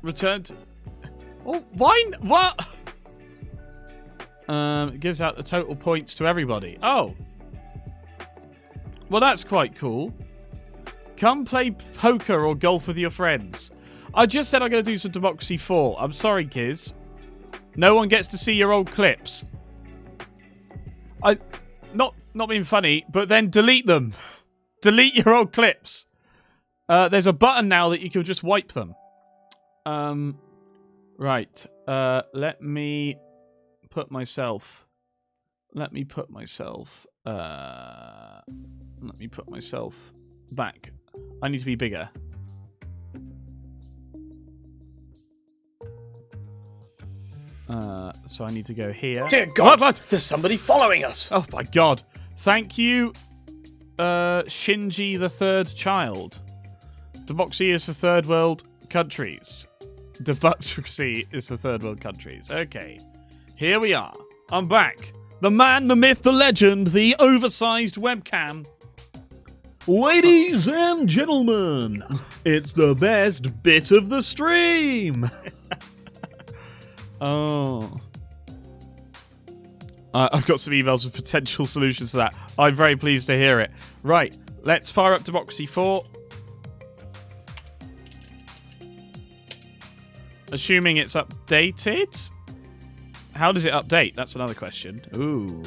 Return to... Oh, why... What? It gives out the total points to everybody. Oh. Well, that's quite cool. Come play poker or golf with your friends. I just said I'm going to do some Democracy 4. I'm sorry, kids. No one gets to see your old clips. Not being funny, but then delete them. Delete your old clips. There's a button now that you can just wipe them. Right. Let me put myself back. I need to be bigger. So I need to go here. Dear God, what? There's somebody following us. Oh my God. Thank you, Shinji the third child. Democracy is for third world countries. Democracy is for third world countries. Okay. Here we are. I'm back. The man, the myth, the legend, the oversized webcam. Ladies and gentlemen, it's the best bit of the stream. Oh. I've got some emails with potential solutions to that. I'm very pleased to hear it. Right, let's fire up Democracy 4. Assuming it's updated. How does it update? That's another question. Ooh.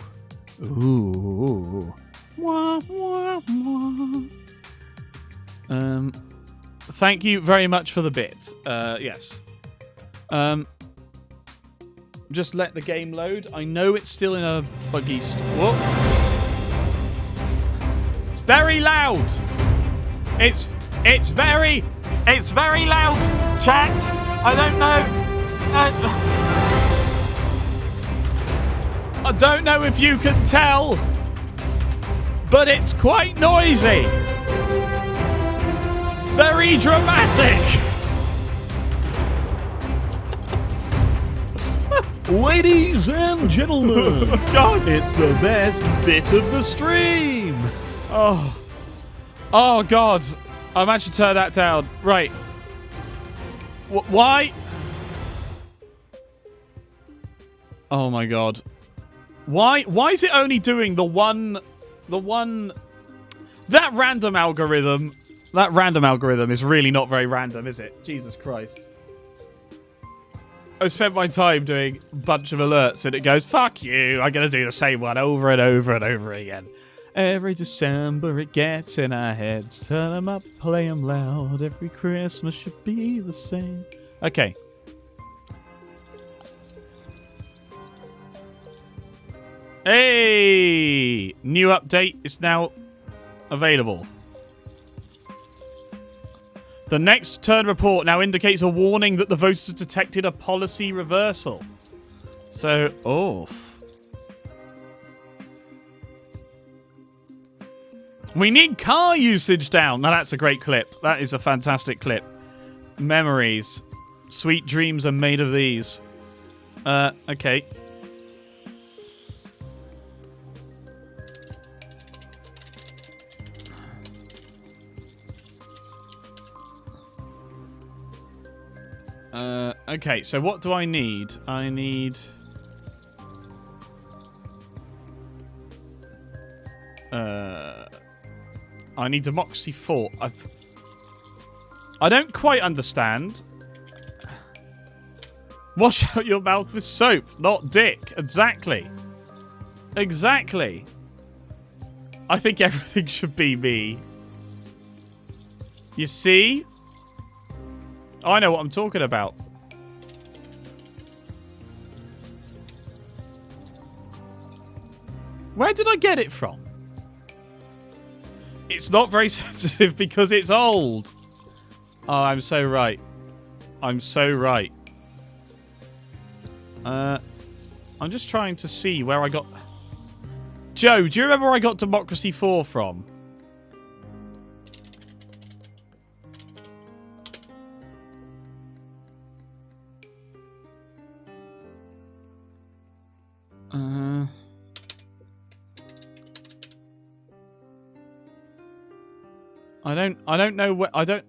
Ooh. Wah, wah, wah. Thank you very much for the bit. Yes. Just let the game load. I know it's still in a buggy Whoa. It's very loud. It's very loud. Chat. I don't know. I don't know if you can tell, but it's quite noisy. Very dramatic. Ladies and gentlemen, God. It's the best bit of the stream. Oh God. I'm actually turn that down. Right. Why? Oh my God. Why is it only doing the one that random algorithm is really not very random, is it? Jesus Christ. I spent my time doing a bunch of alerts and it goes, fuck you, I'm going to do the same one over and over and over again. Every December it gets in our heads. Turn them up, play them loud. Every Christmas should be the same. Okay. Hey! New update is now available. The next turn report now indicates a warning that the voters have detected a policy reversal. So, we need car usage down. Now that's a great clip. That is a fantastic clip. Memories. Sweet dreams are made of these. Okay. Okay, so what do I need? I need Democracy 4. I don't quite understand. Wash out your mouth with soap, not dick. Exactly. Exactly. I think everything should be me. You see? I know what I'm talking about. Where did I get it from? It's not very sensitive because it's old. Oh, I'm so right. I'm so right. I'm just trying to see where I got... Joe, do you remember where I got Democracy 4 from? I don't know where I don't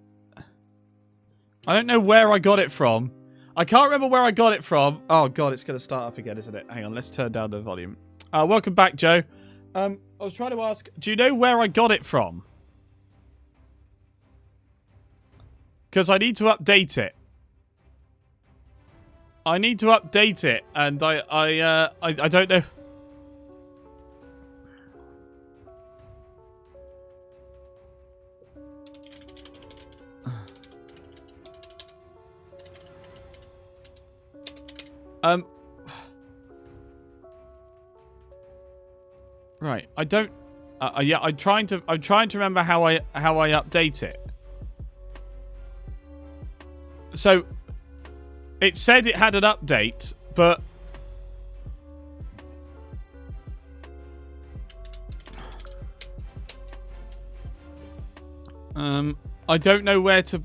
know where I got it from. I can't remember where I got it from. Oh god, it's gonna start up again, isn't it? Hang on, let's turn down the volume. Welcome back, Joe. I was trying to ask, do you know where I got it from? Because I need to update it. I need to update it, and I don't know. Right, I don't. Yeah, I'm trying to remember how I update it. So, it said it had an update, but I don't know where to.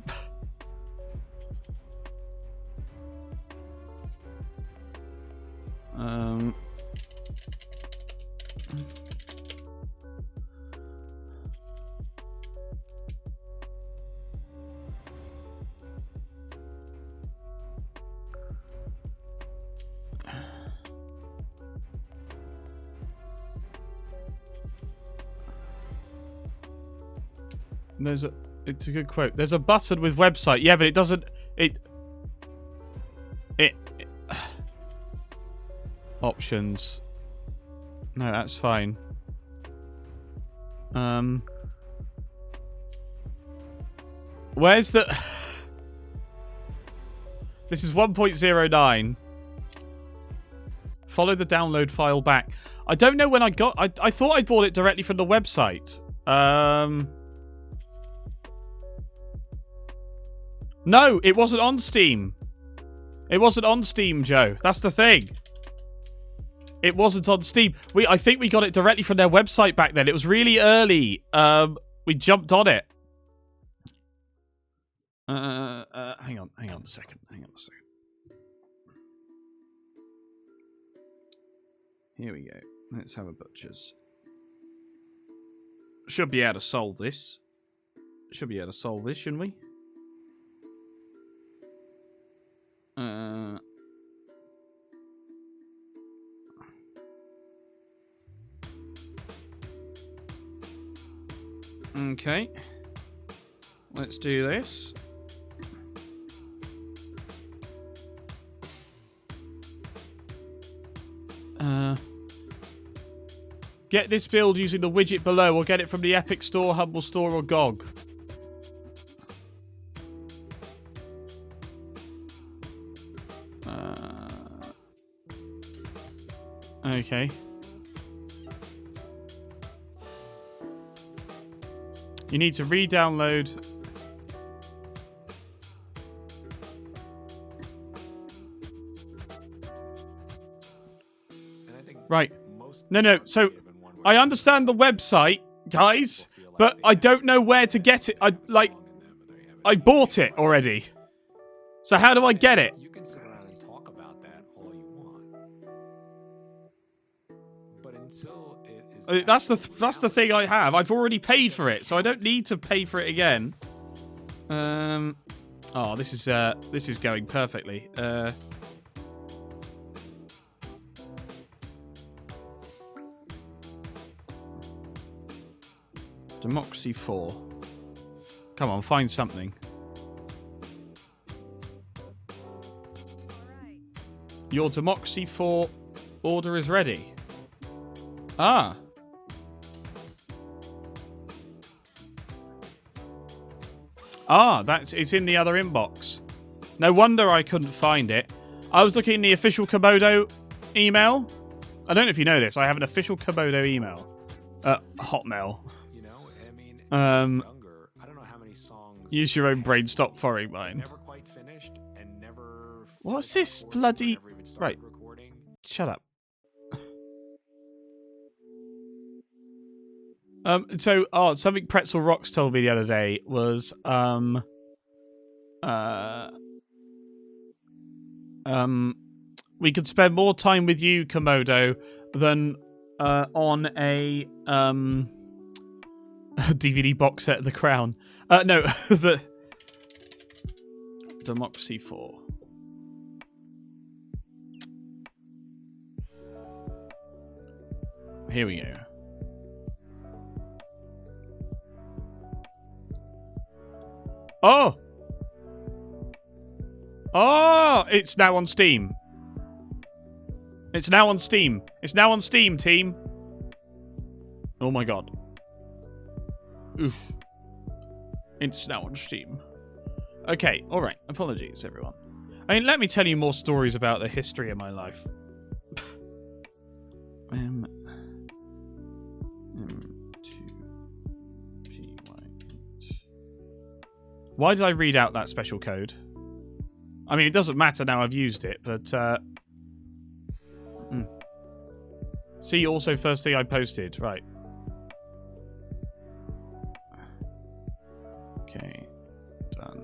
It's a good quote. There's a button with website. Yeah, but it doesn't. Options. No, that's fine. Where's the? This is 1.09. Follow the download file back. I don't know when I got. I thought I bought it directly from the website. No, it wasn't on Steam. It wasn't on Steam, Joe. That's the thing. It wasn't on Steam. I think we got it directly from their website back then. It was really early. We jumped on it. Hang on a second. Here we go. Let's have a butcher's. Should be able to solve this. Shouldn't we? Okay. Let's do this. Get this build using the widget below, or get it from the Epic Store, Humble Store, or GOG. Okay. You need to re-download. Right. No. So, I understand the website, guys, but I don't know where to get it. I bought it already. So how do I get it? You can sit around and talk about that all you want. But until it is That's the thing I have. I've already paid for it, so I don't need to pay for it again. Oh, this is going perfectly. Democracy 4. Come on, find something. Your Democracy 4 order is ready. Ah. It's in the other inbox. No wonder I couldn't find it. I was looking in the official Komodo email. I don't know if you know this. I have an official Komodo email. Hotmail. You know, I mean, younger, I don't know how many songs. Use your own brain, stop foreign mind. Never quite finished and never. What's this bloody? Right. Recording. Shut up. Something Pretzel Rocks told me the other day was we could spend more time with you, Komodo, than on a DVD box set of The Crown. No, the Democracy 4. Here we go. Oh! It's now on Steam. It's now on Steam. It's now on Steam, team. Oh my god. Oof. It's now on Steam. Okay, alright. Apologies, everyone. I mean, let me tell you more stories about the history of my life. Why did I read out that special code? I mean, it doesn't matter now I've used it, but... See, also first thing I posted. Right. Okay. Done.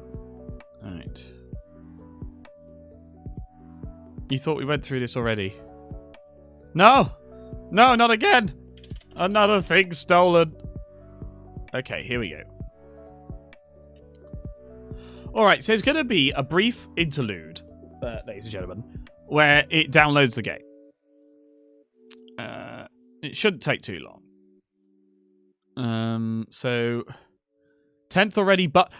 Alright. You thought we went through this already? No! No, not again! Another thing stolen. Okay, here we go. Alright, so it's going to be a brief interlude, ladies and gentlemen, where it downloads the game. It shouldn't take too long. So 10th already, but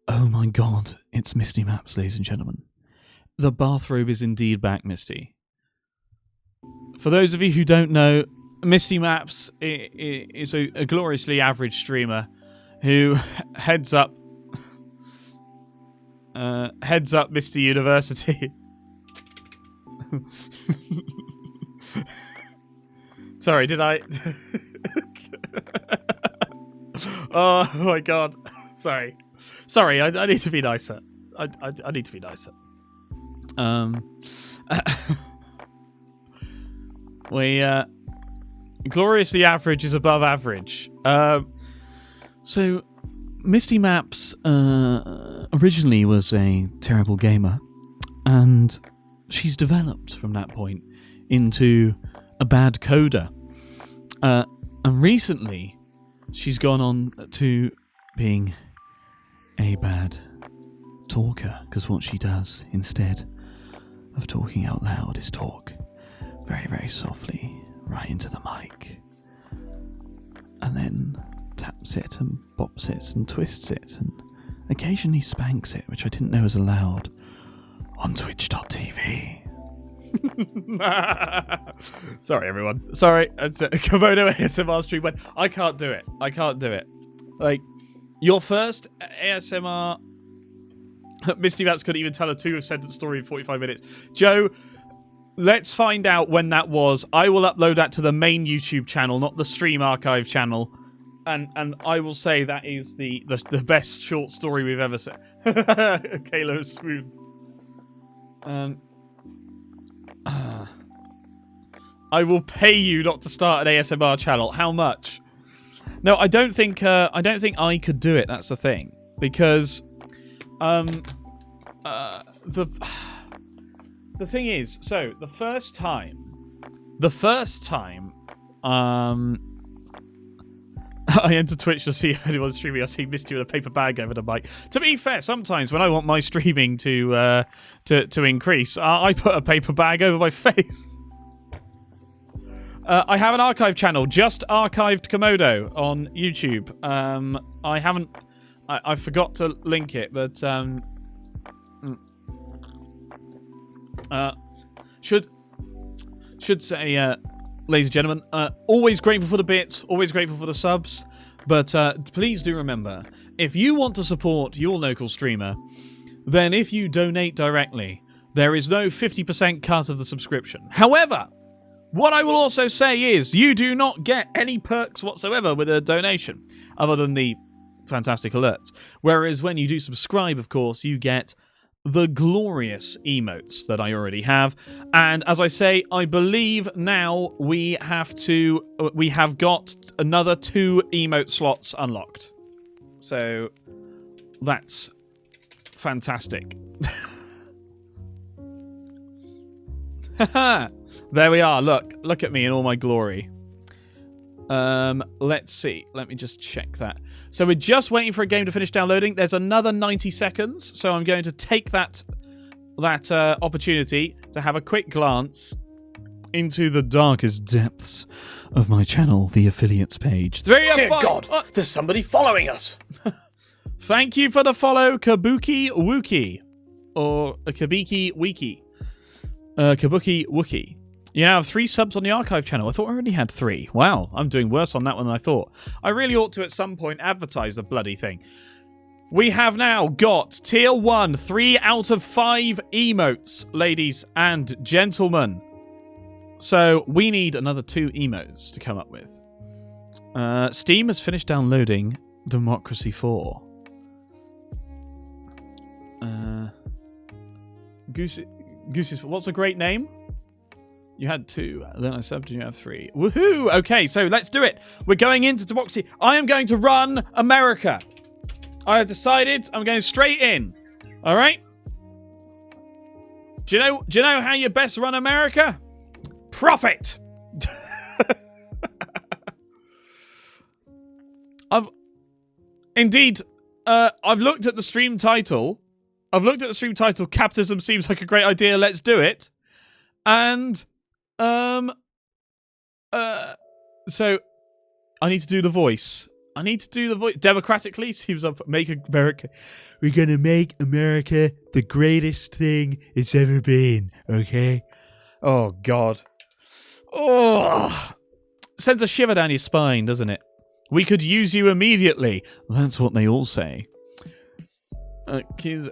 oh my god, it's Misty Maps, ladies and gentlemen. The bathrobe is indeed back, Misty. For those of you who don't know, Misty Maps is a gloriously average streamer who heads up Misty University. Sorry, did I? Oh my god. Sorry, I need to be nicer. I need to be nicer. We gloriously average is above average. So Misty Maps originally was a terrible gamer, and she's developed from that point into a bad coder. And recently, she's gone on to being a bad talker, because what she does instead of talking out loud is talk very, very softly right into the mic, and then taps it and bops it and twists it and occasionally spanks it, which I didn't know was allowed on twitch.tv. Sorry, everyone. Sorry. Komodo ASMR stream went, I can't do it. Like, your first ASMR... Misty Maps couldn't even tell a 2-sentence story in 45 minutes. Joe, let's find out when that was. I will upload that to the main YouTube channel, not the stream archive channel. And I will say that is the best short story we've ever said. Kalo swooned. I will pay you not to start an ASMR channel. How much? No, I don't think I could do it. That's the thing, because the thing is, so the first time I enter Twitch to see if anyone's streaming, I see Misty with a paper bag over the mic. To be fair, sometimes when I want my streaming to increase, I put a paper bag over my face. I have an archive channel, just archived Komodo on YouTube. I forgot to link it, but should say, ladies and gentlemen, always grateful for the bits, always grateful for the subs, but please do remember, if you want to support your local streamer, then if you donate directly, there is no 50% cut of the subscription. However, what I will also say is, you do not get any perks whatsoever with a donation, other than the fantastic alerts. Whereas when you do subscribe, of course, you get the glorious emotes that I already have. And as I say, I believe now we have got another 2 emote slots unlocked. So that's fantastic. There we are. Look at me in all my glory. Let's see. Let me just check that. So we're just waiting for a game to finish downloading. There's another 90 seconds, so I'm going to take that opportunity to have a quick glance into the darkest depths of my channel, the affiliates page. Dear God, there's somebody following us. Thank you for the follow, Kabuki Wookie. or a Kabuki Wiki. Kabuki Wookie. You now have 3 subs on the archive channel. I thought I already had 3. Wow, I'm doing worse on that one than I thought. I really ought to at some point advertise the bloody thing. We have now got tier 1, 3 out of 5 emotes, ladies and gentlemen. So we need another 2 emotes to come up with. Steam has finished downloading Democracy 4. Goosey's, what's a great name? You had 2, then I subbed and you have 3. Woohoo! Okay, so let's do it. We're going into democracy. I am going to run America. I have decided I'm going straight in. All right? Do you know how you best run America? Profit! I've looked at the stream title. Capitalism seems like a great idea. Let's do it. And so I need to do the voice. Democratically seems up. Make America. We're gonna make America the greatest thing it's ever been. Okay. Oh God. Oh, sends a shiver down your spine, doesn't it? We could use you immediately. That's what they all say. He's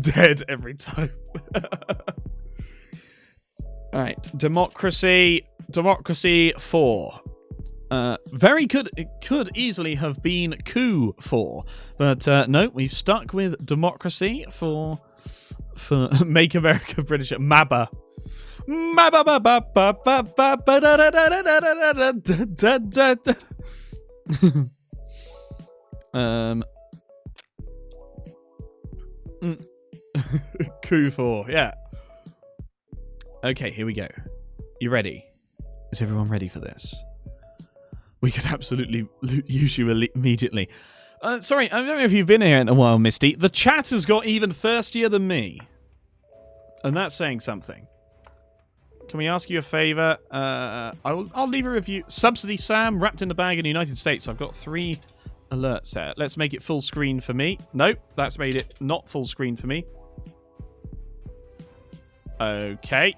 dead every time. Alright, Democracy 4. Very good. It could easily have been Coup 4. But no, we've stuck with Democracy for Make America British. MABA. Coup 4, yeah. Okay, here we go. You ready? Is everyone ready for this? We could absolutely use you immediately. Sorry, I don't know if you've been here in a while, Misty. The chat has got even thirstier than me. And that's saying something. Can we ask you a favour? I'll leave a review. Subsidy Sam, wrapped in the bag in the United States. I've got 3 alerts there. Let's make it full screen for me. Nope, that's made it not full screen for me. Okay.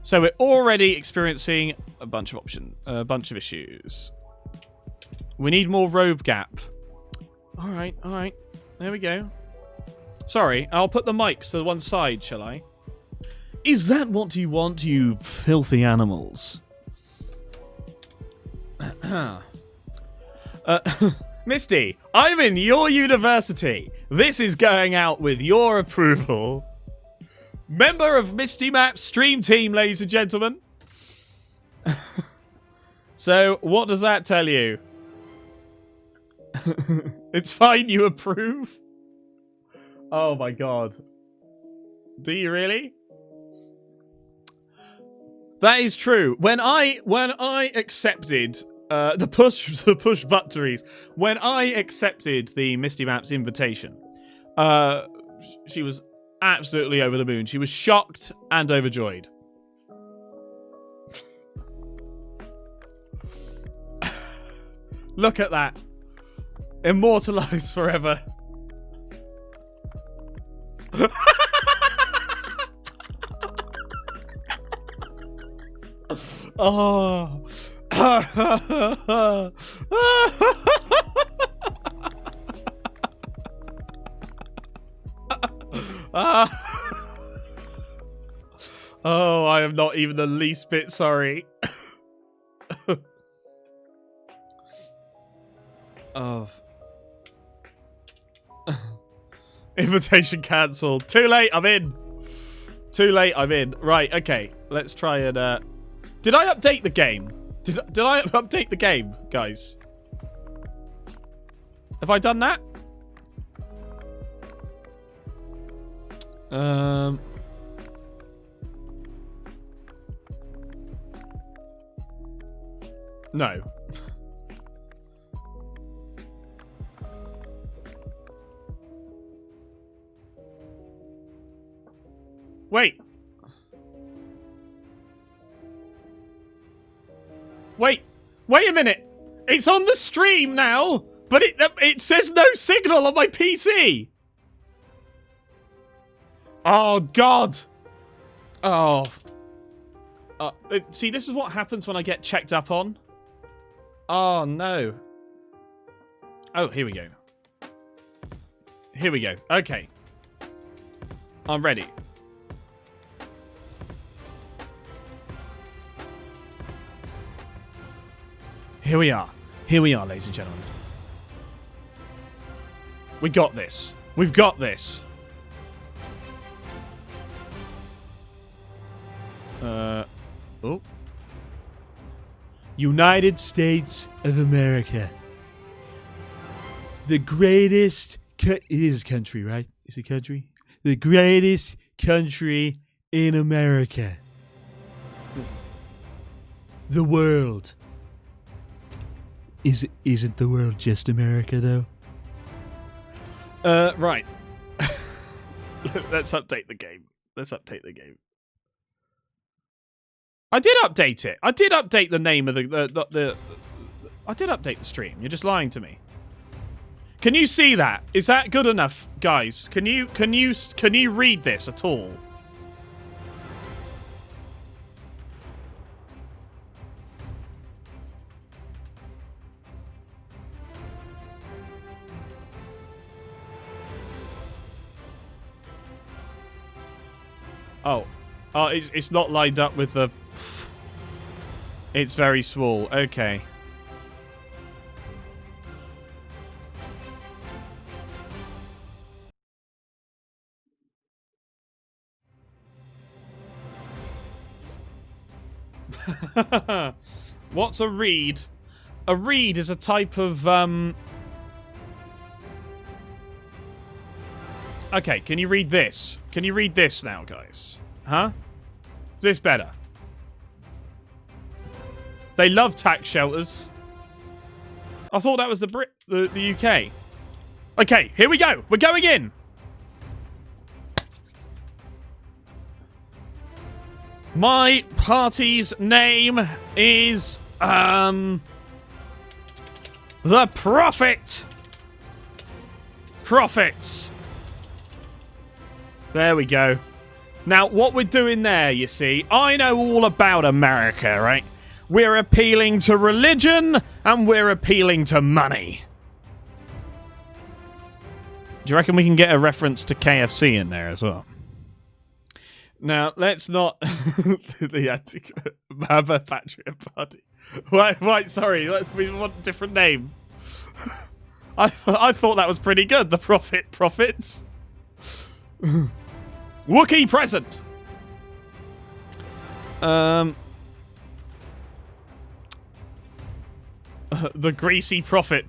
So we're already experiencing a bunch of issues. We need more robe gap. All right. There we go. Sorry, I'll put the mics to one side, shall I? Is that what you want, you filthy animals? Misty, I'm in your university. This is going out with your approval. Member of Misty Map's stream team, ladies and gentlemen. So, what does that tell you? It's fine, you approve? Oh my god. Do you really? That is true. When I accepted the push butteries, when I accepted the Misty Maps invitation, she was absolutely over the moon. She was shocked and overjoyed. Look at that. Immortalized forever. Oh. Oh, I am not even the least bit sorry. Oh. Invitation cancelled. Too late, I'm in. Too late, I'm in. Right, okay. Let's try and did I update the game? Did I update the game, guys? Have I done that? No. Wait. Wait a minute. It's on the stream now, but it says no signal on my PC. Oh, God! Oh. See, this is what happens when I get checked up on. Oh, no. Oh, here we go. Here we go. Okay. I'm ready. Here we are. Here we are, ladies and gentlemen. We got this. We've got this. Oh. United States of America. The greatest... it is a country, right? It's a country. The greatest country in America. The world. Isn't the world just America, though? Right. Let's update the game. Let's update the game. I did update it. I did update the name of the I did update the stream. You're just lying to me. Can you see that? Is that good enough, guys? Can you read this at all? Oh, it's not lined up with the... It's very small. Okay. What's a reed? A reed is a type of... Okay, can you read this? Can you read this now, guys? Huh? Is this better? They love tax shelters. I thought that was the UK. Okay, here we go. We're going in. My party's name is the Profits. There we go. Now, what we're doing there, you see, I know all about America, right? We're appealing to religion, and we're appealing to money. Do you reckon we can get a reference to KFC in there as well? Now, let's not... the Anti-Patria Party. Right, sorry, we want a different name. I thought that was pretty good, the Profits. Wookiee present. The greasy profit.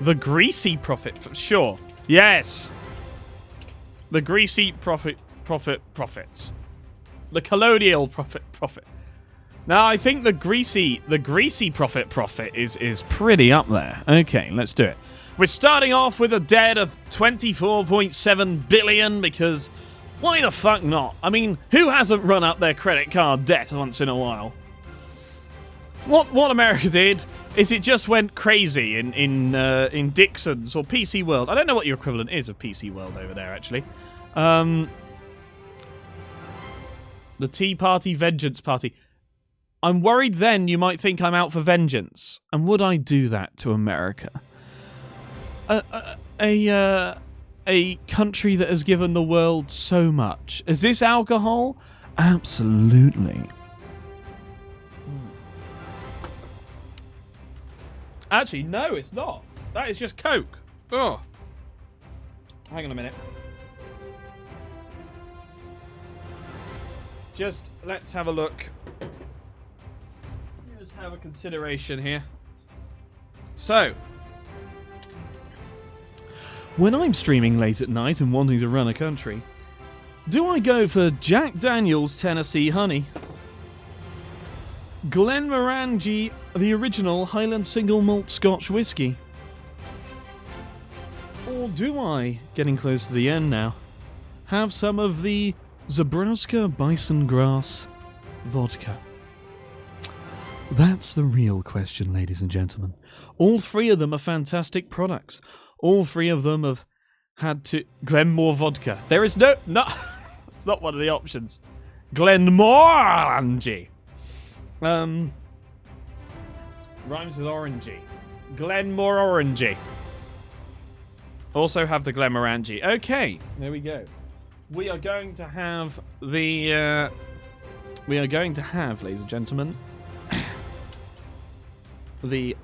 The greasy profit. Sure. Yes. The greasy profits. The colonial profit. Now, I think the greasy profit is pretty up there. Okay, let's do it. We're starting off with a debt of 24.7 billion because why the fuck not? I mean, who hasn't run up their credit card debt once in a while? What America did is it just went crazy in Dixon's or PC World. I don't know what your equivalent is of PC World over there, actually. The Tea Party, Vengeance Party. I'm worried then you might think I'm out for vengeance. And would I do that to America? A country that has given the world so much. Is this alcohol? Absolutely. Actually, no, it's not. That is just Coke. Ugh. Hang on a minute. Just, let's have a look. Let's have a consideration here. So, when I'm streaming late at night and wanting to run a country, do I go for Jack Daniel's Tennessee Honey, Glenmorangie, the original Highland Single Malt Scotch Whiskey, or do I, getting close to the end now, have some of the Zabrowska Bison Grass Vodka? That's the real question, ladies and gentlemen. All three of them are fantastic products. All three of them have Had to Glenmore vodka. There is no. It's not one of the options. Glenmorangie. Rhymes with orangey. Glenmore orangey. Also have the Glenmorangie. Okay, there we go. We are going to have the. We are going to have, ladies and gentlemen, the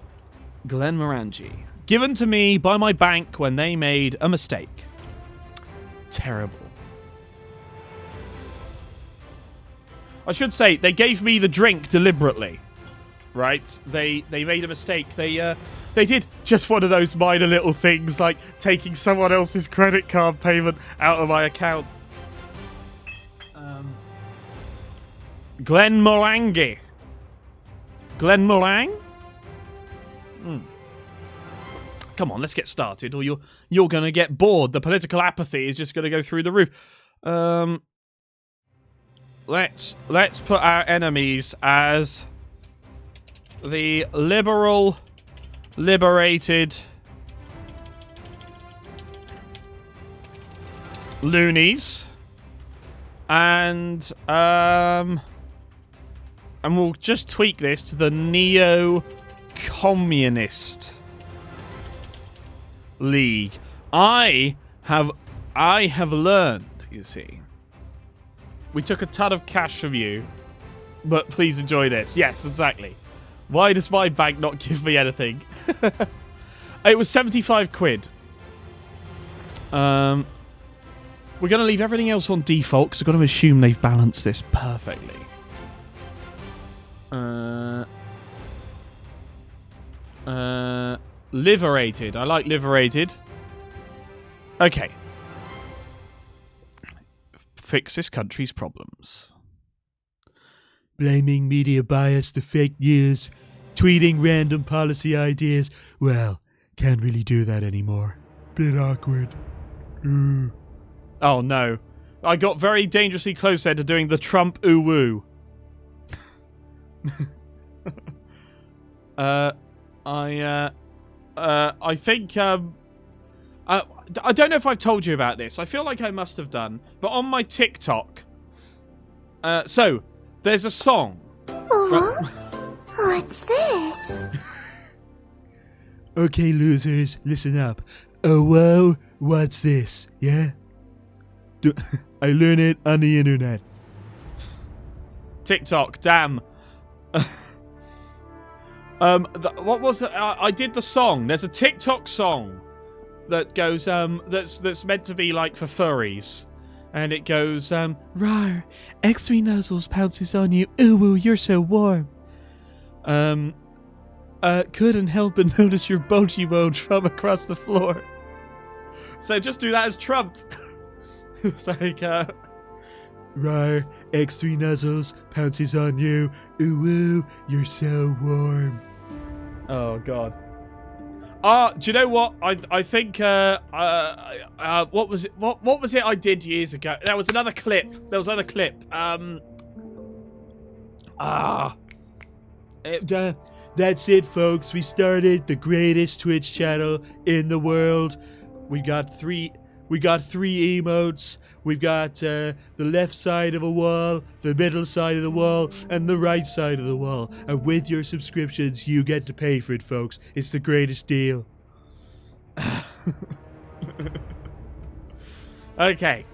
Glenmorangie. Given to me by my bank when they made a mistake. Terrible. I should say, they gave me the drink deliberately. Right? They made a mistake. They did just one of those minor little things, like taking someone else's credit card payment out of my account. Glenmorangie. Glenmorang? Come on, let's get started, or you're going to get bored. The political apathy is just going to go through the roof. Let's put our enemies as the liberal, liberated loonies, and we'll just tweak this to the neo-communist league. I have learned, you see. We took a ton of cash from you, but please enjoy this. Yes, exactly. Why does my bank not give me anything? It was 75 quid. We're going to leave everything else on default because I've got to assume they've balanced this perfectly. Liberated. I like liberated. Okay. Fix this country's problems. Blaming media bias, the fake news, tweeting random policy ideas. Well, can't really do that anymore. Bit awkward. Oh no. I got very dangerously close there to doing the Trump ooh-woo. I think, I don't know if I've told you about this. I feel like I must have done. But on my TikTok, so, there's a song. What's this? Okay, losers, listen up. Oh, whoa, what's this? Yeah? I learned it on the internet. TikTok, damn. What was it? I did the song. There's a TikTok song that goes, that's meant to be like for furries. And it goes, Rawr, X3 Nuzzles pounces on you. Ooh, woo, you're so warm. Couldn't help but notice your bulgy woj from across the floor. So just do that as Trump. It's like, Rawr, X3 Nuzzles pounces on you. Ooh, woo, you're so warm. Oh, God. Do you know what? I think, what was it? What was it I did years ago? There was another clip. That's it, folks. We started the greatest Twitch channel in the world. We got three emotes. We've got the left side of a wall, the middle side of the wall, and the right side of the wall. And with your subscriptions, you get to pay for it, folks. It's the greatest deal. Okay.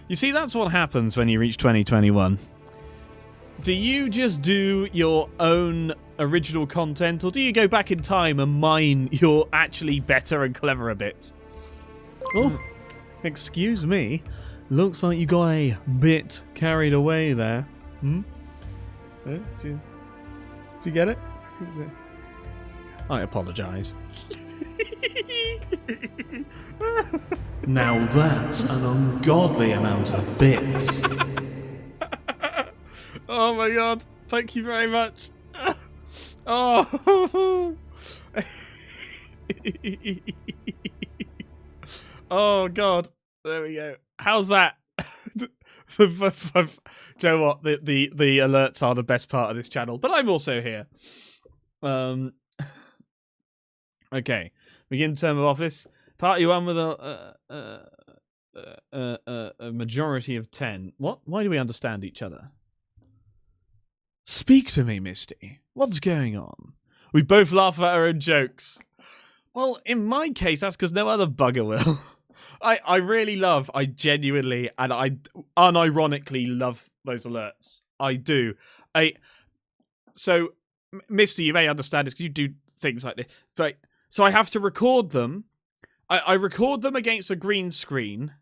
You see, that's what happens when you reach 2021. Do you just do your own original content, or do you go back in time and mine your actually better and cleverer bits? Oh, excuse me. Looks like you got a bit carried away there. Did you get it? I apologise. Now that's an ungodly amount of bits. Oh my god, thank you very much. Oh. Oh god, there we go. How's that? Do you know what? The alerts are the best part of this channel, but I'm also here. Okay. Begin term of office. Party 1 with a majority of 10. What? Why do we understand each other? Speak to me, Misty. What's going on? We both laugh at our own jokes. Well, in my case, that's because no other bugger will. I genuinely, and I unironically love those alerts. I do. So, Misty, you may understand this because you do things like this. But, so I have to record them. I record them against a green screen.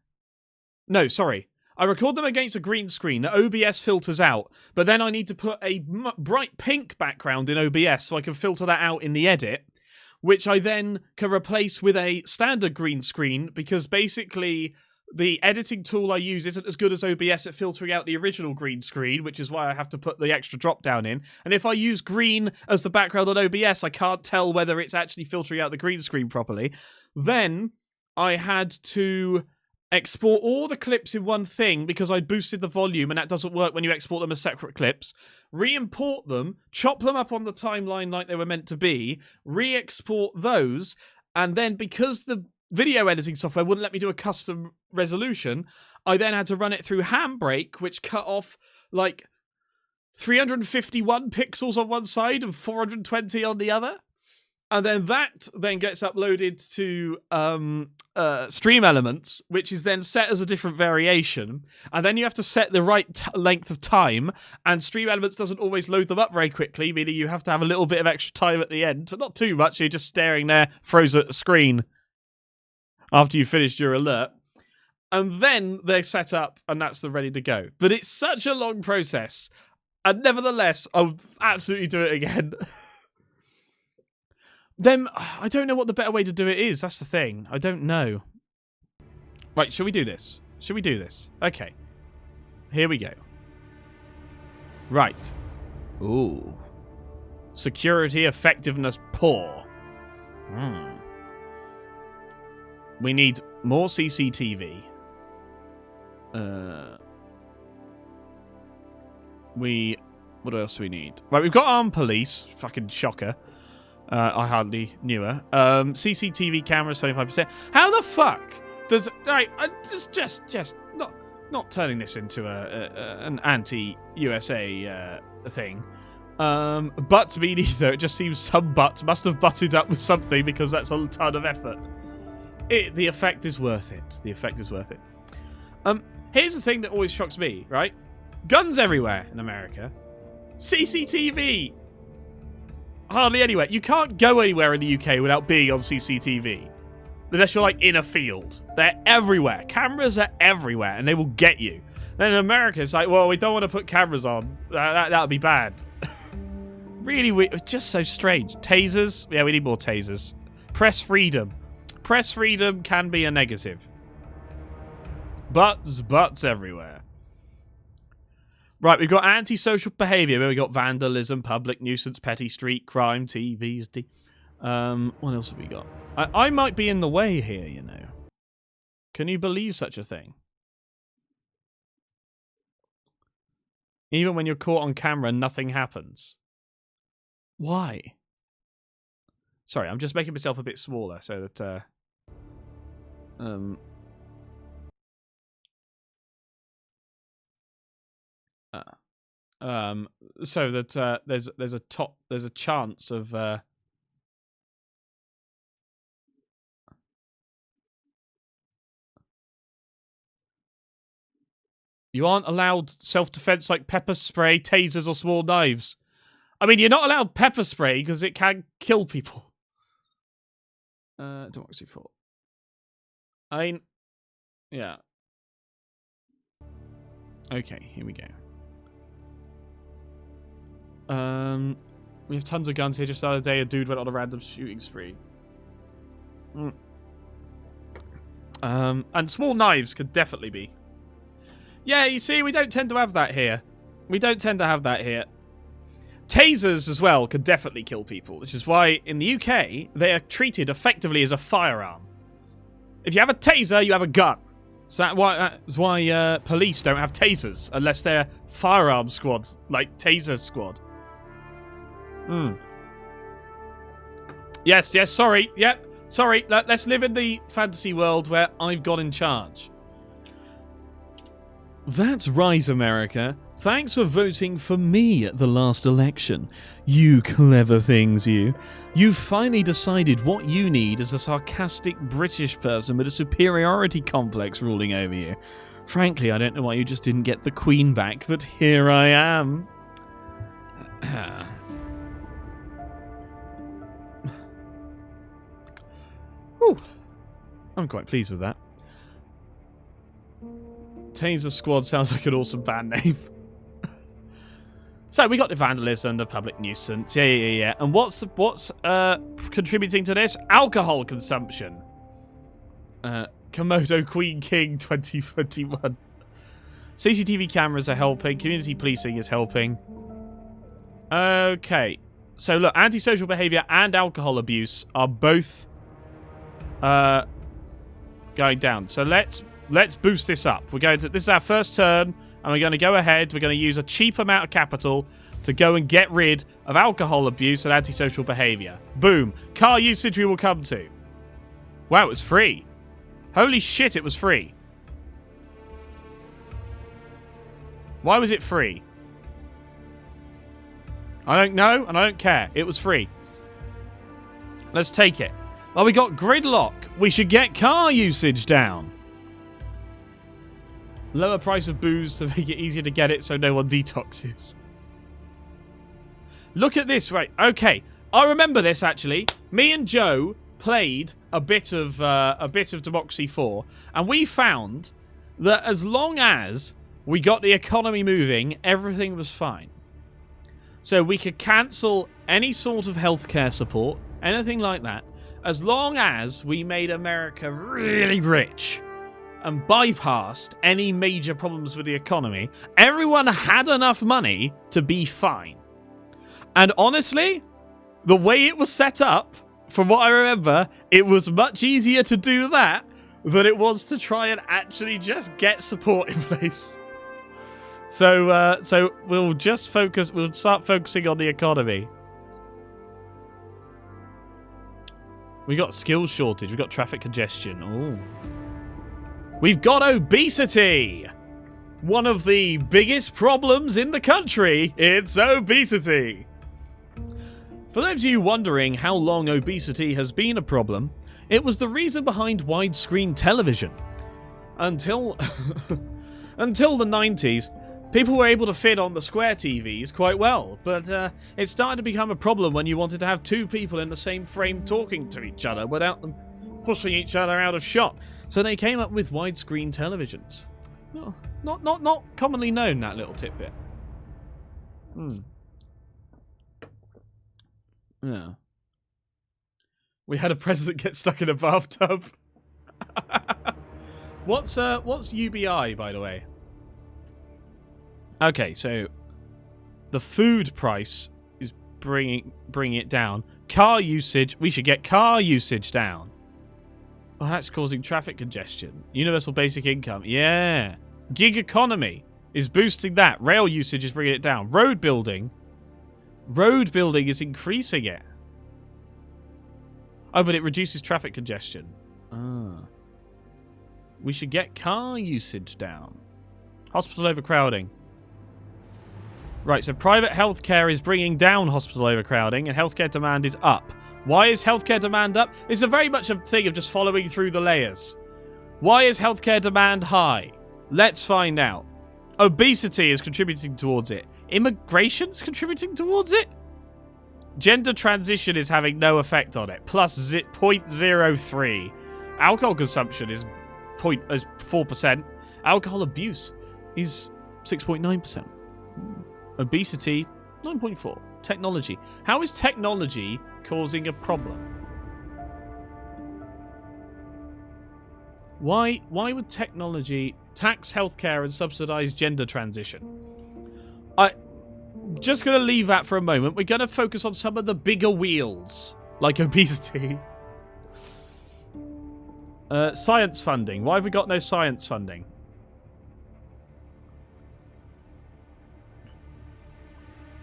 No, sorry. I record them against a green screen that OBS filters out, but then I need to put a bright pink background in OBS so I can filter that out in the edit, which I then can replace with a standard green screen because basically the editing tool I use isn't as good as OBS at filtering out the original green screen, which is why I have to put the extra drop down in. And if I use green as the background on OBS, I can't tell whether it's actually filtering out the green screen properly. Then I had to export all the clips in one thing because I boosted the volume and that doesn't work when you export them as separate clips. Re-import them, chop them up on the timeline like they were meant to be, re-export those, and then because the video editing software wouldn't let me do a custom resolution, I then had to run it through Handbrake, which cut off like 351 pixels on one side and 420 on the other. And then that then gets uploaded to Stream Elements, which is then set as a different variation. And then you have to set the right length of time. And Stream Elements doesn't always load them up very quickly, meaning you have to have a little bit of extra time at the end. But not too much, you're just staring there, froze at the screen after you finished your alert. And then they're set up, and that's the ready to go. But it's such a long process. And nevertheless, I'll absolutely do it again. Then, I don't know what the better way to do it is. That's the thing. I don't know. Right, shall we do this? Shall we do this? Okay. Here we go. Right. Ooh. Security effectiveness poor. We need more CCTV. What else do we need? Right, we've got armed police. Fucking shocker. I hardly knew her. CCTV cameras, 25%. How the fuck does... Right, just not turning this into an anti-USA thing. But me neither. It just seems some butt must have butted up with something because that's a ton of effort. The effect is worth it. The effect is worth it. Here's the thing that always shocks me, right? Guns everywhere in America. CCTV! Hardly anywhere. You can't go anywhere in the UK without being on CCTV. Unless you're, like, in a field. They're everywhere. Cameras are everywhere, and they will get you. Then in America, it's like, well, we don't want to put cameras on. That would be bad. Really weird. It's just so strange. Tasers? Yeah, we need more tasers. Press freedom. Press freedom can be a negative. Butts everywhere. Right, we've got antisocial behaviour. We've got vandalism, public nuisance, petty street crime, TVs. What else have we got? I might be in the way here, you know. Can you believe such a thing? Even when you're caught on camera, nothing happens. Why? Sorry, I'm just making myself a bit smaller so that... so that there's a chance of you aren't allowed self-defense like pepper spray, tasers, or small knives. I mean, you're not allowed pepper spray because it can kill people. Democracy 4. I mean, yeah. Okay, here we go. We have tons of guns here. Just the other day, a dude went on a random shooting spree. And small knives could definitely be. Yeah, you see, we don't tend to have that here. We don't tend to have that here. Tasers as well could definitely kill people, which is why in the UK, they are treated effectively as a firearm. If you have a taser, you have a gun. So that's why police don't have tasers, unless they're firearm squads, like taser squad. Yes, sorry. Yep, sorry. Let's live in the fantasy world where I've got in charge. That's right, America. Thanks for voting for me at the last election. You clever things, you. You've finally decided what you need as a sarcastic British person with a superiority complex ruling over you. Frankly, I don't know why you just didn't get the Queen back, but here I am. Whew. I'm quite pleased with that. Taser Squad sounds like an awesome band name. So we got the vandalism, the public nuisance, yeah. And what's contributing to this? Alcohol consumption. Komodo Queen King 2021. CCTV cameras are helping. Community policing is helping. Okay, so look, antisocial behaviour and alcohol abuse are both going down. So let's boost this up. This is our first turn, and we're going to go ahead. We're going to use a cheap amount of capital to go and get rid of alcohol abuse and antisocial behaviour. Boom. Car usage we will come to. Wow, it was free. Holy shit, it was free. Why was it free? I don't know, and I don't care. It was free. Let's take it. Well, we got gridlock. We should get car usage down. Lower price of booze to make it easier to get it so no one detoxes. Look at this, right? Okay, I remember this actually. Me and Joe played a bit of Democracy 4, and we found that as long as we got the economy moving, everything was fine. So we could cancel any sort of healthcare support, anything like that, as long as we made America really rich and bypassed any major problems with the economy. Everyone had enough money to be fine. And honestly, the way it was set up, from what I remember, it was much easier to do that than it was to try and actually just get support in place. So we'll start focusing on the economy. We got skills shortage, we got traffic congestion. Ooh. We've got obesity! One of the biggest problems in the country, it's obesity! For those of you wondering how long obesity has been a problem, it was the reason behind widescreen television. Until the 90s, people were able to fit on the square TVs quite well, but it started to become a problem when you wanted to have two people in the same frame talking to each other without them pushing each other out of shot. So they came up with widescreen televisions. No, not commonly known, that little tidbit. Yeah. We had a president get stuck in a bathtub. What's UBI, by the way? Okay, so the food price is bringing it down. Car usage, we should get car usage down. Oh, that's causing traffic congestion. Universal basic income, yeah. Gig economy is boosting that. Rail usage is bringing it down. Road building is increasing it. Oh, but it reduces traffic congestion. We should get car usage down. Hospital overcrowding. Right, so private healthcare is bringing down hospital overcrowding and healthcare demand is up. Why is healthcare demand up? It's a very much a thing of just following through the layers. Why is healthcare demand high? Let's find out. Obesity is contributing towards it. Immigration's contributing towards it? Gender transition is having no effect on it. Plus 0.03. Alcohol consumption is 4%. Alcohol abuse is 6.9%. Obesity, 9.4. Technology. How is technology causing a problem? Why would technology tax healthcare and subsidize gender transition? Just going to leave that for a moment. We're going to focus on some of the bigger wheels, like obesity. Science funding. Why have we got no science funding?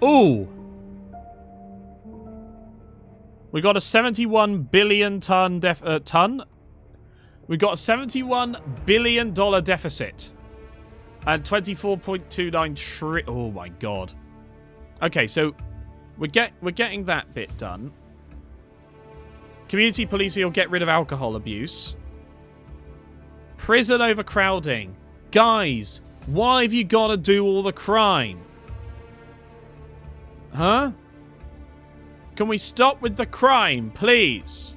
Ooh. We got a 71 billion ton? We got a $71 billion deficit. And 24.29 trillion. Oh my god. Okay, so we're getting that bit done. Community policing will get rid of alcohol abuse. Prison overcrowding. Guys, why have you got to do all the crime? Huh? Can we stop with the crime, please?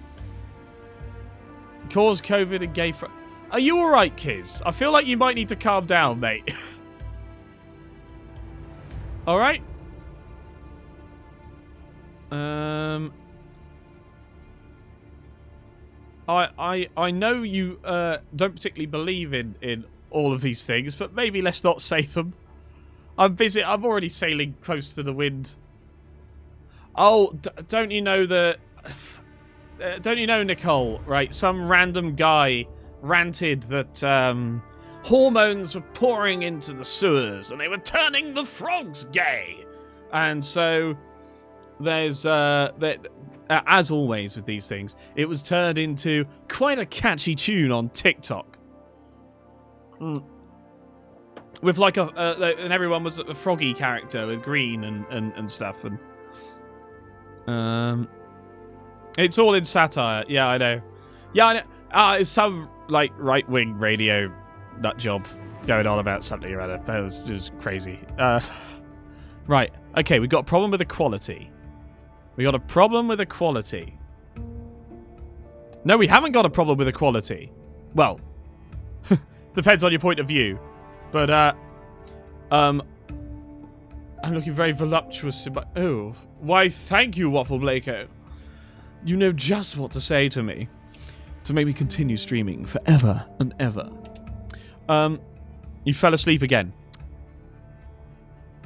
Cause COVID and gay fr... Are you alright, Kiz? I feel like you might need to calm down, mate. Alright? I know you don't particularly believe in all of these things, but maybe let's not say them. I'm busy. I'm already sailing close to the wind. Oh, don't you know the... don't you know, Nicole, right? Some random guy ranted that hormones were pouring into the sewers and they were turning the frogs gay. And so there's, as always with these things, it was turned into quite a catchy tune on TikTok. With like and everyone was a froggy character with green and stuff. And it's all in satire. Yeah, I know. Yeah, I know. It's some like right-wing radio nut job going on about something or other. It was crazy. Right. Okay, we got a problem with equality. We got a problem with equality. No, we haven't got a problem with equality. Well, depends on your point of view. But I'm looking very voluptuous in my... Oh, why thank you, Waffle Blako. You know just what to say to me. To make me continue streaming forever and ever. You fell asleep again.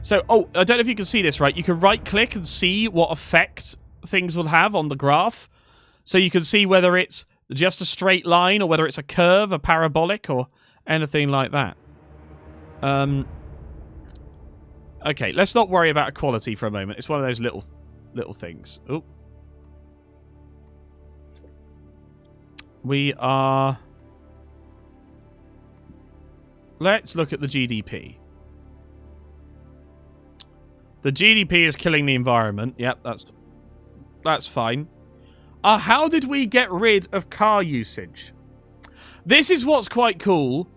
So, oh, I don't know if you can see this, right? You can right-click and see what effect things will have on the graph. So you can see whether it's just a straight line or whether it's a curve, a parabolic, or anything like that. Okay, let's not worry about equality for a moment. It's one of those little things. Oh. We are... Let's look at the GDP. The GDP is killing the environment. Yep, that's fine. How did we get rid of car usage? This is what's quite cool.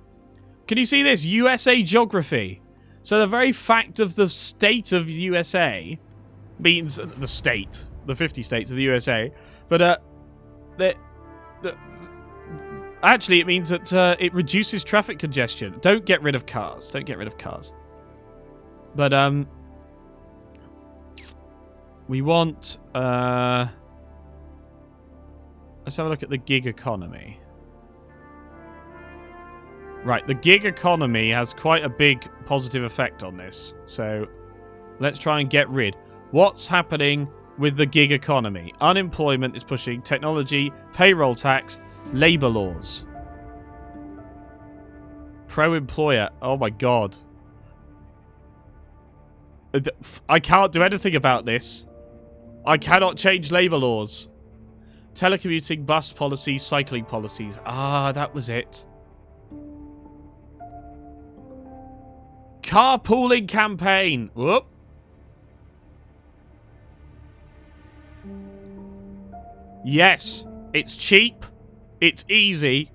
Can you see this? USA geography. So the very fact of the state of USA means the state, the 50 states of the USA. But actually, it means that it reduces traffic congestion. Don't get rid of cars. Don't get rid of cars. But we want... let's have a look at the gig economy. Right, the gig economy has quite a big positive effect on this. So let's try and get rid. What's happening with the gig economy? Unemployment is pushing technology, payroll tax, labor laws. Pro-employer. Oh my god. I can't do anything about this. I cannot change labor laws. Telecommuting, bus policies, cycling policies. Ah, that was it. Carpooling campaign. Whoop. Yes, it's cheap. It's easy.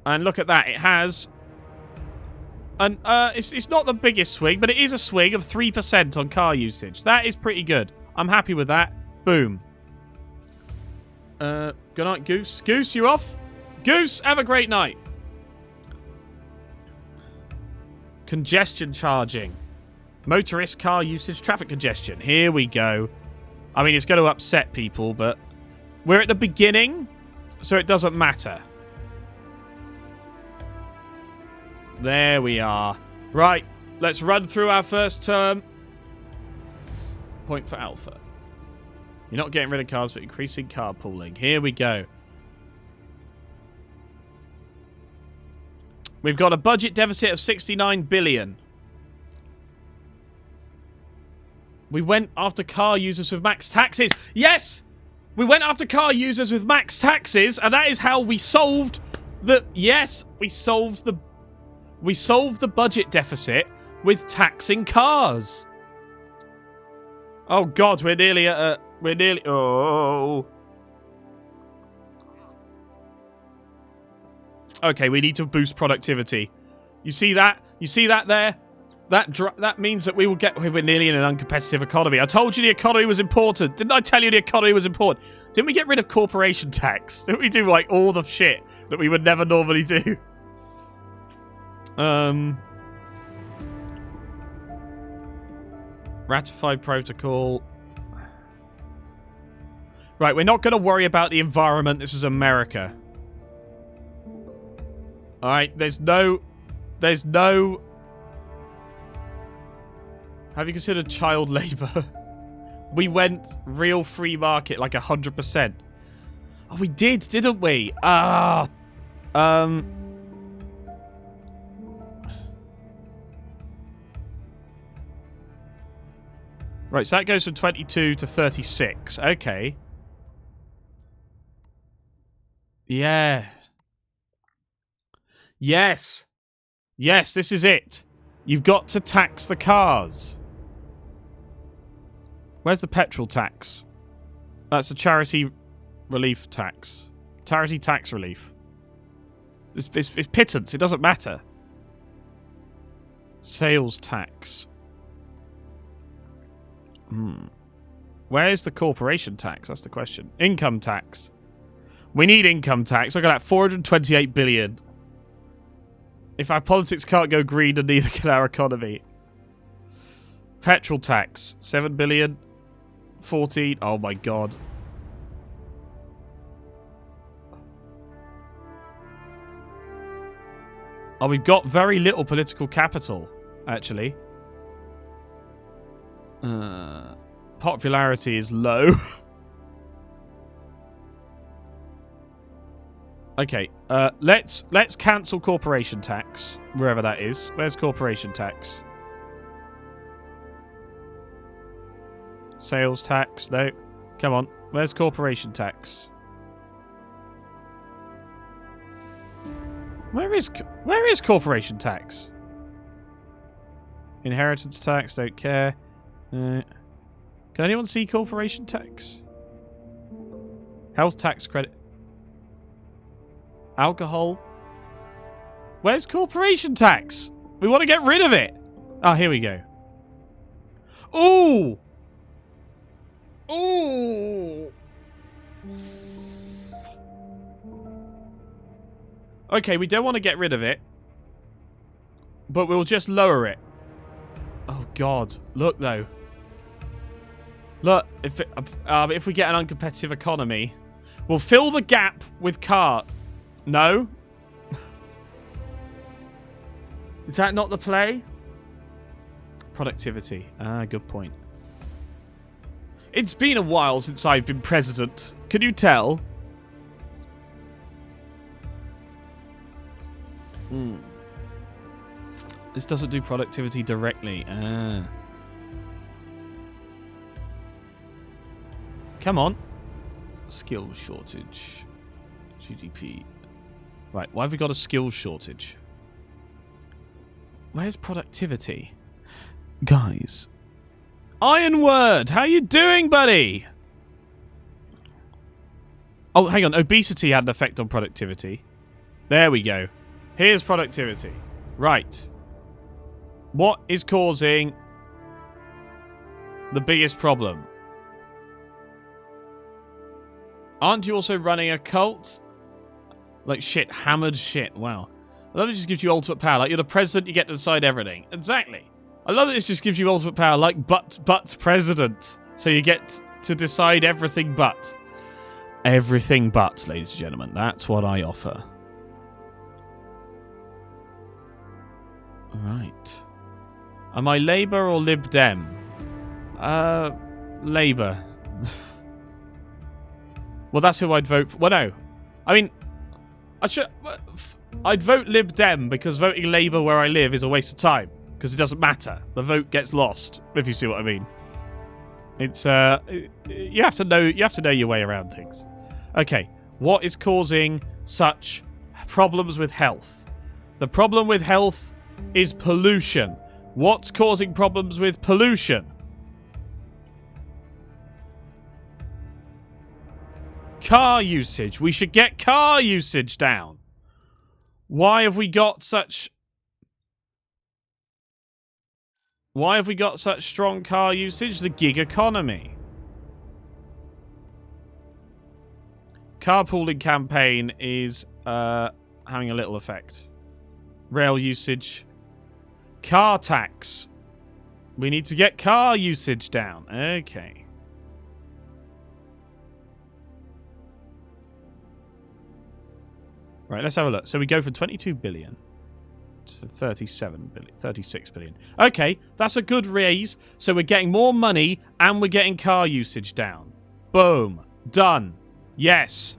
And look at that. It has... And it's not the biggest swing, but it is a swing of 3% on car usage. That is pretty good. I'm happy with that. Boom. Good night, Goose. Goose, you off? Goose, have a great night. Congestion charging. Motorist car usage traffic congestion. Here we go. I mean, it's going to upset people, but we're at the beginning, so it doesn't matter. There we are. Right, let's run through our first term. Point for Alpha. You're not getting rid of cars, but increasing carpooling. Here we go. We've got a budget deficit of 69 billion. We went after car users with max taxes. Yes! We went after car users with max taxes, and that is how we solved the... Yes, we solved the budget deficit with taxing cars. Oh, God, we're nearly at a... We're nearly... Oh... Okay, we need to boost productivity. You see that? You see that there? That means that we're nearly in an uncompetitive economy. I told you the economy was important. Didn't I tell you the economy was important? Didn't we get rid of corporation tax? Didn't we do, like, all the shit that we would never normally do? Ratified protocol. Right, we're not going to worry about the environment. This is America. Alright, there's no... Have you considered child labour? We went real free market, like 100%. Oh, we did, didn't we? Right, so that goes from 22 to 36. Okay. Yeah. Yes. Yes, this is it. You've got to tax the cars. Where's the petrol tax? That's a charity relief tax. Charity tax relief. It's pittance. It doesn't matter. Sales tax. Where's the corporation tax? That's the question. Income tax. We need income tax. Look at that. 428 billion. If our politics can't go green, then neither can our economy. Petrol tax. 7 billion. 14. Oh my god. Oh, we've got very little political capital, actually. Popularity is low. Okay, let's cancel corporation tax, wherever that is. Where's corporation tax? Sales tax, no. Come on, where's corporation tax? Where is corporation tax? Inheritance tax, don't care. Can anyone see corporation tax? Health tax credit. Alcohol. Where's corporation tax? We want to get rid of it. Ah, here we go. Ooh! Ooh! Okay, we don't want to get rid of it. But we'll just lower it. Oh, God. Look, though. Look, if we get an uncompetitive economy, we'll fill the gap with car... No? Is that not the play? Productivity. Ah, good point. It's been a while since I've been president. Can you tell? This doesn't do productivity directly. Ah. Come on. Skill shortage. GDP. Right, why have we got a skills shortage? Where's productivity? Guys. Ironword, how you doing, buddy? Oh, hang on. Obesity had an effect on productivity. There we go. Here's productivity. Right. What is causing the biggest problem? Aren't you also running a cult? Like shit, hammered shit. Wow. I love it just gives you ultimate power. Like you're the president, you get to decide everything. Exactly. I love that it just gives you ultimate power. Like but president. So you get to decide everything but. Everything but, ladies and gentlemen. That's what I offer. Right. Am I Labour or Lib Dem? Labour. Well, that's who I'd vote for. Well, no. I mean, I'd vote Lib Dem because voting Labour where I live is a waste of time. Because it doesn't matter. The vote gets lost, if you see what I mean. It's you have to know your way around things. Okay, what is causing such problems with health? The problem with health is pollution. What's causing problems with pollution? Car usage. We should get car usage down. Why have we got such strong car usage? The gig economy. Carpooling campaign is having a little effect. Rail usage. Car tax. We need to get car usage down. Okay. Right, let's have a look. So we go from 22 billion to 37 billion, 36 billion. Okay, that's a good raise. So we're getting more money and we're getting car usage down. Boom. Done. Yes.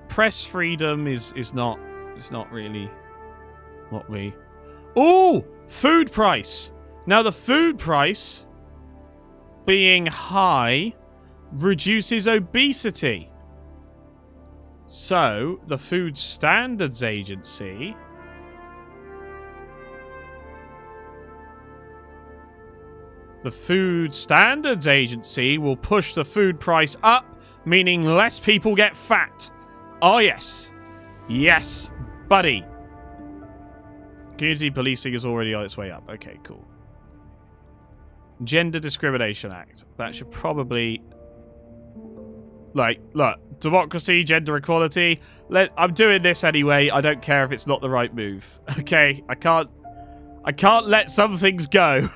Press freedom is not really what we... Ooh! Food price! Now the food price being high reduces obesity. So, the Food Standards Agency will push the food price up, meaning less people get fat. Oh yes. Yes, buddy. Community policing is already on its way up. Okay, cool. Gender Discrimination Act. That should probably... Like, look, democracy, gender equality. I'm doing this anyway. I don't care if it's not the right move. Okay, I can't let some things go.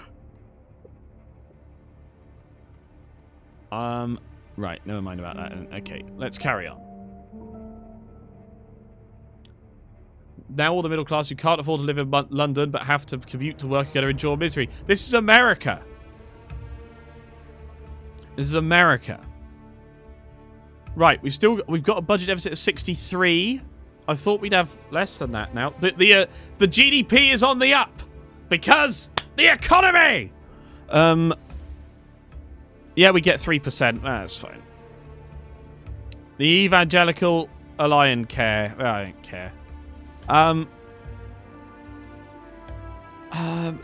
Right, never mind about that. Okay, let's carry on. Now all the middle class who can't afford to live in London but have to commute to work are going to endure misery. This is America. This is America. Right, we've got a budget deficit of 63. I thought we'd have less than that now. The GDP is on the up because the economy. Yeah, we get 3%. That's fine. The Evangelical Alliance care. I don't care.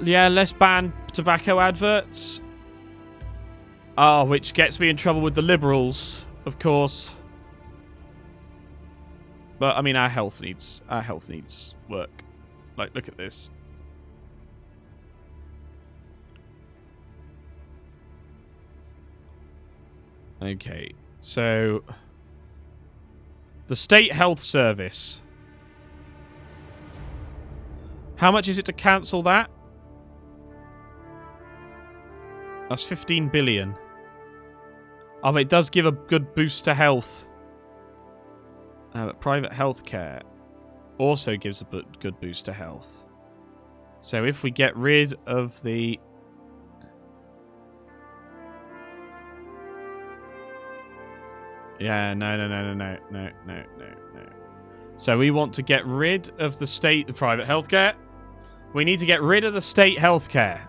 Yeah, let's ban tobacco adverts. Which gets me in trouble with the liberals, of course. But I mean, our health needs work. Like, look at this. Okay, so the State Health Service. How much is it to cancel that? That's 15 billion. Oh, but it does give a good boost to health. But private healthcare also gives a good boost to health. So if we get rid of the... Yeah, no. So we want to get rid of the private healthcare. We need to get rid of the state healthcare.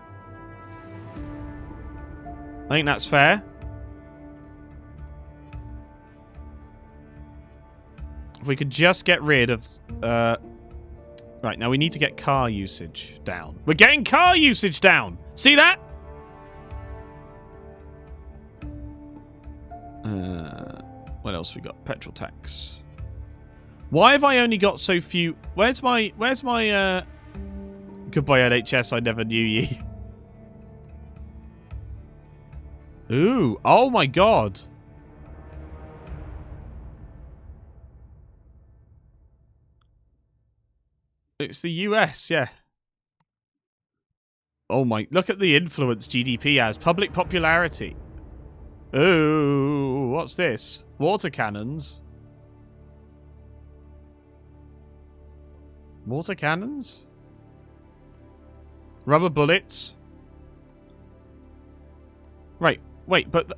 I think that's fair. If we could just get rid of... Right, now we need to get car usage down. We're getting car usage down! See that? What else we got? Petrol tax. Why have I only got so few... Where's my Goodbye NHS, I never knew ye. Ooh, oh my god. It's the US, yeah. Oh my, look at the influence GDP has. Public popularity. Ooh, what's this? Water cannons? Water cannons? Rubber bullets? Right, wait, but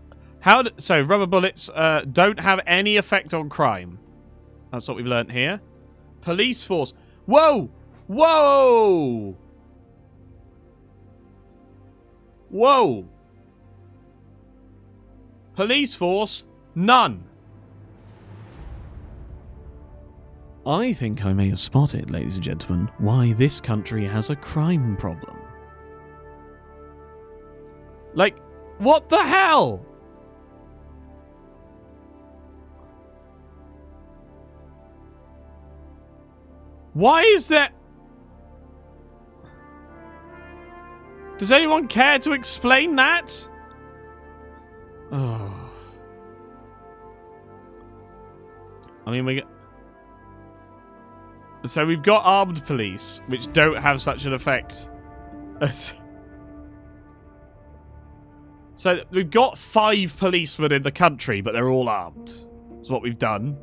so rubber bullets don't have any effect on crime. That's what we've learnt here. Police force. Whoa! Whoa! Whoa. Police force, none. I think I may have spotted, ladies and gentlemen, why this country has a crime problem. Like, what the hell? Why is that? Does anyone care to explain that? Oh. I mean, so we've got armed police, which don't have such an effect. So we've got 5 policemen in the country, but they're all armed. That's what we've done.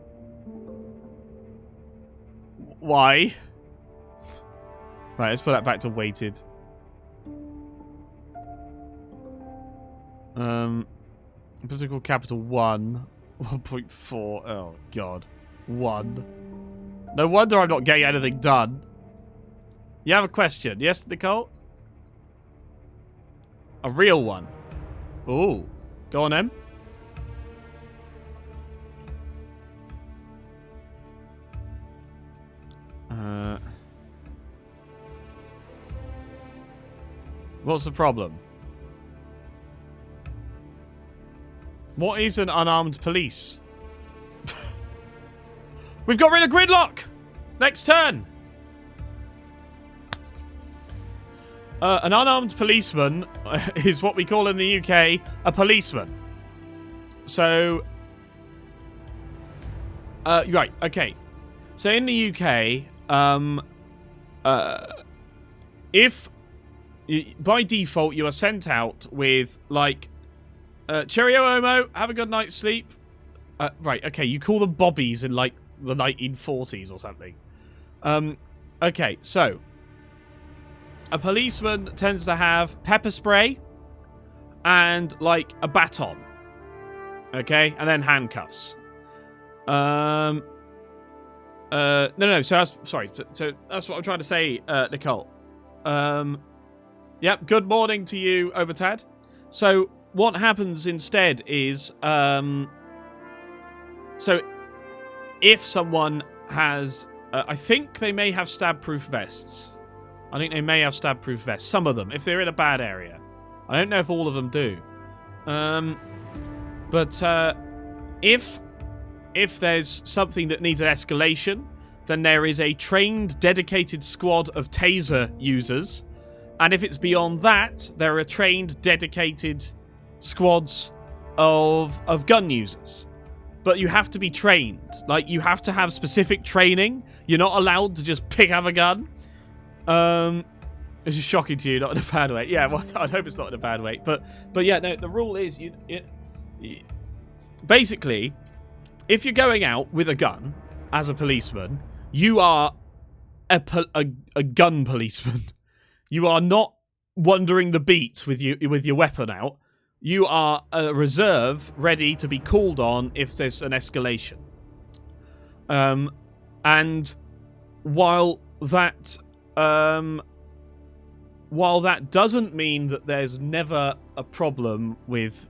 Why? Right, let's put that back to weighted. Political capital 1. 1.4. Oh, God. 1. No wonder I'm not getting anything done. You have a question? Yes, Nicole? A real one. Ooh. Go on, Em. What's the problem? What is an unarmed police? We've got rid of gridlock! Next turn! An unarmed policeman is what we call in the UK a policeman. So... right, okay. So in the UK, if... by default, you are sent out with, like... cheerio, Omo. Have a good night's sleep. Right, okay. You call them bobbies in, like, the 1940s or something. Okay, so. A policeman tends to have pepper spray and, like, a baton. Okay? And then handcuffs. No, so that's... Sorry. So that's what I'm trying to say, Nicole. Yep, good morning to you, Obertad. So... what happens instead is, so if someone has, I think they may have stab-proof vests. I think they may have stab-proof vests. Some of them, if they're in a bad area. I don't know if all of them do. But if there's something that needs an escalation, then there is a trained, dedicated squad of taser users. And if it's beyond that, there are trained, dedicated... squads of gun users. But you have to be trained. Like, you have to have specific training. You're not allowed to just pick up a gun. This is shocking to you, not in a bad way. Yeah, well, I hope it's not in a bad way. But yeah, no, the rule is you basically, if you're going out with a gun as a policeman, you are a gun policeman. You are not wandering the beat with your weapon out. You are a reserve ready to be called on if there's an escalation. And while that doesn't mean that there's never a problem with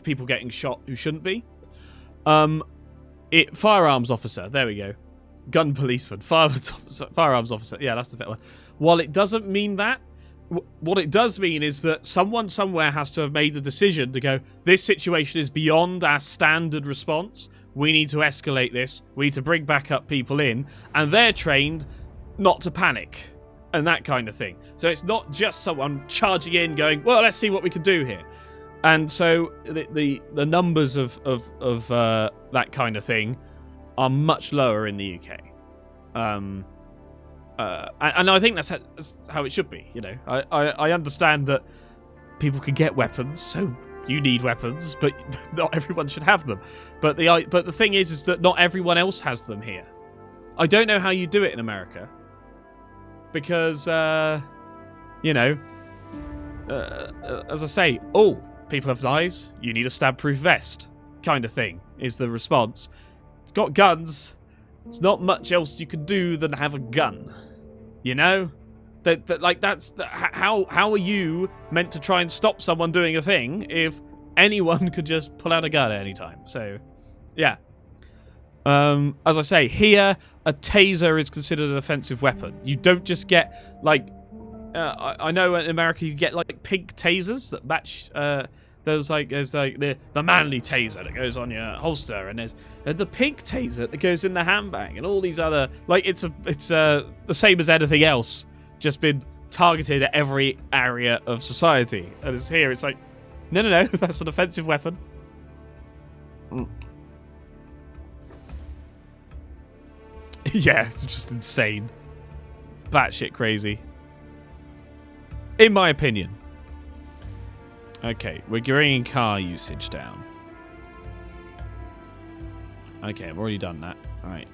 people getting shot who shouldn't be, firearms officer, there we go. Gun policeman, firearms officer, yeah, that's the better one. While it doesn't mean that, what it does mean is that someone somewhere has to have made the decision to go, this situation is beyond our standard response. We need to escalate this. We need to bring backup people in. And they're trained not to panic and that kind of thing. So it's not just someone charging in going, well, let's see what we can do here. And so the numbers of that kind of thing are much lower in the UK. And I think that's how it should be, you know. I understand that people can get weapons, so you need weapons, but not everyone should have them. But the thing is that not everyone else has them here. I don't know how you do it in America. Because, you know, as I say, people have knives, you need a stab-proof vest, kind of thing, is the response. If you've got guns, there's not much else you can do than have a gun. You know? How are you meant to try and stop someone doing a thing if anyone could just pull out a gun at any time? So, yeah. As I say, here, a taser is considered an offensive weapon. You don't just get, like... I know in America you get, like, pink tasers that match... there's the manly taser that goes on your holster, and there's the pink taser that goes in the handbag, and all these other... Like, it's the same as anything else, just been targeted at every area of society. And it's here, it's like, no, that's an offensive weapon. Yeah, it's just insane. Batshit crazy. In my opinion. Okay, we're bringing car usage down. Okay, I've already done that. Alright,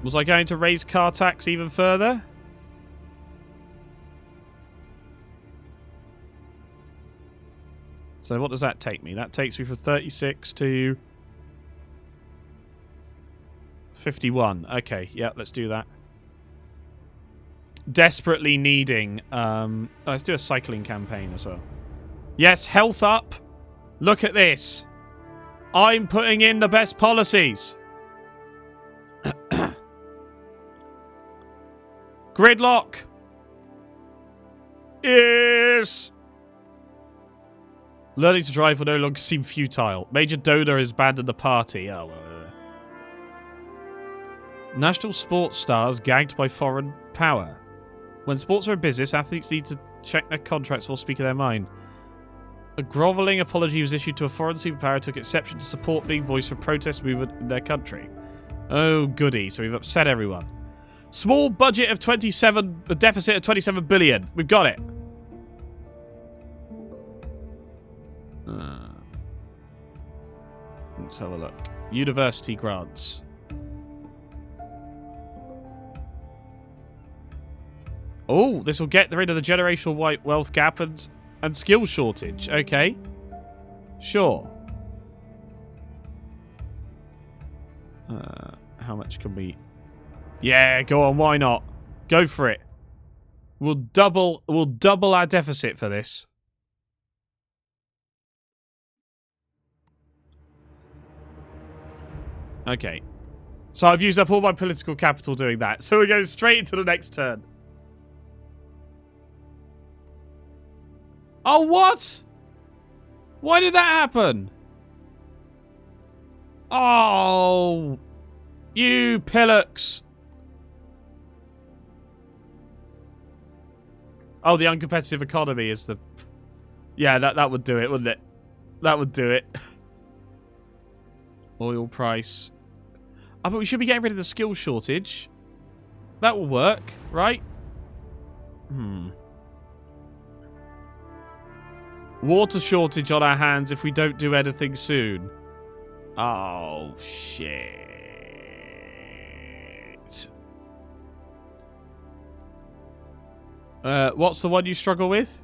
was I going to raise car tax even further? So what does that take me? That takes me from 36 to 51. Okay, yeah, let's do that. Desperately needing... let's do a cycling campaign as well. Yes, health up. Look at this. I'm putting in the best policies. Gridlock. Yes. Learning to drive will no longer seem futile. Major Doda has abandoned the party. Oh, National sports stars gagged by foreign power. When sports are a business, athletes need to check their contracts before speaking their mind. A grovelling apology was issued to a foreign superpower took exception to support being voiced for protest movement in their country. Oh, goody. So we've upset everyone. Small budget of 27... A deficit of 27 billion. We've got it. Let's have a look. University grants. Oh, this will get rid of the generational white wealth gap and skill shortage. Okay. Sure. How much can we... Yeah, go on, why not? Go for it. We'll double our deficit for this. Okay. So I've used up all my political capital doing that. So we go straight into the next turn. Oh, what? Why did that happen? Oh, you pillocks. Oh, the uncompetitive economy is the... Yeah, that would do it, wouldn't it? That would do it. Oil price. Oh, but we should be getting rid of the skill shortage. That will work, right? Water shortage on our hands if we don't do anything soon. Oh, shit. What's the one you struggle with?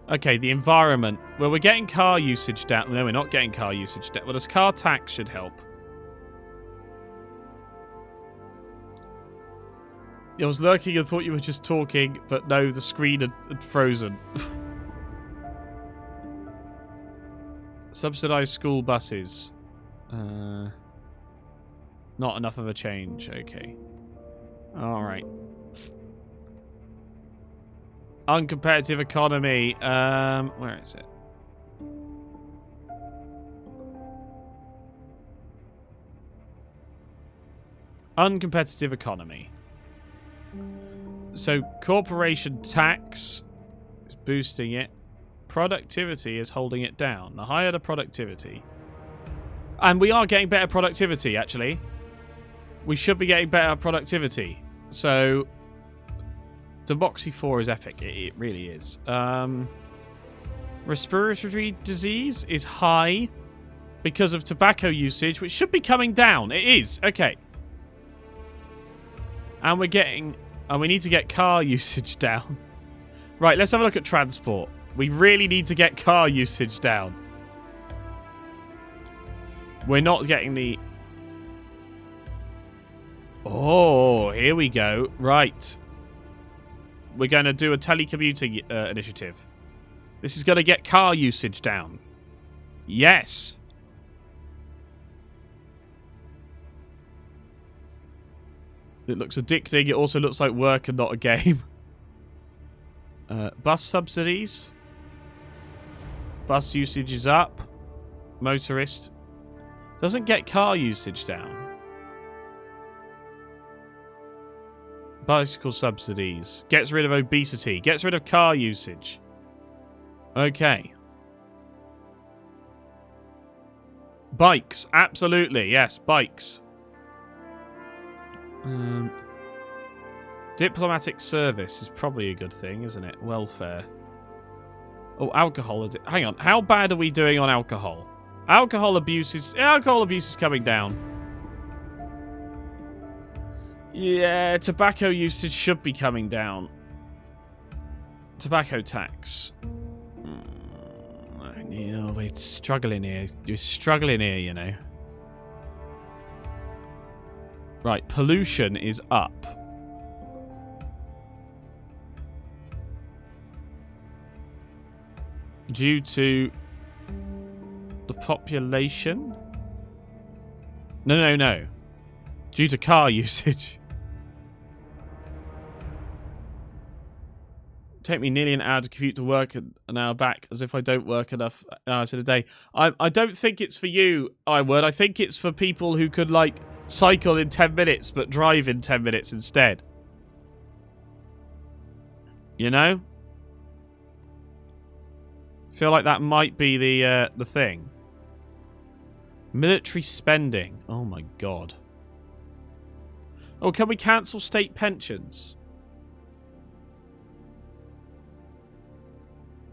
Okay, the environment. Well, we're getting car usage down. No, we're not getting car usage down. Well, this car tax should help. I was lurking and thought you were just talking, but no, the screen had frozen. Subsidized school buses. Not enough of a change. Okay. Alright. Uncompetitive economy. Where is it? Uncompetitive economy. So, corporation tax is boosting it. Productivity is holding it down. The higher the productivity. And we are getting better productivity, actually. We should be getting better productivity. So, Democracy 4 is epic. It really is. Respiratory disease is high because of tobacco usage, which should be coming down. It is. Okay. And we're getting... And we need to get car usage down. Right, let's have a look at transport. We really need to get car usage down. We're not getting the... Oh, here we go. Right. We're going to do a telecommuting initiative. This is going to get car usage down. Yes. It looks addicting. It also looks like work and not a game. Bus subsidies. Bus usage is up. Motorist. Doesn't get car usage down. Bicycle subsidies. Gets rid of obesity. Gets rid of car usage. Okay. Bikes. Absolutely. Yes, bikes. Diplomatic service is probably a good thing, isn't it? Welfare. Oh, alcohol. Hang on. How bad are we doing on alcohol? Alcohol abuse is coming down. Yeah, tobacco usage should be coming down. Tobacco tax. You know, we're struggling here. We're struggling here, you know. Right, pollution is up. Due to the population? No. Due to car usage. Take me nearly an hour to commute to work and an hour back, as if I don't work enough hours in a day. I don't think it's for you, I think it's for people who could, like, cycle in 10 minutes but drive in 10 minutes instead. You know? Feel like that might be the thing. Military spending. Oh my god. Oh, can we cancel state pensions?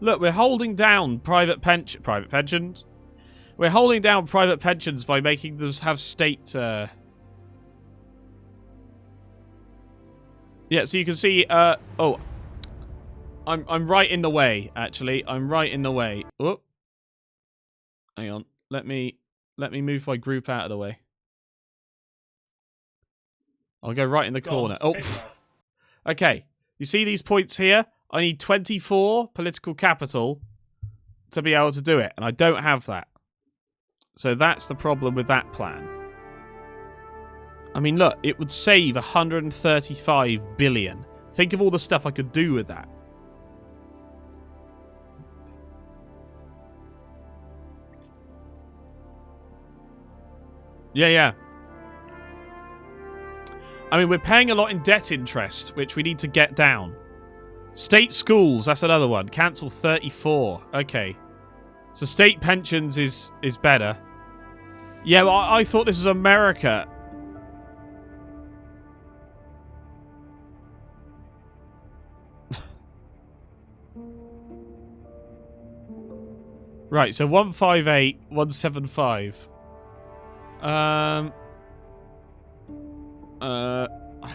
Look, we're holding down private pensions. We're holding down private pensions by making them have state. Yeah, so you can see. Oh, I'm right in the way. Actually, I'm right in the way. Oh, hang on. Let me move my group out of the way. I'll go right in the corner. Oh, okay. You see these points here? I need 24 political capital to be able to do it, and I don't have that. So that's the problem with that plan. I mean, look, it would save 135 billion. Think of all the stuff I could do with that. Yeah. I mean, we're paying a lot in debt interest, which we need to get down. State schools, that's another one. Cancel 34. Okay. So state pensions is better. Yeah, well, I thought this was America. Right, so 158, 175. I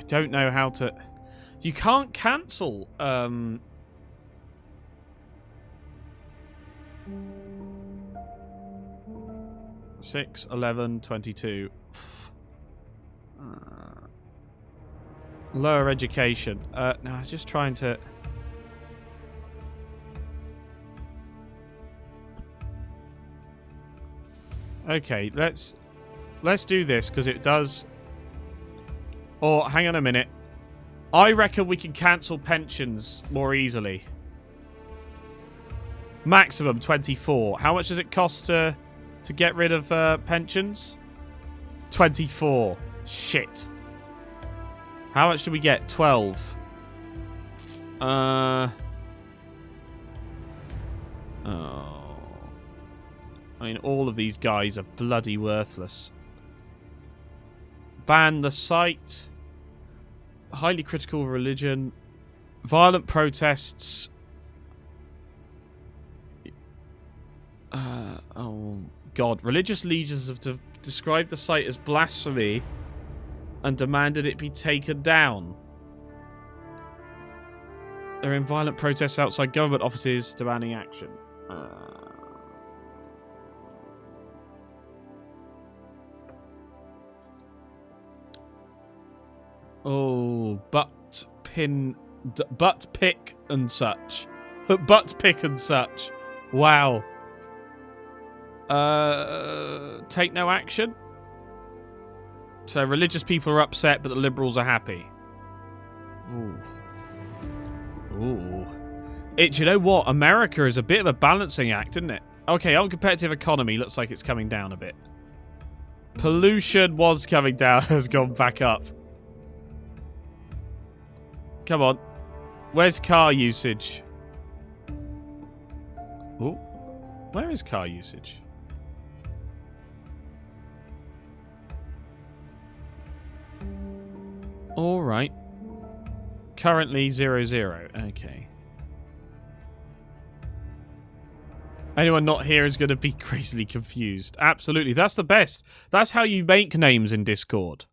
don't know how to... You can't cancel, 6, 11, 22. Lower education. No, I was just trying to... Okay, let's do this, because it does... Or, hang on a minute. I reckon we can cancel pensions more easily. Maximum 24. How much does it cost to get rid of pensions? 24. Shit. How much do we get? 12. Oh. I mean, all of these guys are bloody worthless. Ban the site. Highly critical religion. Violent protests. Oh, God. Religious leaders have described the site as blasphemy and demanded it be taken down. They're in violent protests outside government offices demanding action. Oh, butt pick and such. Butt pick and such. Wow. Take no action. So religious people are upset, but the liberals are happy. Ooh. Ooh. Do you know what? America is a bit of a balancing act, isn't it? Okay, uncompetitive economy looks like it's coming down a bit. Pollution was coming down, has gone back up. Come on. Where's car usage? Oh, where is car usage? All right. Currently 0-0. Okay. Anyone not here is going to be crazily confused. Absolutely. That's the best. That's how you make names in Discord.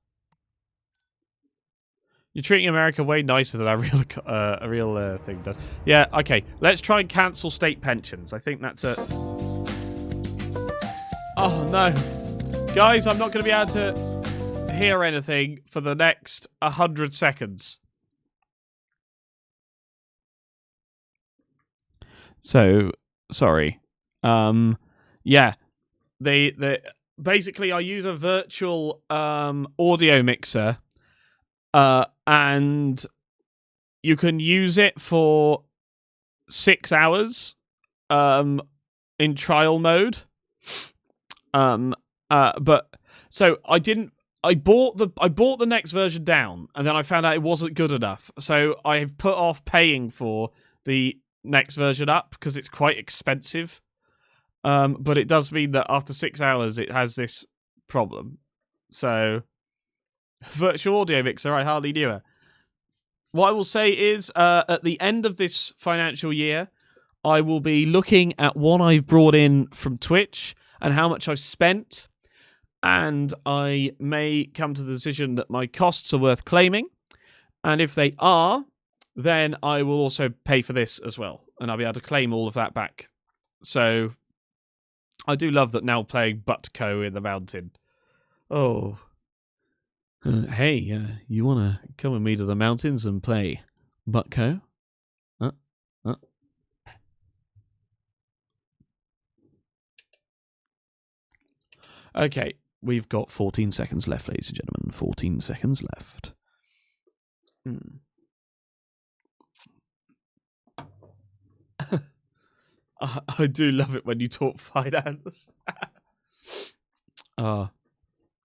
You're treating America way nicer than a real thing does. Yeah, okay. Let's try and cancel state pensions. I think that's a... Oh, no. Guys, I'm not going to be able to hear anything for the next 100 seconds. So, sorry. Yeah. Basically, I use a virtual audio mixer. And you can use it for 6 hours in trial mode. But so I bought the next version down, and then I found out it wasn't good enough. So I've put off paying for the next version up because it's quite expensive. But it does mean that after 6 hours it has this problem. So virtual audio mixer, I hardly knew her. What I will say is, at the end of this financial year, I will be looking at what I've brought in from Twitch and how much I've spent, and I may come to the decision that my costs are worth claiming, and if they are, then I will also pay for this as well, and I'll be able to claim all of that back. So, I do love that now playing Butco in the mountain. Oh... hey, you want to come with me to the mountains and play Butco? Okay, we've got 14 seconds left, ladies and gentlemen. 14 seconds left. I do love it when you talk finance. Well,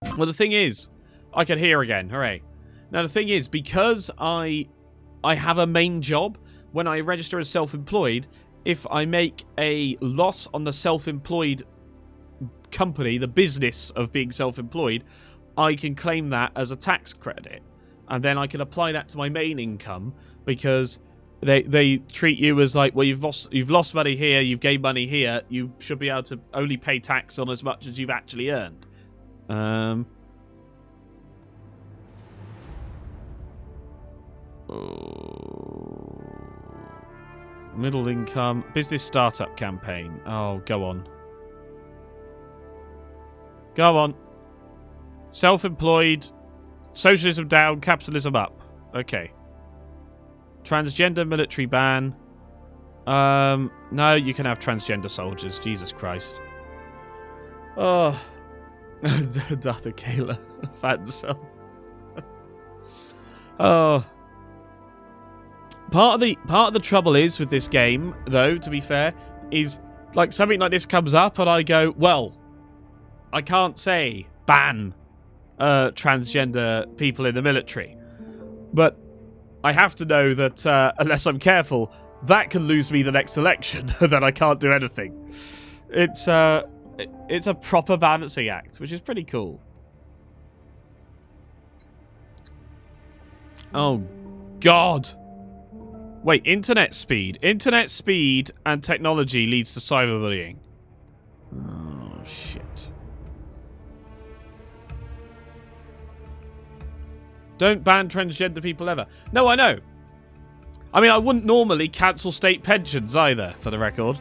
the thing is, I can hear again. Hooray. Now, the thing is, because I have a main job, when I register as self-employed, if I make a loss on the self-employed company, the business of being self-employed, I can claim that as a tax credit. And then I can apply that to my main income, because they treat you as like, well, you've lost money here, you've gained money here, you should be able to only pay tax on as much as you've actually earned. Middle income, business startup campaign. Oh, go on. Go on. Self-employed, socialism down, capitalism up. Okay. Transgender military ban. No, you can have transgender soldiers. Jesus Christ. Oh. Darth Kayla. Fan self. Oh. Part of the trouble is with this game, though, to be fair, is like something like this comes up and I go, well, I can't say ban transgender people in the military. But I have to know that unless I'm careful, that can lose me the next election, then I can't do anything. It's a proper balancing act, which is pretty cool. Oh, God. Wait, internet speed. Internet speed and technology leads to cyberbullying. Oh, shit. Don't ban transgender people ever. No, I know. I mean, I wouldn't normally cancel state pensions either, for the record.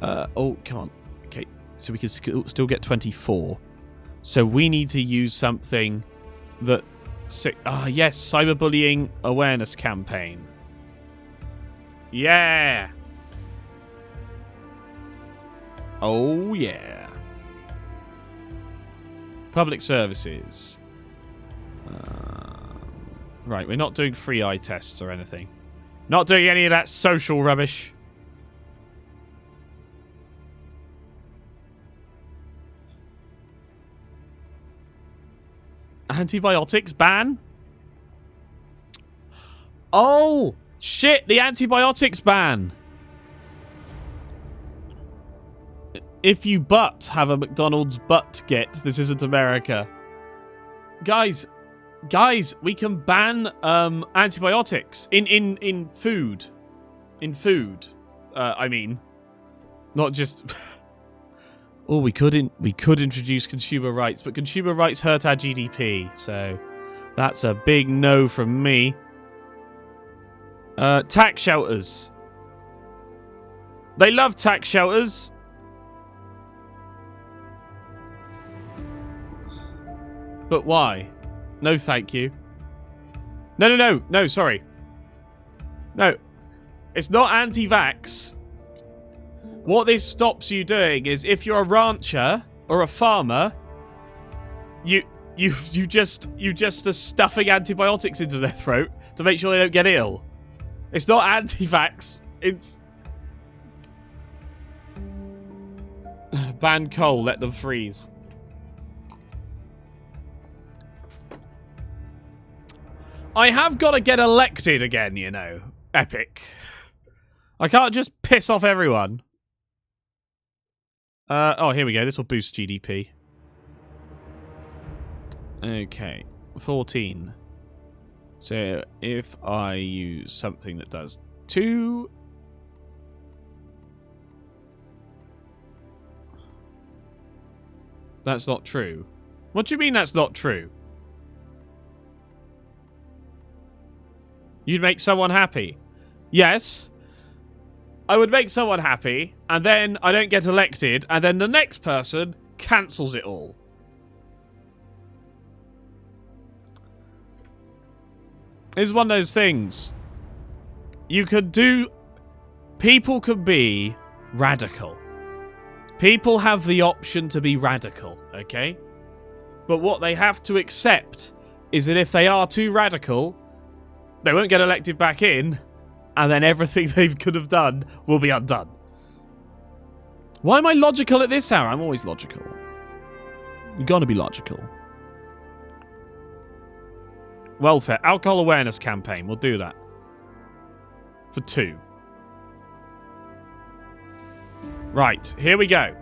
Oh, come on. Okay, so we can still get 24. So we need to use something that Yes, cyberbullying awareness campaign. Yeah. Oh, yeah. Public services. Right, we're not doing free eye tests or anything. Not doing any of that social rubbish. Antibiotics ban? Oh, shit, the antibiotics ban. If you but have a McDonald's but get, this isn't America. Guys, we can ban antibiotics in food. In food. I mean, not just oh, we could introduce consumer rights, but consumer rights hurt our GDP, so that's a big no from me. Tax shelters. They love tax shelters. But why? No, thank you. No, sorry. No. It's not anti-vax. What this stops you doing is if you're a rancher or a farmer, you just are stuffing antibiotics into their throat to make sure they don't get ill. It's not anti-vax. It's ban coal, let them freeze. I have got to get elected again, you know. Epic. I can't just piss off everyone. Oh, here we go. This will boost GDP. Okay. 14. So, if I use something that does 2... That's not true. What do you mean that's not true? You'd make someone happy. Yes. I would make someone happy, and then I don't get elected, and then the next person cancels it all. It's one of those things. You could do... People could be radical. People have the option to be radical, okay? But what they have to accept is that if they are too radical, they won't get elected back in, and then everything they could have done will be undone. Why am I logical at this hour? I'm always logical. You gotta be logical. Welfare. Alcohol awareness campaign. We'll do that. For 2. Right. Here we go.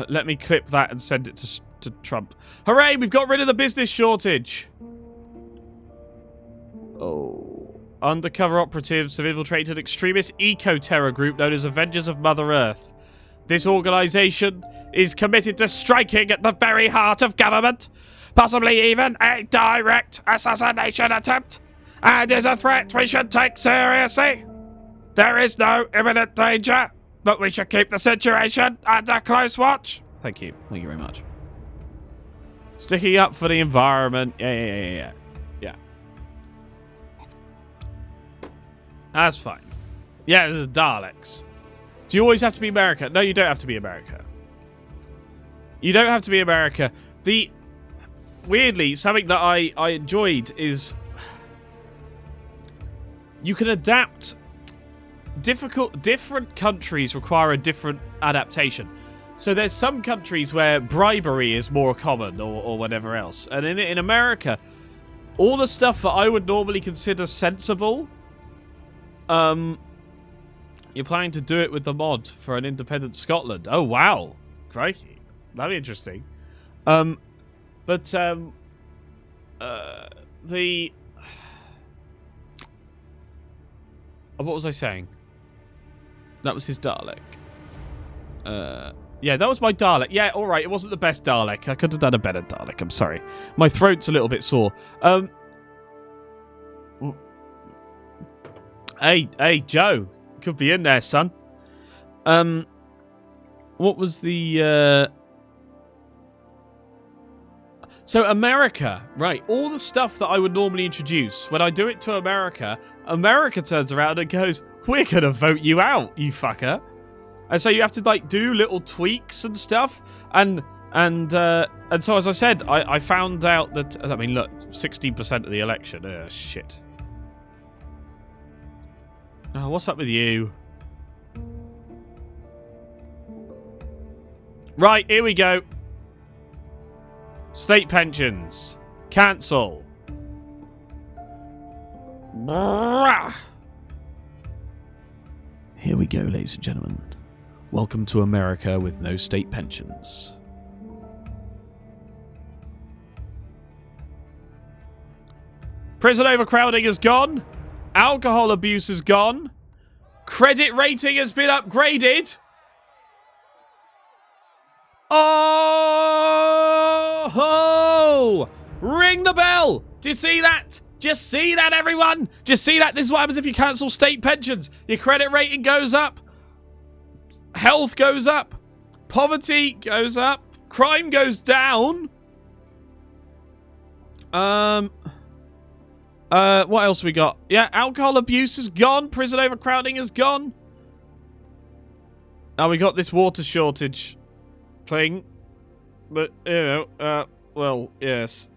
Let me clip that and send it to Trump. Hooray! We've got rid of the business shortage. Oh. Undercover operatives have infiltrated an extremist eco-terror group known as Avengers of Mother Earth. This organisation is committed to striking at the very heart of government, possibly even a direct assassination attempt, and is a threat we should take seriously. There is no imminent danger, but we should keep the situation under close watch. Thank you. Thank you very much. Sticking up for the environment. Yeah. That's fine. Yeah, there's Daleks. Do you always have to be America? No, you don't have to be America. You don't have to be America. Weirdly, something that I enjoyed is you can adapt. Different countries require a different adaptation. So there's some countries where bribery is more common or whatever else. And in America, all the stuff that I would normally consider sensible, you're planning to do it with the mod for an independent Scotland. Oh, wow. Crikey. That'd be interesting. What was I saying? That was his Dalek. Yeah, that was my Dalek. Yeah, alright, it wasn't the best Dalek. I could have done a better Dalek, I'm sorry. My throat's a little bit sore. Hey, Joe. Could be in there, son. What was the... So America, right, all the stuff that I would normally introduce, when I do it to America, America turns around and goes, we're going to vote you out, you fucker. And so you have to, like, do little tweaks and stuff. And so, as I said, I found out that, I mean, look, 16% of the election. Shit. Oh, what's up with you? Right, here we go. State pensions. Cancel. Here we go, ladies and gentlemen. Welcome to America with no state pensions. Prison overcrowding is gone. Alcohol abuse is gone. Credit rating has been upgraded. Oh! Ring the bell! Do you see that? Just see that, everyone? Just see that? This is what happens if you cancel state pensions. Your credit rating goes up. Health goes up. Poverty goes up. Crime goes down. What else we got? Yeah, alcohol abuse is gone. Prison overcrowding is gone. Now we got this water shortage thing. But, you know, well, yes.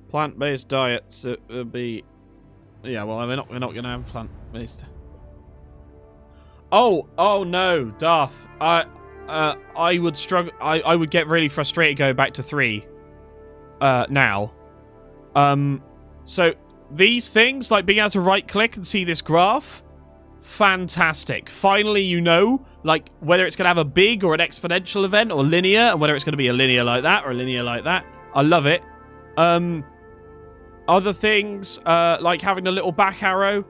Plant-based diets would be... Yeah, well, we're not going to have plant-based... Oh no, Darth. I would struggle... I would get really frustrated going back to 3. Now. So, these things, like being able to right-click and see this graph, fantastic. Finally, you know, like, whether it's going to have a big or an exponential event or linear, and whether it's going to be a linear like that or a linear like that. I love it. Other things, like having a little back arrow,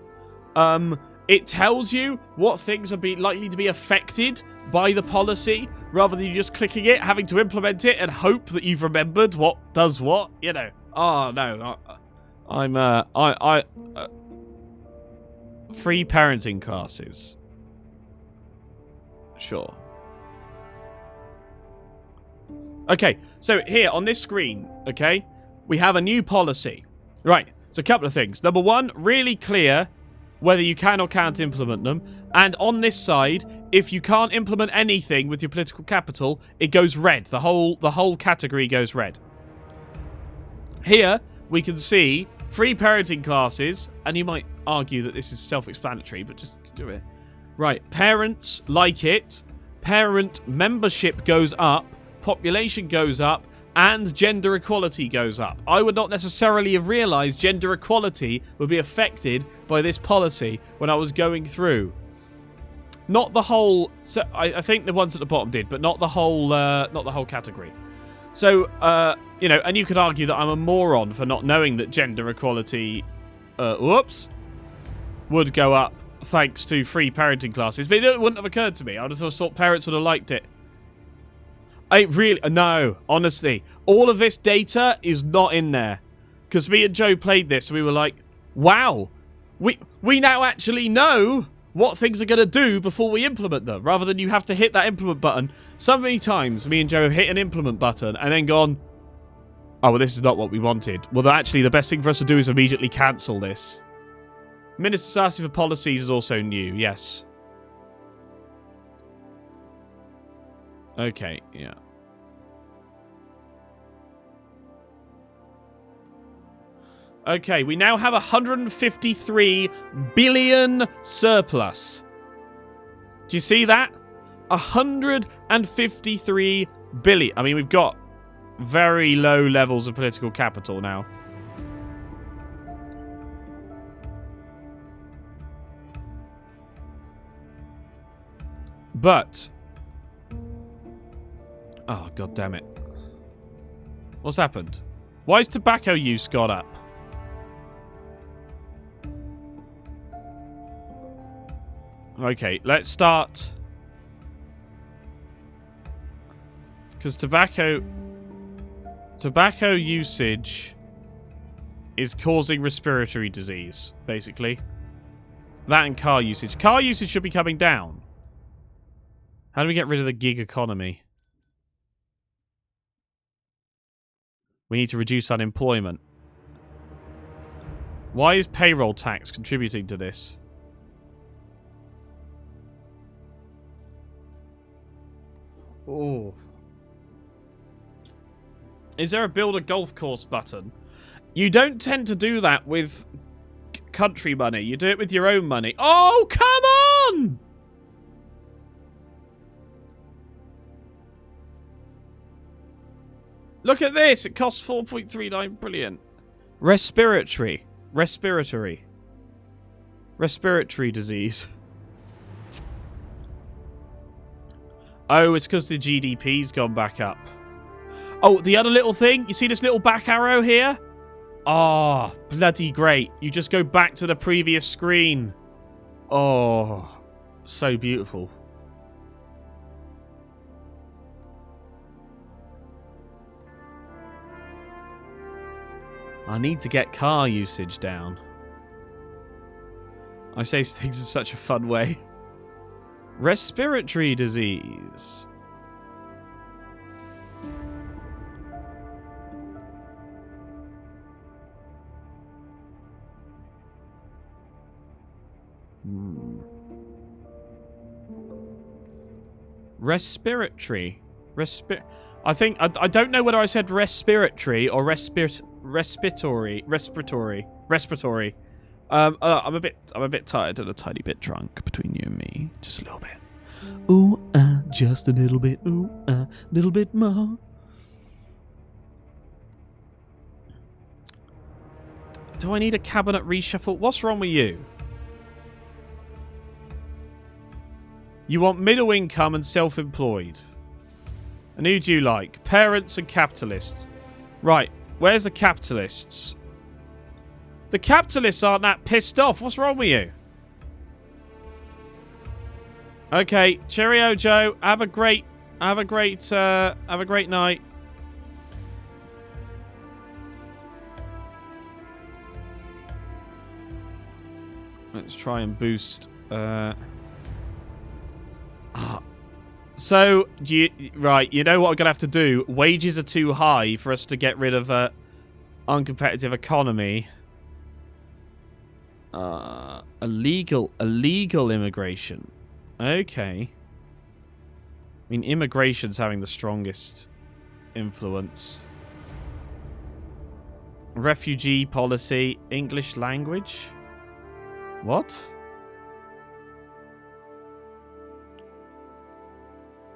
it tells you what things are likely to be affected by the policy, rather than you just clicking it, having to implement it, and hope that you've remembered what does what, you know. Oh, no. Free parenting classes. Sure. Okay, so here on this screen, okay, we have a new policy. Right, so a couple of things. Number one, really clear whether you can or can't implement them. And on this side, if you can't implement anything with your political capital, it goes red. The whole category goes red. Here, we can see free parenting classes, and you might argue that this is self-explanatory, but just do it. Right, parents like it, parent membership goes up, population goes up, and gender equality goes up. I would not necessarily have realised gender equality would be affected by this policy when I was going through. Not the whole... So I think the ones at the bottom did, but not the whole category. So, you know, and you could argue that I'm a moron for not knowing that gender equality, would go up thanks to free parenting classes. But it wouldn't have occurred to me. I would have thought parents would have liked it. No, honestly. All of this data is not in there. Because me and Joe played this and we were like, wow, we now actually know what things are going to do before we implement them, rather than you have to hit that implement button. So many times, me and Joe have hit an implement button and then gone, oh, well, this is not what we wanted. Well, actually, the best thing for us to do is immediately cancel this. Minister's asking for policies is also new, yes. Okay, yeah. Okay, we now have 153 billion surplus. Do you see that? 153 billion. I mean, we've got very low levels of political capital now. But... oh, god damn it. What's happened? Why is tobacco use gone up? Okay, let's start. Because tobacco usage is causing respiratory disease, basically. That and car usage. Car usage should be coming down. How do we get rid of the gig economy? We need to reduce unemployment. Why is payroll tax contributing to this? Oh. Is there a build a golf course button? You don't tend to do that with country money. You do it with your own money. Oh, come on! Look at this. It costs 4.39. Brilliant. Respiratory disease. Oh, it's because the GDP's gone back up. Oh, the other little thing. You see this little back arrow here? Oh, bloody great. You just go back to the previous screen. Oh, so beautiful. I need to get car usage down. I say things in such a fun way. Respiratory disease. Respiratory. I think I don't know whether I said respiratory or respiratory. I'm a bit tired and a tiny bit drunk between you and me, just a little bit. Ooh, just a little bit. Ooh, little bit more. Do I need a cabinet reshuffle? What's wrong with you? You want middle income and self-employed. And who do you like? Parents and capitalists. Right, where's the capitalists? The capitalists aren't that pissed off. What's wrong with you? Okay, cheerio, Joe. Have a great night. Let's try and boost. So, you know what I'm gonna have to do? Wages are too high for us to get rid of a uncompetitive economy. Illegal immigration. Okay. I mean, immigration's having the strongest influence. Refugee policy, English language. What?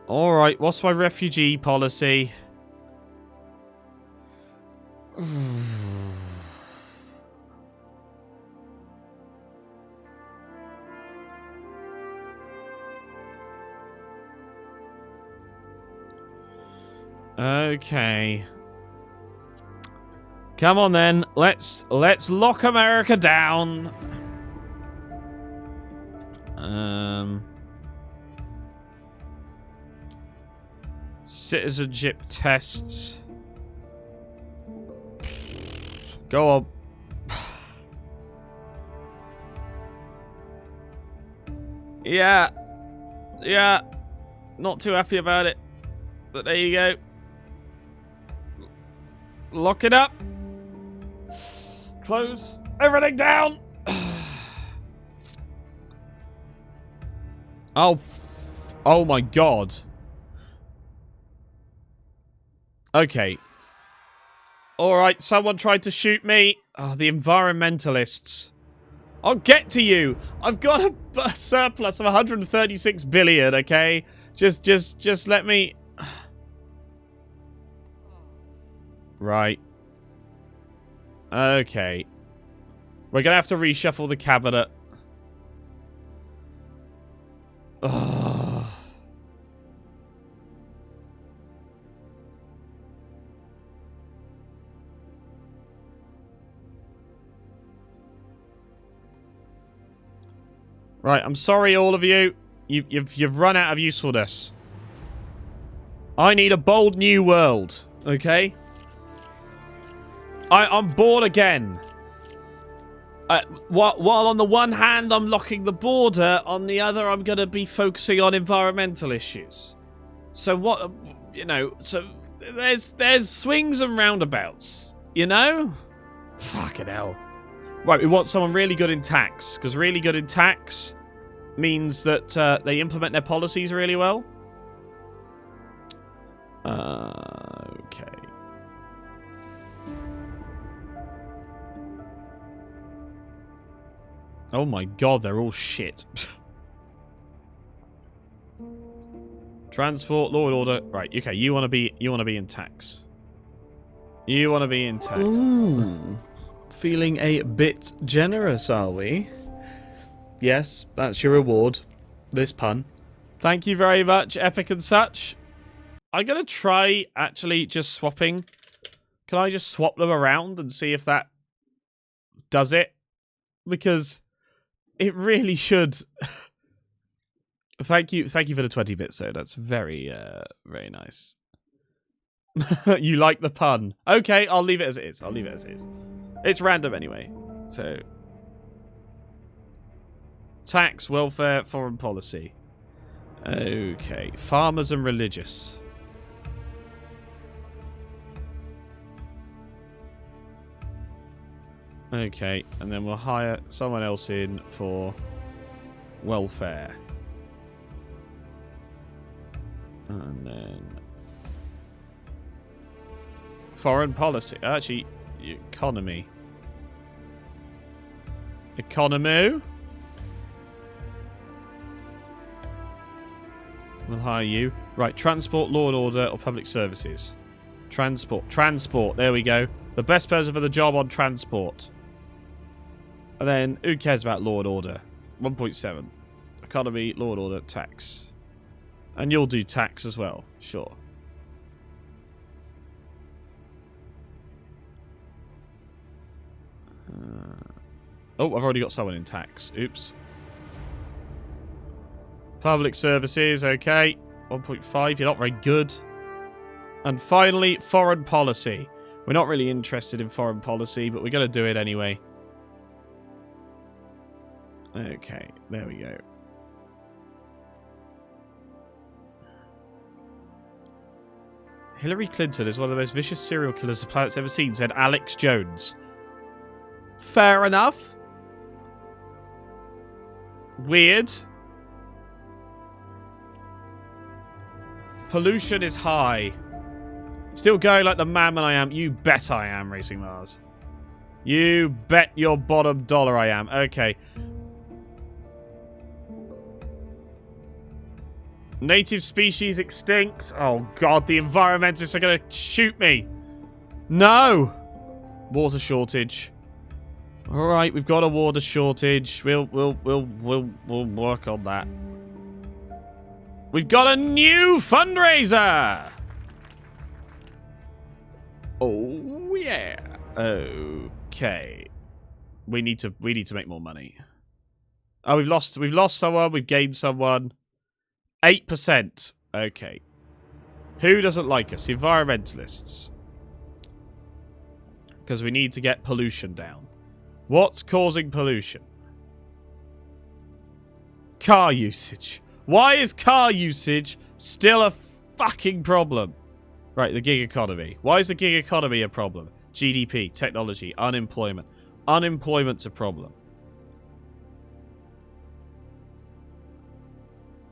Alright, what's my refugee policy? Okay. Come on then. Let's lock America down. Citizenship tests. Go on. Yeah. Not too happy about it. But there you go. Lock it up. Close everything down. Oh my god. Okay. Alright, someone tried to shoot me. Oh, the environmentalists. I'll get to you. I've got a surplus of 136 billion, okay? Just let me... Right. Okay. We're gonna have to reshuffle the cabinet. Ugh. Right, I'm sorry, all of you. You've run out of usefulness. I need a bold new world, okay? I'm bored again. While on the one hand I'm locking the border, on the other I'm going to be focusing on environmental issues. So what, so there's swings and roundabouts, you know? Fucking hell. Right, we want someone really good in tax, because really good in tax means that they implement their policies really well. Okay. Oh my god, they're all shit. Transport, law and order. Right, okay, you wanna be in tax. You wanna be in tax. Ooh. Feeling a bit generous, are we? Yes, that's your reward. This pun. Thank you very much, Epic and such. I'm gonna try actually just swapping. Can I just swap them around and see if that does it? Because it really should. Thank you for the 20 bits though. That's very very nice. You like the pun. Okay, I'll leave it as it is. I'll leave it as it is. It's random anyway. So tax, welfare, foreign policy. Okay, farmers and religious. Okay, and then we'll hire someone else in for welfare. And then foreign policy. Actually, economy. Economy. We'll hire you. Right, transport, law and order, or public services. Transport. Transport. There we go. The best person for the job on transport. And then, who cares about law and order? 1.7. Economy, law and order, tax. And you'll do tax as well. Sure. Oh, I've already got someone in tax. Oops. Public services, okay. 1.5, you're not very good. And finally, foreign policy. We're not really interested in foreign policy, but we're going to do it anyway. Okay, there we go. Hillary Clinton is one of the most vicious serial killers the planet's ever seen, said Alex Jones. Fair enough. Weird. Pollution is high. Still going like the madman I am. You bet I am, Racing Mars. You bet your bottom dollar I am. Okay. Native species extinct. Oh god, the environmentalists are gonna shoot me. No. Water shortage. All right, we've got a water shortage. We'll work on that. We've got a new fundraiser. Oh yeah. Okay. We need to make more money. Oh, we've lost someone. We've gained someone. 8%. Okay. Who doesn't like us? Environmentalists. Because we need to get pollution down. What's causing pollution? Car usage. Why is car usage still a fucking problem? Right, the gig economy. Why is the gig economy a problem? GDP, technology, unemployment. Unemployment's a problem.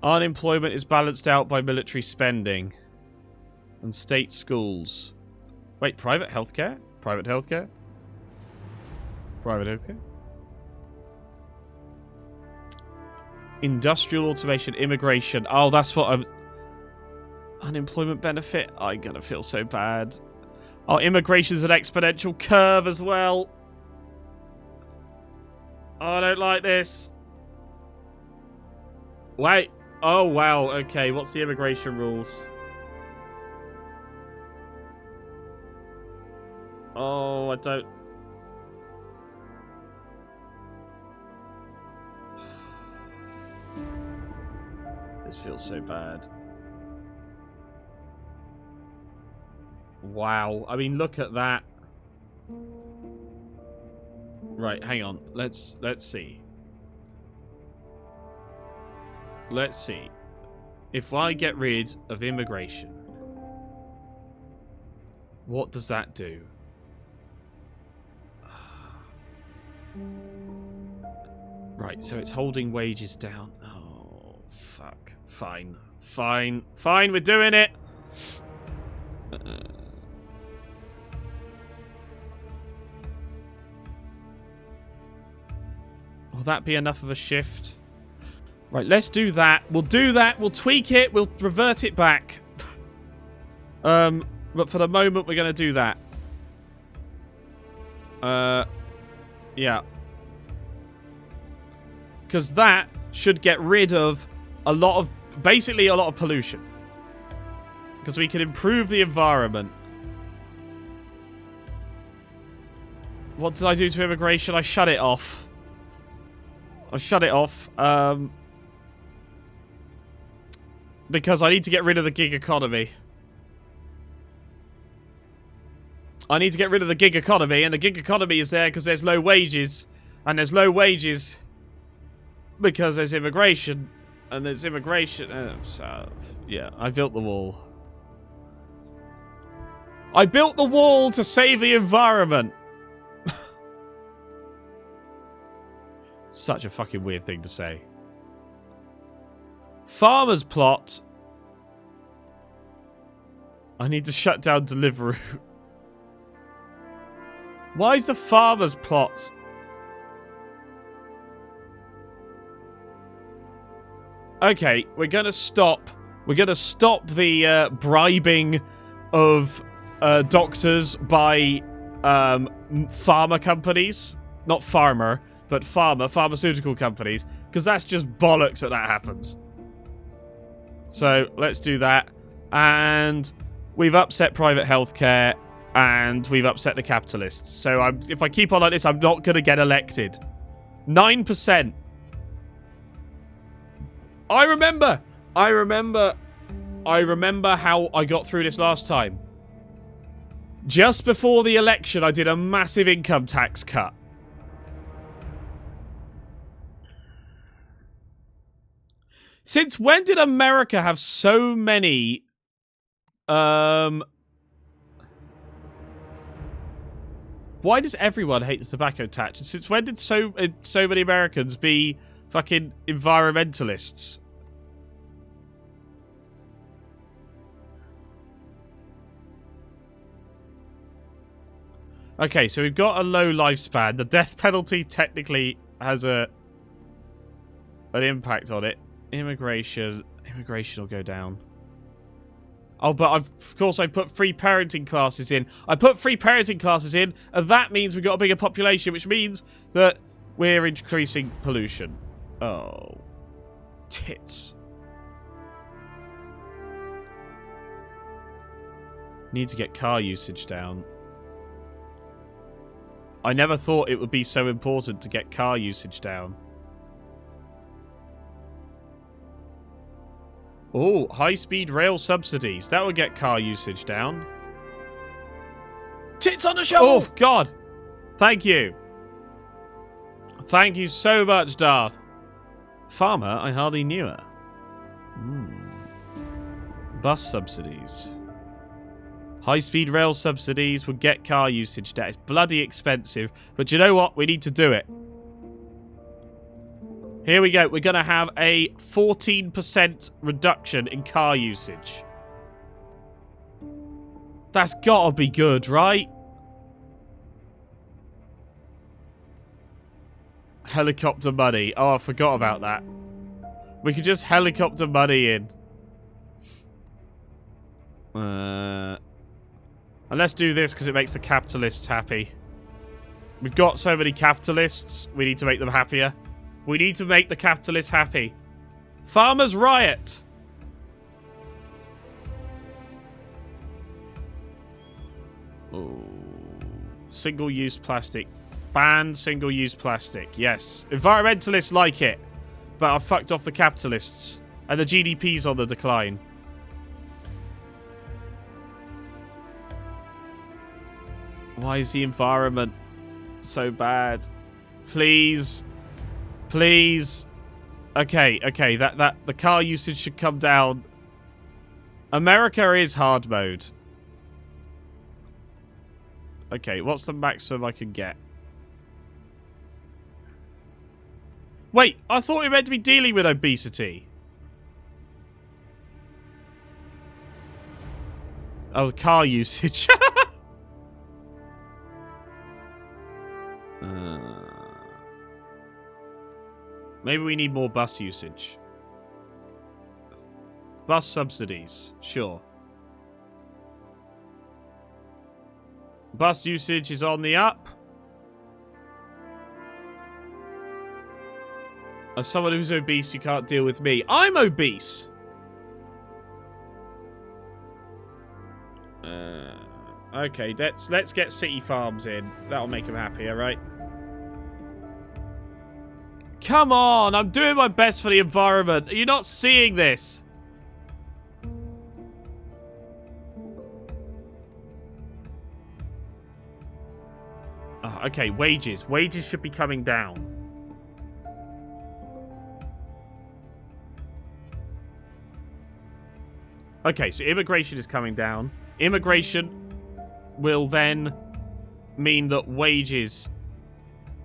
Unemployment is balanced out by military spending. And state schools. Wait, private healthcare? Private healthcare? Private healthcare? Industrial automation, immigration. Oh, that's what I'm... Unemployment benefit? I'm gonna feel so bad. Oh, immigration's an exponential curve as well. Oh, I don't like this. Wait. Oh, wow. Okay, what's the immigration rules? Oh, I don't... This feels so bad. Wow. I mean, look at that. Right, hang on. Let's see. Let's see. If I get rid of immigration. What does that do? Right, so it's holding wages down. Oh, fuck. Fine. Fine. Fine, we're doing it! Will that be enough of a shift? Right, let's do that. We'll do that. We'll tweak it. We'll revert it back. But for the moment, we're going to do that. Yeah. Because that should get rid of basically a lot of pollution. Because we can improve the environment. What did I do to immigration? I shut it off. I shut it off. Because I need to get rid of the gig economy. I need to get rid of the gig economy, and the gig economy is there because there's low wages. And there's low wages because there's immigration. And there's immigration. So, yeah, I built the wall. I built the wall to save the environment. Such a fucking weird thing to say. Farmer's plot. I need to shut down Deliveroo. Why is the farmer's plot? Okay, we're gonna stop. We're gonna stop the bribing of doctors by pharma companies. Not farmer, but pharmaceutical companies. Because that's just bollocks that happens. So, let's do that. And we've upset private healthcare. And we've upset the capitalists. So if I keep on like this, I'm not going to get elected. 9%. I remember how I got through this last time. Just before the election, I did a massive income tax cut. Since when did America have so many... Why does everyone hate the tobacco tax? Since when did so many Americans be fucking environmentalists? Okay, so we've got a low lifespan. The death penalty technically has an impact on it. Immigration will go down. Oh, but of course I put free parenting classes in. I put free parenting classes in, and that means we've got a bigger population, which means that we're increasing pollution. Oh. Tits. Need to get car usage down. I never thought it would be so important to get car usage down. Oh, high-speed rail subsidies. That would get car usage down. Tits on a shovel! Oh, God. Thank you. Thank you so much, Darth. Farmer, I hardly knew her. Bus subsidies. High-speed rail subsidies would get car usage down. It's bloody expensive. But you know what? We need to do it. Here we go. We're going to have a 14% reduction in car usage. That's got to be good, right? Helicopter money. Oh, I forgot about that. We could just helicopter money in. And let's do this because it makes the capitalists happy. We've got so many capitalists. We need to make them happier. We need to make the capitalists happy. Farmers riot. Oh. Single-use plastic. Ban single-use plastic. Yes. Environmentalists like it. But I've fucked off the capitalists. And the GDP's on the decline. Why is the environment so bad? Please. Please. Okay, that the car usage should come down. America is hard mode. Okay, what's the maximum I can get? Wait, I thought we were meant to be dealing with obesity. Oh, the car usage. Maybe we need more bus usage. Bus subsidies, sure. Bus usage is on the up. As someone who's obese, you can't deal with me. I'm obese! Okay, let's get city farms in. That'll make them happy, alright? Come on! I'm doing my best for the environment. Are you not seeing this? Oh, okay, wages. Wages should be coming down. Okay, so immigration is coming down. Immigration will then mean that wages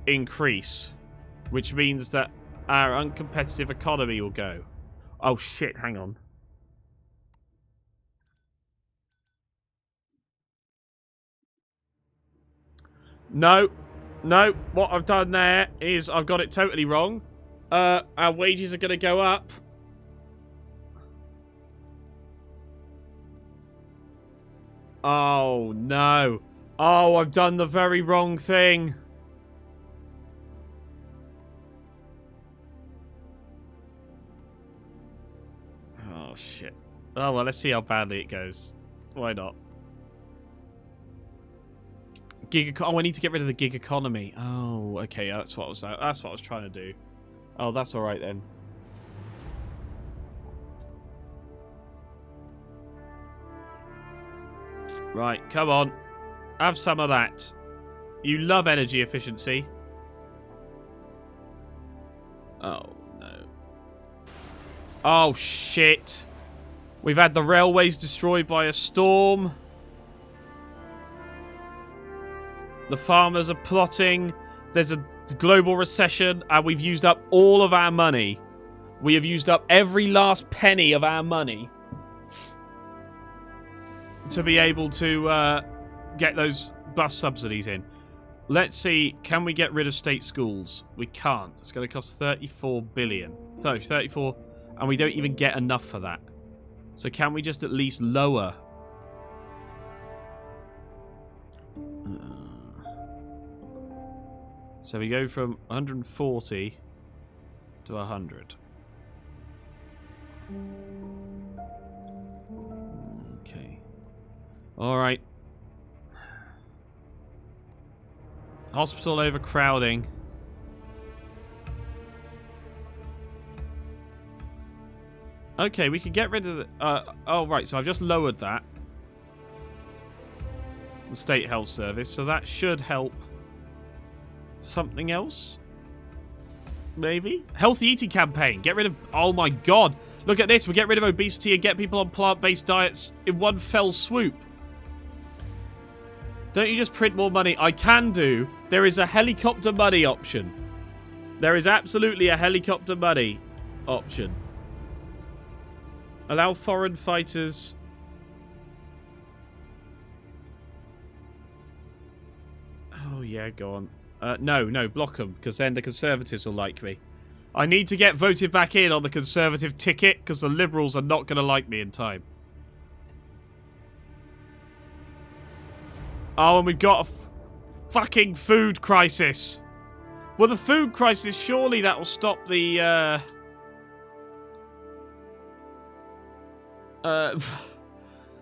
increase, which means that our uncompetitive economy will go. Oh shit, hang on. No, what I've done there is I've got it totally wrong. Our wages are going to go up. Oh, no. Oh, I've done the very wrong thing. Oh, shit. Oh, well, let's see how badly it goes. Why not? Oh, I need to get rid of the gig economy. Oh, okay, that's what I was trying to do. Oh, that's all right then. Right, come on. Have some of that. You love energy efficiency. Oh, no. Oh, shit. We've had the railways destroyed by a storm. The farmers are plotting. There's a global recession, and we've used up all of our money. We have used up every last penny of our money to be able to get those bus subsidies in. Let's see, can we get rid of state schools? We can't. It's going to cost 34 billion. So, 34, and we don't even get enough for that. So can we just at least lower? So we go from 140 to 100. Okay. Alright. Hospital overcrowding. Okay, we can get rid of the... oh, right, so I've just lowered that. The State Health Service, so that should help. Something else? Maybe? Healthy eating campaign. Get rid of... Oh, my God. Look at this. We get rid of obesity and get people on plant-based diets in one fell swoop. Don't you just print more money? I can do. There is a helicopter money option. There is absolutely a helicopter money option. Allow foreign fighters... Oh, yeah, go on. No, block them, because then the Conservatives will like me. I need to get voted back in on the Conservative ticket, because the Liberals are not going to like me in time. Oh, and we've got a fucking food crisis. Well, the food crisis, surely that will stop the,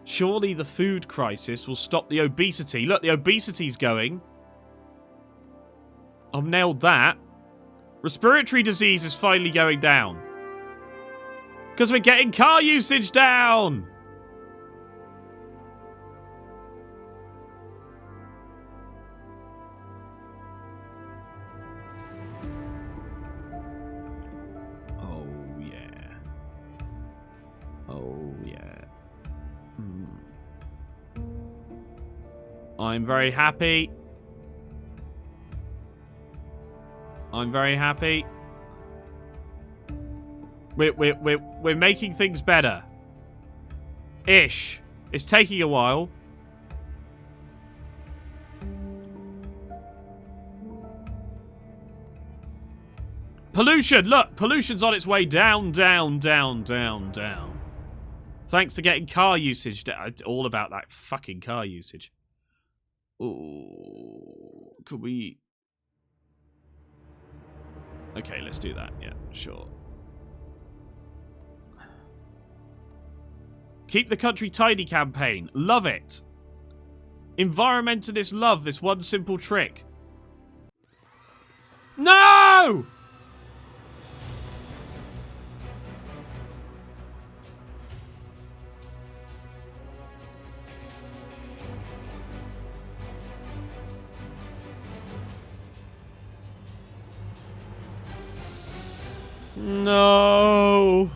surely the food crisis will stop the obesity. Look, the obesity's going. I've nailed that. Respiratory disease is finally going down. Because we're getting car usage down. Oh, yeah. Oh, yeah. I'm very happy. I'm very happy. We're making things better. Ish. It's taking a while. Pollution! Look! Pollution's on its way down, down, down, down, down. Thanks to getting car usage down. It's all about that fucking car usage. Oh, could we... Okay, let's do that. Yeah, sure. Keep the country tidy campaign. Love it. Environmentalists love this one simple trick. No! No.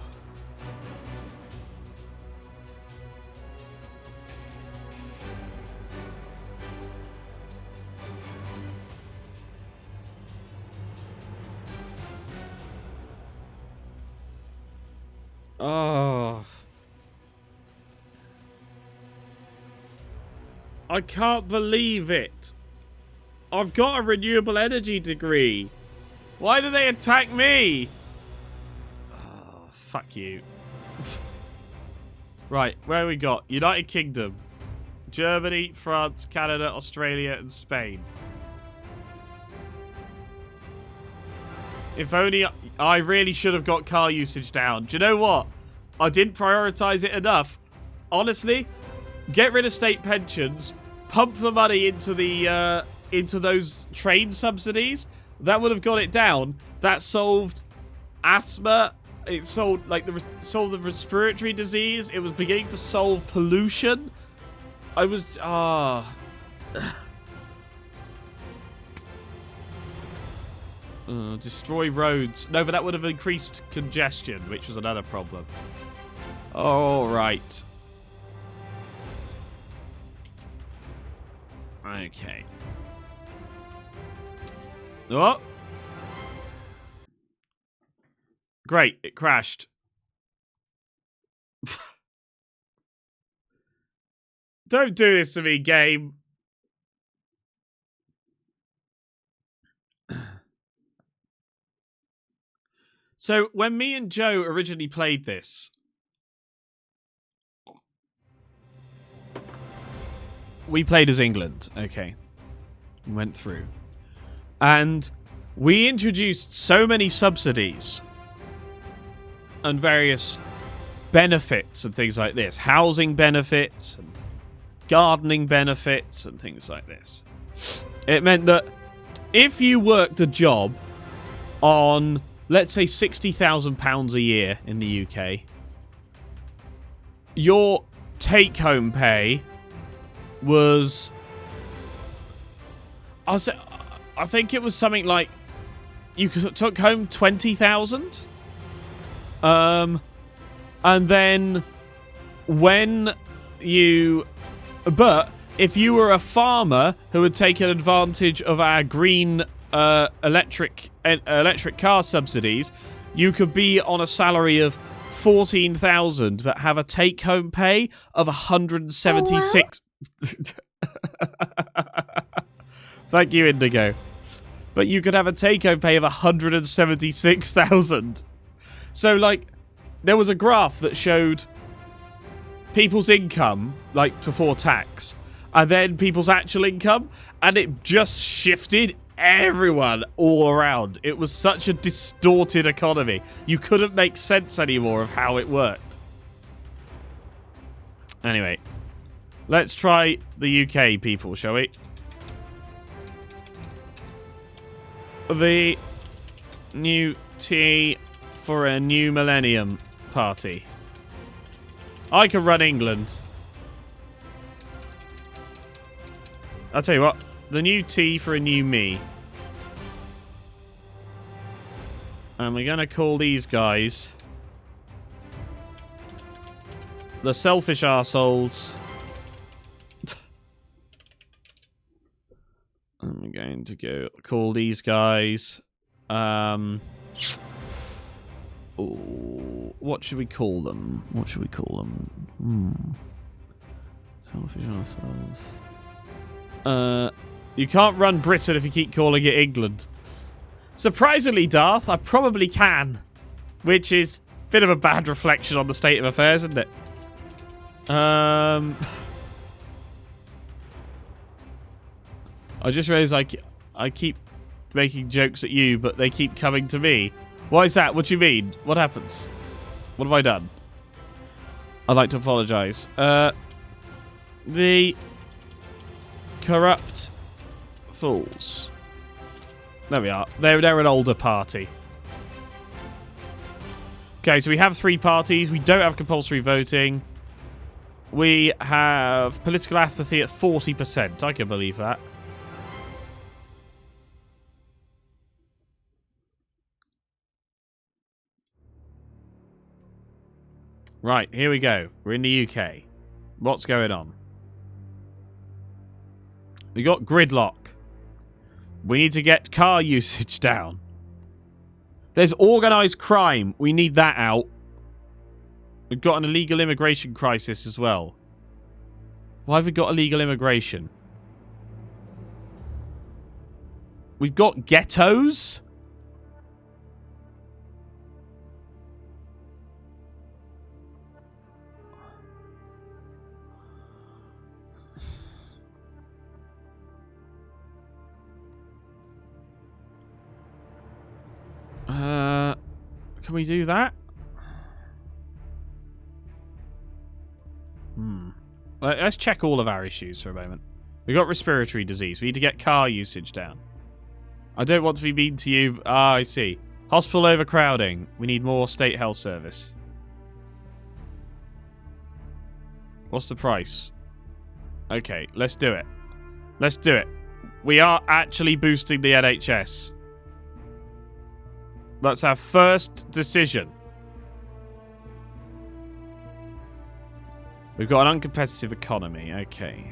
Oh. I can't believe it. I've got a renewable energy degree. Why do they attack me? Oh, fuck you. Right, where we got? United Kingdom, Germany, France, Canada, Australia, and Spain. If only I really should have got car usage down. Do you know what? I didn't prioritize it enough. Honestly, get rid of state pensions, pump the money into the into those train subsidies. That would have got it down. That solved asthma. It solved solved the respiratory disease. It was beginning to solve pollution. I was destroy roads. No, but that would have increased congestion, which was another problem. All right. Okay. Oh. Great, it crashed. Don't do this to me, game. So, when me and Joe originally played this, we played as England, okay. Went through. And we introduced so many subsidies and various benefits and things like this. Housing benefits, and gardening benefits, and things like this. It meant that if you worked a job on, let's say, £60,000 a year in the UK, your take-home pay was... I think it was something like you took home 20,000. And then when you... But if you were a farmer who had taken advantage of our green electric car subsidies, you could be on a salary of 14,000 but have a take-home pay of 176. Thank you, Indigo. But you could have a take-home pay of 176,000. So, like, there was a graph that showed people's income, like, before tax, and then people's actual income, and it just shifted everyone all around. It was such a distorted economy. You couldn't make sense anymore of how it worked. Anyway, let's try the UK people, shall we? The new tea for a new millennium party. I can run England. I'll tell you what. The new tea for a new me. And we're going to call these guys the selfish arseholes. I'm going to go call these guys. Ooh, what should we call them? What should we call them? Television ourselves. You can't run Britain if you keep calling it England. Surprisingly, Darth, I probably can. Which is a bit of a bad reflection on the state of affairs, isn't it? I just realised I keep making jokes at you, but they keep coming to me. Why is that? What do you mean? What happens? What have I done? I'd like to apologise. The corrupt fools. There we are. They're an older party. Okay, so we have 3 parties. We don't have compulsory voting. We have political apathy at 40%. I can believe that. Right, here we go. We're in the UK. What's going on? We got gridlock. We need to get car usage down. There's organised crime. We need that out. We've got an illegal immigration crisis as well. Why have we got illegal immigration? We've got ghettos? Can we do that? Let's check all of our issues for a moment. We got respiratory disease. We need to get car usage down. I don't want to be mean to you. Ah, I see. Hospital overcrowding. We need more state health service. What's the price? Okay, let's do it. Let's do it. We are actually boosting the NHS. That's our first decision. We've got an uncompetitive economy. Okay.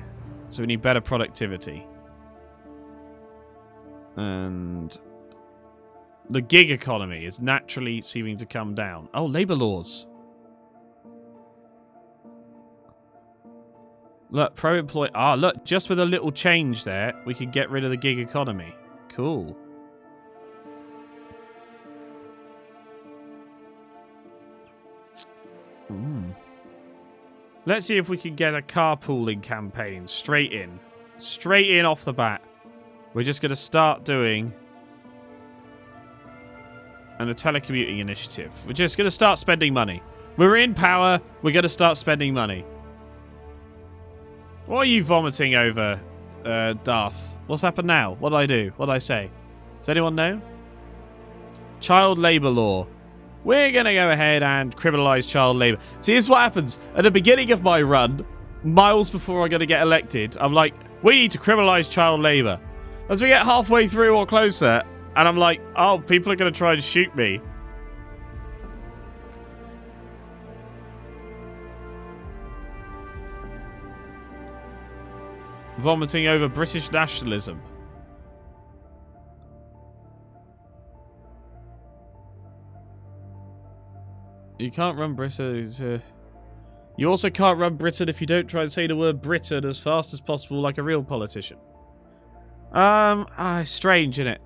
So we need better productivity. And the gig economy is naturally seeming to come down. Oh, labour laws. Look, pro-employee... Ah, look, just with a little change there, we can get rid of the gig economy. Cool. Let's see if we can get a carpooling campaign straight in. Straight in off the bat. We're just going to start doing a telecommuting initiative. We're just going to start spending money. We're in power. We're going to start spending money. What are you vomiting over, Darth? What's happened now? What did I do? What did I say? Does anyone know? Child labour law. We're going to go ahead and criminalise child labour. See, here's what happens. At the beginning of my run, miles before I'm going to get elected, I'm like, we need to criminalise child labour. As we get halfway through or closer, and I'm like, oh, people are going to try and shoot me. Vomiting over British nationalism. You can't run Britain. You also can't run Britain if you don't try and say the word Britain as fast as possible like a real politician. Strange, innit?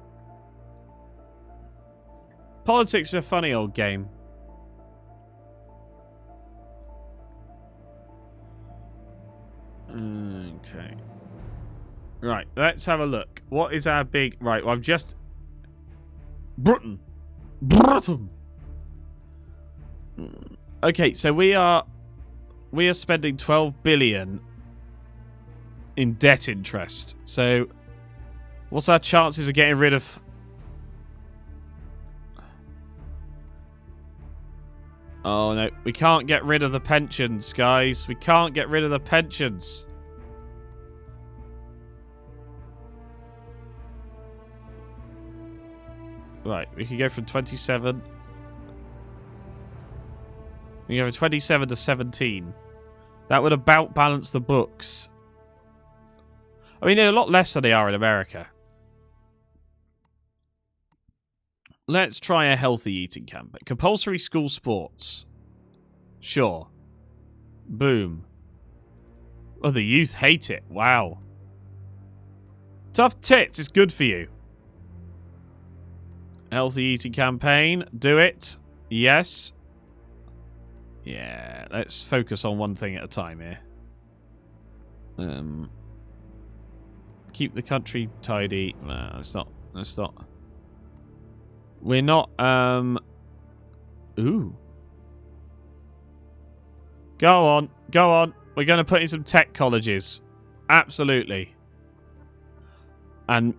Politics is a funny old game. Okay. Right, let's have a look. What is our big... Right, well, I've just... Britain. Okay, so we are spending 12 billion in debt interest. So, what's our chances of getting rid of... Oh, no. We can't get rid of the pensions, guys. We can't get rid of the pensions. Right, we can go from 27... We go from 27 to 17. That would about balance the books. I mean, they're a lot less than they are in America. Let's try a healthy eating campaign. Compulsory school sports. Sure. Boom. Oh, the youth hate it. Wow. Tough tits is good for you. Healthy eating campaign. Do it. Yes. Yeah, let's focus on one thing at a time here. Keep the country tidy. No, it's not. It's not. We're not, Ooh. Go on. Go on. We're going to put in some tech colleges. Absolutely. And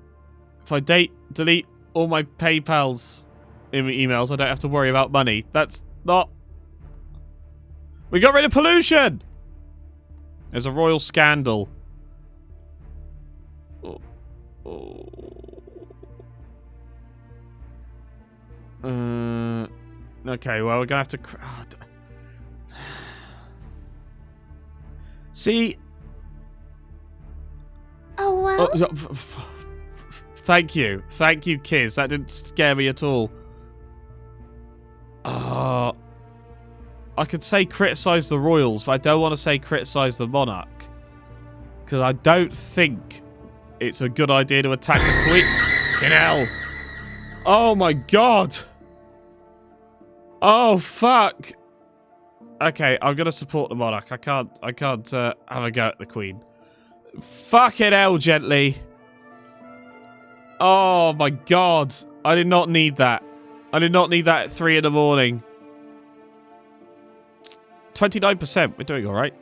if I delete all my PayPal's emails, I don't have to worry about money. That's not... We got rid of pollution! There's a royal scandal. Oh. Okay, well, we're gonna have to... See? Oh, well. Thank you. Thank you, Kiz. That didn't scare me at all. I could say criticize the royals, but I don't want to say criticize the monarch. Because I don't think it's a good idea to attack the queen. In hell. Oh my god. Oh fuck. Okay, I'm gonna support the monarch. I can't have a go at the queen. Fuck it hell, gently. Oh my god. I did not need that. I did not need that at 3 in the morning. 29%. We're doing alright.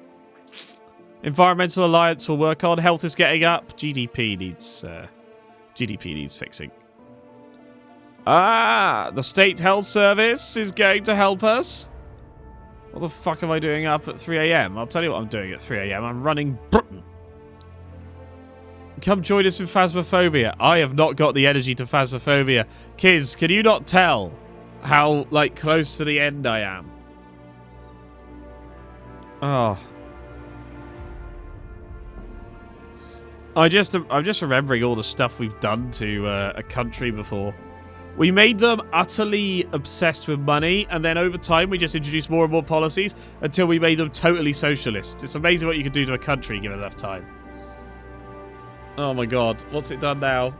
Environmental Alliance will work on. Health is getting up. GDP needs fixing. Ah, the State Health Service is going to help us. What the fuck am I doing up at 3 a.m.? I'll tell you what I'm doing at 3 a.m. I'm running Britain. Come join us in Phasmophobia. I have not got the energy to Phasmophobia. Kiz, can you not tell how, like, close to the end I am? Oh. I'm just remembering all the stuff we've done to a country before. We made them utterly obsessed with money, and then over time we just introduced more and more policies until we made them totally socialists. It's amazing what you can do to a country given enough time. Oh my god, what's it done now?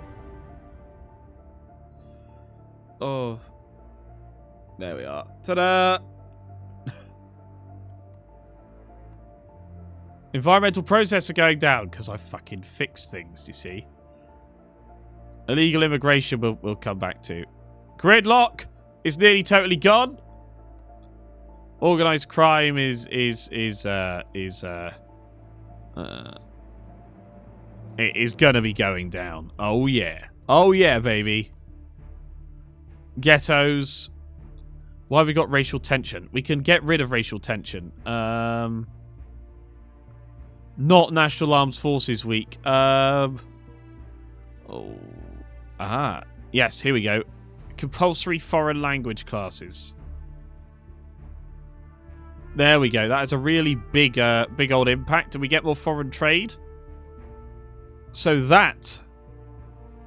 Oh. There we are. Ta-da! Environmental protests are going down because I fucking fixed things, you see. Illegal immigration we'll come back to. Gridlock is nearly totally gone. Organized crime is gonna be going down. Oh yeah. Oh yeah, baby. Ghettos. Why have we got racial tension? We can get rid of racial tension. Not National Armed Forces Week. Oh. Ah. Yes, here we go. Compulsory foreign language classes. There we go. That is a really big old impact. And we get more foreign trade. So that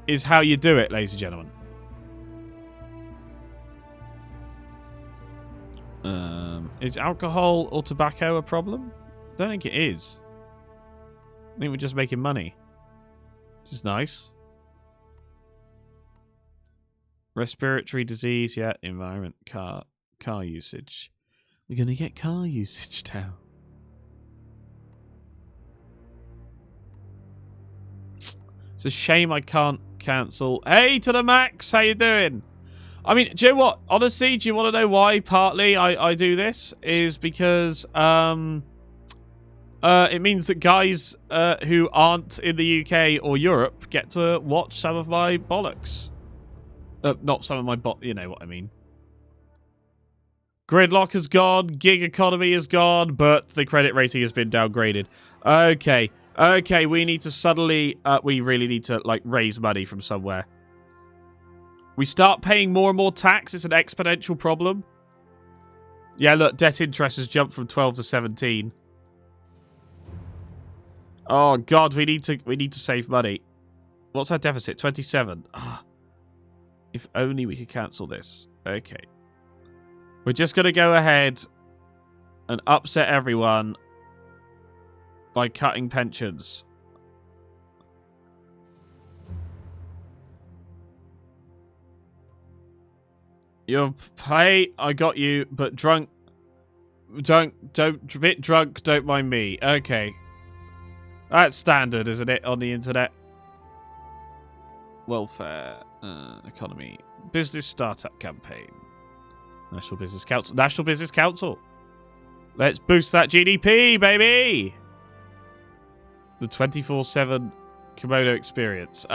is how you do it, ladies and gentlemen. Is alcohol or tobacco a problem? I don't think it is. I think we're just making money. Which is nice. Respiratory disease, yeah. Environment, car usage. We're going to get car usage down. It's a shame I can't cancel. Hey, to the max, how you doing? I mean, do you know what? Honestly, do you want to know why partly I do this? Is because it means that guys who aren't in the UK or Europe get to watch some of my bollocks. Not some of my you know what I mean. Gridlock has gone, gig economy is gone, but the credit rating has been downgraded. Okay. Okay, we need to suddenly... we really need to, like, raise money from somewhere. We start paying more and more tax. It's an exponential problem. Yeah, look, debt interest has jumped from 12 to 17. Oh, God, we need to save money. What's our deficit? 27. Oh. If only we could cancel this. Okay. We're just going to go ahead and upset everyone by cutting pensions. Your pay, I got you, but drunk. Bit drunk, don't mind me. Okay. That's standard, isn't it, on the internet? Welfare, economy, business startup campaign. National Business Council. National Business Council. Let's boost that GDP, baby! The 24/7 Komodo experience.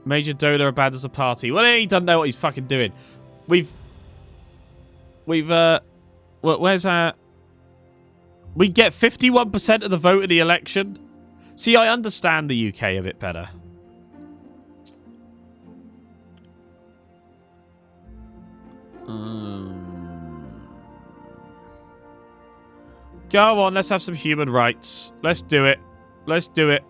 Major donor abandons the party. Well, he doesn't know what he's fucking doing. We've where's our... We get 51% of the vote in the election. See, I understand the UK a bit better. Go on, let's have some human rights. Let's do it. Let's do it.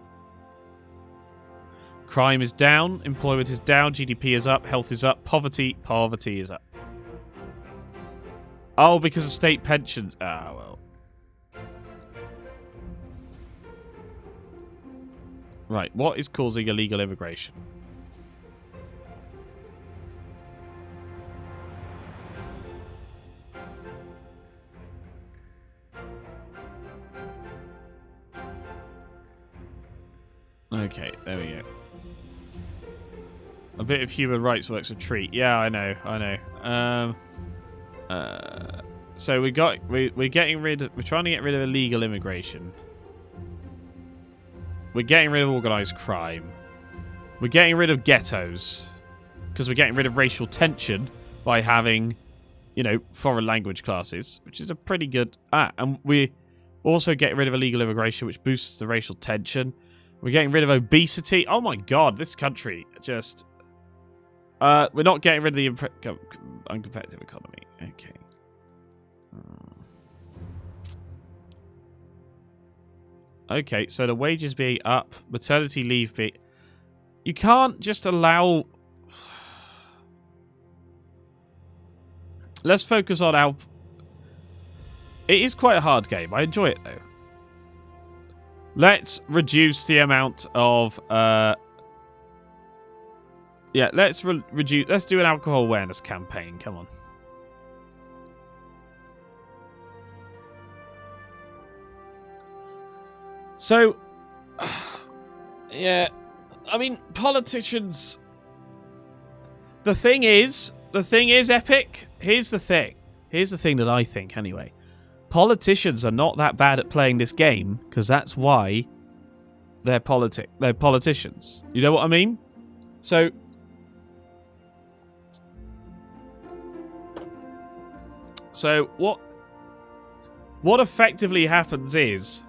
Crime is down. Employment is down. GDP is up. Health is up. Poverty is up. Oh, because of state pensions. Ah, well. Right, what is causing illegal immigration? Okay, there we go. A bit of human rights works a treat. Yeah, I know. So we're trying to get rid of illegal immigration. We're getting rid of organised crime. We're getting rid of ghettos. Because we're getting rid of racial tension by having, you know, foreign language classes, which is a pretty good... and we also get rid of illegal immigration, which boosts the racial tension. We're getting rid of obesity. Oh my god, this country just... we're not getting rid of the uncompetitive economy. Okay. Okay, so the wages being up, maternity leave being... You can't just allow... Let's focus on our... It is quite a hard game. I enjoy it, though. Let's reduce the amount of... Yeah, let's reduce... Let's do an alcohol awareness campaign. Come on. So... Yeah... I mean, politicians... The thing is, Epic, here's the thing. Here's the thing that I think, anyway. Politicians are not that bad at playing this game, because that's why they're politicians. You know what I mean? So... So, what effectively happens is...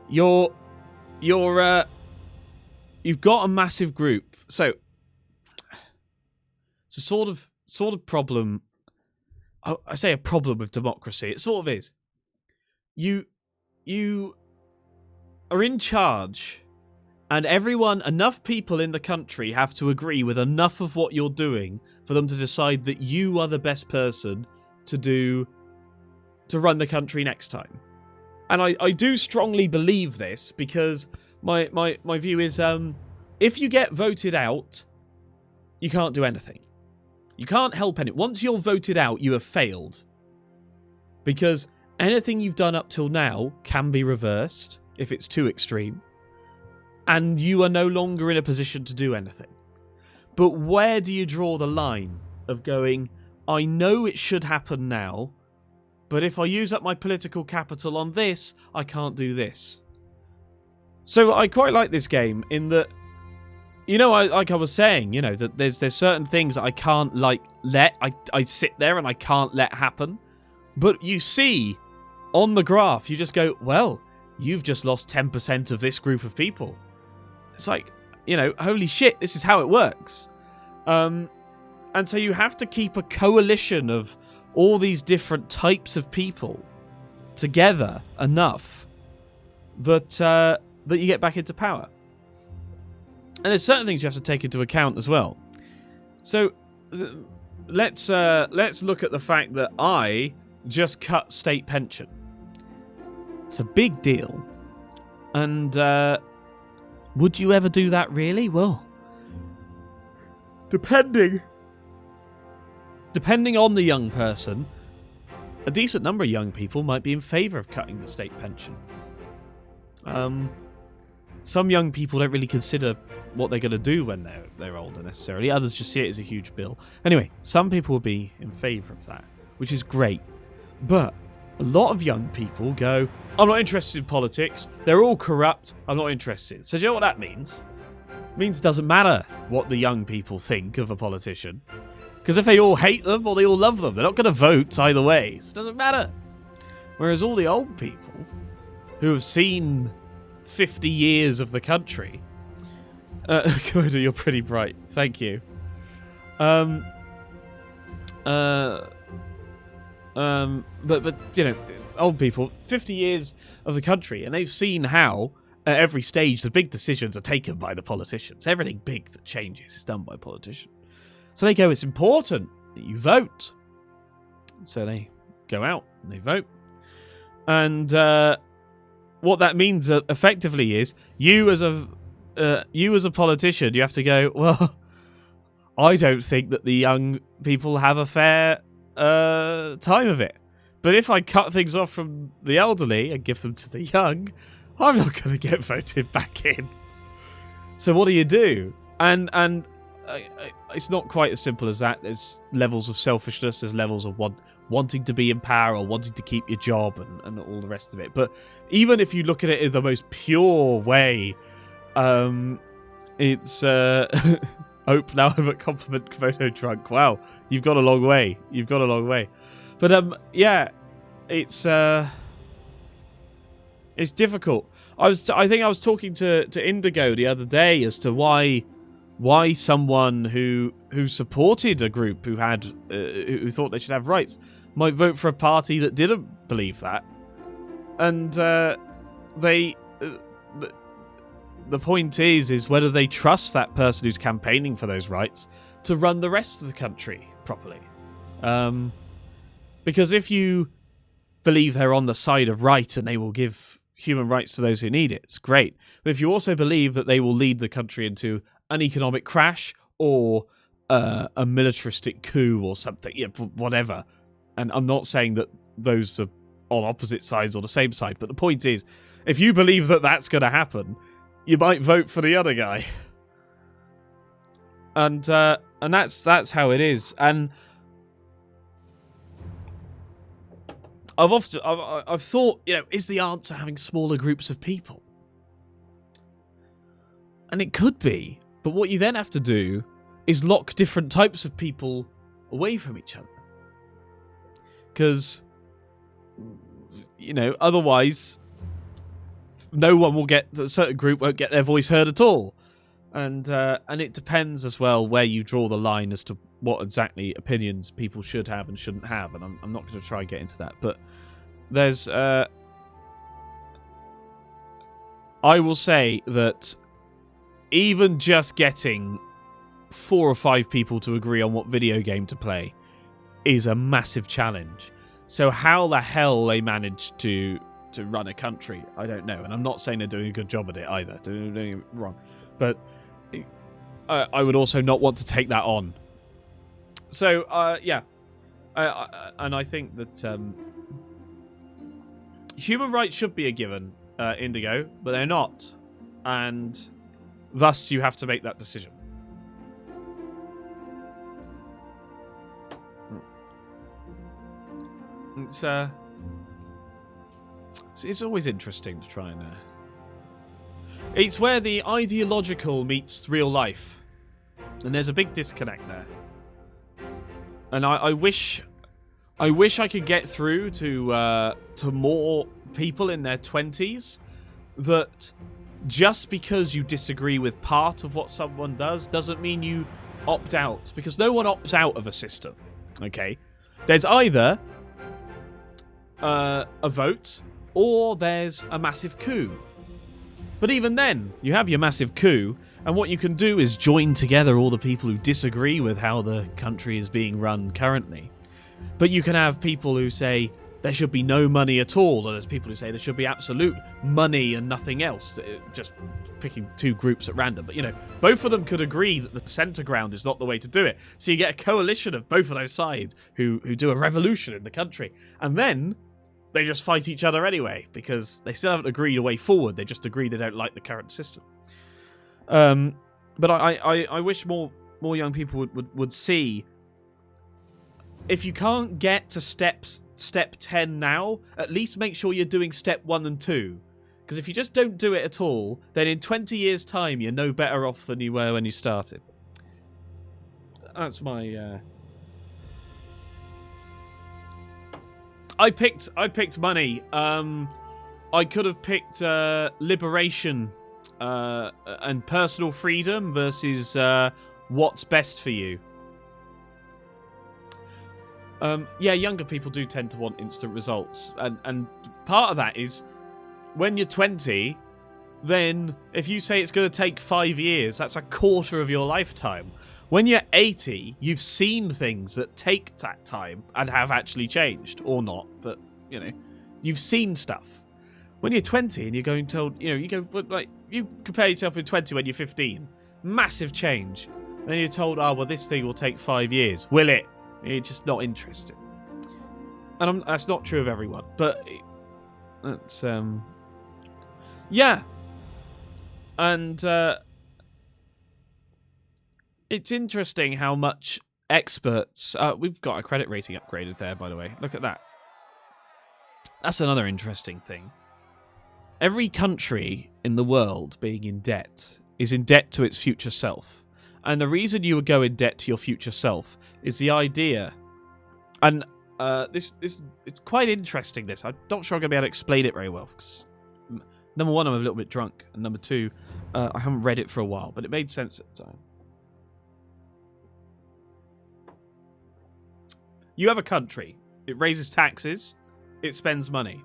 You've got a massive group. So it's a sort of problem. I say a problem with democracy. It sort of is. You are in charge, and enough people in the country have to agree with enough of what you're doing for them to decide that you are the best person to run the country next time. And I do strongly believe this, because my view is, if you get voted out, you can't do anything. You can't help anything. Once you're voted out, you have failed. Because anything you've done up till now can be reversed if it's too extreme. And you are no longer in a position to do anything. But where do you draw the line of going, I know it should happen now, but if I use up my political capital on this, I can't do this. So I quite like this game in that, you know, like I was saying, you know, that there's certain things that I can't I sit there and I can't let happen. But you see, on the graph, you just go, well, you've just lost 10% of this group of people. It's like, you know, holy shit, this is how it works. And so you have to keep a coalition of all these different types of people together enough that you get back into power. And there's certain things you have to take into account as well. So let's look at the fact that I just cut state pension. It's a big deal. And would you ever do that really? Well, depending on the young person, a decent number of young people might be in favour of cutting the state pension. Some young people don't really consider what they're going to do when they're older necessarily. Others just see it as a huge bill. Anyway, some people will be in favour of that, which is great. But a lot of young people go, I'm not interested in politics. They're all corrupt. I'm not interested. So do you know what that means? It means it doesn't matter what the young people think of a politician. Because if they all hate them or they all love them, they're not going to vote either way. So it doesn't matter. Whereas all the old people who have seen 50 years of the country... Komodo, you're pretty bright. Thank you. But you know, old people, 50 years of the country, and they've seen how at every stage the big decisions are taken by the politicians. Everything big that changes is done by politicians. So they go, it's important that you vote. So they go out and they vote. And what that means effectively is you as a politician, you have to go, well, I don't think that the young people have a fair time of it. But if I cut things off from the elderly and give them to the young, I'm not going to get voted back in. So what do? And it's not quite as simple as that. There's levels of selfishness. There's levels of wanting to be in power or wanting to keep your job and all the rest of it. But even if you look at it in the most pure way, it's... Hope now I'm at compliment Komodo drunk. Wow, you've got a long way. But yeah, it's difficult. I think I was talking to Indigo the other day as to why someone who supported a group who had who thought they should have rights might vote for a party that didn't believe that, and the point is whether they trust that person who's campaigning for those rights to run the rest of the country properly. Because if you believe they're on the side of right and they will give human rights to those who need it, it's great. But if you also believe that they will lead the country into an economic crash or a militaristic coup or something, whatever. And I'm not saying that those are on opposite sides or the same side, but the point is, if you believe that that's going to happen, you might vote for the other guy, and that's how it is. And I've thought, is the answer having smaller groups of people? And it could be, but what you then have to do is lock different types of people away from each other, because otherwise. No one will get, a certain group won't get their voice heard at all. And it depends as well where you draw the line as to what exactly opinions people should have and shouldn't have. And I'm not going to try and get into that. But there's... I will say that even just getting 4 or 5 people to agree on what video game to play is a massive challenge. So how the hell they managed to run a country, I don't know. And I'm not saying they're doing a good job at it either. Doing it wrong. But I would also not want to take that on. So, yeah. And I think that human rights should be a given, Indigo, but they're not. And thus you have to make that decision. It's always interesting to try and... It's where the ideological meets real life. And there's a big disconnect there. And I wish I could get through to more people in their 20s that just because you disagree with part of what someone does doesn't mean you opt out. Because no one opts out of a system. Okay? There's either a vote... or there's a massive coup. But even then, you have your massive coup, And what you can do is join together all the people who disagree with how the country is being run currently. But you can have people who say there should be no money at all, and there's people who say there should be absolute money and nothing else, just picking two groups at random. But, both of them could agree that the centre ground is not the way to do it. So you get a coalition of both of those sides who do a revolution in the country. And then they just fight each other anyway, because they still haven't agreed a way forward. They just agree they don't like the current system. But I wish more young people would see, if you can't get to step 10 now, at least make sure you're doing step 1 and 2. Because if you just don't do it at all, then in 20 years' time, you're no better off than you were when you started. That's my... I picked money. I could have picked liberation and personal freedom versus what's best for you. Younger people do tend to want instant results. And part of that is, when you're 20, then if you say it's going to take 5 years, that's a quarter of your lifetime. When you're 80, you've seen things that take that time and have actually changed. Or not, but, you've seen stuff. When you're 20 and you're going told, you compare yourself with 20 when you're 15. Massive change. Then you're told, this thing will take 5 years. Will it? You're just not interested. And that's not true of everyone, but that's and it's interesting how much experts. We've got a credit rating upgraded there, by the way. Look at that. That's another interesting thing. Every country in the world being in debt is in debt to its future self. And the reason you would go in debt to your future self is the idea. And this it's quite interesting, this. I'm not sure I'm going to be able to explain it very well. Because, number one, I'm a little bit drunk. And number two, I haven't read it for a while. But it made sense at the time. You have a country. It raises taxes. It spends money.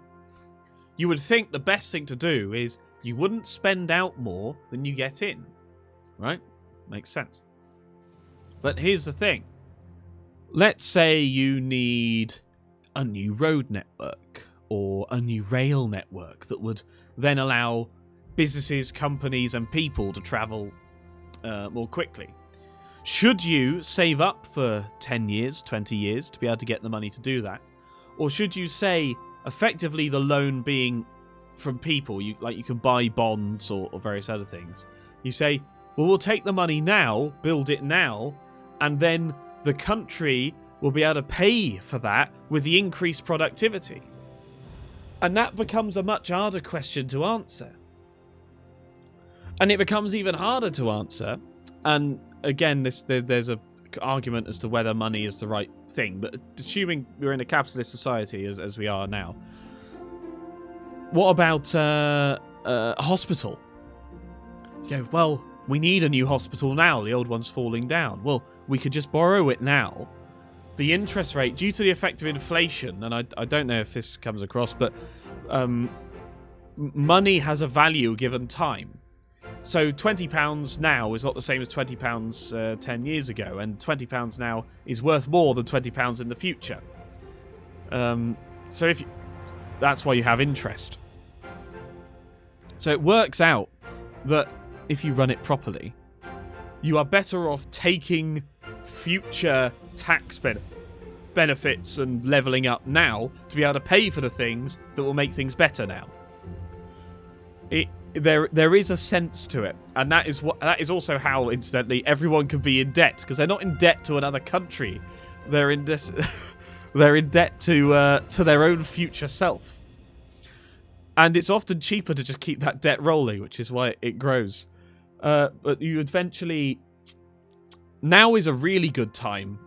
You would think the best thing to do is you wouldn't spend out more than you get in. Right? Makes sense. But here's the thing. Let's say you need a new road network or a new rail network that would then allow businesses, companies, and people to travel more quickly. Should you save up for 10 years, 20 years to be able to get the money to do that? Or should you say, effectively the loan being from people, you can buy bonds or various other things. You say, well, we'll take the money now, build it now, and then the country will be able to pay for that with the increased productivity. And that becomes a much harder question to answer. And it becomes even harder to answer. And again, there's a argument as to whether money is the right thing. But assuming we're in a capitalist society as we are now, what about a hospital? You go, well, we need a new hospital now. The old one's falling down. Well, we could just borrow it now. The interest rate, due to the effect of inflation, and I don't know if this comes across, but money has a value given time. So £20 now is not the same as £20 10 years ago, and £20 now is worth more than £20 in the future. So that's why you have interest. So it works out that if you run it properly, you are better off taking future tax benefits and levelling up now to be able to pay for the things that will make things better now. There is a sense to it, and that is also how, incidentally, everyone can be in debt, because they're not in debt to another country. They're in this. They're in debt to their own future self. And it's often cheaper to just keep that debt rolling, which is why it grows. But you eventually... Now is a really good time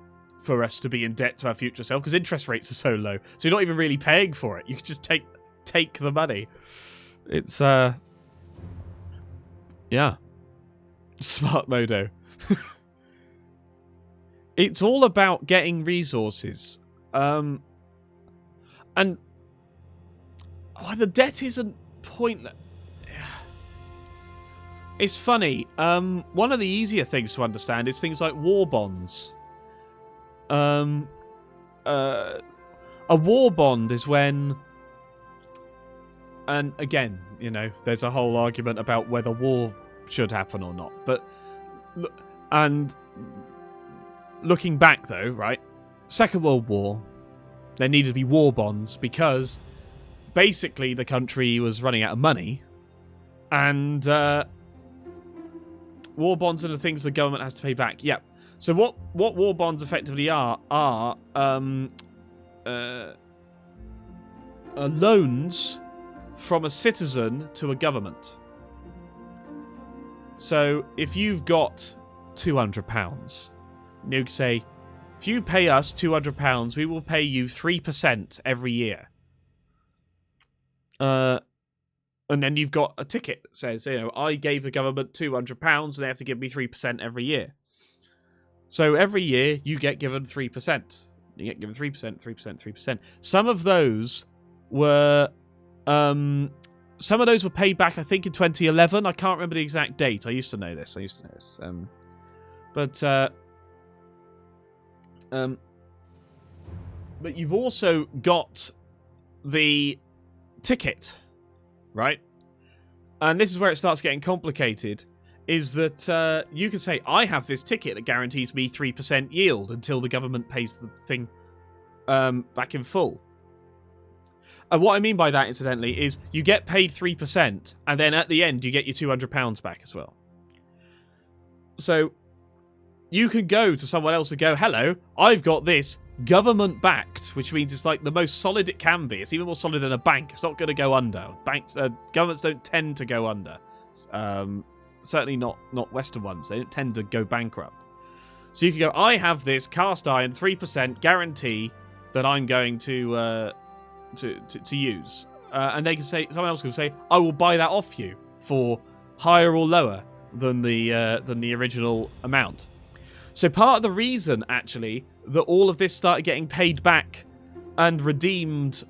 for us to be in debt to our future self, because interest rates are so low. So you're not even really paying for it. You can just take the money. It's, yeah. Smart Modo. It's all about getting resources. And the debt isn't pointless. It's funny. One of the easier things to understand is things like war bonds. A war bond is when, and again, you know, there's a whole argument about whether war should happen or not. But and looking back, though, right? Second World War, there needed to be war bonds because basically the country was running out of money, and war bonds are the things the government has to pay back. Yep. So what war bonds effectively are loans from a citizen to a government. So if you've got £200, you can say, if you pay us £200, we will pay you 3% every year. And then you've got a ticket that says, you know, I gave the government £200 and they have to give me 3% every year. So every year you get given 3%. You get given 3%, 3%, 3%. Some of those were paid back, I think, in 2011. I can't remember the exact date. I used to know this. But you've also got the ticket, right? And this is where it starts getting complicated, is that you can say, I have this ticket that guarantees me 3% yield until the government pays the thing back in full. And what I mean by that, incidentally, is you get paid 3%, and then at the end you get your £200 back as well. So you can go to someone else and go, hello, I've got this government-backed, which means it's like the most solid it can be. It's even more solid than a bank. It's not going to go under. Governments don't tend to go under. Certainly not Western ones. They don't tend to go bankrupt. So you can go, I have this cast iron 3% guarantee that I'm going to use. And they can say, someone else can say, I will buy that off you for higher or lower than the original amount. So part of the reason, actually, that all of this started getting paid back and redeemed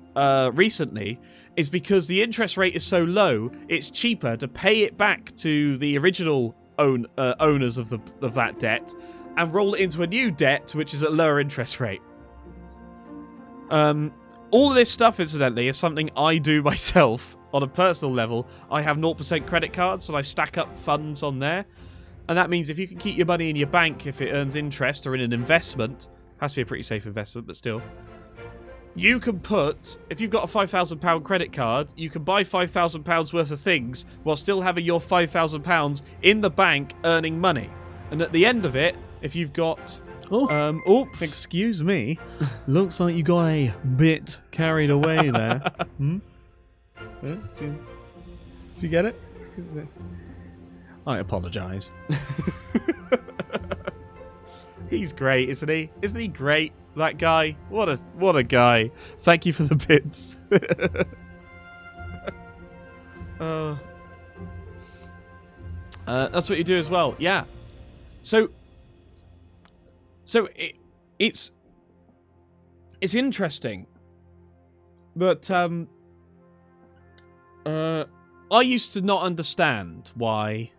recently is because the interest rate is so low, it's cheaper to pay it back to the original owners of that debt and roll it into a new debt, which is at lower interest rate. All of this stuff, incidentally, is something I do myself on a personal level. I have 0% credit cards, and I stack up funds on there. And that means if you can keep your money in your bank if it earns interest or in an investment, has to be a pretty safe investment, but still, you can put, if you've got a £5,000 credit card, you can buy £5,000 worth of things while still having your £5,000 in the bank earning money. And at the end of it, if you've got... excuse me. Looks like you got a bit carried away there. Did you get it? I apologise. He's great, isn't he? Isn't he great, that guy? What a guy. Thank you for the bits. That's what you do as well. Yeah. So it's interesting. But I used to not understand why,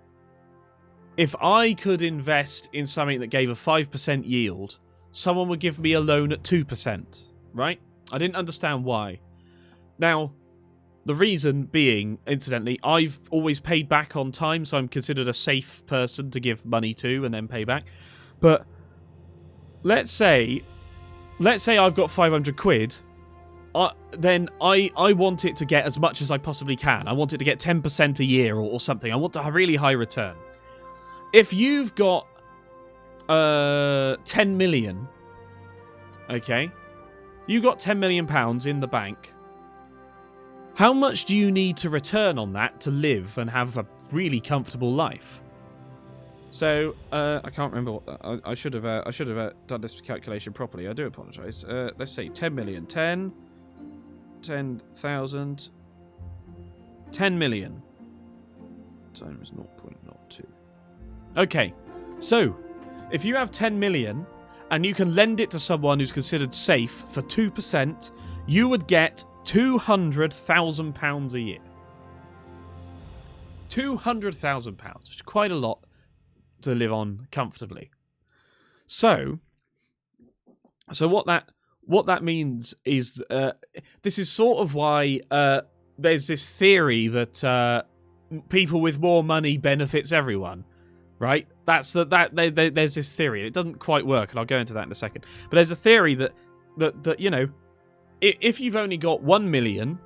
if I could invest in something that gave a 5% yield, someone would give me a loan at 2%, right? I didn't understand why. Now, the reason being, incidentally, I've always paid back on time, so I'm considered a safe person to give money to and then pay back. But let's say I've got 500 quid, then I want it to get as much as I possibly can. I want it to get 10% a year or something. I want a really high return. If you've got 10 million, okay, you got £10 million in the bank, how much do you need to return on that to live and have a really comfortable life? So I can't remember what I should have done this calculation properly. I do apologise. Let's say 10 million, 10,000, 10 million times 0.02. Okay, so if you have 10 million and you can lend it to someone who's considered safe for 2%, you would get £200,000 a year. £200,000, which is quite a lot to live on comfortably. So what that means is this is sort of why there's this theory that people with more money benefits everyone, right? There's this theory, and it doesn't quite work, and I'll go into that in a second. But there's a theory that you know, if you've only got 1 million,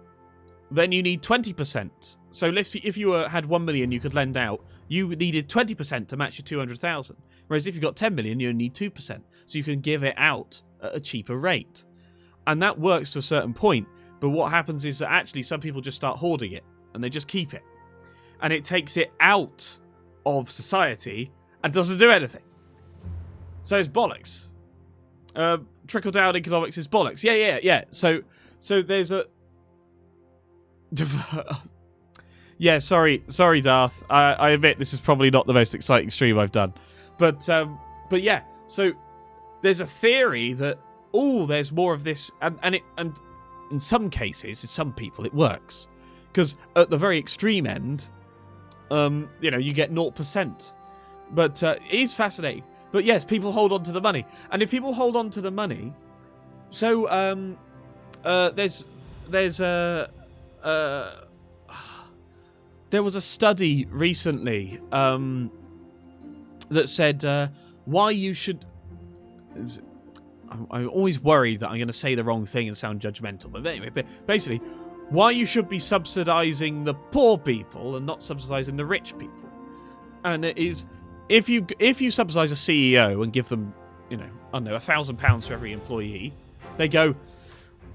then you need 20%. So if you had 1 million you could lend out, you needed 20% to match your 200,000. Whereas if you've got 10 million, you only need 2%. So you can give it out at a cheaper rate. And that works to a certain point. But what happens is that actually some people just start hoarding it, and they just keep it. And it takes it out of society and doesn't do anything. So it's bollocks. Trickle-down economics is bollocks. Yeah. So there's a... Yeah, sorry, Darth. I admit this is probably not the most exciting stream I've done. But yeah, so there's a theory that, there's more of this, and in some cases, in some people, it works. Because at the very extreme end, you get 0%. But it is fascinating. But yes, people hold on to the money. And if people hold on to the money, so there was a study recently that said why you should... I'm always worried that I'm going to say the wrong thing and sound judgmental. But anyway, basically, why you should be subsidising the poor people and not subsidising the rich people. And it is... If you subsidise a CEO and give them, I don't know, £1,000 for every employee, they go,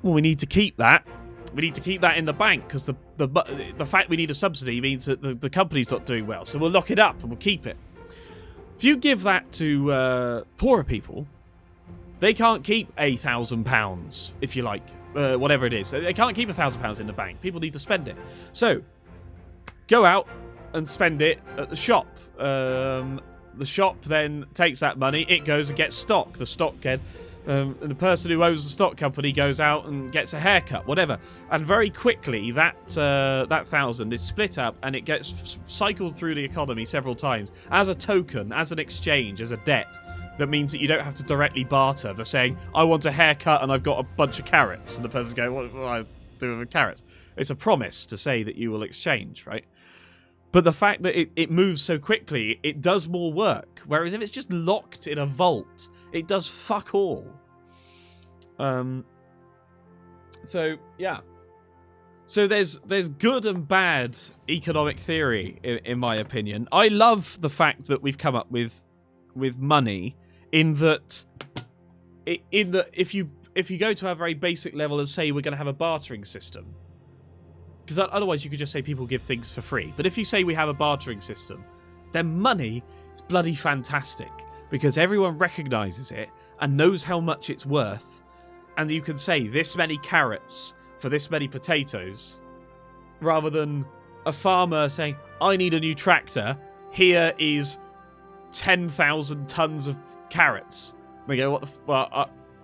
well, we need to keep that. We need to keep that in the bank because the fact we need a subsidy means that the company's not doing well. So we'll lock it up and we'll keep it. If you give that to poorer people, they can't keep £1,000, if you like, whatever it is. They can't keep £1,000 in the bank. People need to spend it. So go out and spend it at the shop. The shop then takes that money. It goes and gets stock. The stock and the person who owns the stock company goes out and gets a haircut, whatever. And very quickly, that 1,000 is split up and it gets cycled through the economy several times as a token, as an exchange, as a debt. That means that you don't have to directly barter by saying, I want a haircut and I've got a bunch of carrots. And the person's going, what do I do with carrots? It's a promise to say that you will exchange, right? But the fact that it moves so quickly, it does more work. Whereas if it's just locked in a vault, it does fuck all. So, yeah. So there's good and bad economic theory, in my opinion. I love the fact that we've come up with money in that if you go to a very basic level and say we're going to have a bartering system, because otherwise you could just say people give things for free. But if you say we have a bartering system, then money is bloody fantastic because everyone recognises it and knows how much it's worth. And you can say this many carrots for this many potatoes rather than a farmer saying, I need a new tractor. Here is 10,000 tons of carrots. They go,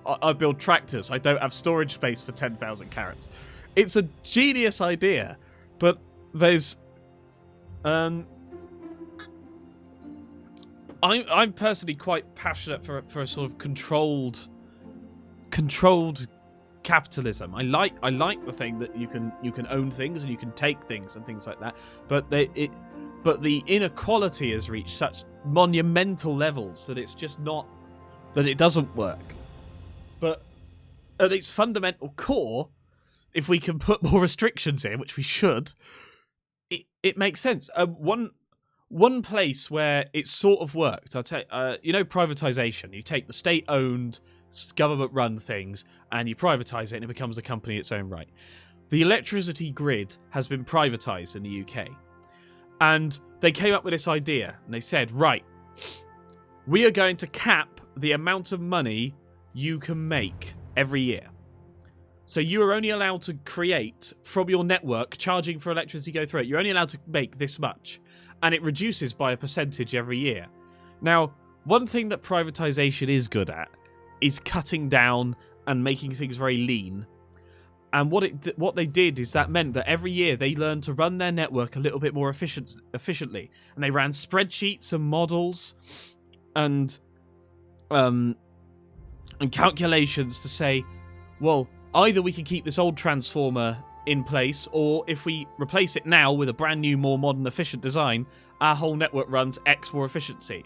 I build tractors. I don't have storage space for 10,000 carrots. It's a genius idea, but there's... I'm personally quite passionate for a sort of controlled capitalism. I like the thing that you can own things and you can take things and things like that. But the inequality has reached such monumental levels that it's just not that it doesn't work. But at its fundamental core, if we can put more restrictions in, which we should, it makes sense. One place where it sort of worked, I'll tell you, privatization. You take the state-owned, government-run things and you privatize it and it becomes a company in its own right. The electricity grid has been privatized in the UK. And they came up with this idea and they said, right, we are going to cap the amount of money you can make every year. So you are only allowed to create from your network, charging for electricity go through it. You're only allowed to make this much. And it reduces by a percentage every year. Now, one thing that privatization is good at is cutting down and making things very lean. And what they did is that meant that every year they learned to run their network a little bit more efficiently, and they ran spreadsheets and models and calculations to say, well, either we can keep this old transformer in place, or if we replace it now with a brand new, more modern, efficient design, our whole network runs X more efficiently.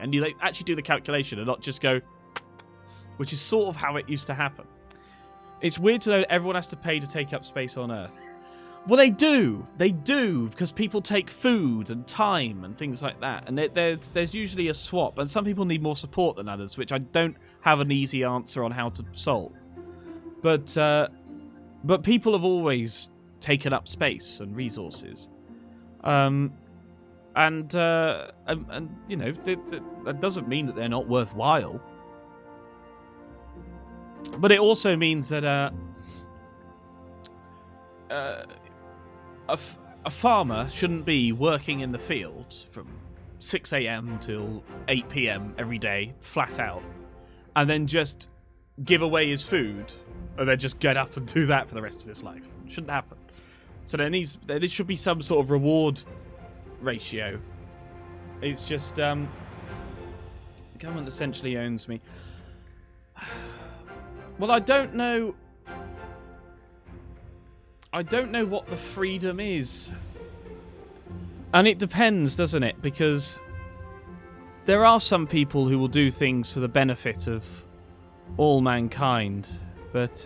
And you actually do the calculation and not just go, which is sort of how it used to happen. It's weird to know that everyone has to pay to take up space on Earth. Well, they do, because people take food and time and things like that, and there's usually a swap, and some people need more support than others, which I don't have an easy answer on how to solve. But people have always taken up space and resources, and you know, that doesn't mean that they're not worthwhile. But it also means that a farmer shouldn't be working in the field from 6 a.m. till 8 p.m. every day, flat out, and then just give away his food, and then just get up and do that for the rest of his life. It shouldn't happen. So there should be some sort of reward ratio. It's just the government essentially owns me. Well, I don't know what the freedom is. And it depends, doesn't it? Because there are some people who will do things for the benefit of all mankind. But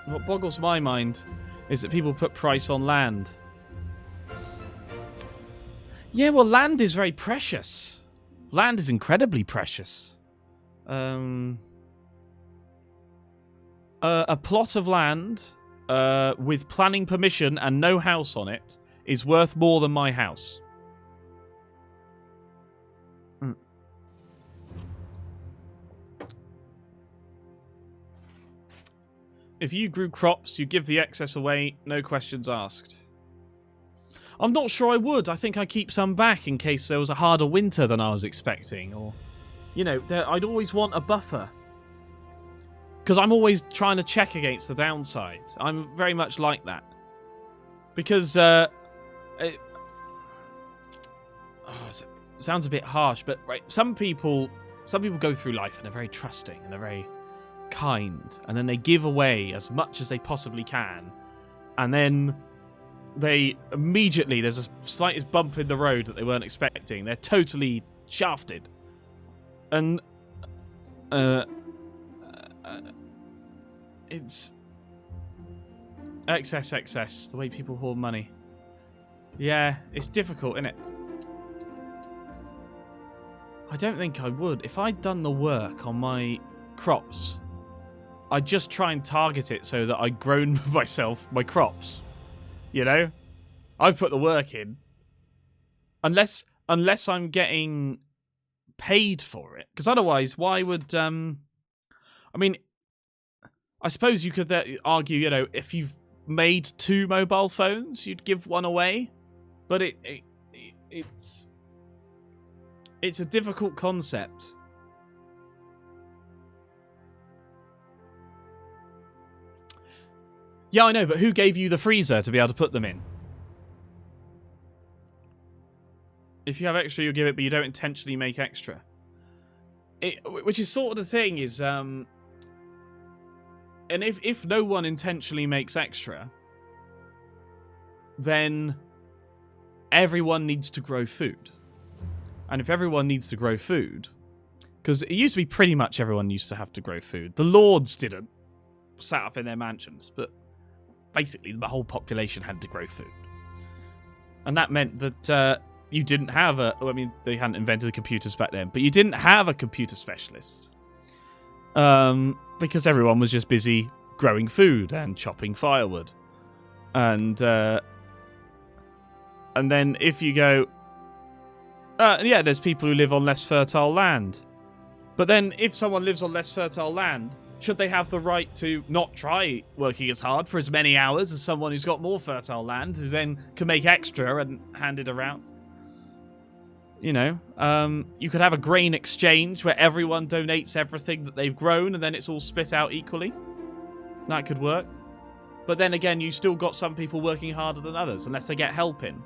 what boggles my mind is that people put price on land. Yeah, well, land is very precious. Land is incredibly precious. A plot of land with planning permission and no house on it is worth more than my house. If you grew crops, you give the excess away, no questions asked. I'm not sure I would. I think I keep some back in case there was a harder winter than I was expecting, or, you know, I'd always want a buffer. Because I'm always trying to check against the downside. I'm very much like that. Because, it sounds a bit harsh, but right, some people go through life and they're very trusting and they're very kind, and then they give away as much as they possibly can, and then they immediately, there's a slightest bump in the road that they weren't expecting. They're totally shafted. And it's excess, the way people hoard money. Yeah, it's difficult, isn't it? I don't think I would. If I'd done the work on my crops, I'd just try and target it so that I'd grown myself my crops. You know? I've put the work in. Unless I'm getting paid for it. Because otherwise, why would... I mean, I suppose you could argue, you know, if you've made 2 mobile phones, you'd give one away. But it's a difficult concept. Yeah, I know, but who gave you the freezer to be able to put them in? If you have extra, you'll give it, but you don't intentionally make extra. Which is sort of the thing is, and if no one intentionally makes extra, then everyone needs to grow food. And if everyone needs to grow food, because it used to be pretty much everyone used to have to grow food. The lords didn't, sat up in their mansions, but basically the whole population had to grow food. And that meant that you didn't have they hadn't invented the computers back then, but you didn't have a computer specialist. Because everyone was just busy growing food and chopping firewood. And then if you go, yeah, there's people who live on less fertile land. But then if someone lives on less fertile land, should they have the right to not try working as hard for as many hours as someone who's got more fertile land, who then can make extra and hand it around? You know, you could have a grain exchange where everyone donates everything that they've grown and then it's all split out equally. That could work. But then again, you still got some people working harder than others, unless they get help in.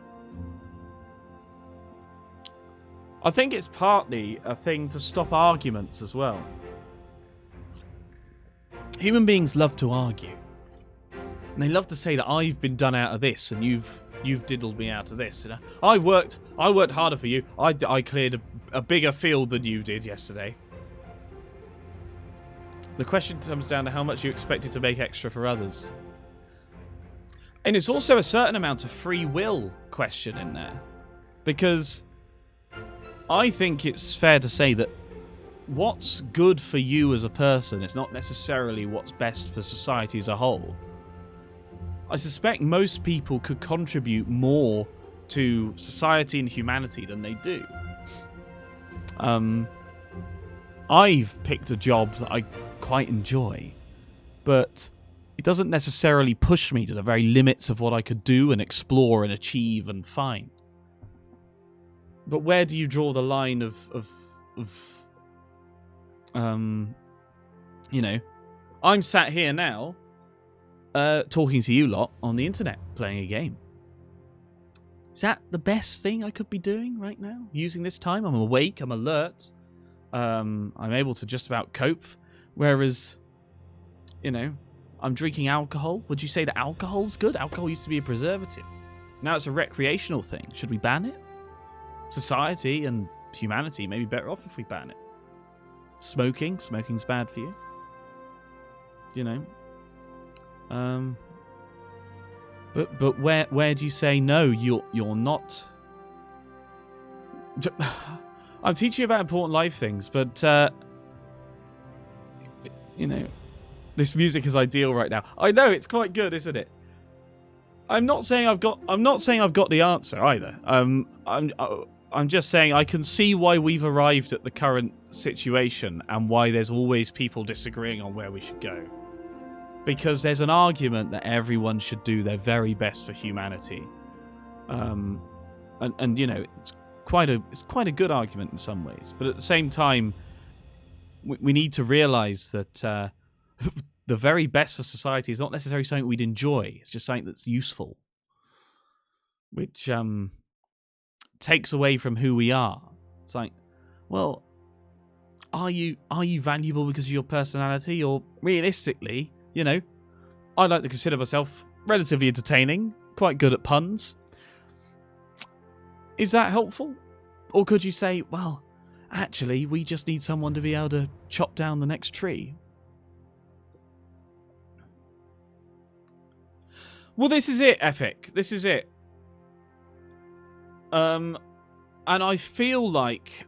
I think it's partly a thing to stop arguments as well. Human beings love to argue. And they love to say that I've been done out of this and you've diddled me out of this. You know? I worked harder for you. I cleared a bigger field than you did yesterday. The question comes down to how much you expected to make extra for others. And it's also a certain amount of free will question in there. Because I think it's fair to say that what's good for you as a person is not necessarily what's best for society as a whole. I suspect most people could contribute more to society and humanity than they do. I've picked a job that I quite enjoy, but it doesn't necessarily push me to the very limits of what I could do and explore and achieve and find. But where do you draw the line of you know, I'm sat here now, talking to you lot on the internet, playing a game. Is that the best thing I could be doing right now? Using this time? I'm awake, I'm alert, I'm able to just about cope. Whereas, you know, I'm drinking alcohol. Would you say that alcohol's good? Alcohol used to be a preservative. Now it's a recreational thing. Should we ban it? Society and humanity may be better off if we ban it. Smoking's bad for you. You know. But where do you say no? You're not. I'm teaching you about important life things, but you know, this music is ideal right now. I know it's quite good, isn't it? I'm not saying I've got the answer either. I'm just saying I can see why we've arrived at the current situation and why there's always people disagreeing on where we should go. Because there's an argument that everyone should do their very best for humanity. And you know, it's quite a good argument in some ways. But at the same time, we need to realise that the very best for society is not necessarily something we'd enjoy. It's just something that's useful. Which takes away from who we are. It's like, well, are you valuable because of your personality? Or realistically, you know, I like to consider myself relatively entertaining, quite good at puns. Is that helpful? Or could you say, well, actually, we just need someone to be able to chop down the next tree? Well, this is it, Epic. This is it. And I feel like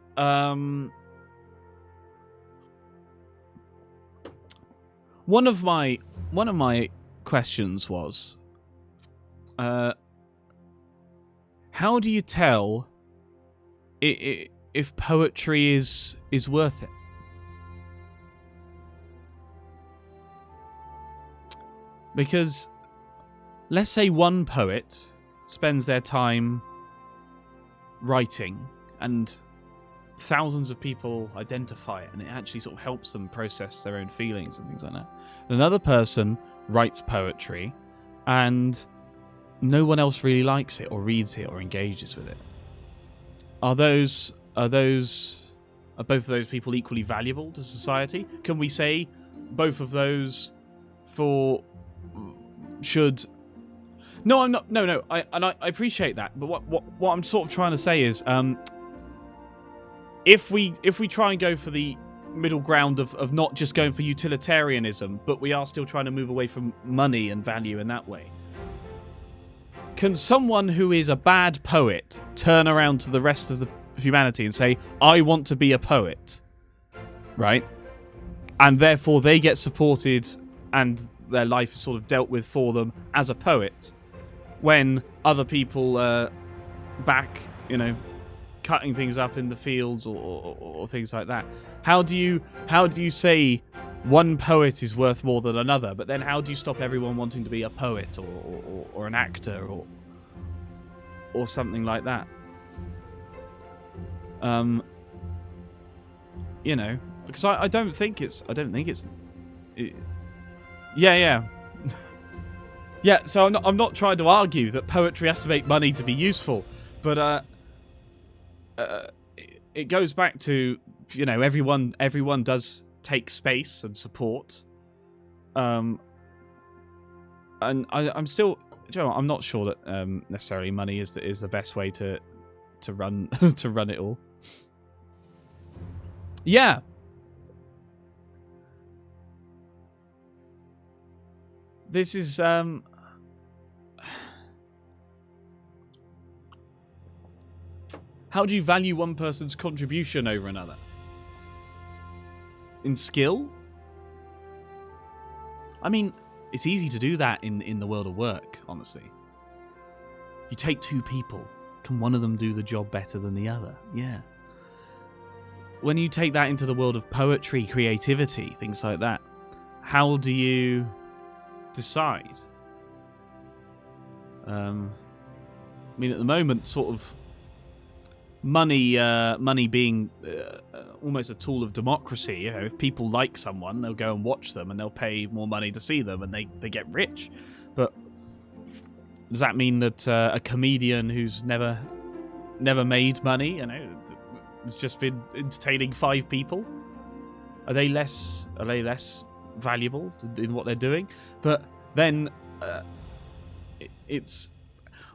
one of my questions was, how do you tell if poetry is worth it? Because let's say one poet spends their time writing and thousands of people identify it and it actually sort of helps them process their own feelings and things like that. Another person writes poetry and no one else really likes it or reads it or engages with it. Are both of those people equally valuable to society? Can we say both of those should? No, I'm not. No. I appreciate that, but what I'm sort of trying to say is, if we try and go for the middle ground of not just going for utilitarianism, but we are still trying to move away from money and value in that way, can someone who is a bad poet turn around to the rest of the humanity and say, I want to be a poet, right? And therefore they get supported and their life is sort of dealt with for them as a poet, when other people are back, you know, cutting things up in the fields or things like that? How do you say one poet is worth more than another? But then how do you stop everyone wanting to be a poet or an actor or something like that? You know, because I don't think it's Yeah. Yeah, so I'm not trying to argue that poetry has to make money to be useful, but it goes back to, you know, everyone does take space and support. And I'm still, you know, I'm not sure that necessarily money is the best way to run to run it all. Yeah. This is how do you value one person's contribution over another? In skill? I mean, it's easy to do that in the world of work, honestly. You take two people. Can one of them do the job better than the other? Yeah. When you take that into the world of poetry, creativity, things like that, how do you decide? I mean, at the moment, sort of money being almost a tool of democracy. You know, if people like someone, they'll go and watch them, and they'll pay more money to see them, and they get rich. But does that mean that a comedian who's never made money, you know, has just been entertaining 5 people, are they less valuable in what they're doing? But then it's,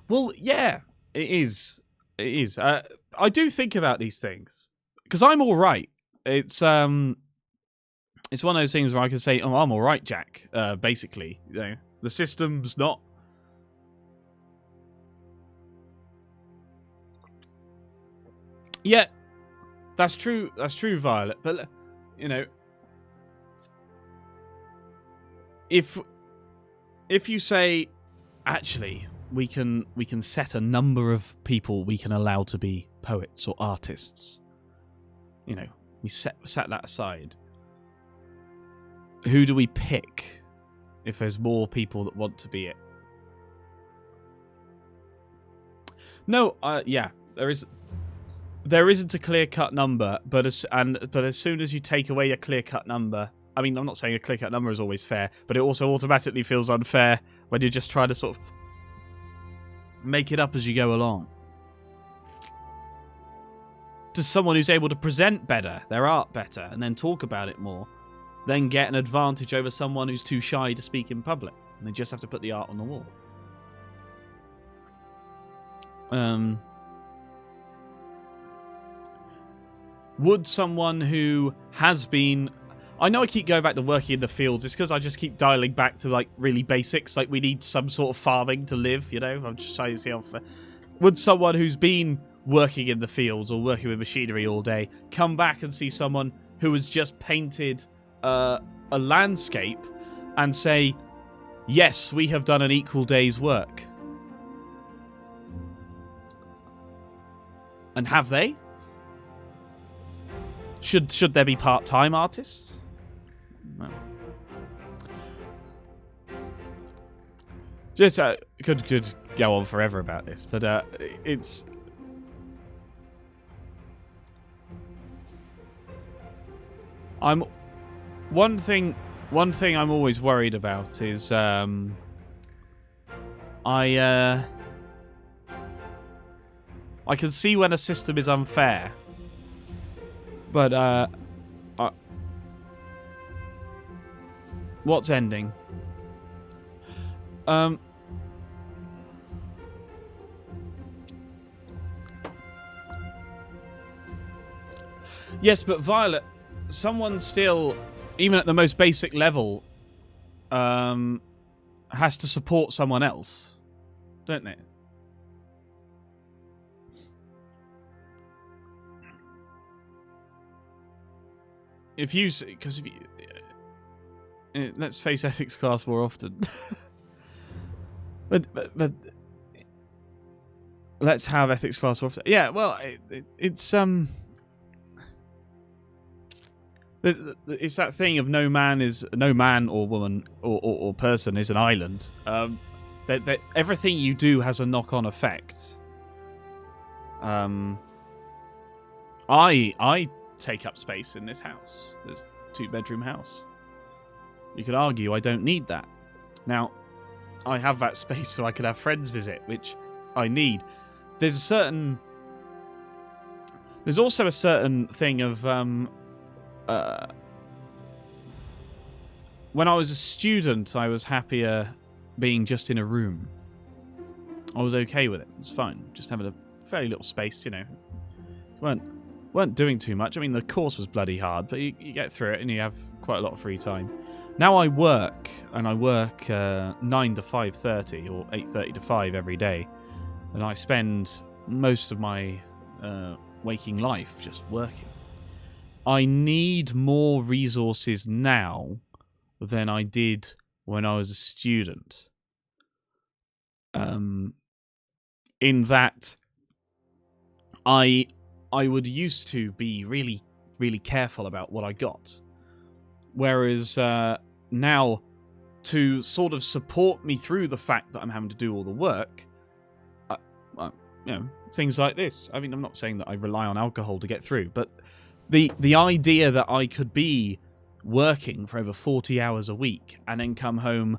well, yeah, it is. I do think about these things because I'm all right. It's one of those things where I can say, "Oh, I'm all right, Jack." Basically, you know, the system's not. Yeah, that's true. That's true, Violet. But you know, if you say, actually, we can set a number of people we can allow to be poets or artists. You know, we set that aside. Who do we pick if there's more people that want to be it? No, yeah, there isn't a clear-cut number, but as soon as you take away a clear-cut number, I mean, I'm not saying a clear-cut number is always fair, but it also automatically feels unfair when you're just trying to sort of make it up as you go along. Does someone who's able to present better, their art better, and then talk about it more, then get an advantage over someone who's too shy to speak in public, and they just have to put the art on the wall? Would someone who has been... I know I keep going back to working in the fields. It's because I just keep dialing back to, like, really basics. Like, we need some sort of farming to live, you know? I'm just trying to see how... Would someone who's been working in the fields or working with machinery all day come back and see someone who has just painted a landscape and say, yes, we have done an equal day's work? And have they? Should there be part-time artists? No. Just could go on forever about this, but it's one thing I'm always worried about is I can see when a system is unfair, but what's ending? Yes, but Violet, someone still, even at the most basic level, has to support someone else, don't they? Let's face ethics class more often. but let's have ethics class more often. Yeah, well, it's that thing of no man or woman or person is an island. That everything you do has a knock-on effect. I take up space in this house. This 2-bedroom house. You could argue I don't need that. Now, I have that space so I could have friends visit, which I need. There's also a certain thing of when I was a student, I was happier being just in a room. I was okay with it. It was fine, just having a fairly little space, you know. Weren't doing too much. I mean, the course was bloody hard, but you get through it and you have quite a lot of free time. Now I work, and I work 9 to 5:30 or 8:30 to 5 every day, and I spend most of my waking life just working. I need more resources now than I did when I was a student. In that I would used to be really, really careful about what I got. Whereas now, to sort of support me through the fact that I'm having to do all the work, you know, things like this. I mean, I'm not saying that I rely on alcohol to get through, but the idea that I could be working for over 40 hours a week and then come home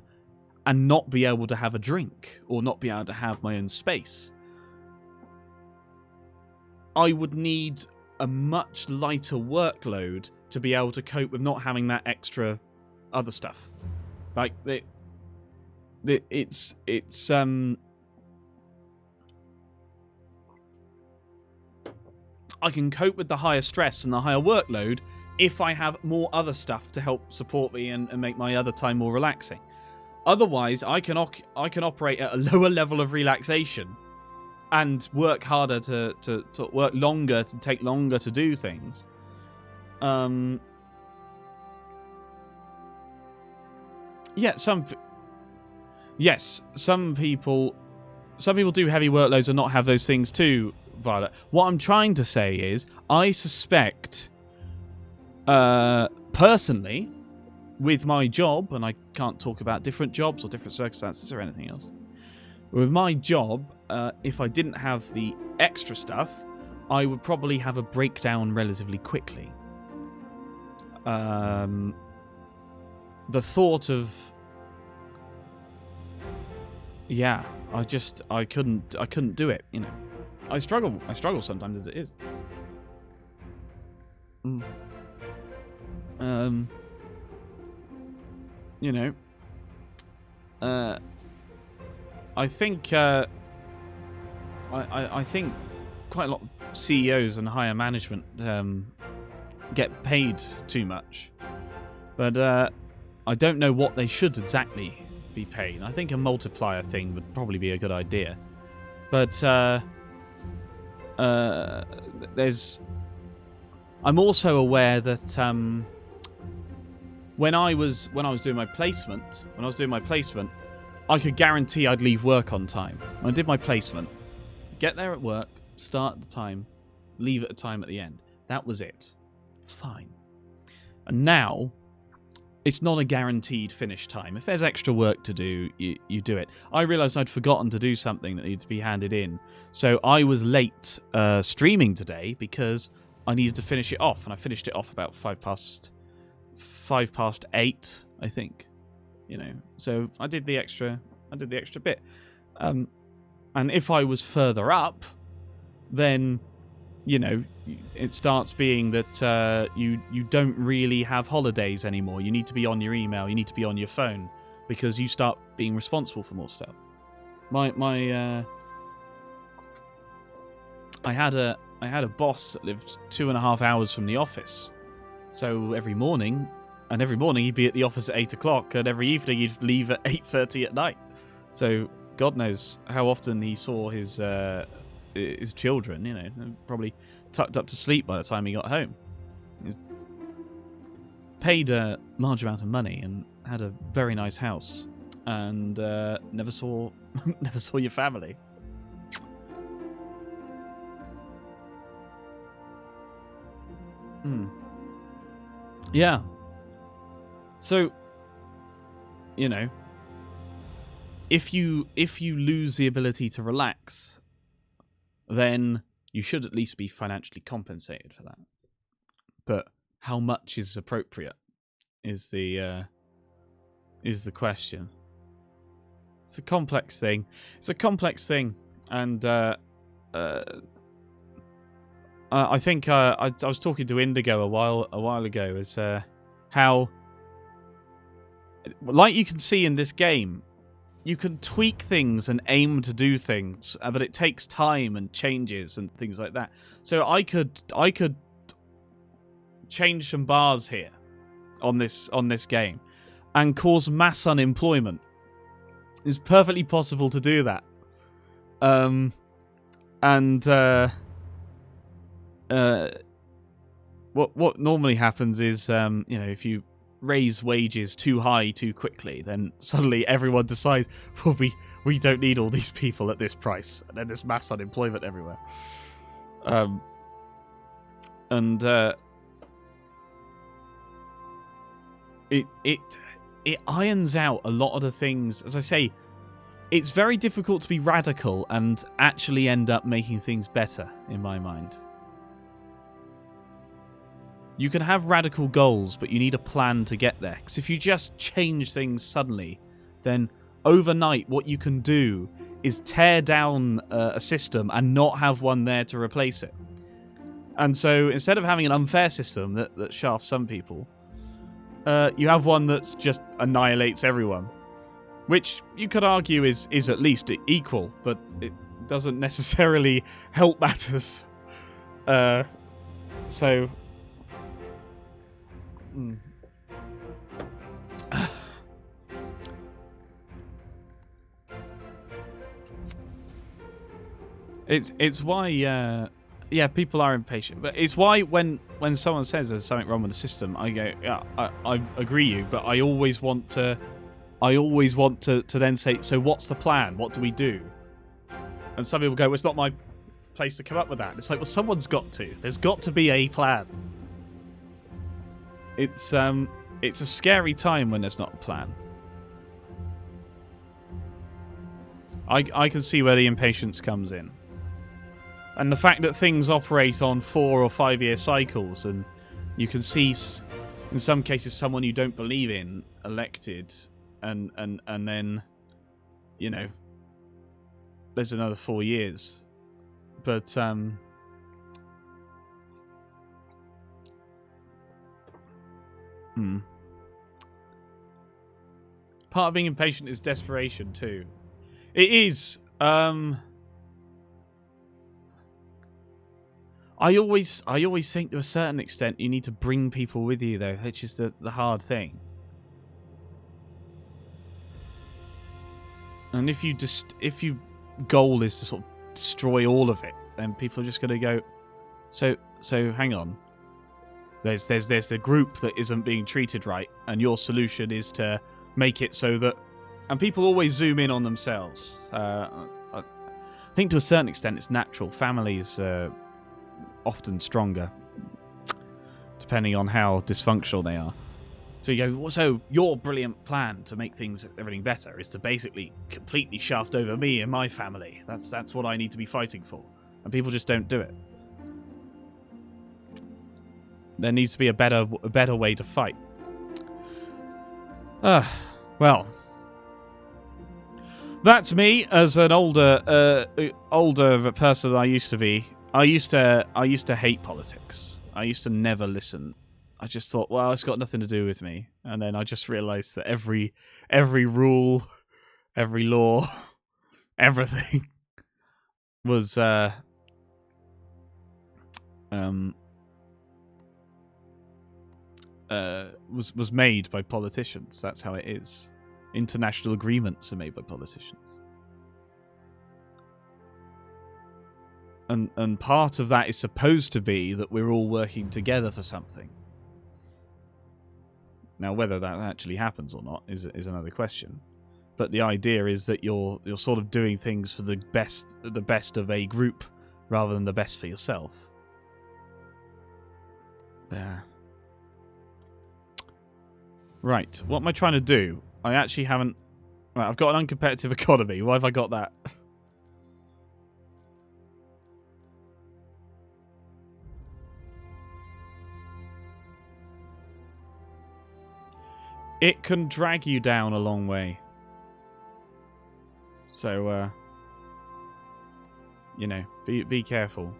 and not be able to have a drink or not be able to have my own space, I would need a much lighter workload to be able to cope with not having that extra other stuff. Like it's I can cope with the higher stress and the higher workload if I have more other stuff to help support me and make my other time more relaxing. Otherwise, I can operate at a lower level of relaxation and work harder to work longer, to take longer to do things. Yeah, some people do heavy workloads and not have those things too, Violet. What I'm trying to say is, I suspect, personally, with my job, and I can't talk about different jobs or different circumstances or anything else, with my job, if I didn't have the extra stuff, I would probably have a breakdown relatively quickly. The thought of... Yeah, I couldn't do it, you know. I struggle sometimes as it is. You know, I think I think quite a lot of CEOs and higher management get paid too much, but I don't know what they should exactly be paid. I think a multiplier thing would probably be a good idea, but I'm also aware that when I was doing my placement, I could guarantee I'd leave work on time. When I did my placement, get there at work, start at the time, leave at a time at the end. That was it. Fine. And now, it's not a guaranteed finish time. If there's extra work to do, you do it. I realised I'd forgotten to do something that needed to be handed in. So I was late streaming today because I needed to finish it off. And I finished it off about 5 past 8, I think. You know, so I did the extra bit. And if I was further up, then, you know, it starts being that you don't really have holidays anymore. You need to be on your email. You need to be on your phone because you start being responsible for more stuff. I had a boss that lived 2.5 hours from the office. So every morning he'd be at the office at 8 o'clock, and every evening he'd leave at 8:30 at night. So God knows how often he saw his children. You know, probably tucked up to sleep by the time he got home. He paid a large amount of money and had a very nice house, and never saw your family. Yeah. So, you know, if you lose the ability to relax, then you should at least be financially compensated for that. But how much is appropriate is the is the question. It's a complex thing. And I think I was talking to Indigo a while ago as how, like you can see in this game, you can tweak things and aim to do things, but it takes time and changes and things like that. So I could change some bars here on this game and cause mass unemployment. It's perfectly possible to do that. What normally happens is, if you raise wages too high too quickly, then suddenly everyone decides, well, we don't need all these people at this price, and then there's mass unemployment everywhere. It irons out a lot of the things. As I say, it's very difficult to be radical and actually end up making things better, in my mind. You can have radical goals, but you need a plan to get there. Because if you just change things suddenly, then overnight what you can do is tear down a system and not have one there to replace it. And so instead of having an unfair system that shafts some people, you have one that just annihilates everyone. Which you could argue is at least equal, but it doesn't necessarily help matters. It's why people are impatient, but it's why when someone says there's something wrong with the system, I go, yeah, I agree you, but I always want to then say, so what's the plan? What do we do? And some people go, well, it's not my place to come up with that. It's like, well, someone's got to. There's got to be a plan. It's a scary time when there's not a plan. I can see where the impatience comes in. And the fact that things operate on 4 or 5 year cycles, and you can see, in some cases, someone you don't believe in elected, and then, there's another 4 years. But, part of being impatient is desperation too. It is. I always think to a certain extent you need to bring people with you though, which is the hard thing. And if you goal is to sort of destroy all of it, then people are just going to go. So hang on. There's the group that isn't being treated right, and your solution is to make it so that... And people always zoom in on themselves. I think to a certain extent it's natural. Families are often stronger, depending on how dysfunctional they are. So you go, so your brilliant plan to make everything better is to basically completely shaft over me and my family. That's what I need to be fighting for. And people just don't do it. There needs to be a better way to fight. Well, that's me as an older person than I used to be. I used to hate politics. I used to never listen. I just thought, well, it's got nothing to do with me. And then I just realised that every rule, every law, everything was made by politicians. That's how it is. International agreements are made by politicians. And part of that is supposed to be that we're all working together for something. Now, whether that actually happens or not is another question. But the idea is that you're sort of doing things for the best of a group rather than the best for yourself. Yeah. Right, what am I trying to do? I actually haven't... Right, I've got an uncompetitive economy. Why have I got that? it can drag you down a long way. So, you know, be careful.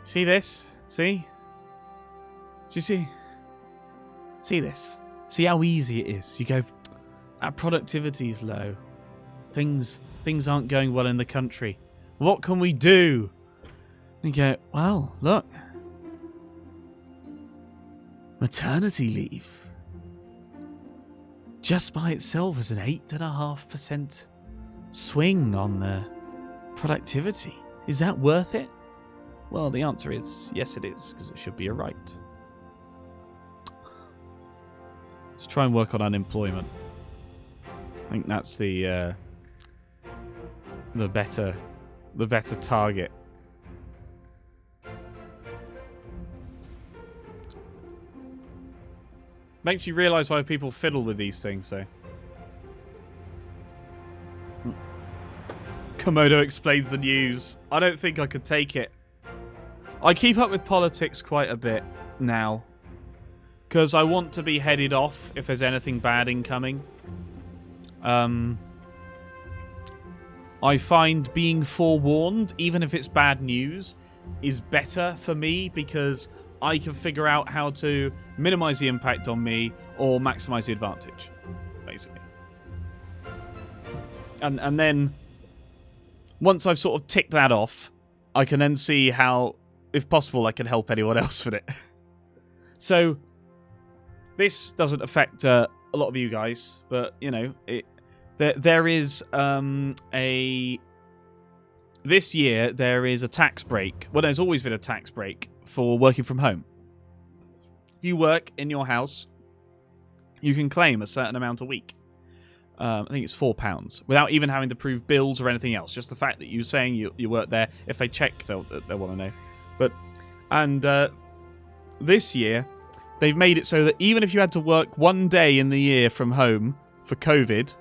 See this? See? Do you see? See this? See how easy it is? You go, our productivity is low. Things aren't going well in the country. What can we do? And you go, well, look. Maternity leave. Just by itself is an 8.5% swing on the productivity. Is that worth it? Well, the answer is yes, it is, because it should be a right. Let's try and work on unemployment. I think that's the better target. Makes you realise why people fiddle with these things, though. Komodo explains the news. I don't think I could take it. I keep up with politics quite a bit now, because I want to be headed off if there's anything bad incoming. I find being forewarned, even if it's bad news, is better for me because I can figure out how to minimize the impact on me or maximize the advantage, basically. And then once I've sort of ticked that off, I can then see how, if possible, I can help anyone else with it. So this doesn't affect a lot of you guys, but you know, there is this year there is a tax break. Well, there's always been a tax break for working from home. If you work in your house, you can claim a certain amount a week. I think it's £4 without even having to prove bills or anything else. Just the fact that you're saying you work there. If they check, they'll want to know. And this year they've made it so that even if you had to work one day in the year from home for COVID,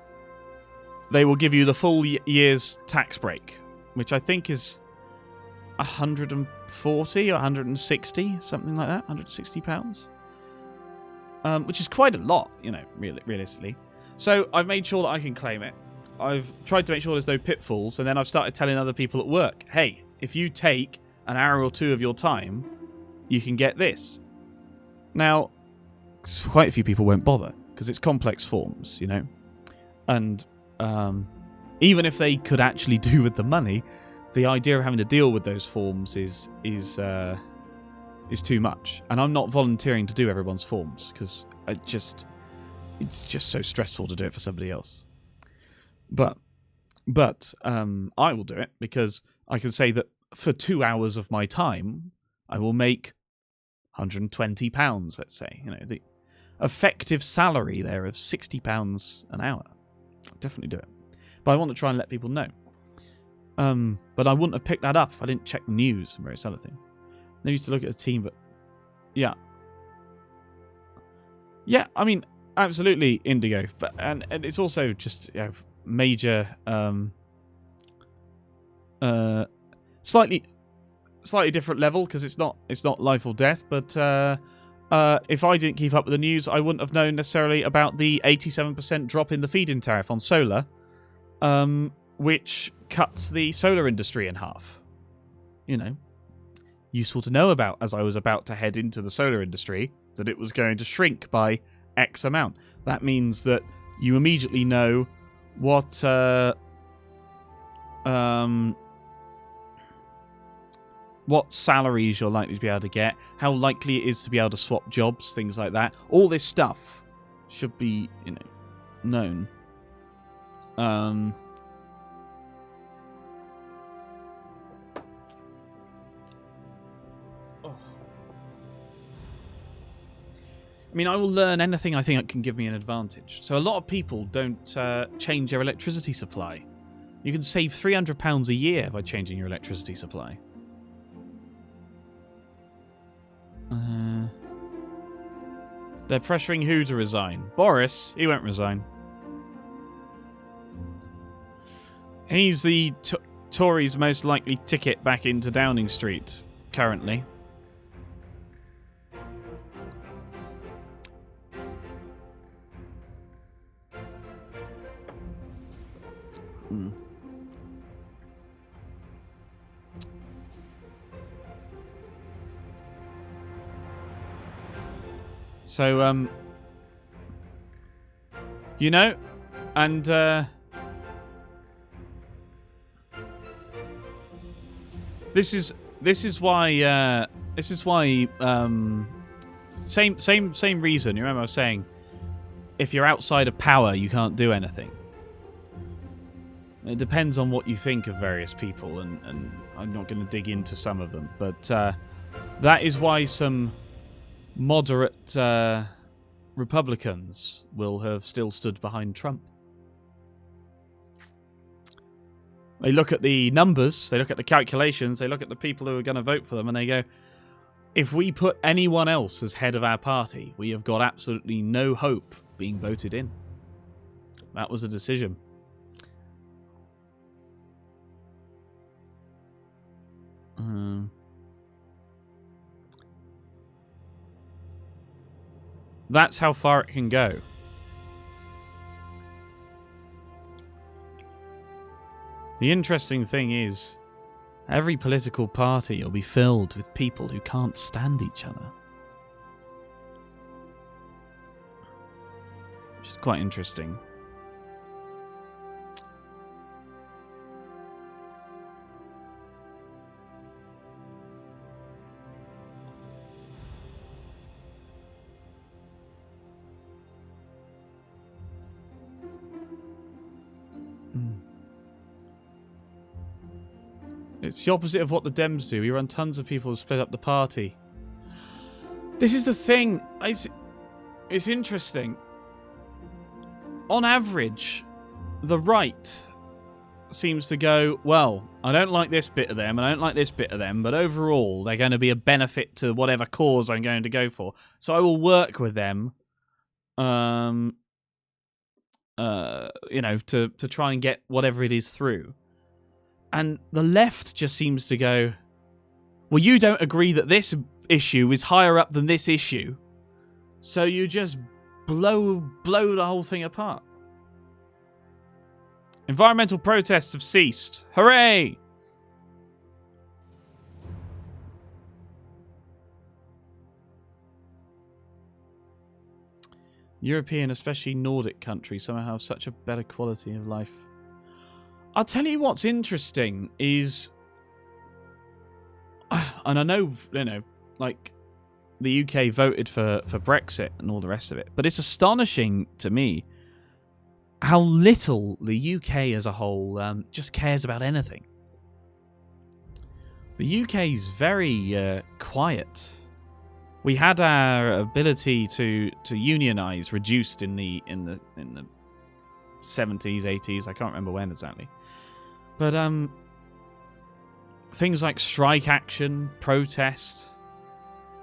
they will give you the full year's tax break, which I think is 140 or 160, something like that, £160, which is quite a lot, you know, realistically. So I've made sure that I can claim it. I've tried to make sure there's no pitfalls, and then I've started telling other people at work, hey, if you take an hour or two of your time, you can get this. Now, quite a few people won't bother, because it's complex forms, you know, and even if they could actually do with the money, the idea of having to deal with those forms is too much. And I'm not volunteering to do everyone's forms because it's just so stressful to do it for somebody else. But I will do it because I can say that for 2 hours of my time, I will make £120. Let's say, you know, the effective salary there of £60 an hour. I'll definitely do it. But I want to try and let people know. But I wouldn't have picked that up if I didn't check the news and various other things. I used to look at a team, but yeah. Yeah, I mean, absolutely Indigo. But and it's also just, you know, major slightly different level because it's not life or death, but if I didn't keep up with the news, I wouldn't have known necessarily about the 87% drop in the feed-in tariff on solar, which cuts the solar industry in half. You know, useful to know about as I was about to head into the solar industry, that it was going to shrink by X amount. That means that you immediately know what salaries you're likely to be able to get, how likely it is to be able to swap jobs, things like that. All this stuff should be, you know, known. I mean, I will learn anything I think that can give me an advantage. So a lot of people don't change their electricity supply. You can save £300 a year by changing your electricity supply. They're pressuring who to resign? Boris, he won't resign. He's the Tories' most likely ticket back into Downing Street, currently. So, you know, and this is why same reason. You remember I was saying, if you're outside of power, you can't do anything. It depends on what you think of various people, and I'm not going to dig into some of them, but that is why some moderate Republicans will have still stood behind Trump. They look at the numbers, they look at the calculations, they look at the people who are going to vote for them, and they go, if we put anyone else as head of our party, we have got absolutely no hope being voted in. That was the decision. That's how far it can go. The interesting thing is, every political party will be filled with people who can't stand each other. Which is quite interesting. It's the opposite of what the Dems do. We run tons of people to split up the party. This is the thing. It's interesting. On average, the right seems to go, well, I don't like this bit of them, and I don't like this bit of them, but overall, they're going to be a benefit to whatever cause I'm going to go for. So I will work with them, to try and get whatever it is through. And the left just seems to go, well, you don't agree that this issue is higher up than this issue, so you just blow the whole thing apart. Environmental protests have ceased. Hooray! European, especially Nordic countries, somehow have such a better quality of life. I'll tell you what's interesting is, and I know, like, the UK voted for Brexit and all the rest of it, but it's astonishing to me how little the UK as a whole just cares about anything. The UK's very quiet. We had our ability to unionize reduced in the 70s, 80s. I can't remember when exactly. But things like strike action, protest,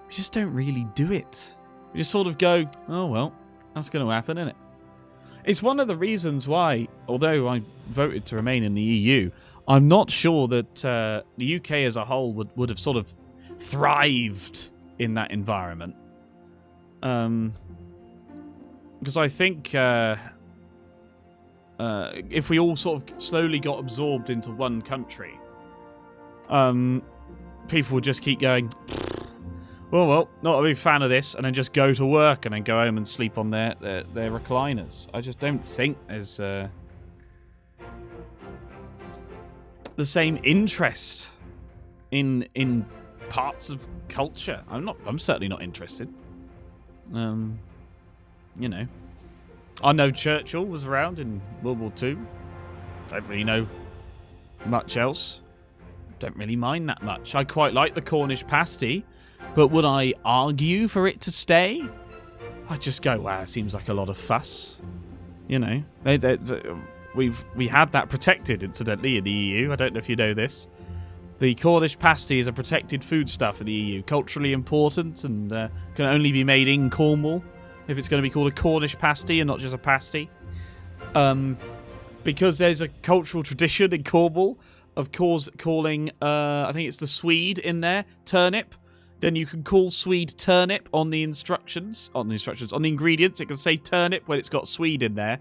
we just don't really do it. We just sort of go, oh well, that's going to happen, isn't it? It's one of the reasons why, although I voted to remain in the EU, I'm not sure that the UK as a whole would have sort of thrived in that environment. Because I think if we all sort of slowly got absorbed into one country, people would just keep going, well, not a big fan of this, and then just go to work and then go home and sleep on their recliners. I just don't think there's the same interest in parts of culture. I'm certainly not interested. I know Churchill was around in World War II. Don't really know much else. Don't really mind that much. I quite like the Cornish pasty, but would I argue for it to stay? I'd just go, wow, it seems like a lot of fuss. We had that protected, incidentally, in the EU. I don't know if you know this. The Cornish pasty is a protected foodstuff in the EU, culturally important, and can only be made in Cornwall if it's going to be called a Cornish pasty and not just a pasty. Because there's a cultural tradition in Cornwall of calling, I think it's the Swede in there, turnip. Then you can call Swede turnip on the ingredients. It can say turnip when it's got Swede in there.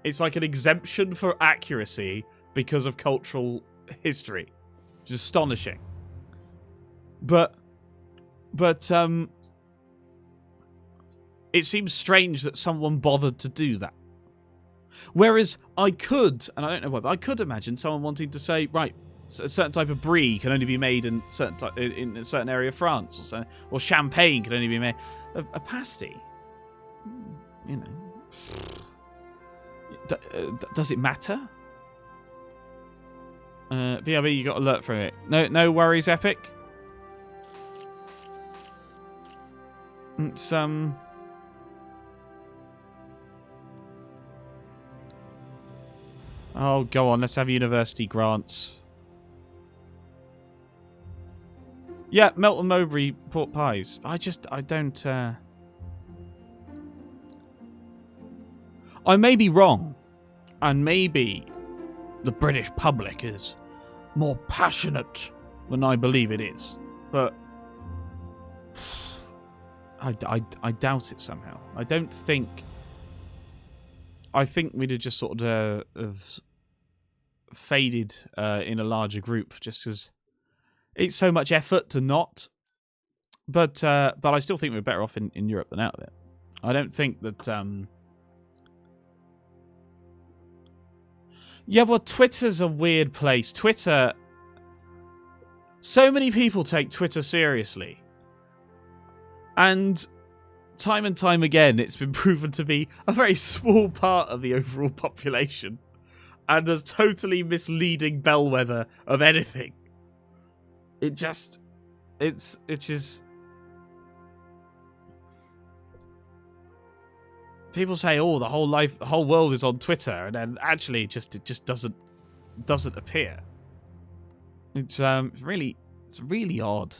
It's like an exemption for accuracy because of cultural history. Which is astonishing. But it seems strange that someone bothered to do that. Whereas I could, and I don't know why, but I could imagine someone wanting to say, right, a certain type of brie can only be made in in a certain area of France, or champagne can only be made. A pasty, you know, does it matter? BRB, you got alert from it. No worries, Epic. It's Oh, go on. Let's have university grants. Yeah, Melton Mowbray pork pies. I don't. I may be wrong, and maybe the British public is more passionate than I believe it is, but I doubt it somehow. I don't think. I think we'd have just sort of faded in a larger group, just because it's so much effort to not. But I still think we're better off in Europe than out of it. I don't think that. Yeah, well, Twitter's a weird place. Twitter. So many people take Twitter seriously. And time again, it's been proven to be a very small part of the overall population. And as totally misleading bellwether of anything. It's just. People say, "Oh, the whole world is on Twitter," and then actually, it just doesn't appear. It's really odd.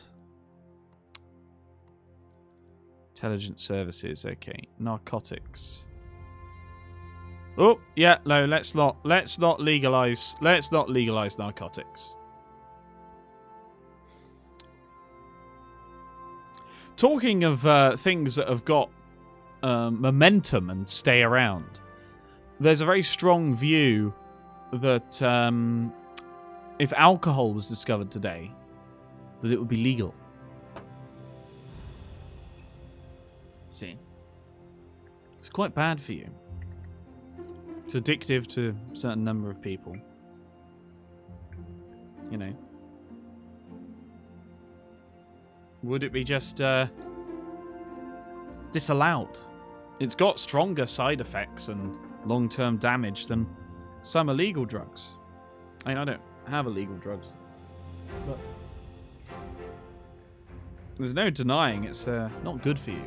Intelligence services, okay. Narcotics. Oh, yeah, no, let's not legalize narcotics. Talking of things that have got momentum and stay around, there's a very strong view that if alcohol was discovered today, that it would be legal. See? It's quite bad for you. It's addictive to a certain number of people. You know. Would it be just disallowed? It's got stronger side effects and long-term damage than some illegal drugs. I mean, I don't have illegal drugs, but there's no denying it's not good for you.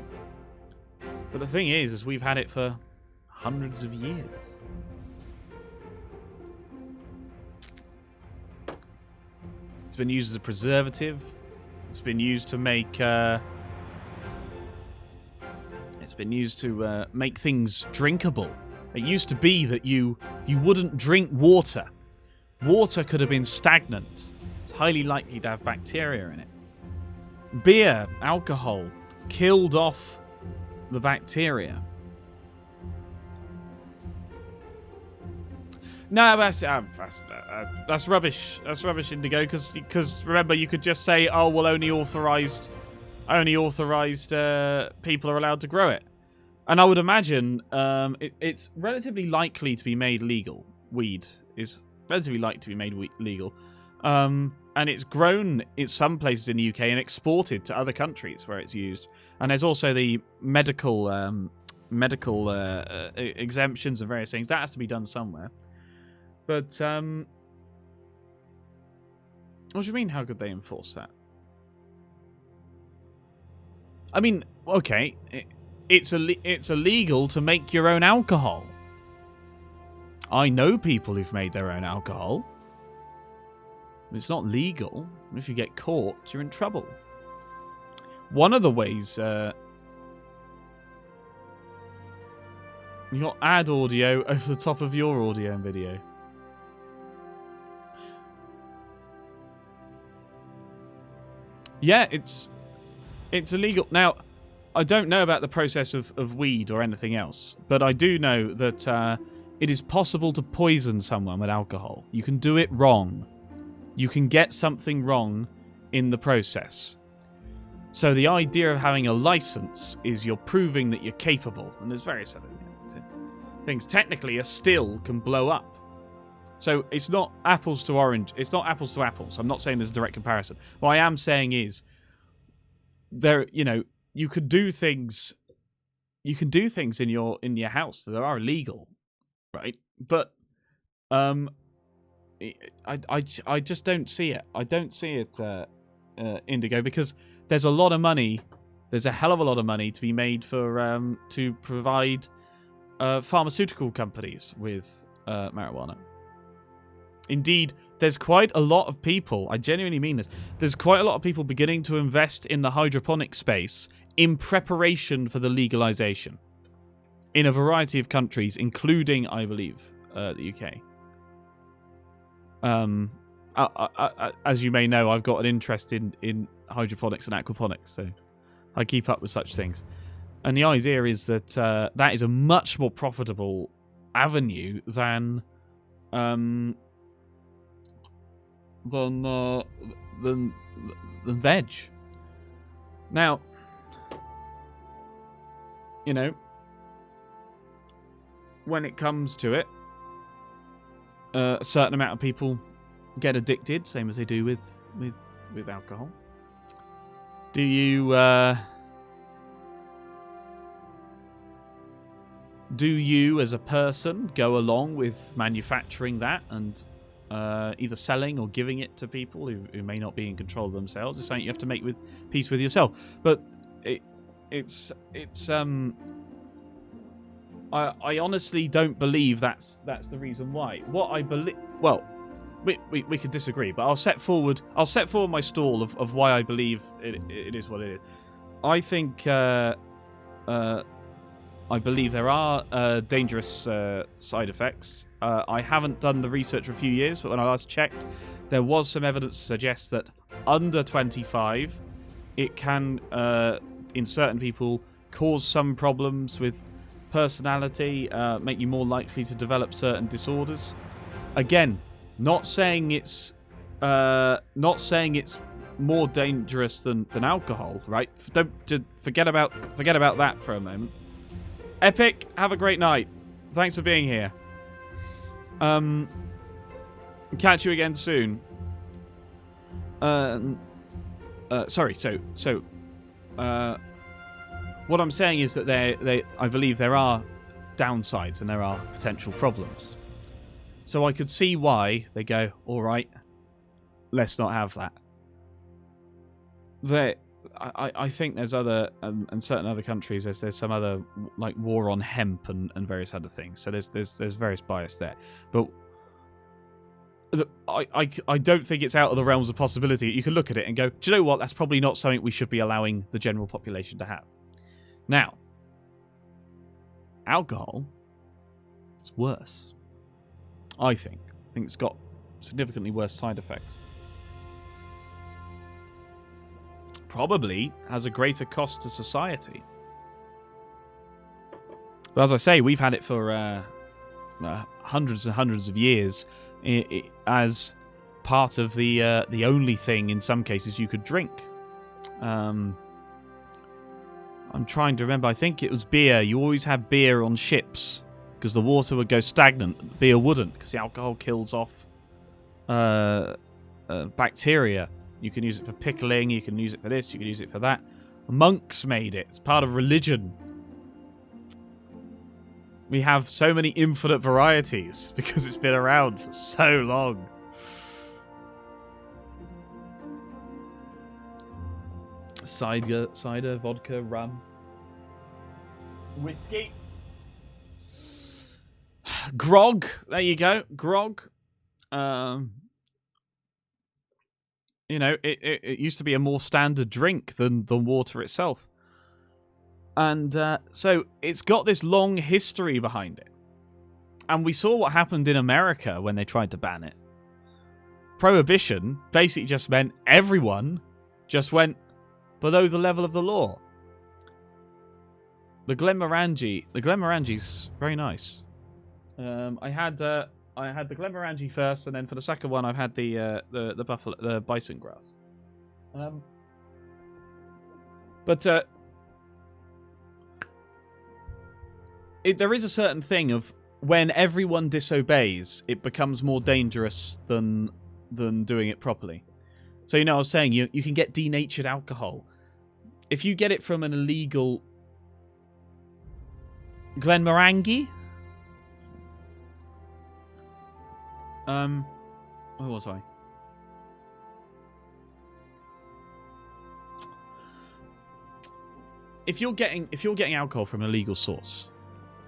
But the thing is we've had it for hundreds of years. It's been used as a preservative. It's been used to make. It's been used to make things drinkable. It used to be that you wouldn't drink water. Water could have been stagnant. It's highly likely to have bacteria in it. Beer, alcohol, killed off the bacteria. No, that's rubbish. That's rubbish, Indigo. Because remember, you could just say, "Oh, well, only authorized people are allowed to grow it." And I would imagine it's relatively likely to be made legal. Weed is relatively likely to be made legal, and it's grown in some places in the UK and exported to other countries where it's used. And there's also the medical exemptions and various things that has to be done somewhere. But what do you mean? How could they enforce that? I mean, okay, it's illegal to make your own alcohol. I know people who've made their own alcohol. It's not legal. If you get caught, you're in trouble. One of the ways you got ad audio over the top of your audio and video. Yeah, it's illegal. Now, I don't know about the process of weed or anything else, but I do know that it is possible to poison someone with alcohol. You can do it wrong. You can get something wrong in the process. So the idea of having a license is you're proving that you're capable, and there's various other things. Technically, a still can blow up. So it's not apples to orange. It's not apples to apples. I'm not saying there's a direct comparison. What I am saying is, you could do things. You can do things in your house that are illegal, right? But I just don't see it. I don't see it, Indigo, because there's a lot of money. There's a hell of a lot of money to be made for to provide pharmaceutical companies with marijuana. Indeed, there's quite a lot of people, I genuinely mean this, there's quite a lot of people beginning to invest in the hydroponic space in preparation for the legalization in a variety of countries, including, I believe, the UK. As you may know, I've got an interest in hydroponics and aquaponics, so I keep up with such things. And the idea is that that is a much more profitable avenue than veg. Now, when it comes to it, a certain amount of people get addicted, same as they do with alcohol. Do you as a person go along with manufacturing that and either selling or giving it to people who may not be in control of themselves? It's something you have to make peace with yourself. But it's I honestly don't believe that's the reason why. What I believe, well, we could disagree, but I'll set forward my stall of why I believe it is what it is. I think I believe there are dangerous side effects. I haven't done the research for a few years, but when I last checked, there was some evidence to suggest that under 25, it can, in certain people, cause some problems with personality, make you more likely to develop certain disorders. Again, not saying it's more dangerous than alcohol, right? Don't forget about that for a moment. Epic, have a great night. Thanks for being here. Catch you again soon. Sorry. So, what I'm saying is that I believe there are downsides and there are potential problems. So I could see why they go, all right, let's not have that. I think there's other, and certain other countries, there's some other, like, war on hemp and various other things. So there's various bias there. But I don't think it's out of the realms of possibility. You can look at it and go, do you know what? That's probably not something we should be allowing the general population to have. Now, alcohol is worse. I think it's got significantly worse side effects. Probably has a greater cost to society. But as I say, we've had it for hundreds and hundreds of years as part of the only thing in some cases you could drink. I'm trying to remember. I think it was beer. You always had beer on ships because the water would go stagnant. Beer wouldn't, because the alcohol kills off bacteria. You can use it for pickling, you can use it for this, you can use it for that. Monks made it. It's part of religion. We have so many infinite varieties because it's been around for so long. Cider, vodka, rum. Whiskey. Grog. There you go. Grog. It used to be a more standard drink than water itself. And so it's got this long history behind it. And we saw what happened in America when they tried to ban it. Prohibition basically just meant everyone just went below the level of the law. The Glenmorangies very nice. I had the Glenmorangie first, and then for the second one, I've had the bison grass. But there is a certain thing of when everyone disobeys, it becomes more dangerous than doing it properly. So, I was saying you can get denatured alcohol. If you get it from an illegal Glenmorangie? Where was I? If you're getting alcohol from an illegal source,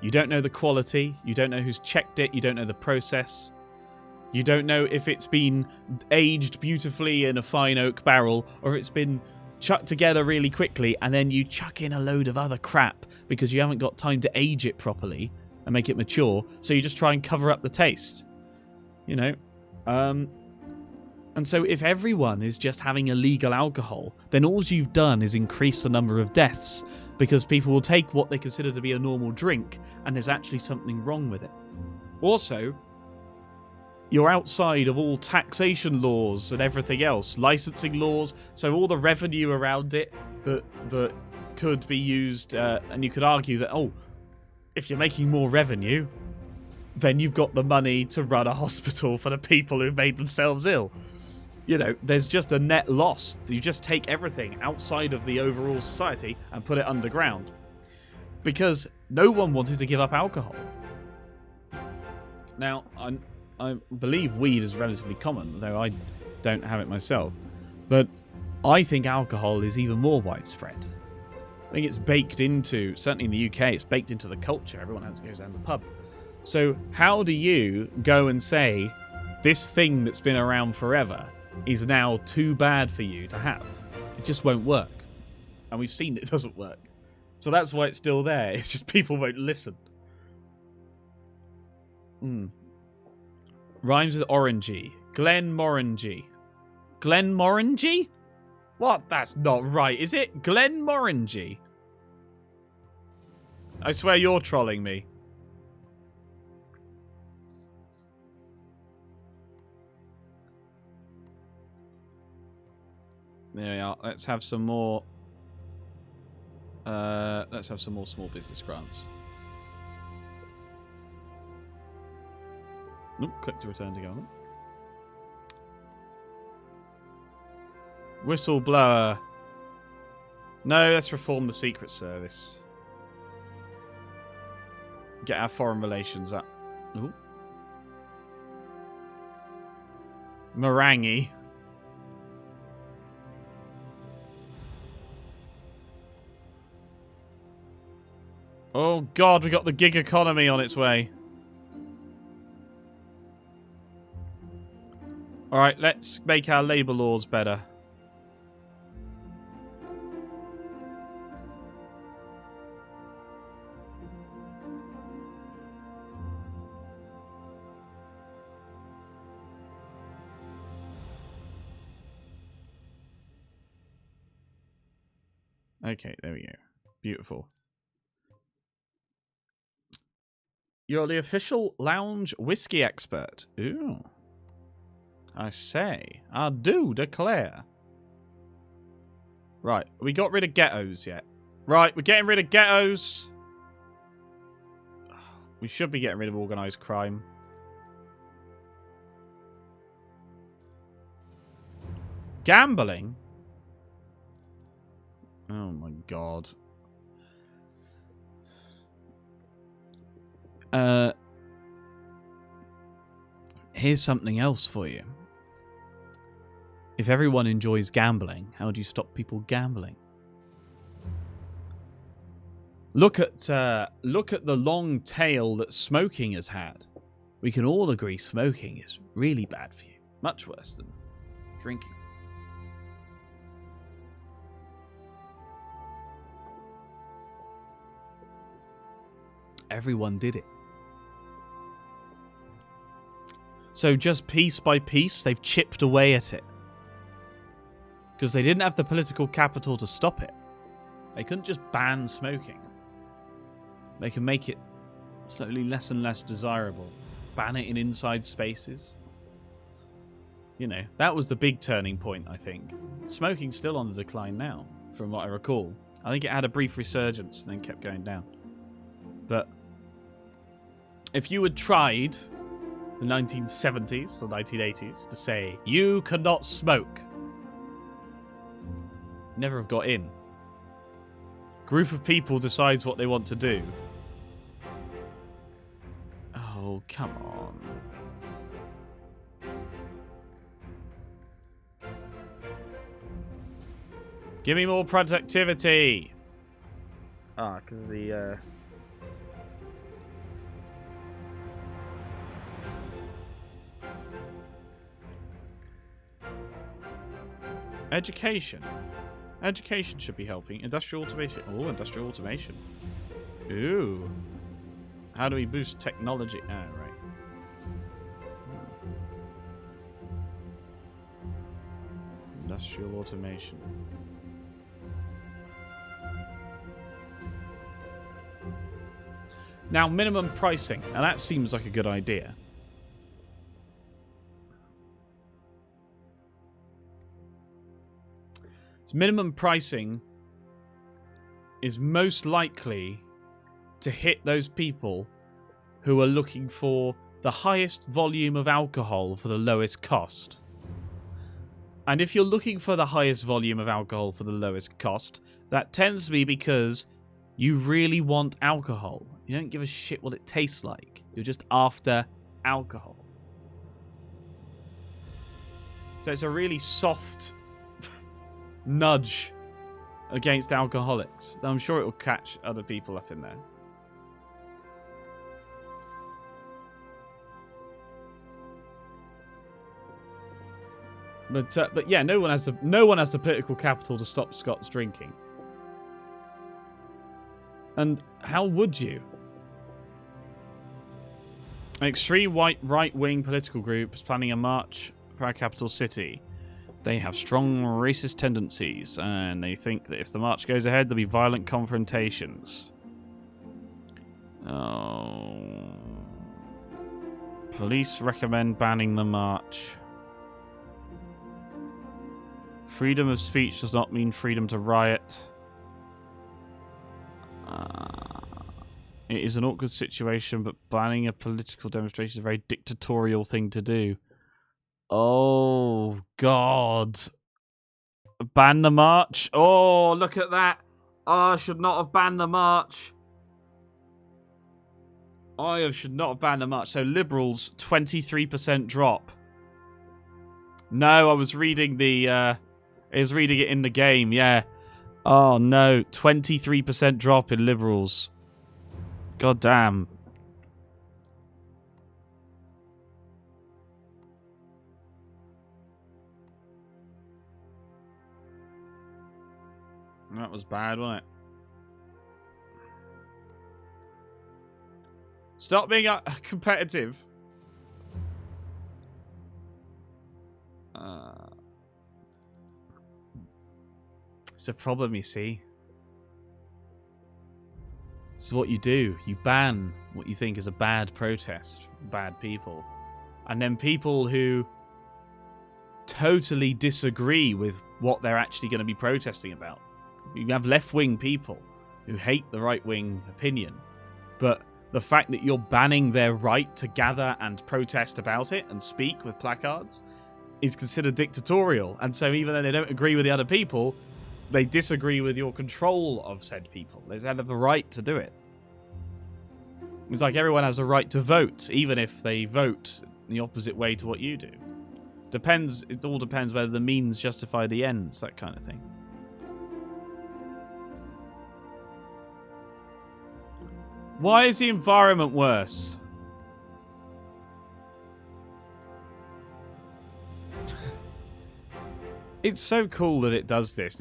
you don't know the quality, you don't know who's checked it, you don't know the process, you don't know if it's been aged beautifully in a fine oak barrel or if it's been chucked together really quickly and then you chuck in a load of other crap because you haven't got time to age it properly and make it mature, so you just try and cover up the taste. And so if everyone is just having illegal alcohol, then all you've done is increase the number of deaths because people will take what they consider to be a normal drink and there's actually something wrong with it. Also, you're outside of all taxation laws and everything else, licensing laws, so all the revenue around it that could be used, and you could argue that, if you're making more revenue, then you've got the money to run a hospital for the people who made themselves ill. There's just a net loss. You just take everything outside of the overall society and put it underground. Because no one wanted to give up alcohol. Now, I believe weed is relatively common, though I don't have it myself. But I think alcohol is even more widespread. I think it's baked into, certainly in the UK, it's baked into the culture. Everyone goes down the pub. So how do you go and say this thing that's been around forever is now too bad for you to have? It just won't work. And we've seen it doesn't work. So that's why it's still there. It's just people won't listen. Rhymes with orangey. Glenmorangie. Glenmorangie? What? That's not right, is it? Glenmorangie. I swear you're trolling me. There we are. Let's have some more. Let's have some more small business grants. Nope. Click to return to government. Whistleblower. No, let's reform the Secret Service. Get our foreign relations up. Ooh. Meringue. Oh god, we got the gig economy on its way. Alright, let's make our labour laws better. Okay, there we go. Beautiful. You're the official lounge whiskey expert. Ooh. I say. I do declare. Right, we got rid of ghettos yet. Right, we're getting rid of ghettos. We should be getting rid of organised crime. Gambling? Oh my god. Here's something else for you. If everyone enjoys gambling, how do you stop people gambling? Look at the long tail that smoking has had. We can all agree smoking is really bad for you. Much worse than drinking. Everyone did it. So just piece by piece, they've chipped away at it. Because they didn't have the political capital to stop it. They couldn't just ban smoking. They can make it slowly less and less desirable. Ban it in inside spaces. That was the big turning point, I think. Smoking's still on the decline now. from what I recall. I think it had a brief resurgence and then kept going down. But if you had tried the 1970s, the 1980s, to say, you cannot smoke, never have got in. Group of people decides what they want to do. Oh, come on. Give me more productivity. Ah, because the education. Education should be helping. Industrial automation. Oh, industrial automation. Ooh. How do we boost technology? Ah, right. Industrial automation. Now, minimum pricing. Now, that seems like a good idea. So minimum pricing is most likely to hit those people who are looking for the highest volume of alcohol for the lowest cost. And if you're looking for the highest volume of alcohol for the lowest cost, that tends to be because you really want alcohol. You don't give a shit what it tastes like. You're just after alcohol. So it's a really soft nudge against alcoholics. I'm sure it will catch other people up in there. But yeah, no one has the political capital to stop Scots drinking. And how would you? An extreme right-wing political group is planning a march for our capital city. They have strong racist tendencies, and they think that if the march goes ahead, there'll be violent confrontations. Oh. Police recommend banning the march. Freedom of speech does not mean freedom to riot. It is an awkward situation, but banning a political demonstration is a very dictatorial thing to do. Oh, God. Ban the march? Oh, look at that. Oh, I should not have banned the march. I should not have banned the march. So, Liberals, 23% drop. No, I was reading I was reading it in the game, yeah. Oh, no. 23% drop in Liberals. God damn. That was bad, wasn't it? Stop being competitive. It's a problem, you see. This is what you do. You ban what you think is a bad protest, bad people. And then people who totally disagree with what they're actually going to be protesting about. You have left-wing people who hate the right-wing opinion, but the fact that you're banning their right to gather and protest about it and speak with placards is considered dictatorial. And so even though they don't agree with the other people, they disagree with your control of said people. They have the right to do it. It's like everyone has a right to vote, even if they vote the opposite way to what you do. It all depends whether the means justify the ends, that kind of thing. Why is the environment worse? It's so cool that it does this.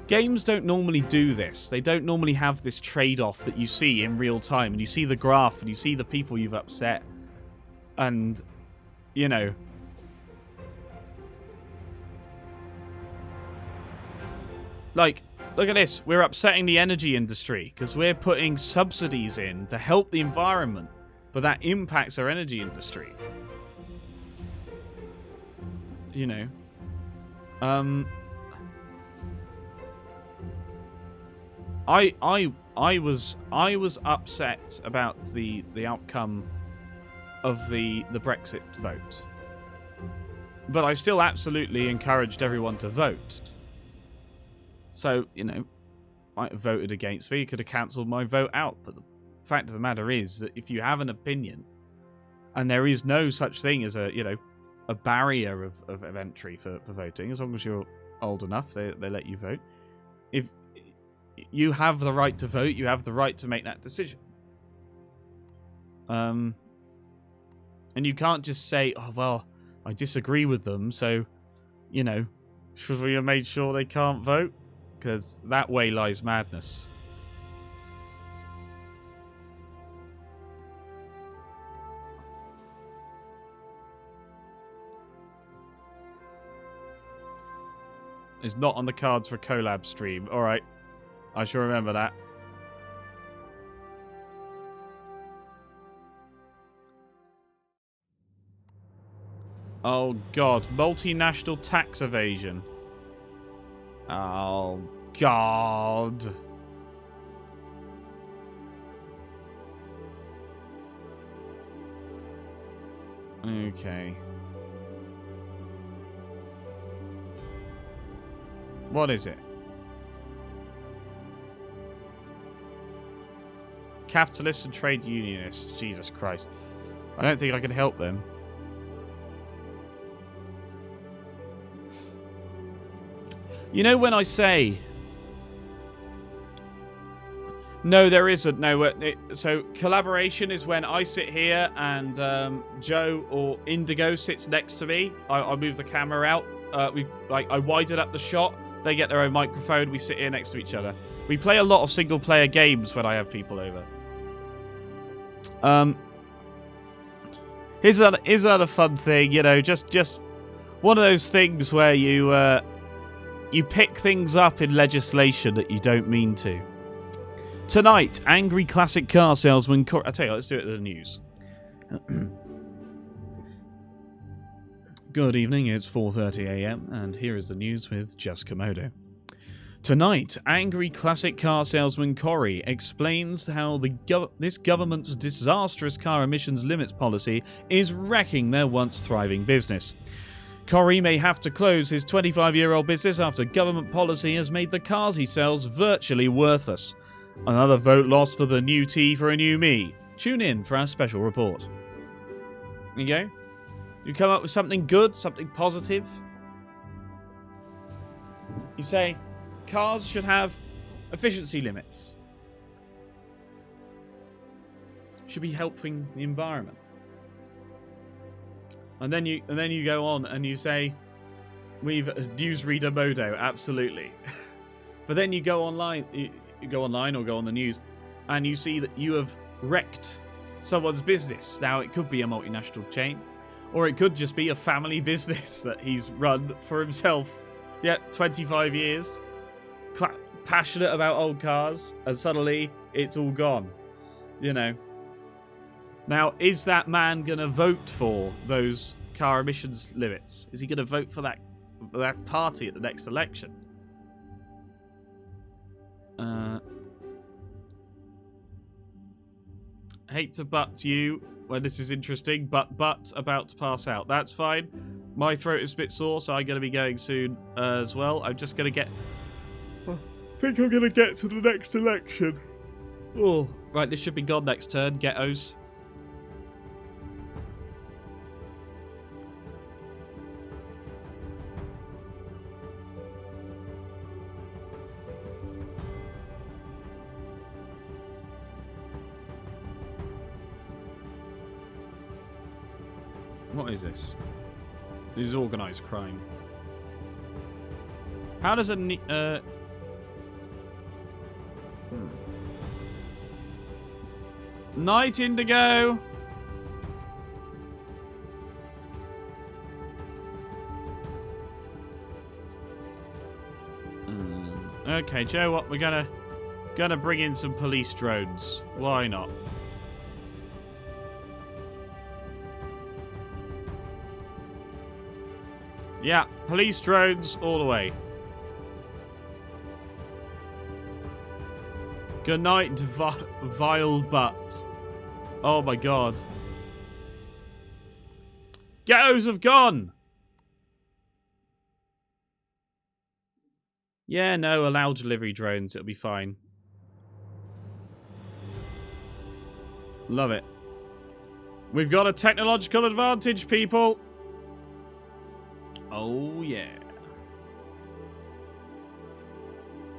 Games don't normally do this. They don't normally have this trade-off that you see in real time. And you see the graph and you see the people you've upset. And, you know. Like, look at this. We're upsetting the energy industry because we're putting subsidies in to help the environment. But that impacts our energy industry. You know. I was upset about the outcome of the Brexit vote, but I still absolutely encouraged everyone to vote. So, you know, I voted against me. Could have cancelled my vote out, but the fact of the matter is that if you have an opinion, and there is no such thing as a barrier of entry for voting, as long as you're old enough, they let you vote. If you have the right to vote, you have the right to make that decision. And you can't just say, oh, well, I disagree with them, so, you know, should we have made sure they can't vote? Because that way lies madness. It's not on the cards for collab stream. Alright. I shall remember that. Oh god, multinational tax evasion. Oh god. Okay. What is it? Capitalists and trade unionists. Jesus Christ. I don't think I can help them. You know when I say... No, there isn't. No, so collaboration is when I sit here and Joe or Indigo sits next to me. I move the camera out. I widen up the shot. They get their own microphone. We sit here next to each other. We play a lot of single-player games when I have people over. Here's another fun thing. You know, just one of those things where you pick things up in legislation that you don't mean to. Tonight, angry classic car salesman... I tell you what, let's do it in the news. Good evening, it's 4:30 AM, and here is the news with Just Komodo. Tonight, angry classic car salesman Corey explains how this government's disastrous car emissions limits policy is wrecking their once thriving business. Corey may have to close his 25-year-old business after government policy has made the cars he sells virtually worthless. Another vote lost for the new T for a new me. Tune in for our special report. There you go. You come up with something good, something positive. You say, cars should have efficiency limits. Should be helping the environment. And then you go on and you say, we've newsreader modo, absolutely. But then you go online, you go online or go on the news, and you see that you have wrecked someone's business. Now, it could be a multinational chain, or it could just be a family business that he's run for himself. Yeah, 25 years. Passionate about old cars, and suddenly it's all gone. You know. Now, is that man going to vote for those car emissions limits? Is he going to vote for that party at the next election? Hate to butt you when this is interesting, but about to pass out. That's fine. My throat is a bit sore, so I'm going to be going soon as well. I'm just going to get... I think I'm going to get to the next election. Oh, right, this should be gone next turn. Ghettos. What is this? This is organised crime. How does a... Night Indigo! Okay, Joe, what? We're gonna bring in some police drones. Why not? Yeah, police drones all the way. Good night, vile butt. Oh my god. Ghettos have gone! Yeah, no, allow delivery drones. It'll be fine. Love it. We've got a technological advantage, people. Oh, yeah.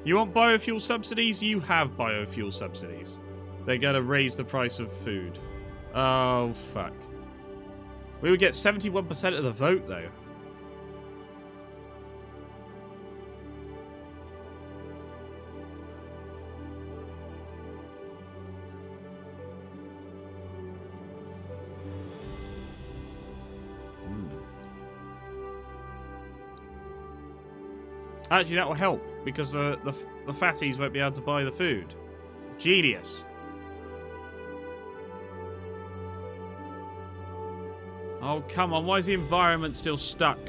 You want biofuel subsidies? You have biofuel subsidies. They're going to raise the price of food. Oh, fuck. We would get 71% of the vote, though. Actually, that will help, because the fatties won't be able to buy the food. Genius. Oh, come on. Why is the environment still stuck?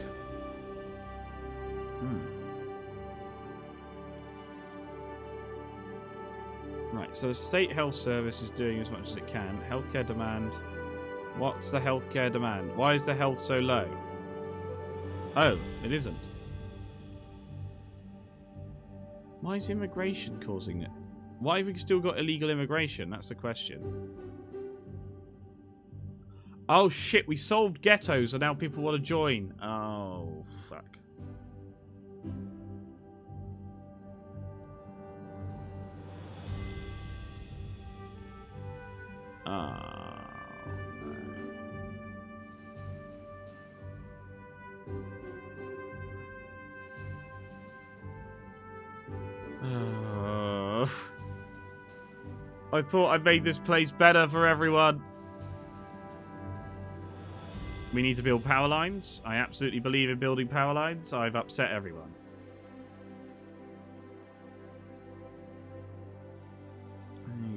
Right, so the State Health Service is doing as much as it can. Healthcare demand. What's the healthcare demand? Why is the health so low? Oh, it isn't. Why is immigration causing it? Why have we still got illegal immigration? That's the question. Oh shit, we solved ghettos and now people want to join. Oh, fuck. I thought I made this place better for everyone. We need to build power lines. I absolutely believe in building power lines. I've upset everyone.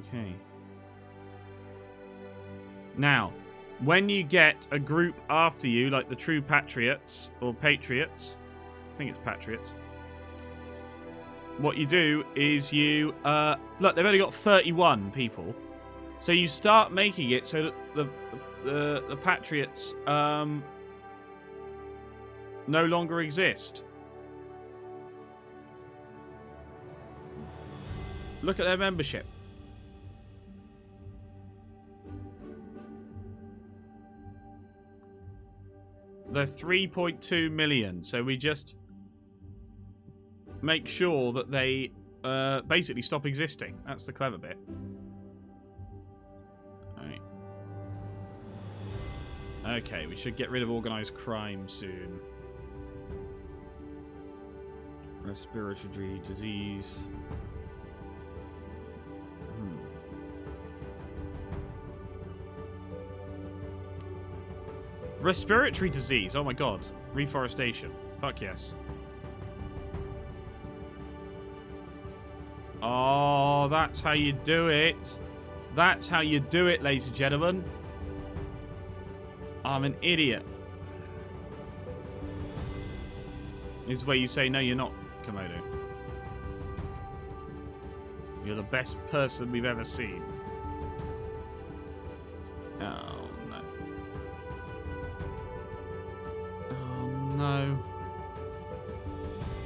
Okay. Now, when you get a group after you, like the True Patriots, or Patriots, I think it's Patriots, what you do is you, look, they've only got 31 people. So you start making it so that the Patriots no longer exist. Look at their membership. They're 3.2 million. So we just make sure that they basically stop existing. That's the clever bit. Alright. Okay, we should get rid of organised crime soon. Respiratory disease. Respiratory disease. Oh my god. Reforestation. Fuck yes. Oh, that's how you do it. That's how you do it, ladies and gentlemen. I'm an idiot. This is where you say, no, you're not, Komodo. You're the best person we've ever seen. Oh, no. Oh, no.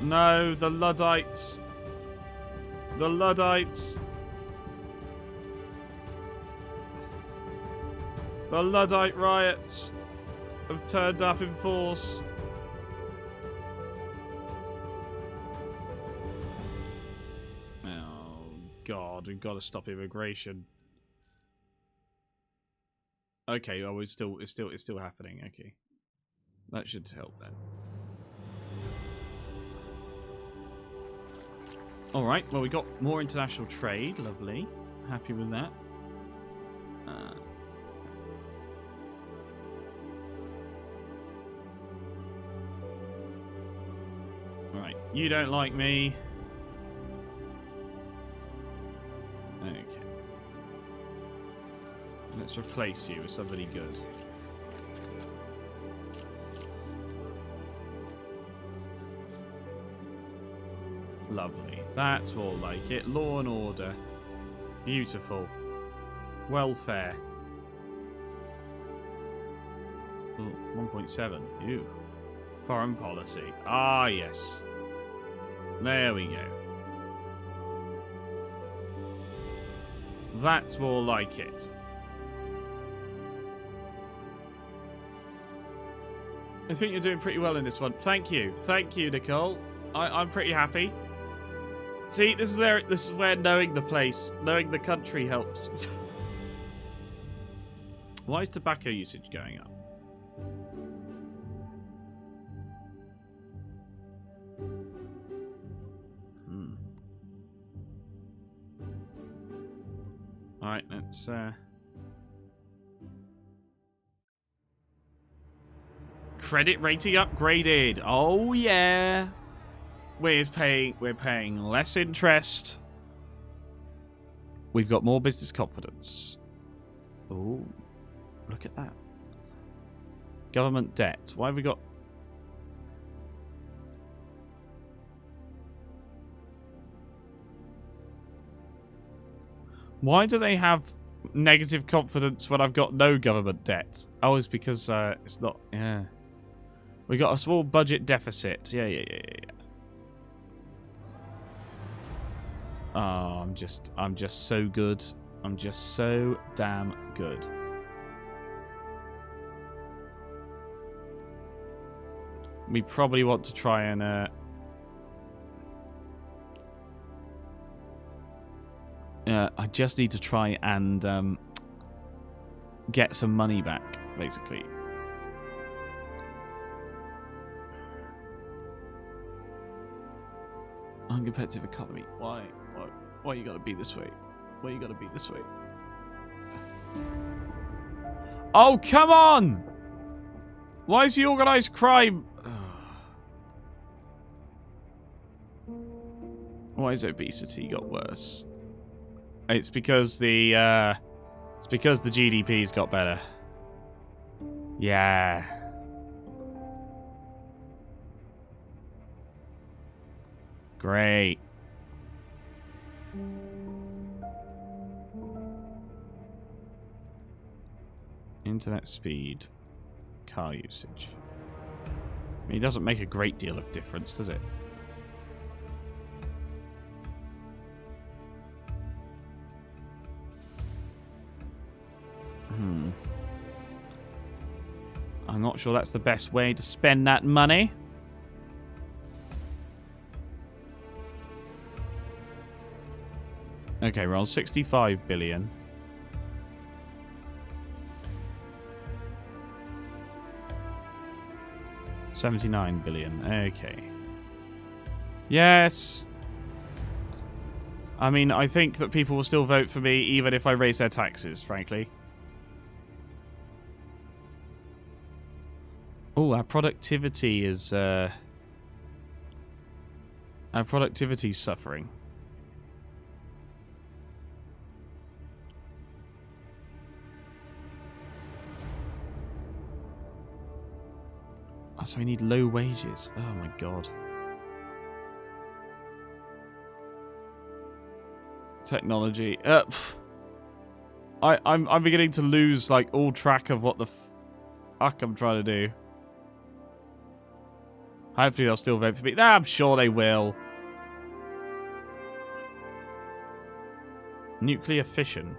No, the Luddites. The Luddites. The Luddite riots have turned up in force. Oh god, we've got to stop immigration. Okay, oh, it's still happening. Okay, that should help then. All right, well, we got more international trade. Lovely, happy with that. All right, you don't like me. Okay. Let's replace you with somebody good. Lovely. That's more like it. Law and order. Beautiful. Welfare. Ooh, 1.7. Ew. Foreign policy. Ah, yes. There we go. That's more like it. I think you're doing pretty well in this one. Thank you. Thank you, Nicole. I'm pretty happy. See, this is where knowing the place, knowing the country helps. Why is tobacco usage going up? Alright, let's credit rating upgraded. Oh yeah. We're paying less interest. We've got more business confidence. Oh, look at that. Government debt. Why have we got... Why do they have negative confidence when I've got no government debt? Oh, it's because it's not... Yeah. We got a small budget deficit. Yeah. Oh, I'm just so good. I'm just so damn good. We probably want to try and I just need to try and get some money back, basically. Uncompetitive economy. Why you gotta be this way? Why you gotta be this way? Oh, come on! Why is the organised crime... Why has obesity got worse? It's because the GDP's got better. Yeah. Great. Internet speed. Car usage. I mean, it doesn't make a great deal of difference, does it? I'm not sure that's the best way to spend that money. Okay, we're on 65 billion. $79 billion. Okay. Yes. I mean, I think that people will still vote for me even if I raise their taxes, frankly. Oh, our productivity is our productivity's suffering. Oh, so we need low wages. Oh my god. Technology. I'm beginning to lose like all track of what the fuck I'm trying to do. Hopefully they'll still vote for me. Nah, I'm sure they will. Nuclear fission.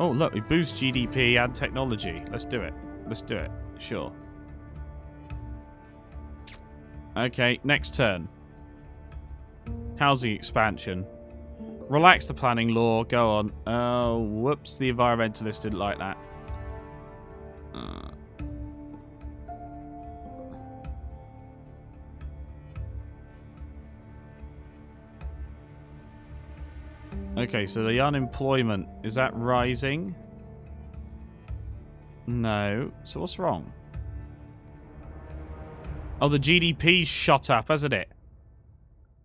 Oh, look, we boost GDP and technology. Let's do it. Let's do it. Sure. Okay, next turn. Housing expansion. Relax the planning law. Go on. Oh, whoops. The environmentalists didn't like that. Okay, so the unemployment, is that rising? No. So what's wrong? Oh, the GDP's shot up, hasn't it?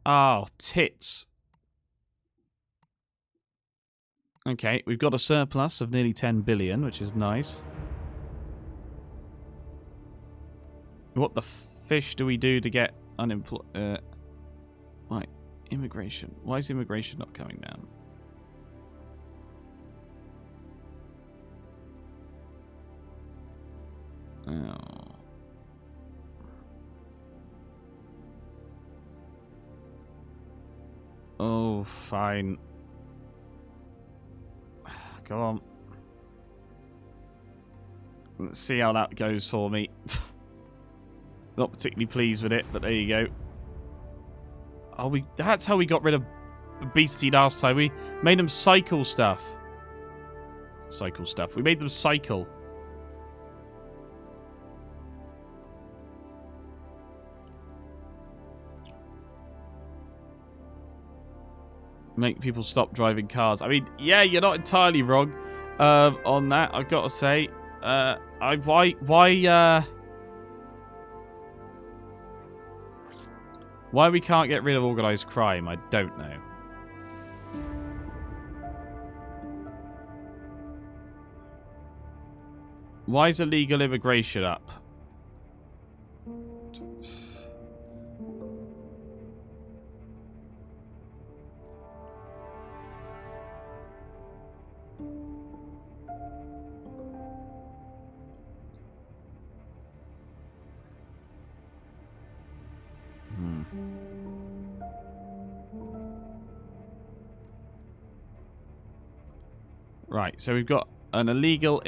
Oh, tits. Okay, we've got a surplus of nearly 10 billion, which is nice. What the fish do we do to get unemployed? Right, immigration. Why is immigration not coming down? Oh. Oh, fine. Go on. Let's see how that goes for me. Not particularly pleased with it, but there you go. Oh, that's how we got rid of obesity last time. We made them cycle stuff. Cycle stuff. We made them cycle. Make people stop driving cars. I mean, yeah, you're not entirely wrong on that, I've got to say. Why we can't get rid of organised crime, I don't know. Why is illegal immigration up? Right, so we've got an illegal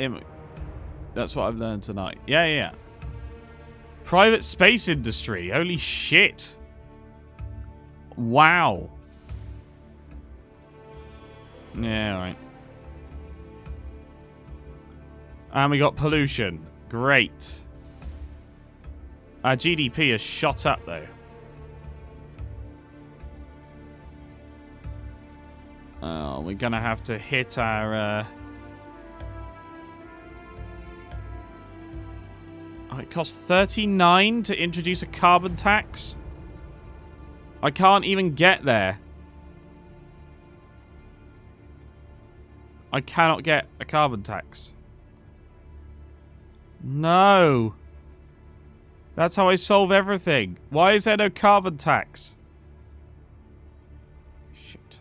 That's what I've learned tonight. Yeah. Private space industry. Holy shit. Wow. Yeah, right. And we got pollution. Great. Our GDP has shot up, though. Oh, we're gonna have to hit our... Oh, it costs 39 to introduce a carbon tax? I can't even get there. I cannot get a carbon tax. No. That's how I solve everything. Why is there no carbon tax? Shit.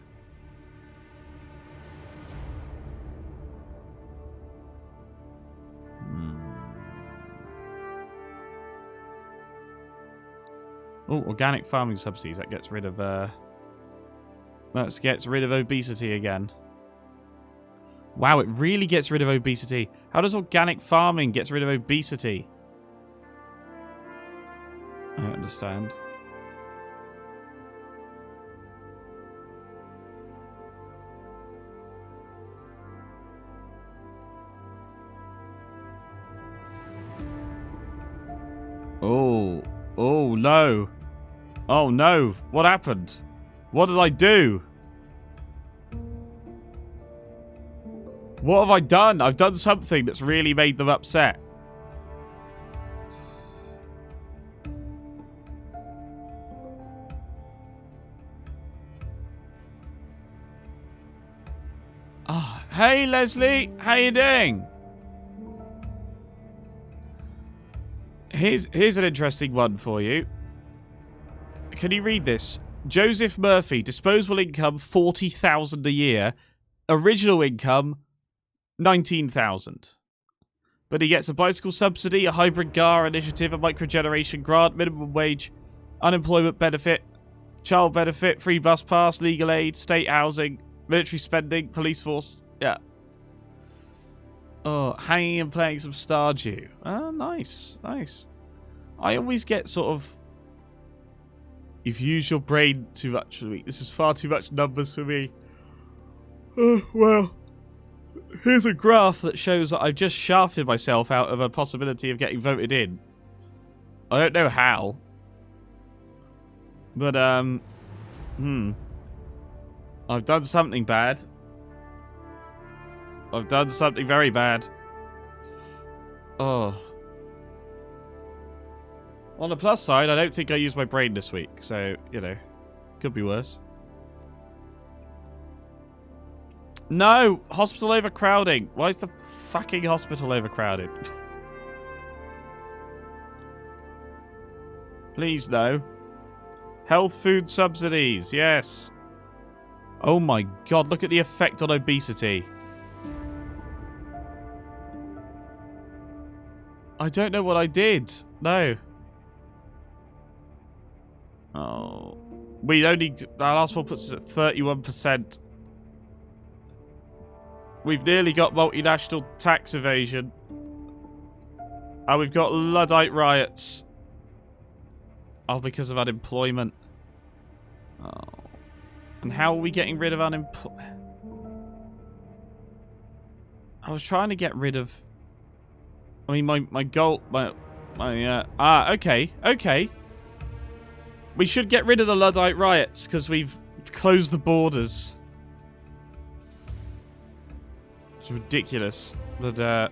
Oh, organic farming subsidies. That gets rid of that gets rid of obesity again. Wow, it really gets rid of obesity. How does organic farming get rid of obesity? I don't understand. Oh. Oh, no. Oh, no. What happened? What did I do? What have I done? I've done something that's really made them upset. Oh, hey, Leslie. How you doing? Here's an interesting one for you. Can you read this? Joseph Murphy, disposable income 40,000 a year, original income 19,000. But he gets a bicycle subsidy, a hybrid car initiative, a microgeneration grant, minimum wage, unemployment benefit, child benefit, free bus pass, legal aid, state housing, military spending, police force. Yeah. Oh, hanging and playing some Stardew. Oh, nice. Nice. I always get sort of... You've used your brain too much for me. This is far too much numbers for me. Oh, well. Here's a graph that shows that I've just shafted myself out of a possibility of getting voted in. I don't know how. But, I've done something bad. I've done something very bad. Oh. On the plus side, I don't think I used my brain this week. So, you know, could be worse. No! Hospital overcrowding. Why is the fucking hospital overcrowded? Please, no. Health food subsidies, yes. Oh my god, look at the effect on obesity. I don't know what I did. No. Oh. We only... Our last one puts us at 31%. We've nearly got multinational tax evasion. And we've got Luddite riots. Oh, because of unemployment. Oh. And how are we getting rid of unemployment? I was trying to get rid of... I mean, my goal... okay. Okay. We should get rid of the Luddite riots, because we've closed the borders. It's ridiculous. But,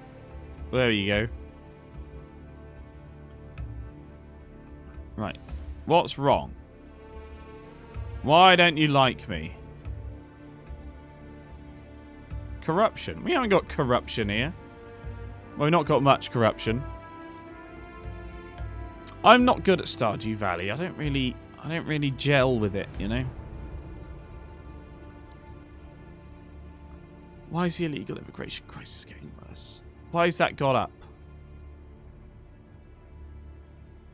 there you go. Right. What's wrong? Why don't you like me? Corruption. We haven't got corruption here. Well, we've not got much corruption. I'm not good at Stardew Valley. I don't really gel with it, you know? Why is the illegal immigration crisis getting worse? Why has that got up?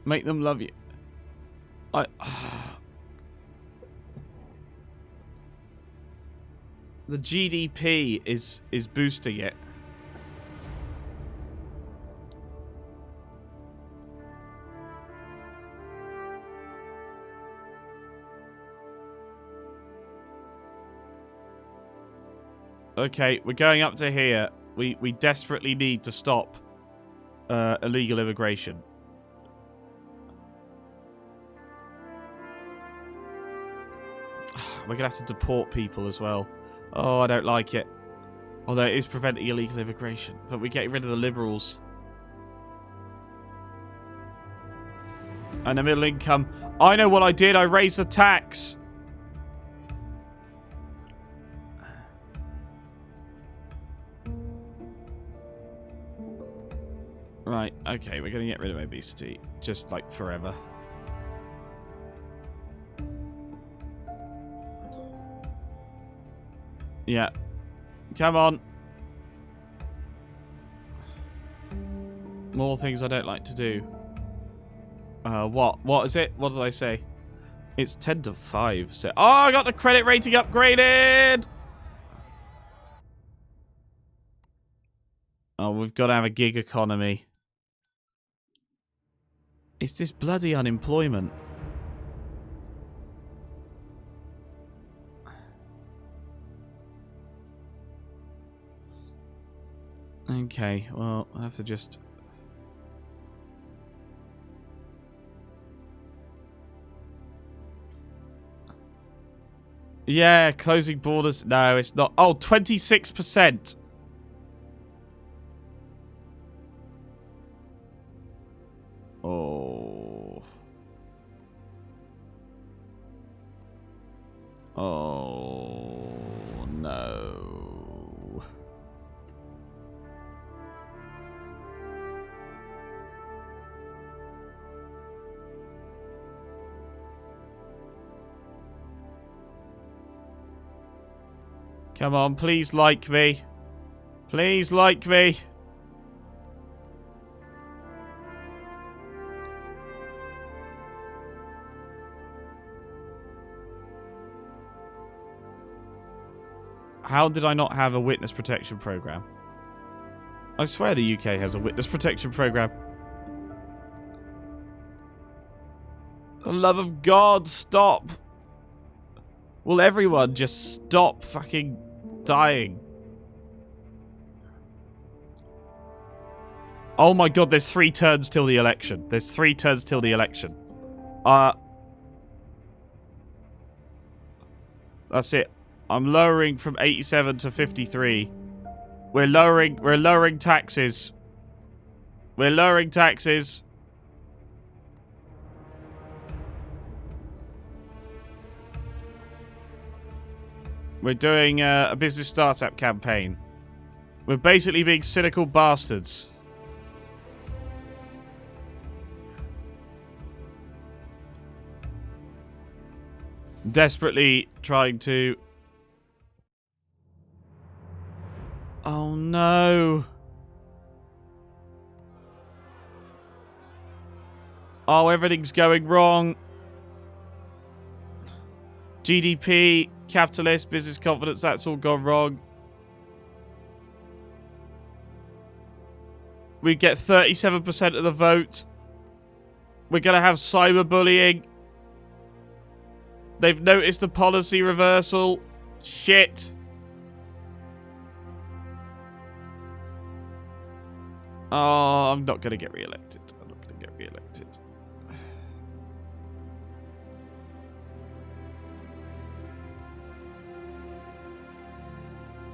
Make them love you. The GDP is boosting it. Okay, we're going up to here. We desperately need to stop illegal immigration. We're going to have to deport people as well. Oh, I don't like it. Although it is preventing illegal immigration. But we're getting rid of the liberals. And the middle income. I know what I did. I raised the tax. Right, okay. We're going to get rid of obesity. Just like forever. Yeah. Come on. More things I don't like to do. What? What is it? What did I say? It's 10 to 5. So, oh, I got the credit rating upgraded! Oh, we've got to have a gig economy. It's this bloody unemployment. Okay, well, I have to just... Yeah, closing borders. No, it's not. Oh, 26%. Oh. Oh, no. Come on, please like me. Please like me. How did I not have a witness protection program? I swear the UK has a witness protection program. For the love of God, stop. Will everyone just stop fucking dying? Oh my god, there's 3 turns till the election. There's 3 turns till the election. That's it. I'm lowering from 87 to 53. We're lowering taxes. We're lowering taxes. We're doing a business startup campaign. We're basically being cynical bastards. desperately trying to... Oh no. Oh, everything's going wrong. GDP, capitalist, business confidence, that's all gone wrong. We get 37% of the vote. We're going to have cyberbullying. They've noticed the policy reversal. Shit. Oh, I'm not going to get re-elected. I'm not going to get re-elected.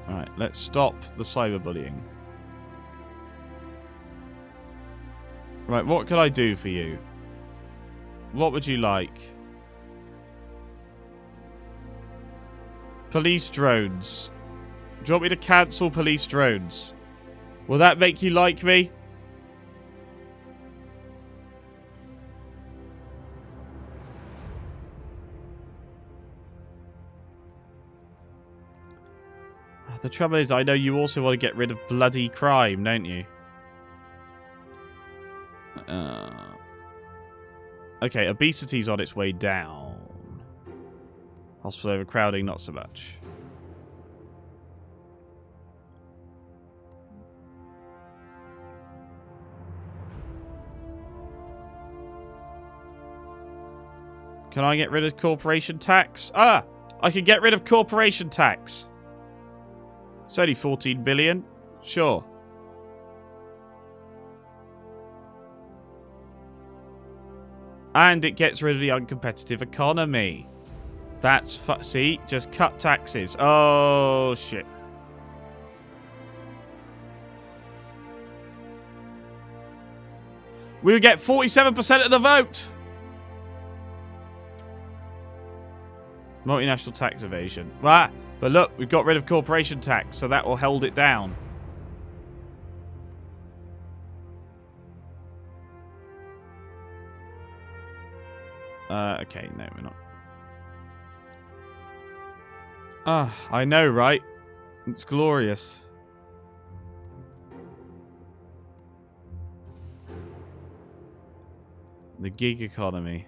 Alright, let's stop the cyberbullying. Right, what can I do for you? What would you like? Police drones. Do you want me to cancel police drones? Will that make you like me? The trouble is, I know you also want to get rid of bloody crime, don't you? Okay, obesity's on its way down. Hospital overcrowding, not so much. Can I get rid of corporation tax? Ah! I can get rid of corporation tax. It's only 14 billion. Sure. And it gets rid of the uncompetitive economy. That's... See? Just cut taxes. Oh, shit. We would get 47% of the vote. Multinational tax evasion. Ah, but look, we've got rid of corporation tax, so that will hold it down. Okay, no, we're not. Ah, I know, right? It's glorious. The gig economy.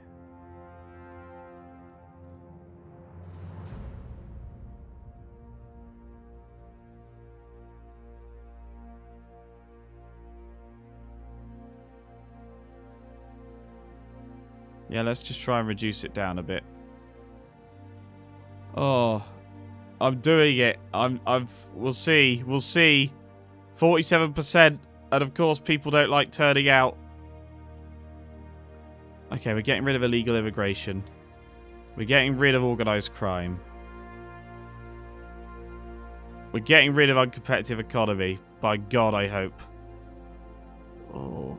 Yeah, let's just try and reduce it down a bit. Oh, I'm doing it. We'll see. We'll see. 47%. And of course, people don't like turning out. Okay, we're getting rid of illegal immigration. We're getting rid of organised crime. We're getting rid of uncompetitive economy. By God, I hope. Oh.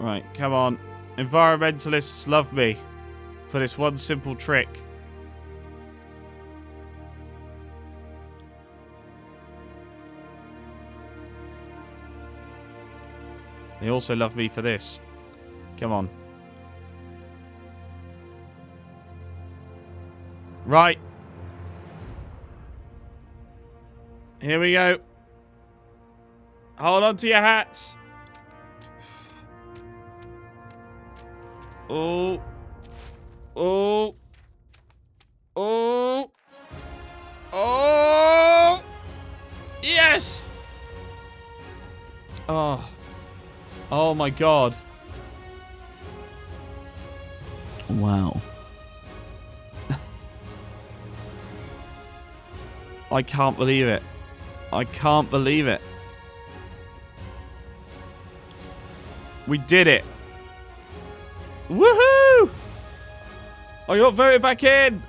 Right, come on. Environmentalists love me for this one simple trick. They also love me for this. Come on. Right. Here we go. Hold on to your hats. Oh. Oh. Oh. Oh. Yes. Oh. Oh my God. Wow. I can't believe it. I can't believe it. We did it. Woohoo! I got voted back in.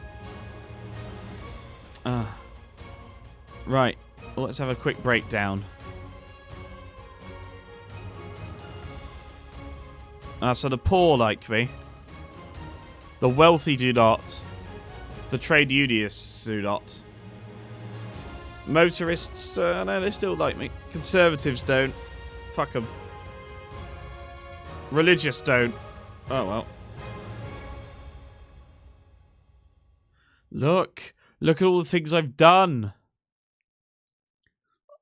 Right. Well, let's have a quick breakdown. So the poor like me. The wealthy do not. The trade unionists do not. Motorists, no, they still like me. Conservatives don't. Fuck 'em. Religious don't. Oh well. Look at all the things I've done.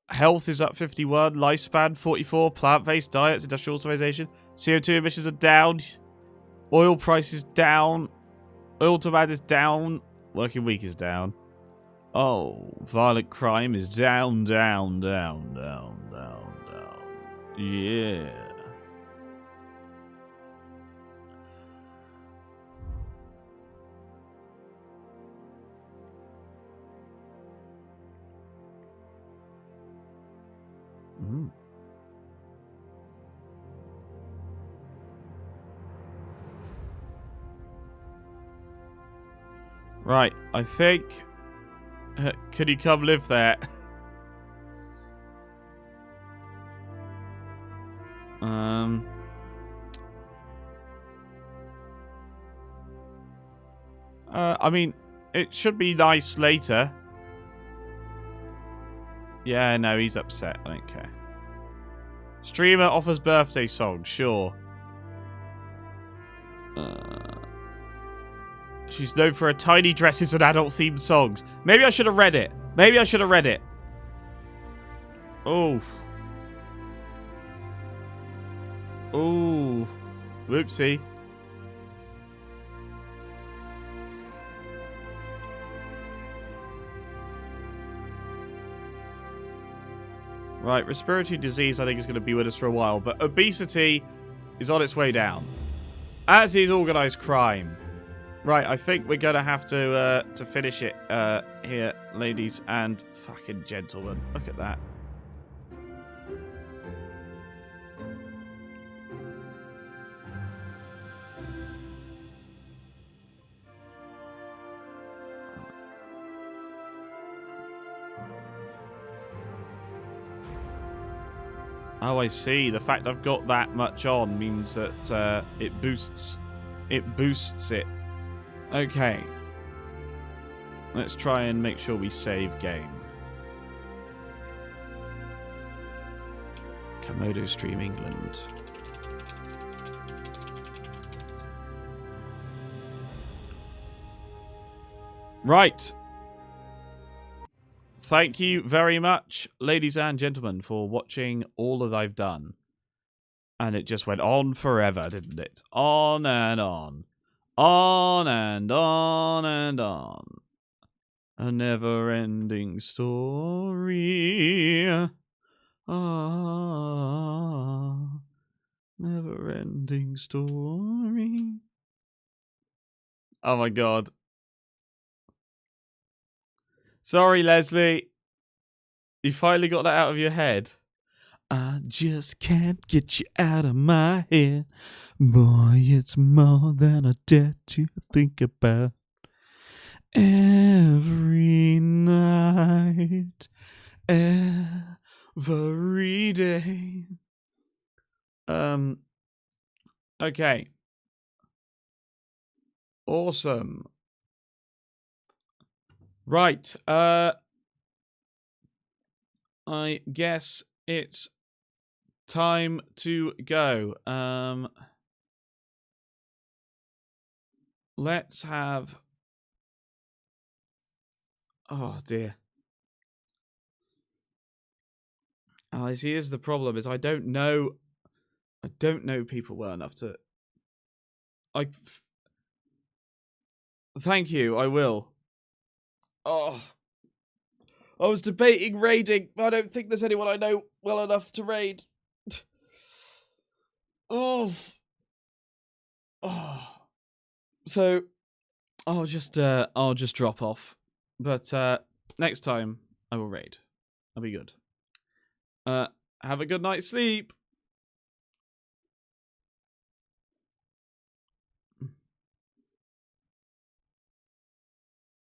Health is up 51, lifespan 44, plant-based diets, industrial automation, CO2 emissions are down, oil price is down, oil demand is down, working week is down. Oh, violent crime is down. Yeah. Right, I think... can you come live there? I mean, it should be nice later. Yeah, no, he's upset. I don't care. Streamer offers birthday song, sure. She's known for her tiny dresses and adult-themed songs. Maybe I should have read it. Oh. Oh. Whoopsie. Right, respiratory disease I think is going to be with us for a while, but obesity is on its way down. As is organised crime. Right, I think we're going to have to finish it here, ladies and fucking gentlemen. Look at that. Oh, I see. The fact I've got that much on means that it boosts it. Okay. Let's try and make sure we save game. Komodo Stream England. Right. Thank you very much, ladies and gentlemen, for watching all that I've done. And it just went on forever, didn't it? On and on. On and on and on. A never-ending story. Ah, never-ending story. Oh my god. Sorry, Leslie. You finally got that out of your head. I just can't get you out of my head. Boy, it's more than I dare to think about. Every night, every day. Okay. Awesome. Right, I guess it's time to go. Let's have... Oh, dear. See, here's the problem, is I don't know people well enough to... Thank you, I will. Oh, I was debating raiding, but I don't think there's anyone I know well enough to raid. Oh. So I'll just drop off. But next time I will raid. I'll be good. Have a good night's sleep.